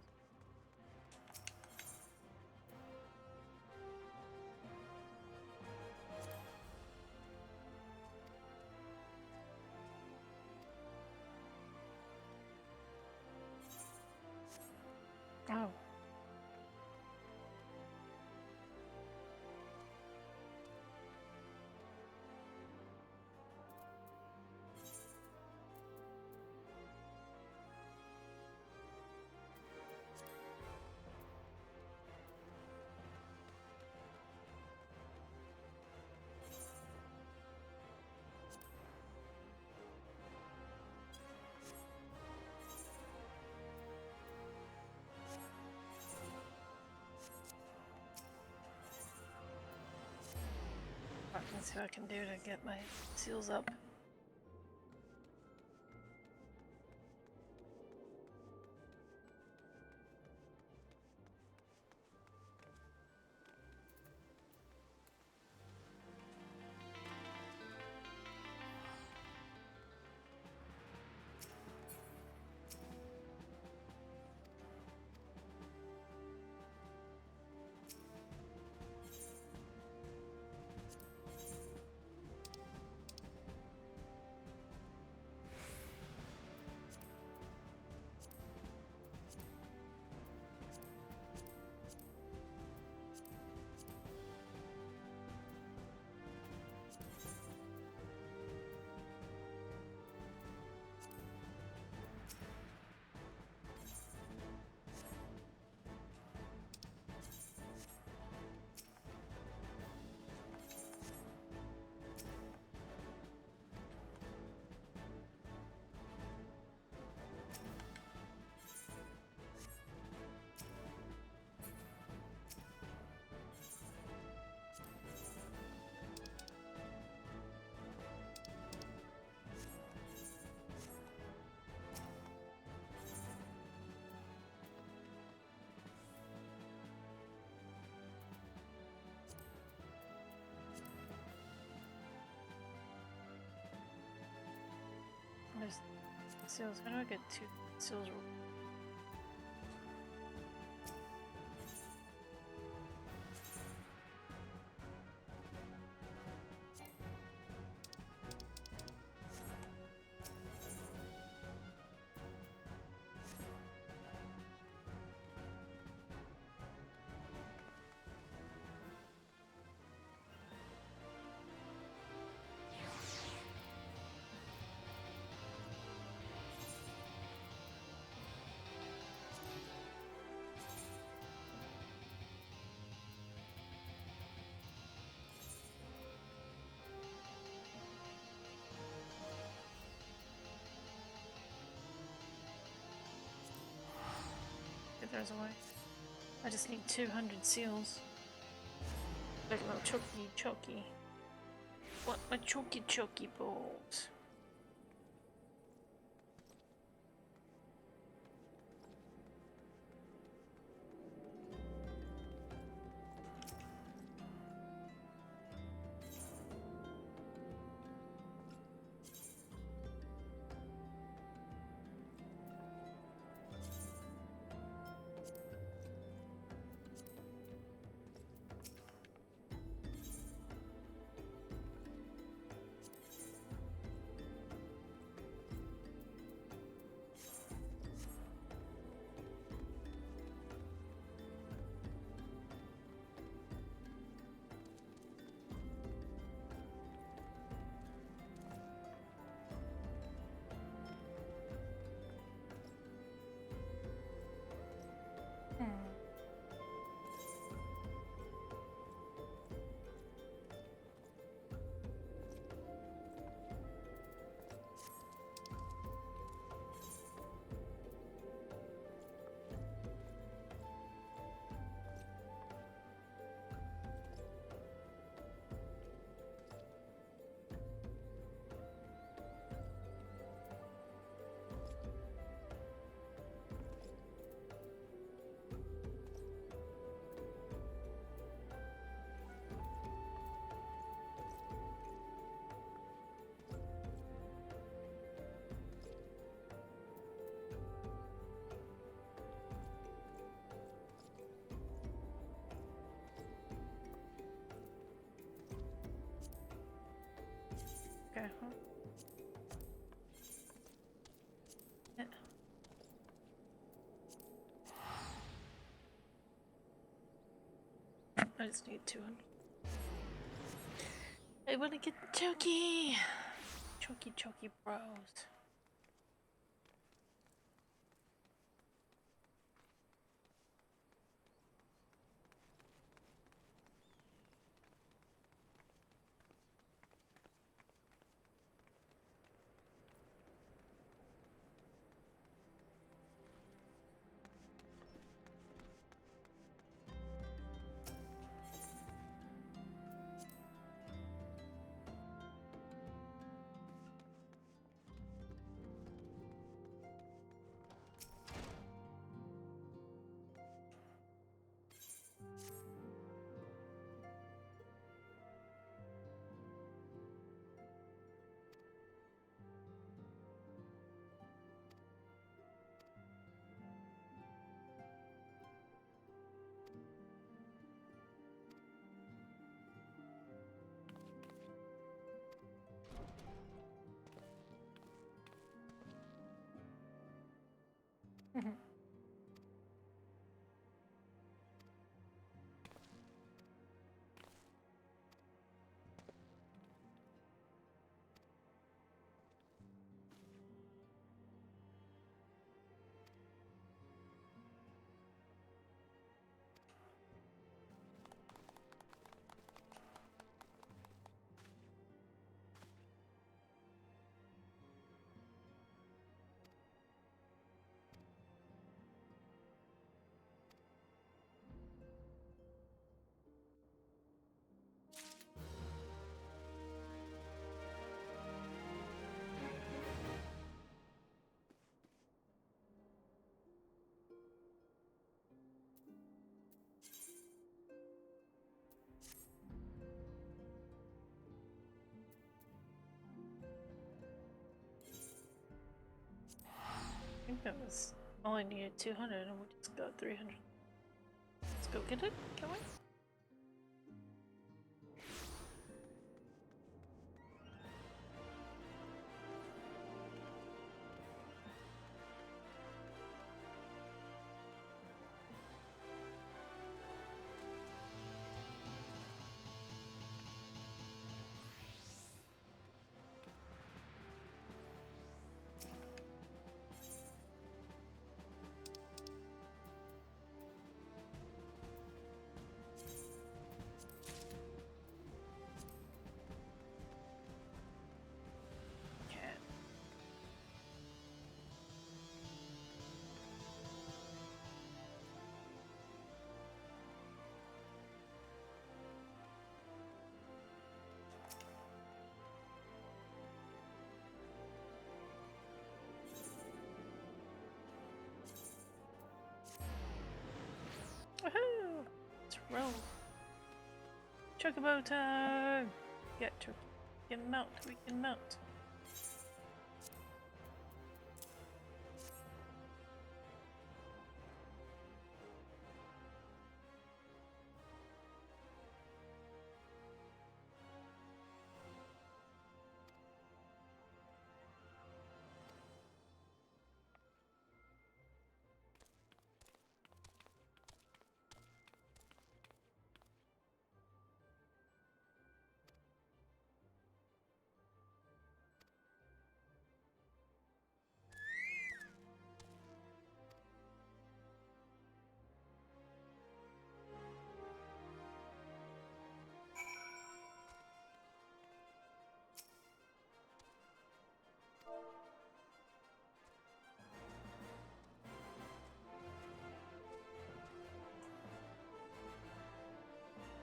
Oh. Let's see what I can do to get my seals up. seals. How do I get 2 seals? There's a way. I just need 200 seals. Like a little choky. What my choky balls? Okay. Yeah. I just need 200. I want to get choky bros. It was only needed 200 and we just got 300. Let's go get it, can we? Woohoo! Let's roll. Chocobo time! Get to mount, we can mount.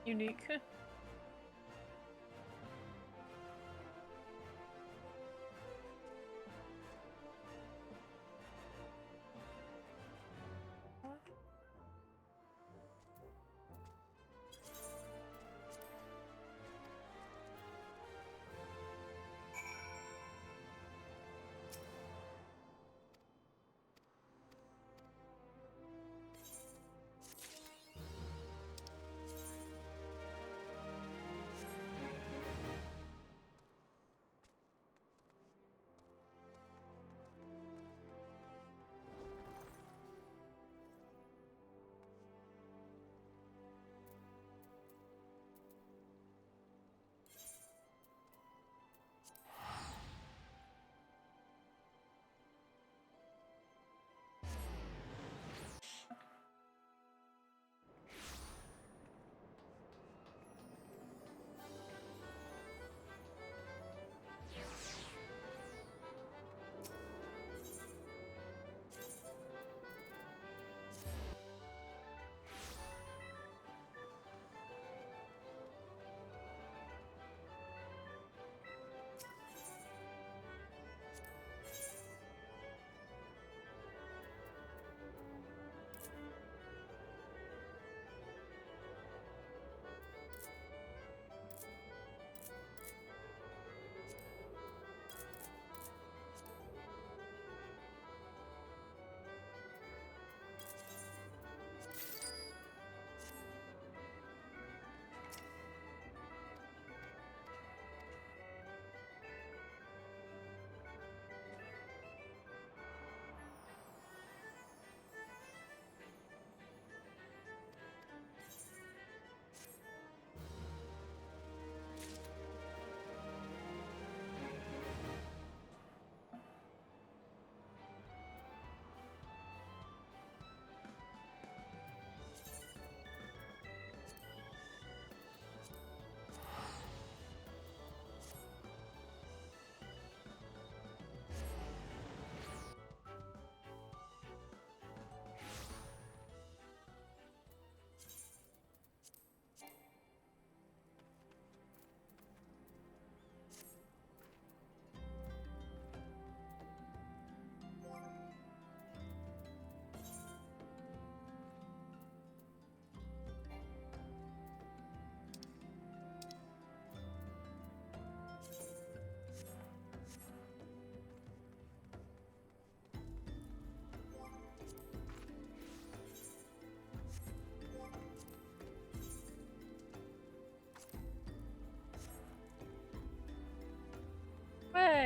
Unique.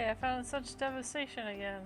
I found such devastation again.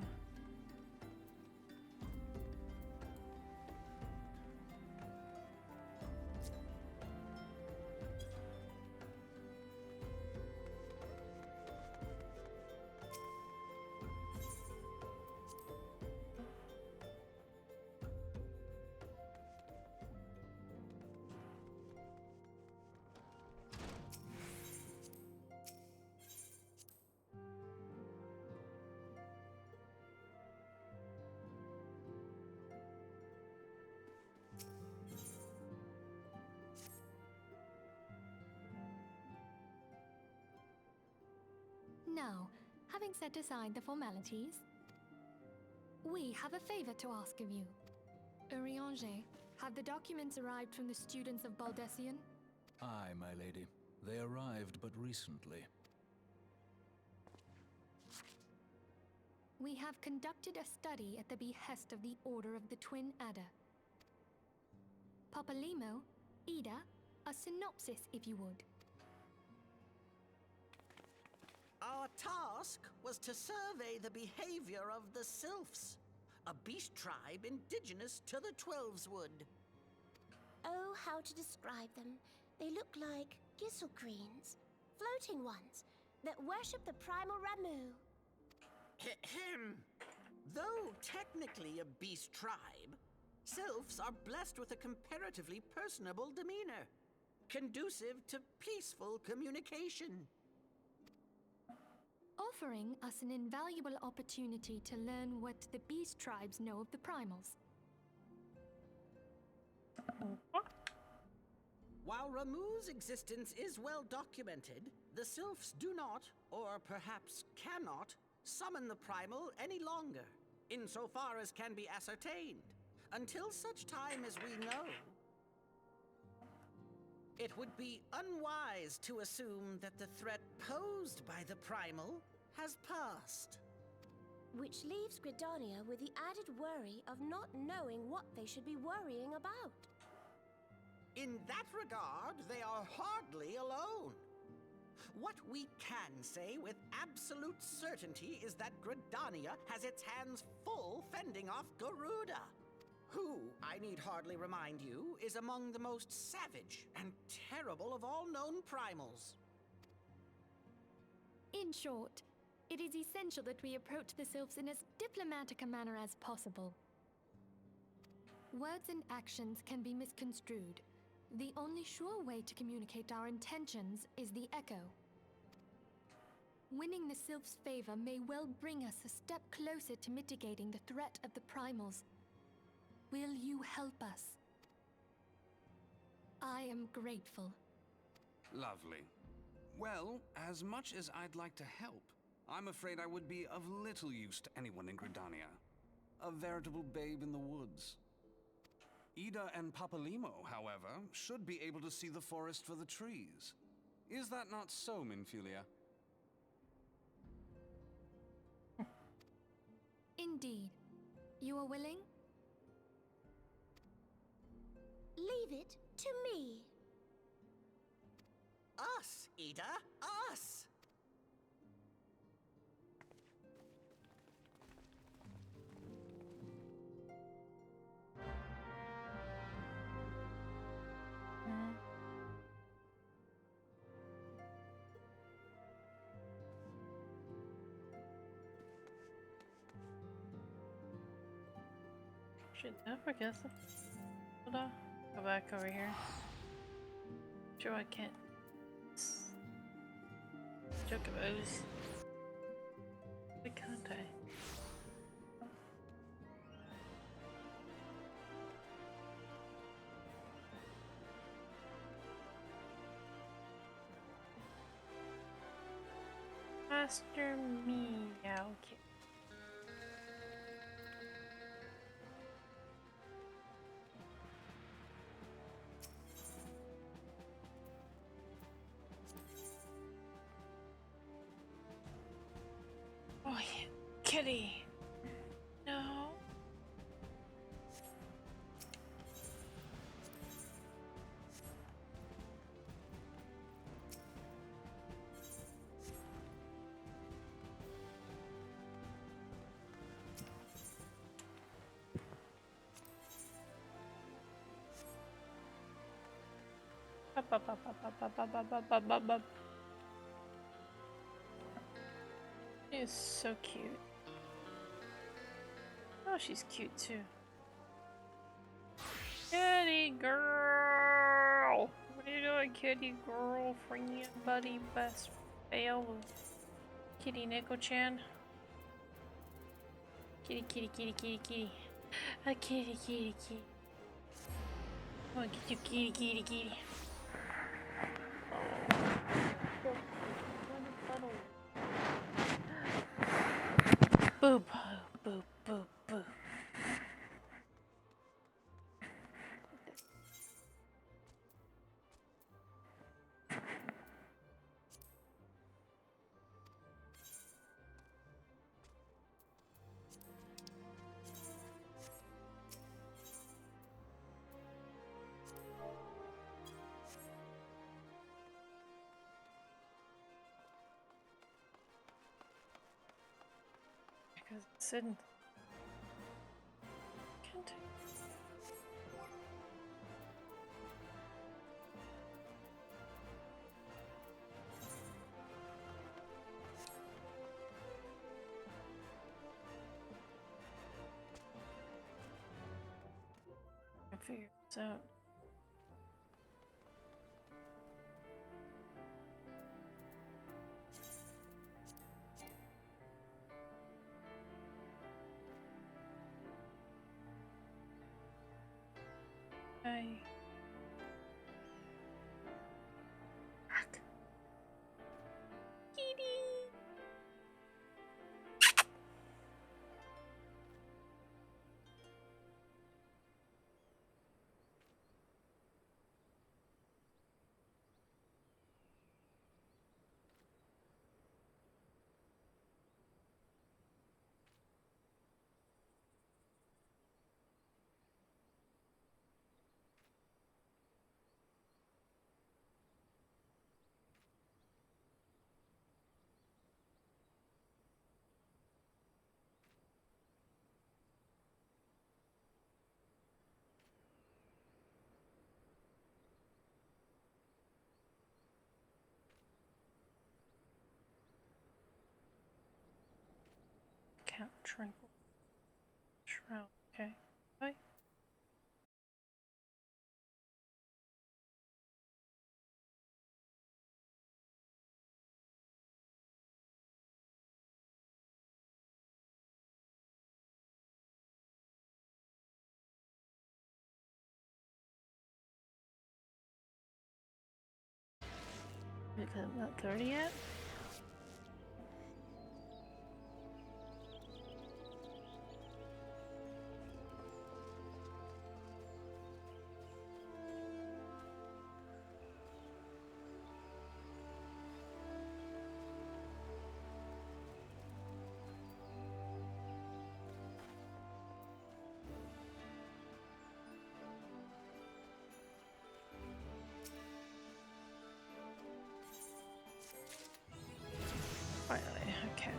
Now, having set aside the formalities, we have a favor to ask of you. Urianger, have the documents arrived from the students of Baldessian? Aye, my lady. They arrived but recently. We have conducted a study at the behest of the Order of the Twin Adder. Papalimo, Ida, a synopsis if you would. Our task was to survey the behavior of the Sylphs, a beast tribe indigenous to the Twelveswood. Oh, how to describe them. They look like gisselcreens, floating ones, that worship the primal Ramu. Ahem. Though technically a beast tribe, Sylphs are blessed with a comparatively personable demeanor, conducive to peaceful communication. Offering us an invaluable opportunity to learn what the beast tribes know of the primals. While Ramu's existence is well documented, the Sylphs do not, or perhaps cannot, summon the primal any longer, insofar as can be ascertained, until such time as we know. It would be unwise to assume that the threat posed by the primal has passed. Which leaves Gridania with the added worry of not knowing what they should be worrying about. In that regard, they are hardly alone. What we can say with absolute certainty is that Gridania has its hands full fending off Garuda, who, I need hardly remind you, is among the most savage and terrible of all known primals. In short, it is essential that we approach the Sylphs in as diplomatic a manner as possible. Words and actions can be misconstrued. The only sure way to communicate our intentions is the echo. Winning the Sylphs' favor may well bring us a step closer to mitigating the threat of the primals. Will you help us? I am grateful. Lovely. Well, as much as I'd like to help, I'm afraid I would be of little use to anyone in Gridania. A veritable babe in the woods. Ida and Papalimo, however, should be able to see the forest for the trees. Is that not so, Minfilia? Indeed. You are willing? Leave it to me. Us, Ida, us! Should never guess it. Hold on. Go back over here. Sure, I can't. Chocobos. Why can't I? Master Meow. Okay. Oh yeah, kitty. No. Up, up, up, up, up, up, up, up, up, up, up. She's so cute. Oh, she's cute too. Kitty girl! What are you doing, kitty girl? Friend, buddy, best fail. Kitty Nico-chan. Kitty, kitty, kitty, kitty, kitty. A kitty, kitty, kitty. I want to get you, kitty, kitty, kitty. Boop, boop, boop, boop. Because it's sitting. Can't. I figure this out. Hi. Kitty. Count tranquil. Shroud. Okay. Bye. Because I'm not 30 yet? Finally, okay.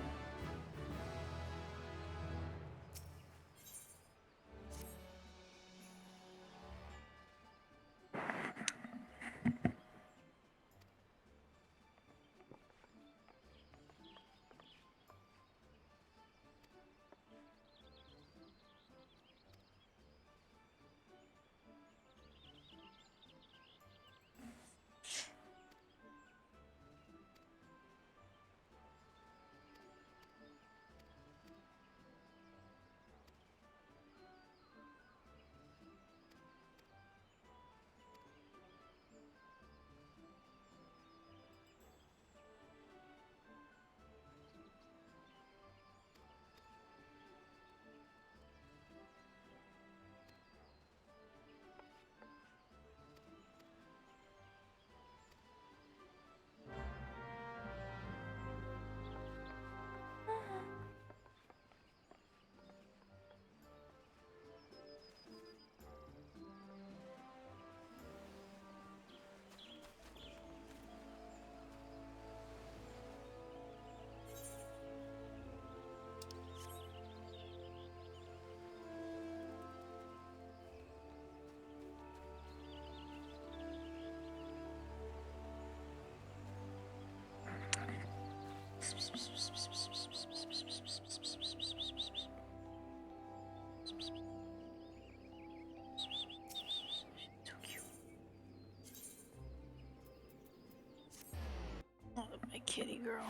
Oh, my kitty girl.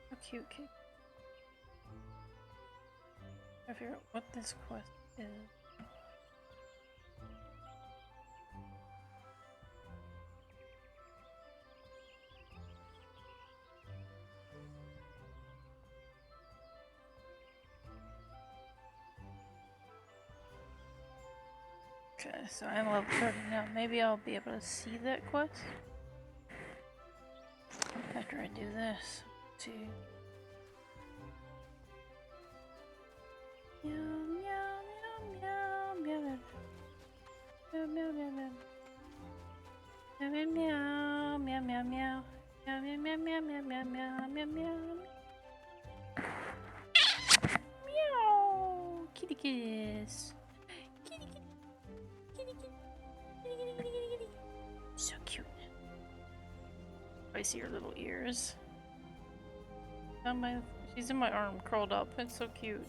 How cute, kid. I figure out what this quest is. Okay, so I'm level 30 now. Maybe I'll be able to see that quest after I do this. Let's see. Meow, meow, meow, meow, meow. Meow, meow, meow, meow. Meow, meow, meow, meow, meow, meow. Meow, meow, meow, meow, meow, meow, meow, meow, meow. Meow. Kitty kiss. Kitty kitty. Kitty kitty. Kitty kitty kitty kitty kitty. So cute. I see her little ears. On my, she's in my arm, curled up. It's so cute.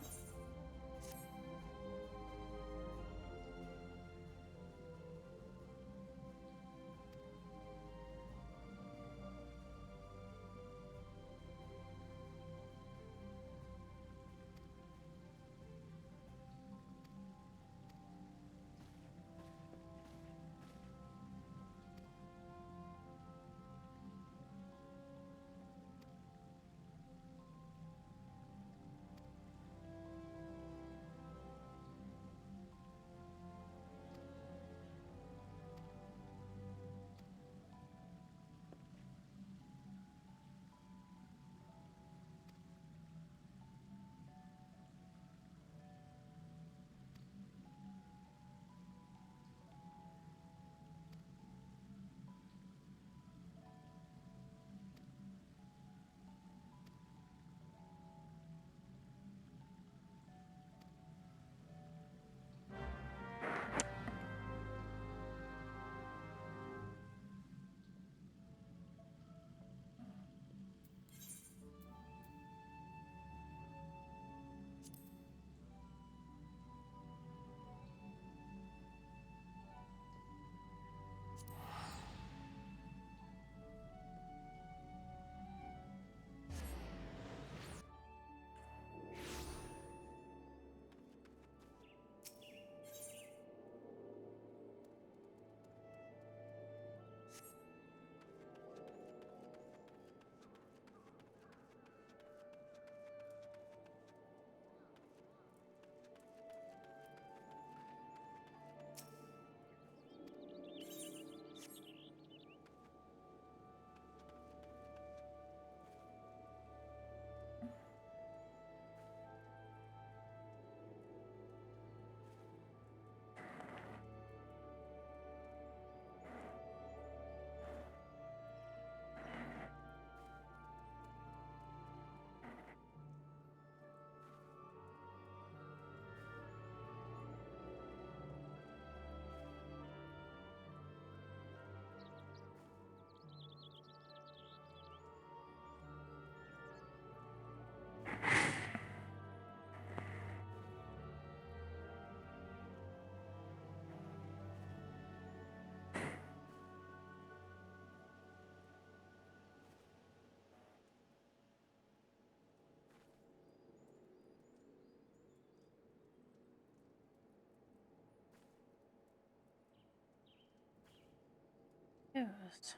Yes.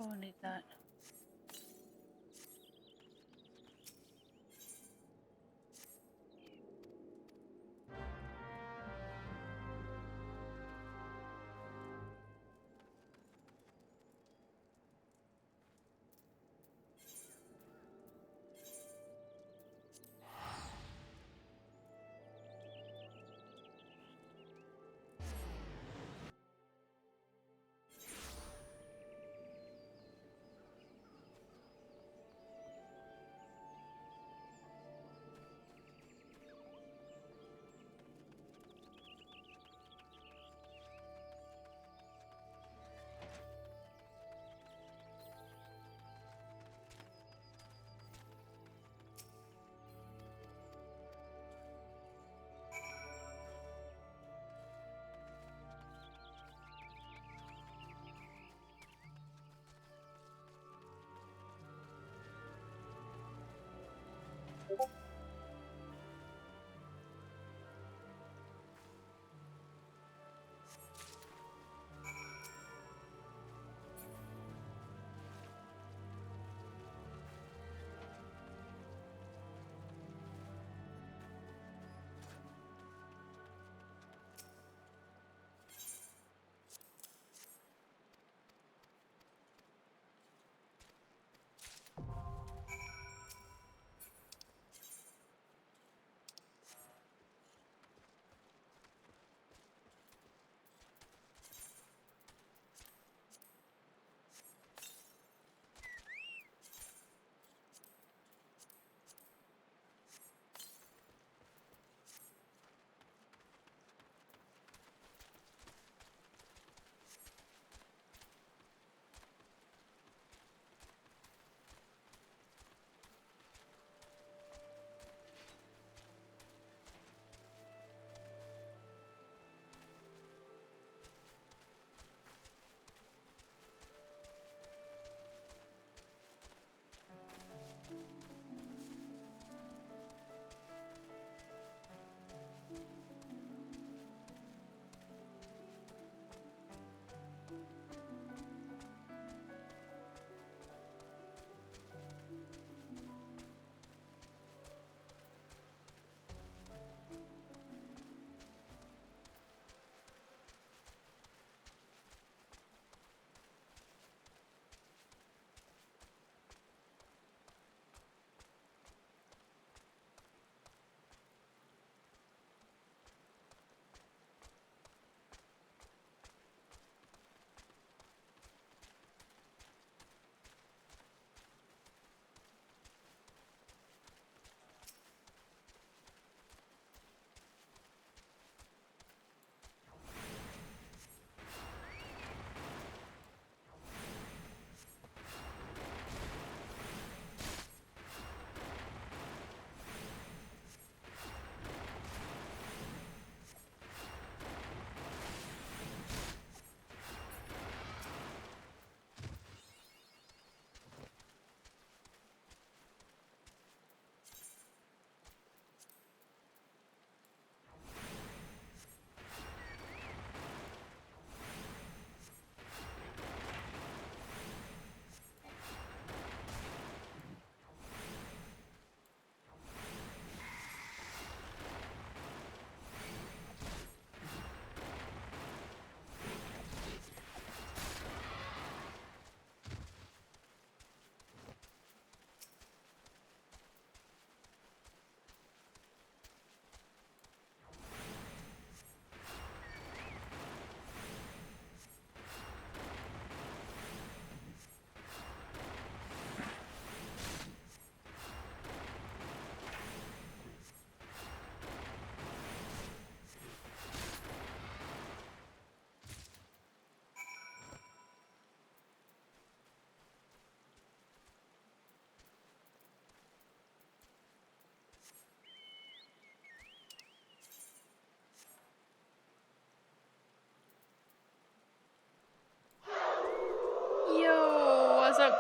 Oh, I need that.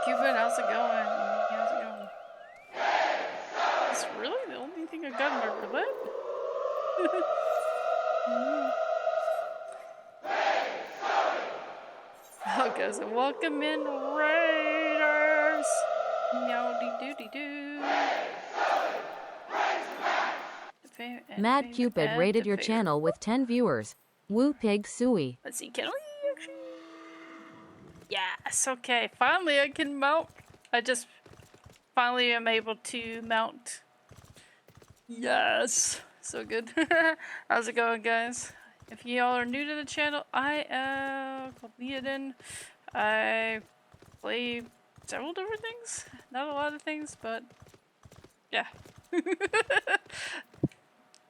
Cupid, how's it going? How's it going? It's really the only thing I got in my roulette? Okay, so welcome in, Raiders! Meowdy doody doo. Mad Cupid rated your channel with 10 viewers. Woo Pig Suey. Let's see, can we actually... Yes, okay, finally I can mount. I just finally am able to mount. Yes, so good. How's it going, guys? If y'all are new to the channel, I am called Lyeadin. I play several different things. Not a lot of things, but yeah.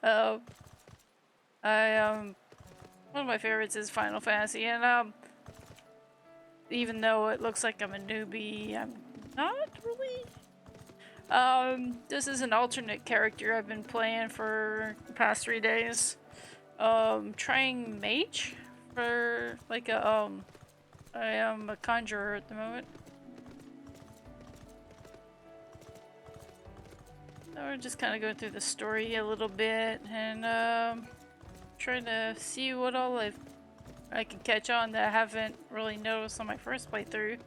One of my favorites is Final Fantasy, and even though it looks like I'm a newbie, I'm not really. This is an alternate character I've been playing for the past 3 days. Trying mage for like a I am a conjurer at the moment. So we're just kind of going through the story a little bit and trying to see what all I can catch on that I haven't really noticed on my first playthrough.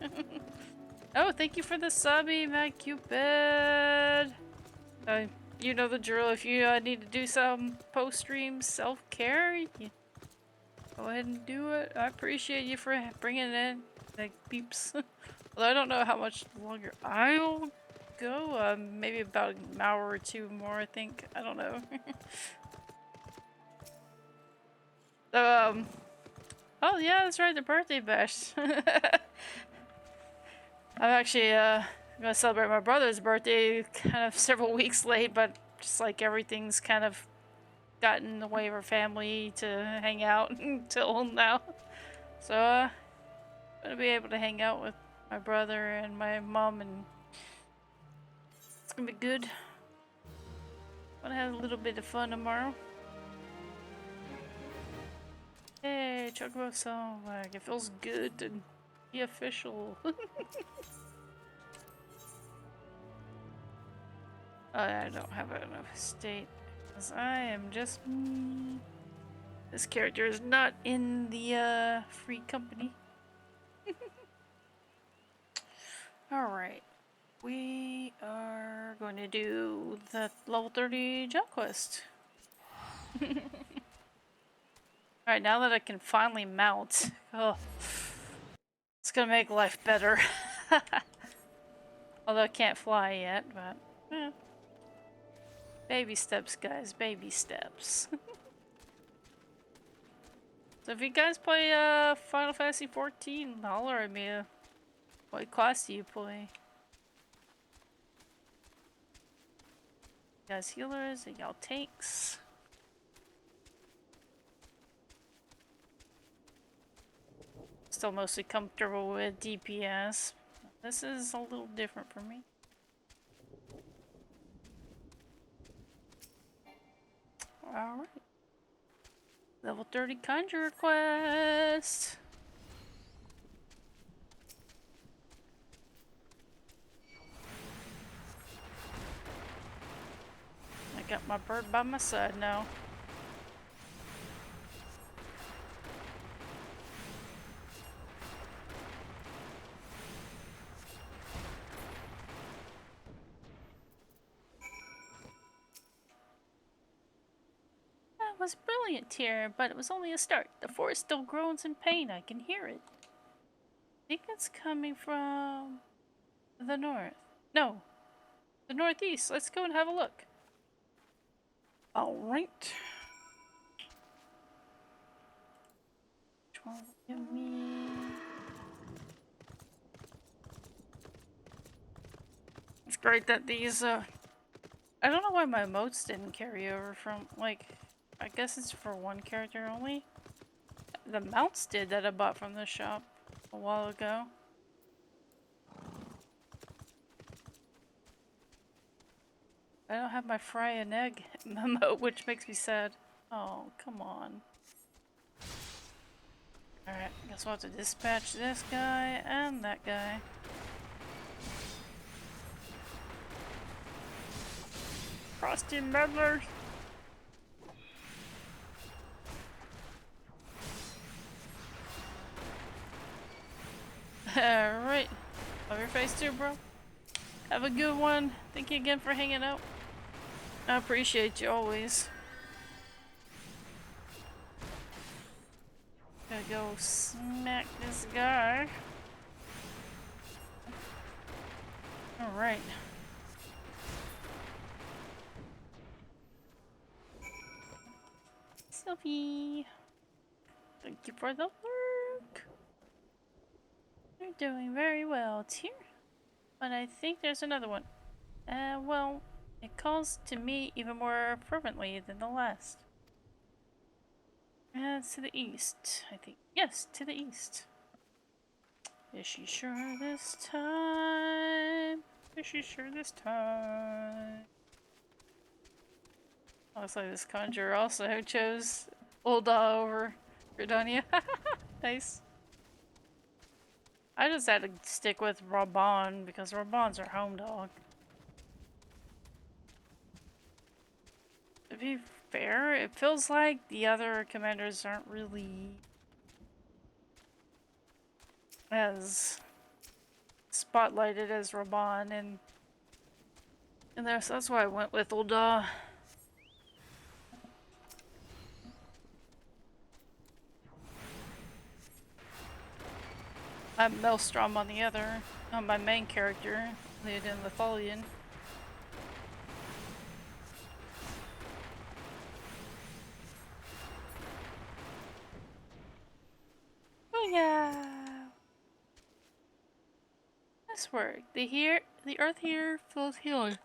Oh, thank you for the subby, Mad Cupid. You know the drill. If you need to do some post-stream self-care, you go ahead and do it. I appreciate you for bringing in like beeps. Although I don't know how much longer I'll go. Maybe about an hour or two more, I think. I don't know. Oh yeah, that's right, the birthday bash. I'm actually gonna celebrate my brother's birthday kind of several weeks late, but just like everything's kind of gotten in the way of our family to hang out until now. So I'm gonna be able to hang out with my brother and my mom, and it's gonna be good. Gonna have a little bit of fun tomorrow. Hey, Chocobo song, like it feels good to be official. I don't have enough state because I am just me. This character is not in the free company. Alright. We are going to do the level 30 jump quest. Alright, now that I can finally mount, oh, it's gonna make life better. Although I can't fly yet, but baby steps, guys, baby steps. So if you guys play Final Fantasy 14, holler at me. What class do you play? You guys healers, and y'all tanks. Still mostly comfortable with DPS. This is a little different for me. Alright. Level 30 Conjurer quest! I got my bird by my side now. That was brilliant here, but it was only a start. The forest still groans in pain. I can hear it. I think it's coming from the north. No, the northeast. Let's go and have a look. Alright. Which one will give me? It's great that these, I don't know why my emotes didn't carry over from, like, I guess it's for one character only. The mounts did that I bought from the shop a while ago. I don't have my fry an egg emote, which makes me sad. Oh, come on. Alright, guess we'll have to dispatch this guy and that guy. frosty meddlers. Alright. Love your face too, bro. Have a good one. Thank you again for hanging out. I appreciate you always. Gotta go smack this guy. Alright. Sophie. Thank you for the work. You're doing very well, dear. But I think there's another one. Well, it calls to me even more fervently than the last. It's to the east, I think. Yes, to the east. Is she sure this time? Is she sure this time? Looks like this conjurer also chose Ulda over Gridania. Nice. I just had to stick with Raban because Raban's our home dog. To be fair, it feels like the other commanders aren't really as spotlighted as Raban, and that's why I went with Ulda. I'm Maelstrom on the other, on my main character, Lyeadin Litholian. Oh yeah. Nice work. The earth here feels healing.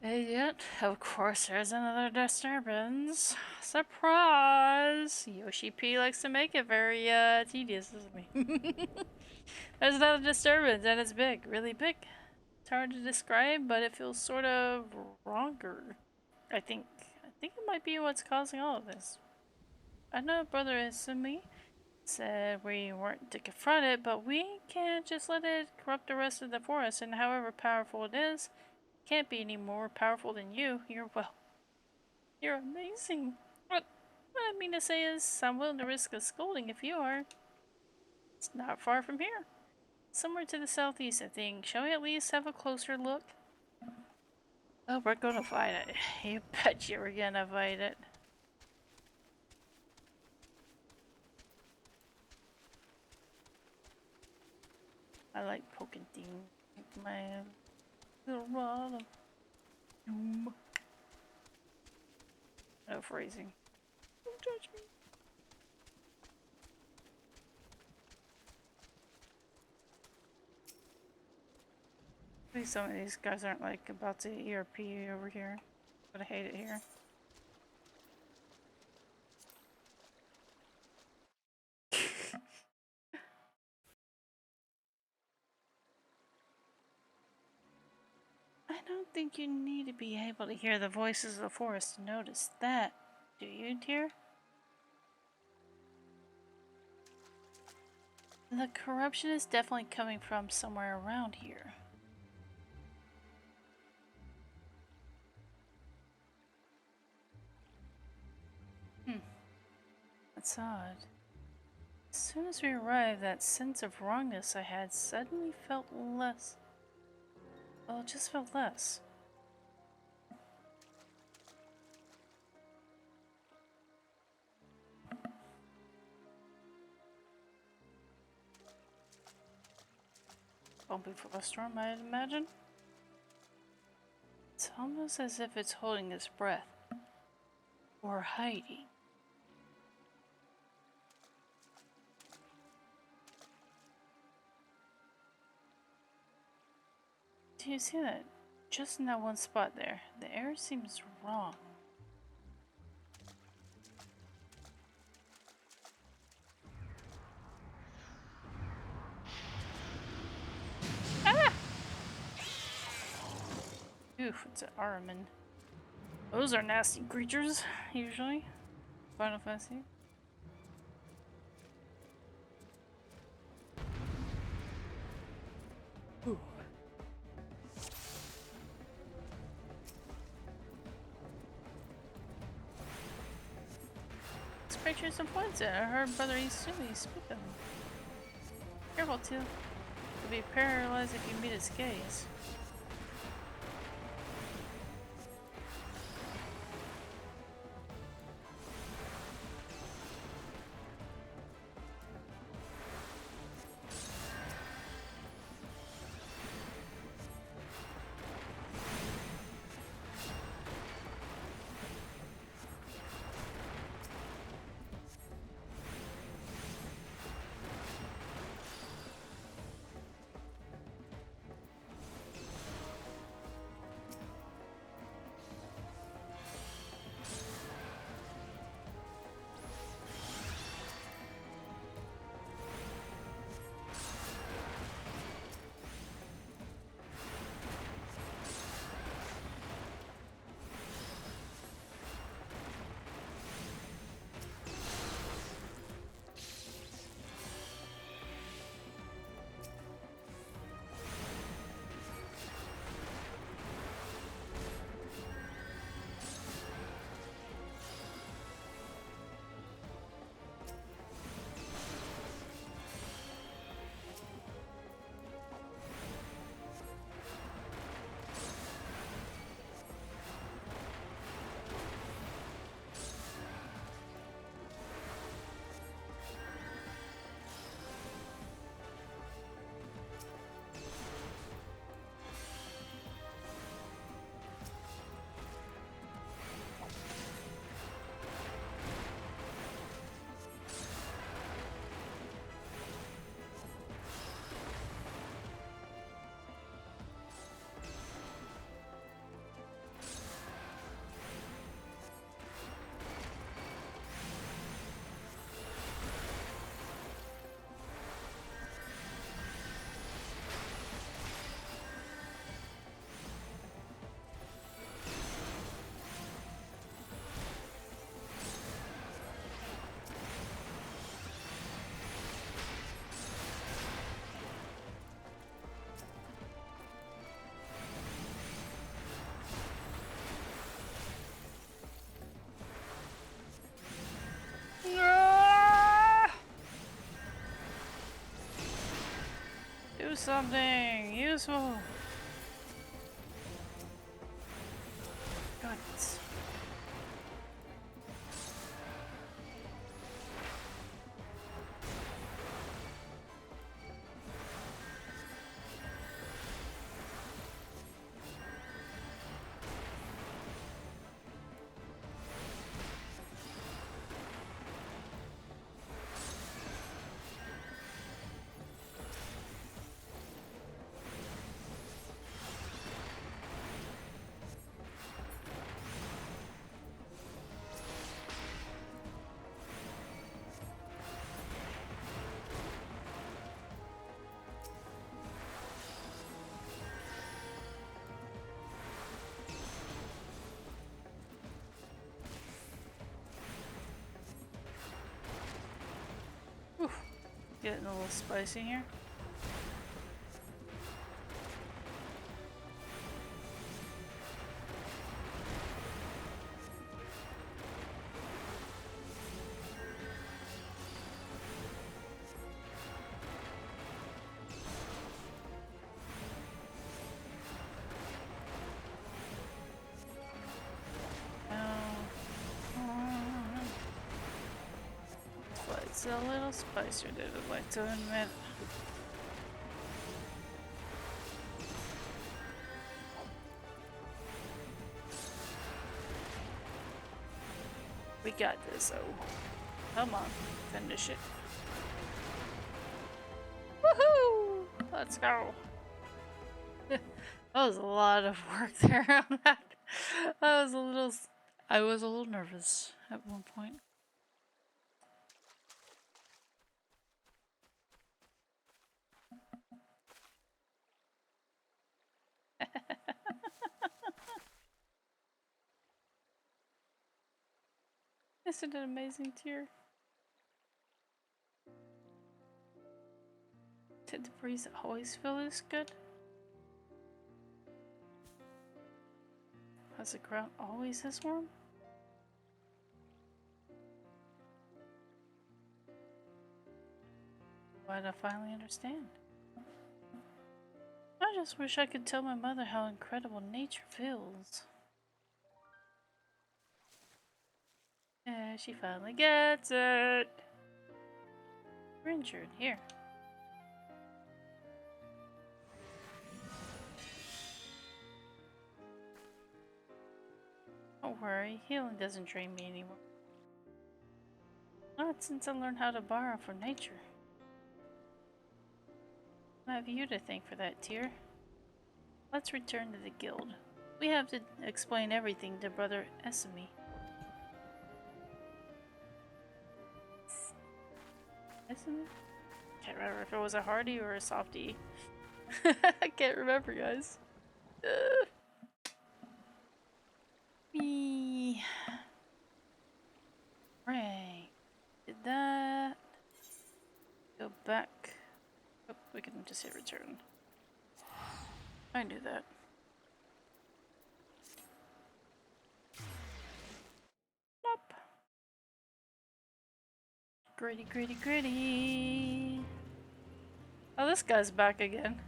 And yet, of course, there's another disturbance. Surprise! Yoshi P likes to make it very tedious, doesn't he? There's another disturbance, and it's big, really big. It's hard to describe, but it feels sort of wronger. I think it might be what's causing all of this. I know Brother Isumi said we weren't to confront it, but we can't just let it corrupt the rest of the forest, and however powerful it is, it can't be any more powerful than you. You're amazing. What I mean to say is, I'm willing to risk a scolding if you are. It's not far from here. Somewhere to the southeast, I think. Shall we at least have a closer look? Oh, we're gonna fight it. You bet you we're gonna fight it. I like poking things with my little rod of doom. No phrasing. Don't touch me. Maybe some of these guys aren't like about to ERP over here, but I hate it here. I don't think you need to be able to hear the voices of the forest to notice that, do you, dear? The corruption is definitely coming from somewhere around here. That's odd. As soon as we arrived, that sense of wrongness I had suddenly felt less. Well, it just felt less. Bumping for a storm, I'd imagine. It's almost as if it's holding its breath. Or hiding. Do you see that? Just in that one spot there. The air seems wrong. Ah! Oof, it's an Araman. Those are nasty creatures, usually. Final Fantasy. Ooh. you some points in. I heard Brother Isumi speak them. Careful too. You'll be paralyzed if you meet his gaze. Do something useful. Goodness. Getting a little spicy here. It's a little spicier than I'd like to admit. We got this, oh. Come on, finish it. Woohoo! Let's go. That was a lot of work there on that. I was a little nervous at one point. Isn't it amazing, Tear? Did the breeze always feel this good? Has the ground always this warm? glad I finally understand. I just wish I could tell my mother how incredible nature feels. Yeah, she finally gets it. Richard, here. Don't worry, healing doesn't drain me anymore. Not since I learned how to borrow from nature. I have you to thank for that, Tyr. Let's return to the guild. We have to explain everything to Brother Esme. Esme? Can't remember if it was a hardy or a softy. I can't remember, guys. Me. Right. Did that. Go back. Oh, we can just hit return. I knew that. Nope. Gritty, gritty, gritty. Oh, this guy's back again.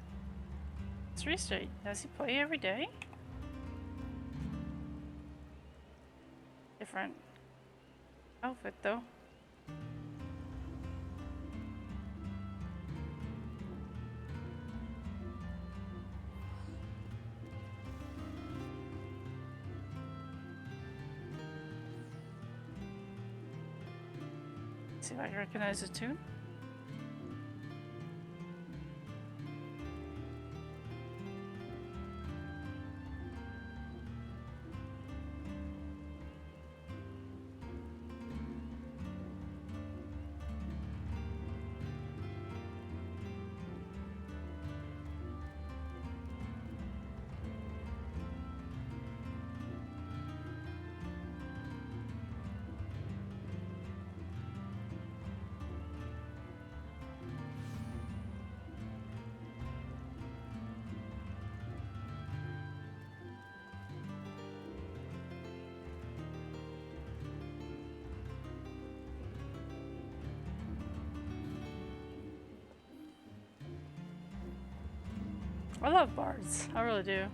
It's Street. Does he play every day? Different outfit though. See if I can recognize the tune. I love bards. I really do.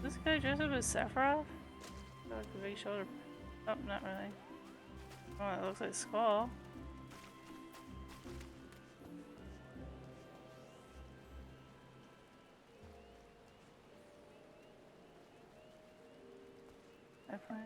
This guy dressed up as Sephiroth? Like a big shoulder. Oh, not really. Oh, it looks like Skull. Definitely.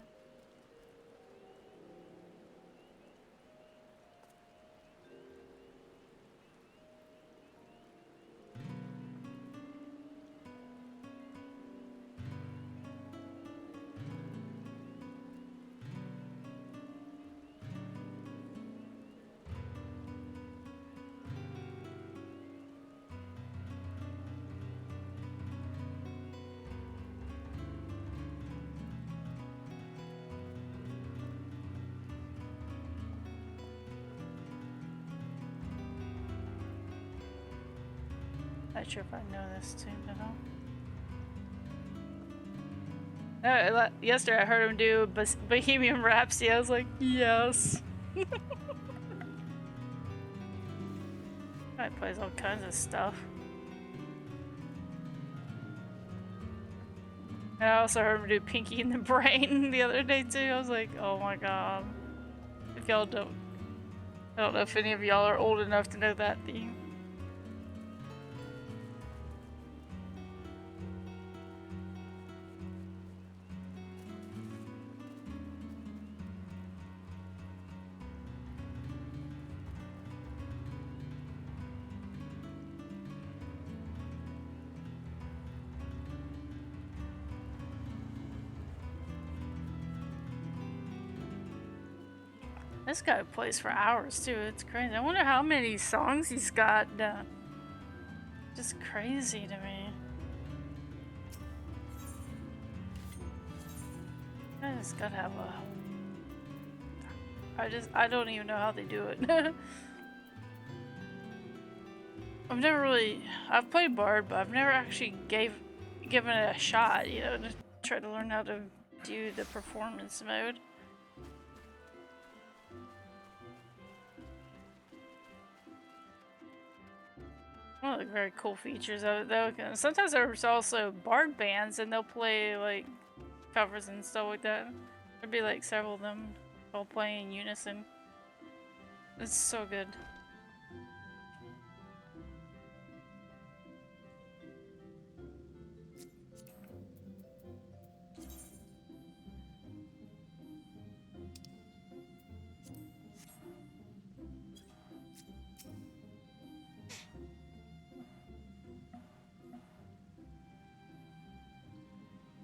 Not sure if I know this tune at all. Yesterday I heard him do Bohemian Rhapsody. I was like, yes. He plays all kinds of stuff. And I also heard him do Pinky in the Brain the other day too. I was like, oh my god. If y'all don't, I don't know if any of y'all are old enough to know that theme. This guy plays for hours too. It's crazy. I wonder how many songs he's got done. Just crazy to me. I just gotta have a. I don't even know how they do it. I've played Bard, but I've never actually given it a shot, you know, to try to learn how to do the performance mode. One of the very cool features of it, though. Sometimes there's also Bard bands, and they'll play like covers and stuff like that. There'd be like several of them all playing in unison. It's so good.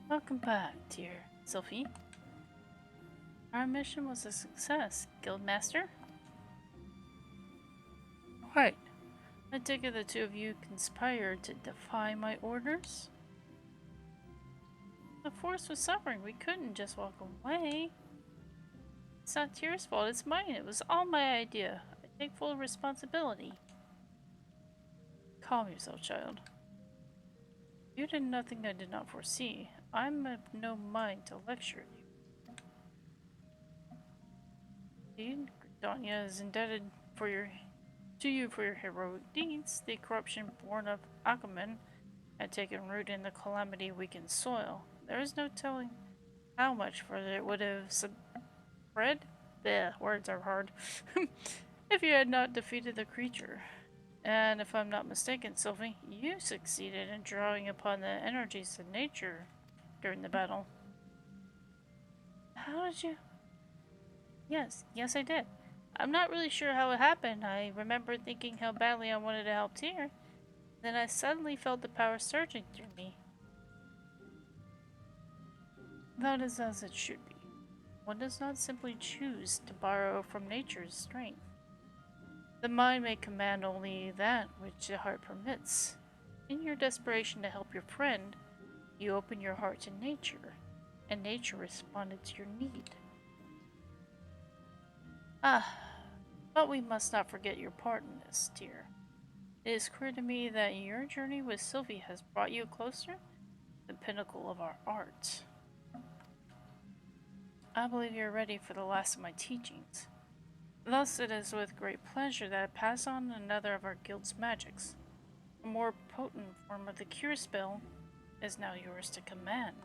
Welcome back, dear Sophie. Our mission was a success, Guildmaster. Right. I take it the two of you conspired to defy my orders? The force was suffering. We couldn't just walk away. It's not Tyr's fault, it's mine. It was all my idea. I take full responsibility. Calm yourself, child. You did nothing I did not foresee. I'm of no mind to lecture you. Indeed, Danya is indebted to you for your heroic deeds. The corruption born of Ackerman had taken root in the calamity-weakened soil. There is no telling how much further it would have spread. The words are hard. If you had not defeated the creature. And if I'm not mistaken, Sylvie, you succeeded in drawing upon the energies of nature during the battle. How did you? Yes, I did. I'm not really sure how it happened. I remember thinking how badly I wanted to help Tyr. Then I suddenly felt the power surging through me. That is as it should be. One does not simply choose to borrow from nature's strength. The mind may command only that which the heart permits. In your desperation to help your friend, you open your heart to nature, and nature responded to your need. But we must not forget your part in this, dear. It is clear to me that your journey with Sylvie has brought you closer to the pinnacle of our art. I believe you're ready for the last of my teachings. Thus, it is with great pleasure that I pass on another of our guild's magics. A more potent form of the cure spell is now yours to command.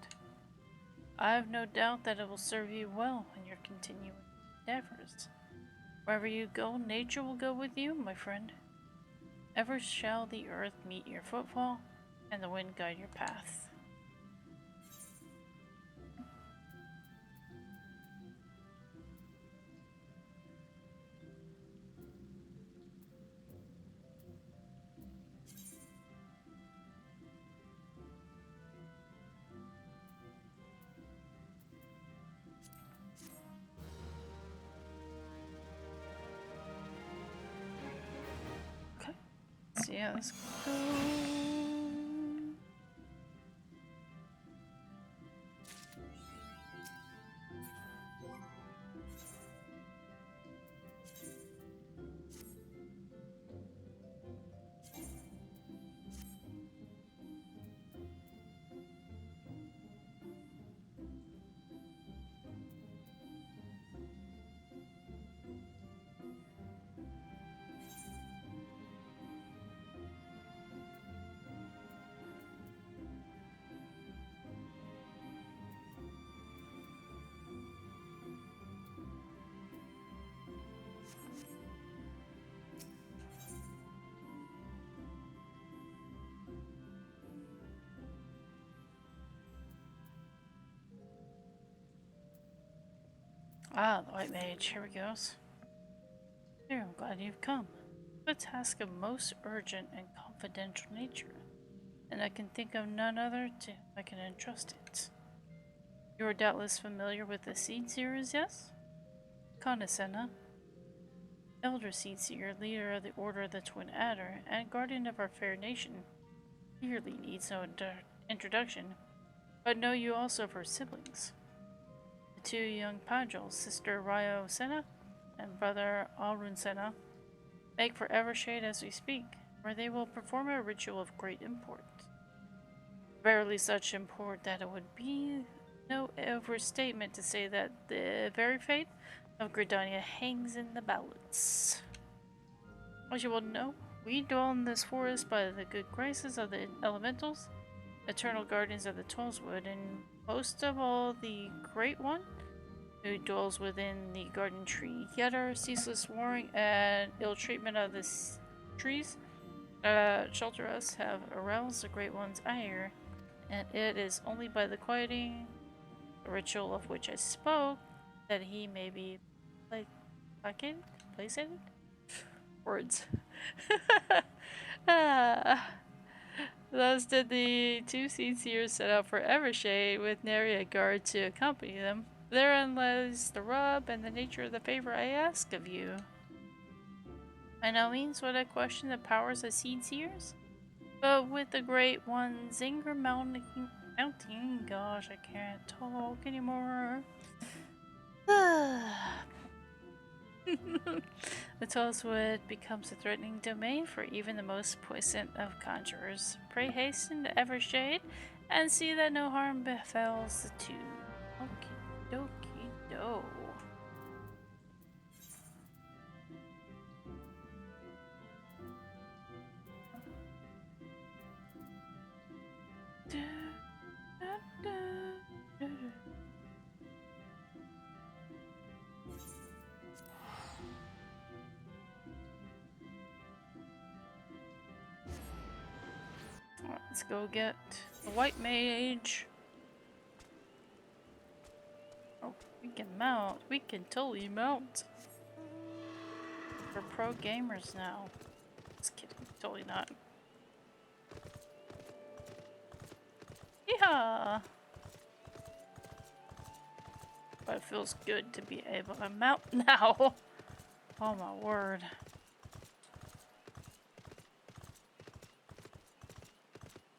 I have no doubt that it will serve you well in your continuing endeavors. Wherever you go, nature will go with you, my friend. Ever shall the earth meet your footfall, and the wind guide your path. So yeah, let's go. Ah, the White Mage. Here we go. Here, I'm glad you've come. A task of most urgent and confidential nature, and I can think of none other to whom I can entrust it. You are doubtless familiar with the Seed Seers, yes? Condescenda, Elder Seed Seer, leader of the Order of the Twin Adder, and guardian of our fair nation, clearly needs no introduction, but know you also of her siblings. The two young Padrils, Sister Ryo Senna and Brother Alrun Senna, make for Evershade as we speak. where they will perform a ritual of great import. Verily such import that it would be no overstatement to say that the very fate of Gridania hangs in the balance. As you well know, we dwell in this forest by the good graces of the elementals, eternal guardians of the Tollswood, and most of all the Great One, who dwells within the garden tree. Yet our ceaseless warring and ill treatment of the trees shelter us have aroused the Great One's ire, and it is only by the quieting the ritual of which I spoke that he may be placated? Words. Thus did the two seers set out for Evershade with nary a guard to accompany them. Therein lies the rub and the nature of the favor I ask of you. By no means would I question the powers of seers, but with the Great One's anger mounting, gosh, I can't talk anymore. The Tollswood becomes a threatening domain for even the most puissant of conjurers. Pray hasten to Evershade and see that no harm befalls the two. Okie dokie do. Alright, let's go get the white mage. Oh, we can mount. We can totally mount. We're pro gamers now. Just kidding. Totally not. Yeehaw! But it feels good to be able to mount now. Oh my word.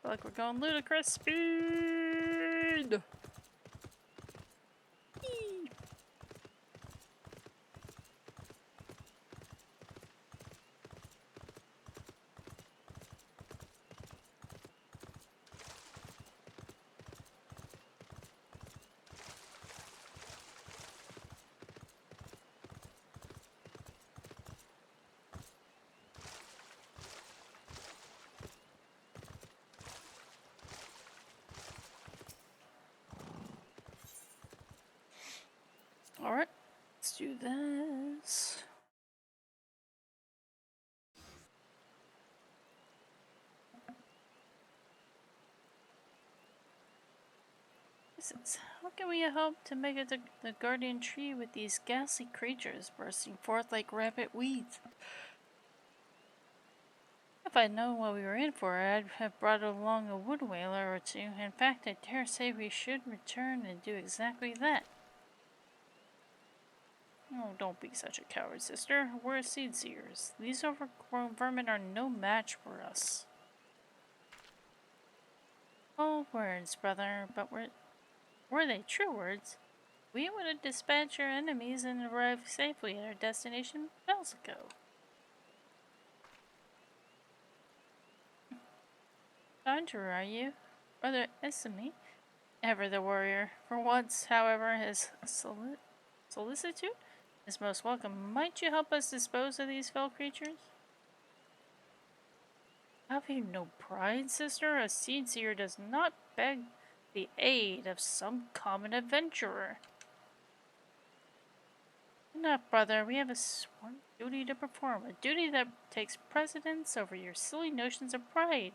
Feel like we're going ludicrous speed! Eee. Alright, let's do this. How can we hope to make it to the guardian tree with these ghastly creatures bursting forth like rampant weeds? If I'd known what we were in for, I'd have brought along a wood whaler or two. In fact, I dare say we should return and do exactly that. Oh, don't be such a coward, sister. We're seed seers. These overgrown vermin are no match for us. Oh, words, brother, but were they true words? We would have dispatched our enemies and arrived safely at our destination bells ago. Conjurer, are you? Brother Esme? Ever the warrior. For once, however, his solicitude is most welcome. Might you help us dispose of these fell creatures? Have you no pride, sister? A seed seer does not beg the aid of some common adventurer. Enough, brother. We have a sworn duty to perform. A duty that takes precedence over your silly notions of pride.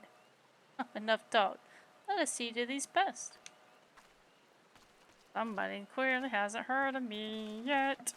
Enough talk. Let us see to these best. Somebody clearly hasn't heard of me yet.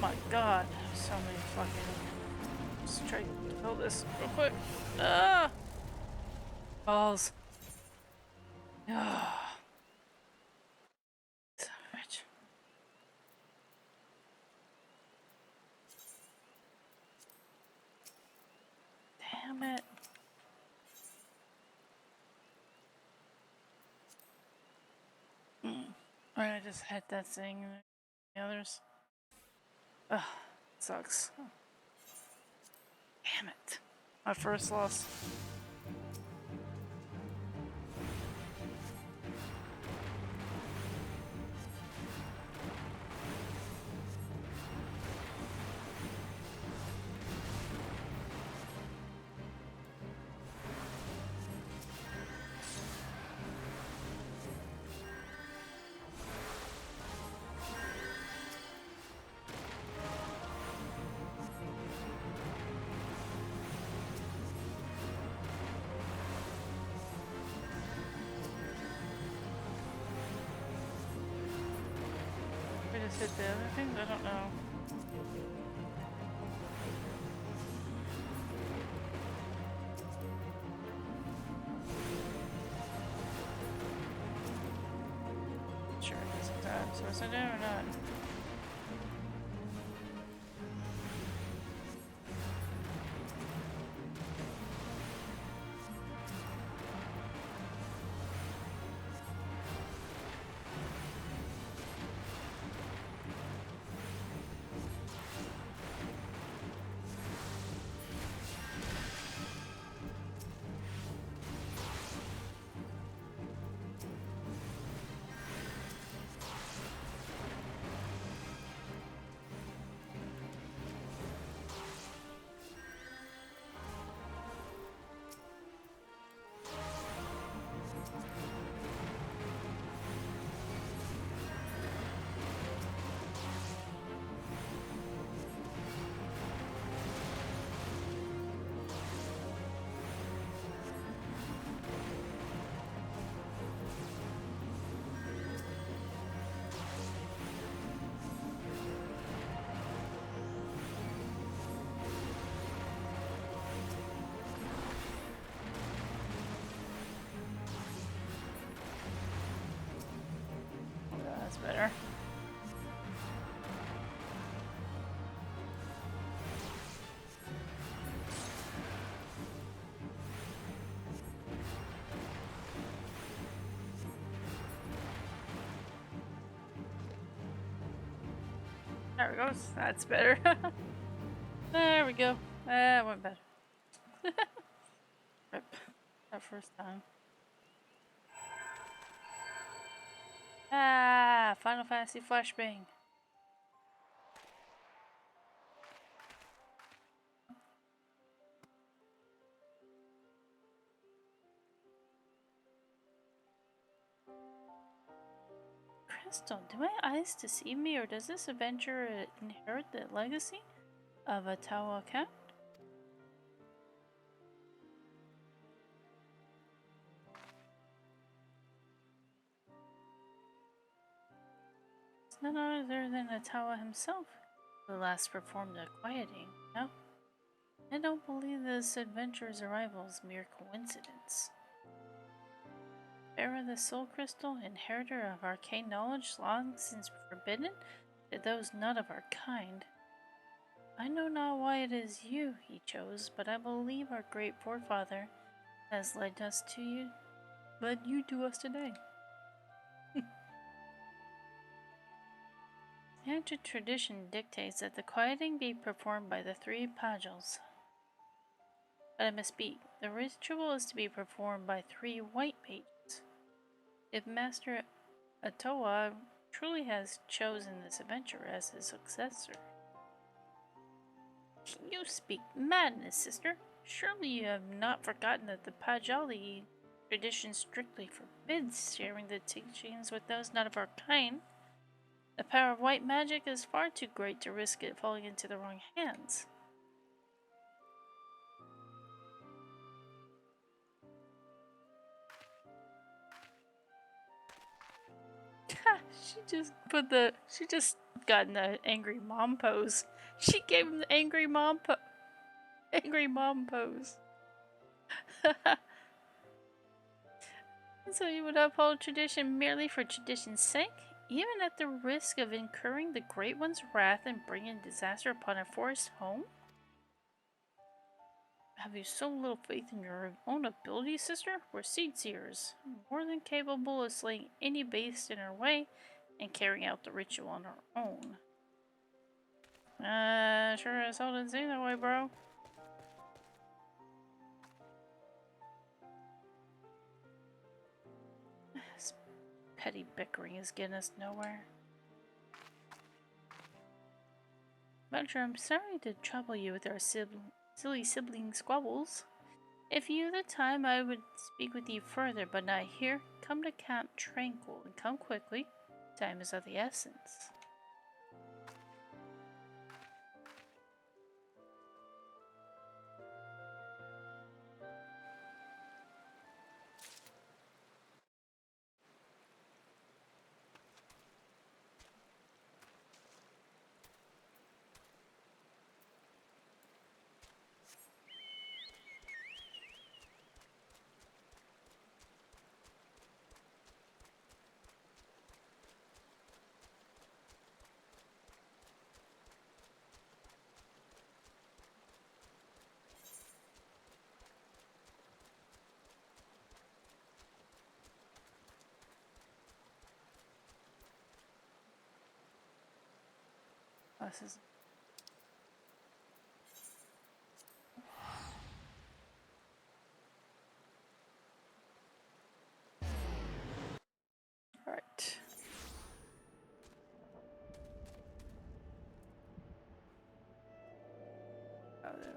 my god. So many fucking... Let's try to kill this real quick. Ah! Balls. Ah. Right. Damn it. Alright, I just hit that thing and the others. Ugh, sucks. Damn it. My first loss. Hit the other things? I don't know. Sure, it isn't that. So is it there or not? That's better. There we go. That's better. There we go. That went better. Rip. That first time. Ah, Final Fantasy Flashbang. Crystal, do my eyes deceive me, or does this adventure inherit the legacy of a Tawa cat? It's none other than Atawa himself who last performed the quieting, no? I don't believe this adventure's arrival is mere coincidence. Bearer of the Soul Crystal, inheritor of arcane knowledge long since forbidden to those not of our kind. I know not why it is you he chose, but I believe our great forefather has led you to us today. Ancient tradition dictates that the quieting be performed by the three Pajals. But I misspeak. The ritual is to be performed by three white mages. If Master Atawa truly has chosen this adventure as his successor. You speak madness, sister. Surely you have not forgotten that the Pajali tradition strictly forbids sharing the teachings with those not of our kind. The power of white magic is far too great to risk it falling into the wrong hands. She just got in the angry mom pose. She gave him the angry mom pose. So you would uphold tradition merely for tradition's sake, even at the risk of incurring the Great One's wrath and bringing disaster upon a forest home? Have you so little faith in your own ability, sister? We're seed seers, more than capable of slaying any beast in our way and carrying out the ritual on our own. Sure as hell didn't seem that way, bro. This petty bickering is getting us nowhere. Venture, I'm sorry to trouble you with our silly sibling squabbles. If you had the time, I would speak with you further, but not here. Come to camp tranquil, and come quickly. Time is of the essence. Oh, this is... Alright. Oh, there.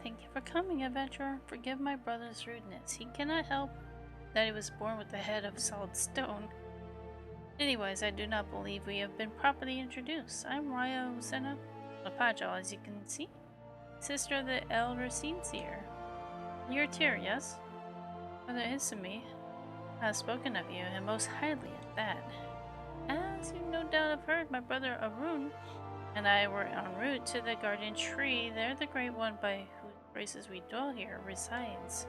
Thank you for coming, adventurer. Forgive my brother's rudeness. He cannot help that he was born with the head of solid stone. Anyways, I do not believe we have been properly introduced. I'm Raya Usena Lapajal, as you can see, sister of the elder Seer. You're Tyr, yes? Brother Isami has spoken of you, and most highly at that. As you no doubt have heard, my brother Arun and I were en route to the guardian tree. There the Great One, by whose graces we dwell here, resides.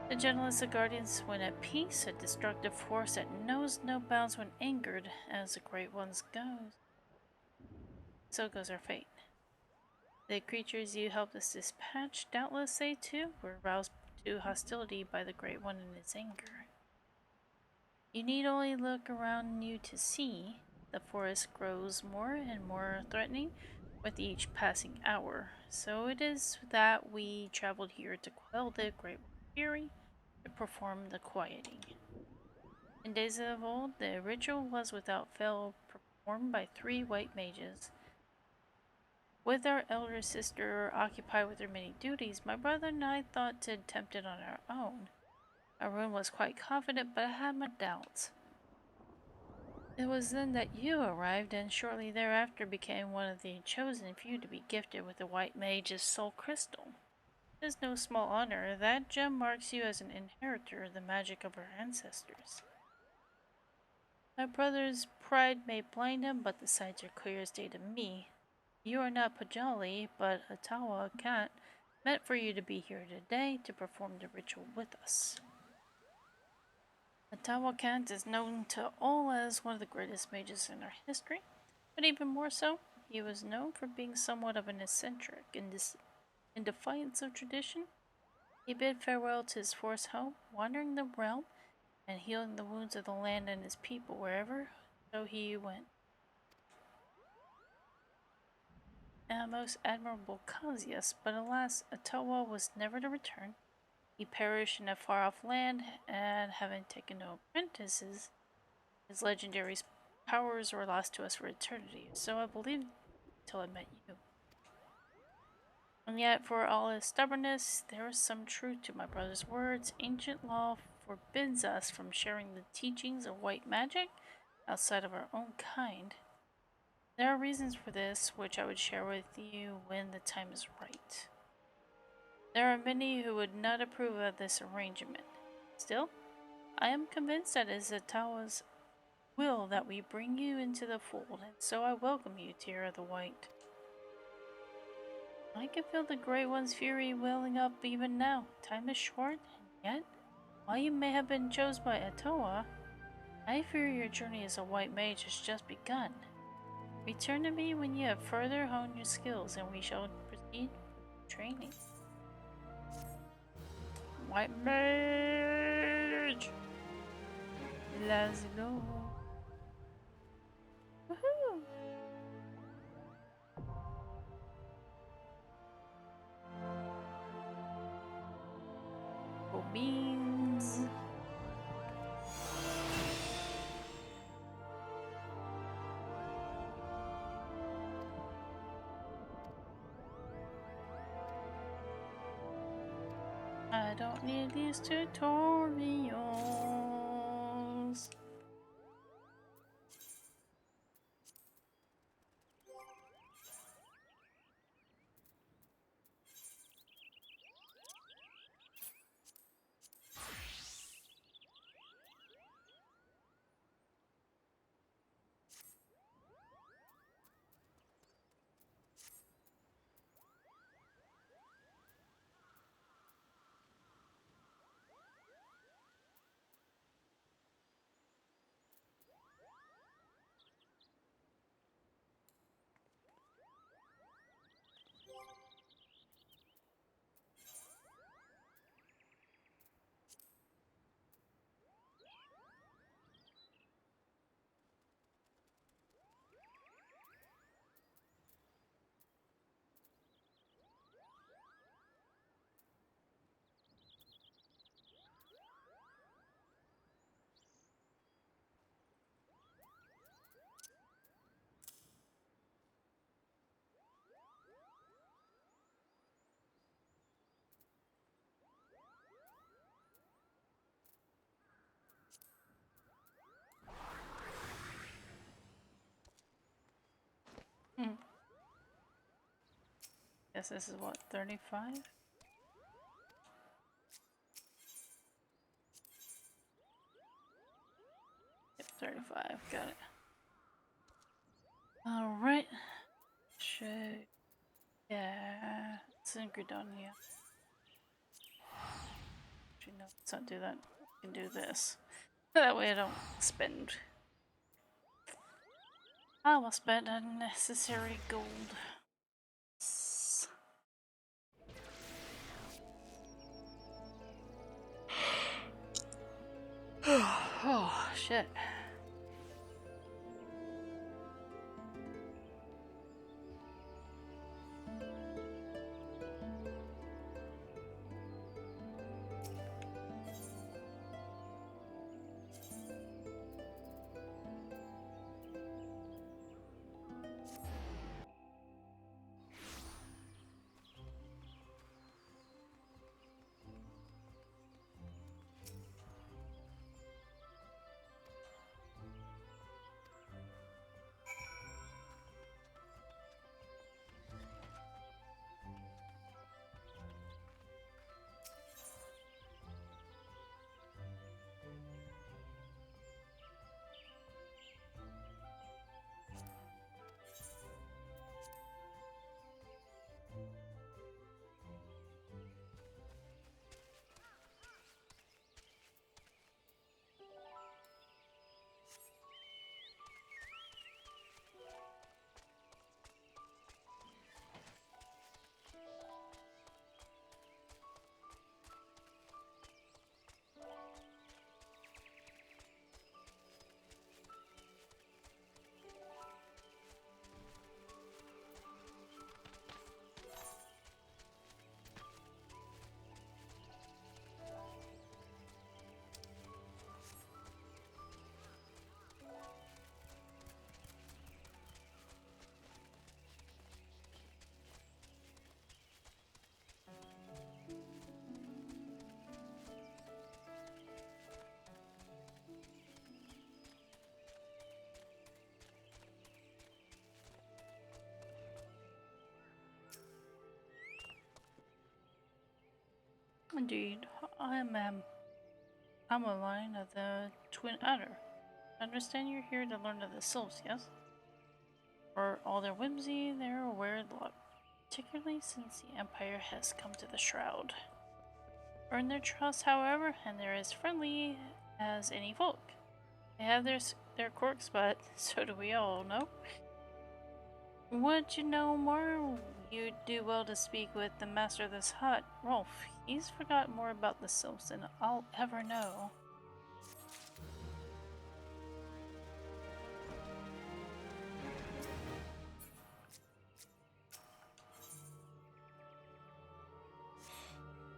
The gentlest of guardians when at peace, a destructive force that knows no bounds when angered, as the Great One's goes. So goes our fate. The creatures you helped us dispatch, doubtless they too were roused to hostility by the Great One in his anger. You need only look around you to see. The forest grows more and more threatening with each passing hour, so it is that we traveled here to quell the Great Fury, to perform the quieting. In days of old, the ritual was without fail performed by 3 white mages. With our elder sister occupied with her many duties, my brother and I thought to attempt it on our own. Arun was quite confident, but I had my doubts. It was then that you arrived, and shortly thereafter became one of the chosen few to be gifted with the White Mage's soul crystal. It is no small honor. That gem marks you as an inheritor of the magic of our ancestors. My brother's pride may blind him, but the signs are clear as day to me. You are not Pajali, but Atawa Kant, meant for you to be here today to perform the ritual with us. Atawa Kant is known to all as one of the greatest mages in our history, but even more so, he was known for being somewhat of an eccentric. In defiance of tradition, he bid farewell to his forest home, wandering the realm and healing the wounds of the land and his people wherever so he went. and most admirable cause, yes, but alas, Atawa was never to return. He perished in a far-off land, and having taken no apprentices, his legendary powers were lost to us for eternity, so I believed till I met you. And yet, for all his stubbornness, there is some truth to my brother's words. Ancient law forbids us from sharing the teachings of white magic outside of our own kind. There are reasons for this, which I would share with you when the time is right. There are many who would not approve of this arrangement. Still, I am convinced that it is Atawa's will that we bring you into the fold, and so I welcome you, Tierra the White. I can feel the Grey One's fury welling up even now. Time is short, and yet, while you may have been chosen by Atawa, I fear your journey as a white mage has just begun. Return to me when you have further honed your skills, and we shall proceed with training. White mage! Let's go. Woohoo! Beans. I don't need these tutorials. Guess this is what, 35? Yep, 35, got it. Alright. Check. Yeah, it's in Gridania. Actually, no, let's not do that. We can do this. That way I don't spend. I will spend unnecessary gold. Oh, shit. Indeed, I'm a line of the Twin Adder. I understand you're here to learn of the Sylphs, yes? For all their whimsy, their weird luck, particularly since the Empire has come to the Shroud. Earn their trust, however, and they're as friendly as any folk. They have their quirks, but so do we all, no? Would you know more? You'd do well to speak with the master of this hut, Rolf. He's forgotten more about the Sylphs than I'll ever know.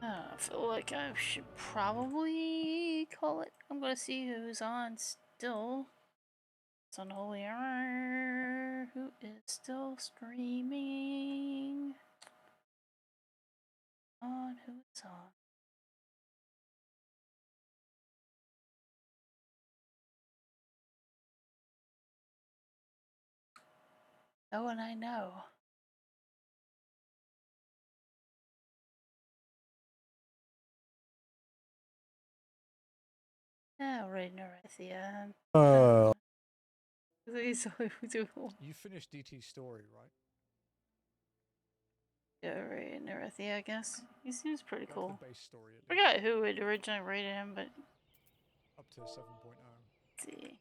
I feel like I should probably call it. I'm gonna see who's on still. It's on Loghaire, who is still streaming. On who's on? No one I know. Yeah, right, Norethia. You finished DT's story, right? Yeah, right, Norethia, I guess. He seems pretty That's cool. the base story, at least. Forgot who had originally rated him, but. Up to 7.0. Let's see.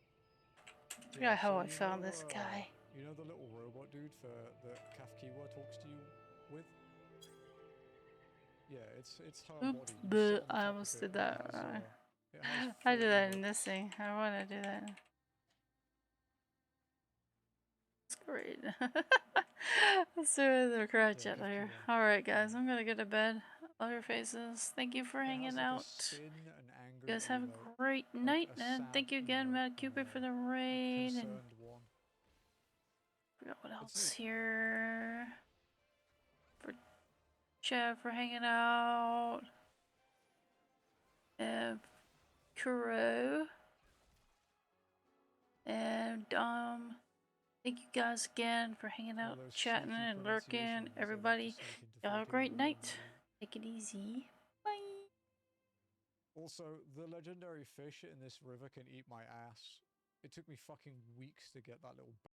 Forgot Yeah, how so I found this guy. You know the little robot dude that Kafkiwa talks to you with? Yeah, it's her Oops, body. I almost did that. It has I did that in this thing. I want to do that. It's great. Let's do another crotch out here. Alright, guys, I'm gonna get to bed. Love your faces. Thank you for hanging out. You guys have a great night, and thank you again, Mad Cupid, for the raid. And forgot what else here. For Chad for hanging out. And Kuro. And thank you guys again for hanging out, chatting, and lurking. Everybody, y'all have a great night. Take it easy. Bye. Also, the legendary fish in this river can eat my ass. It took me fucking weeks to get that little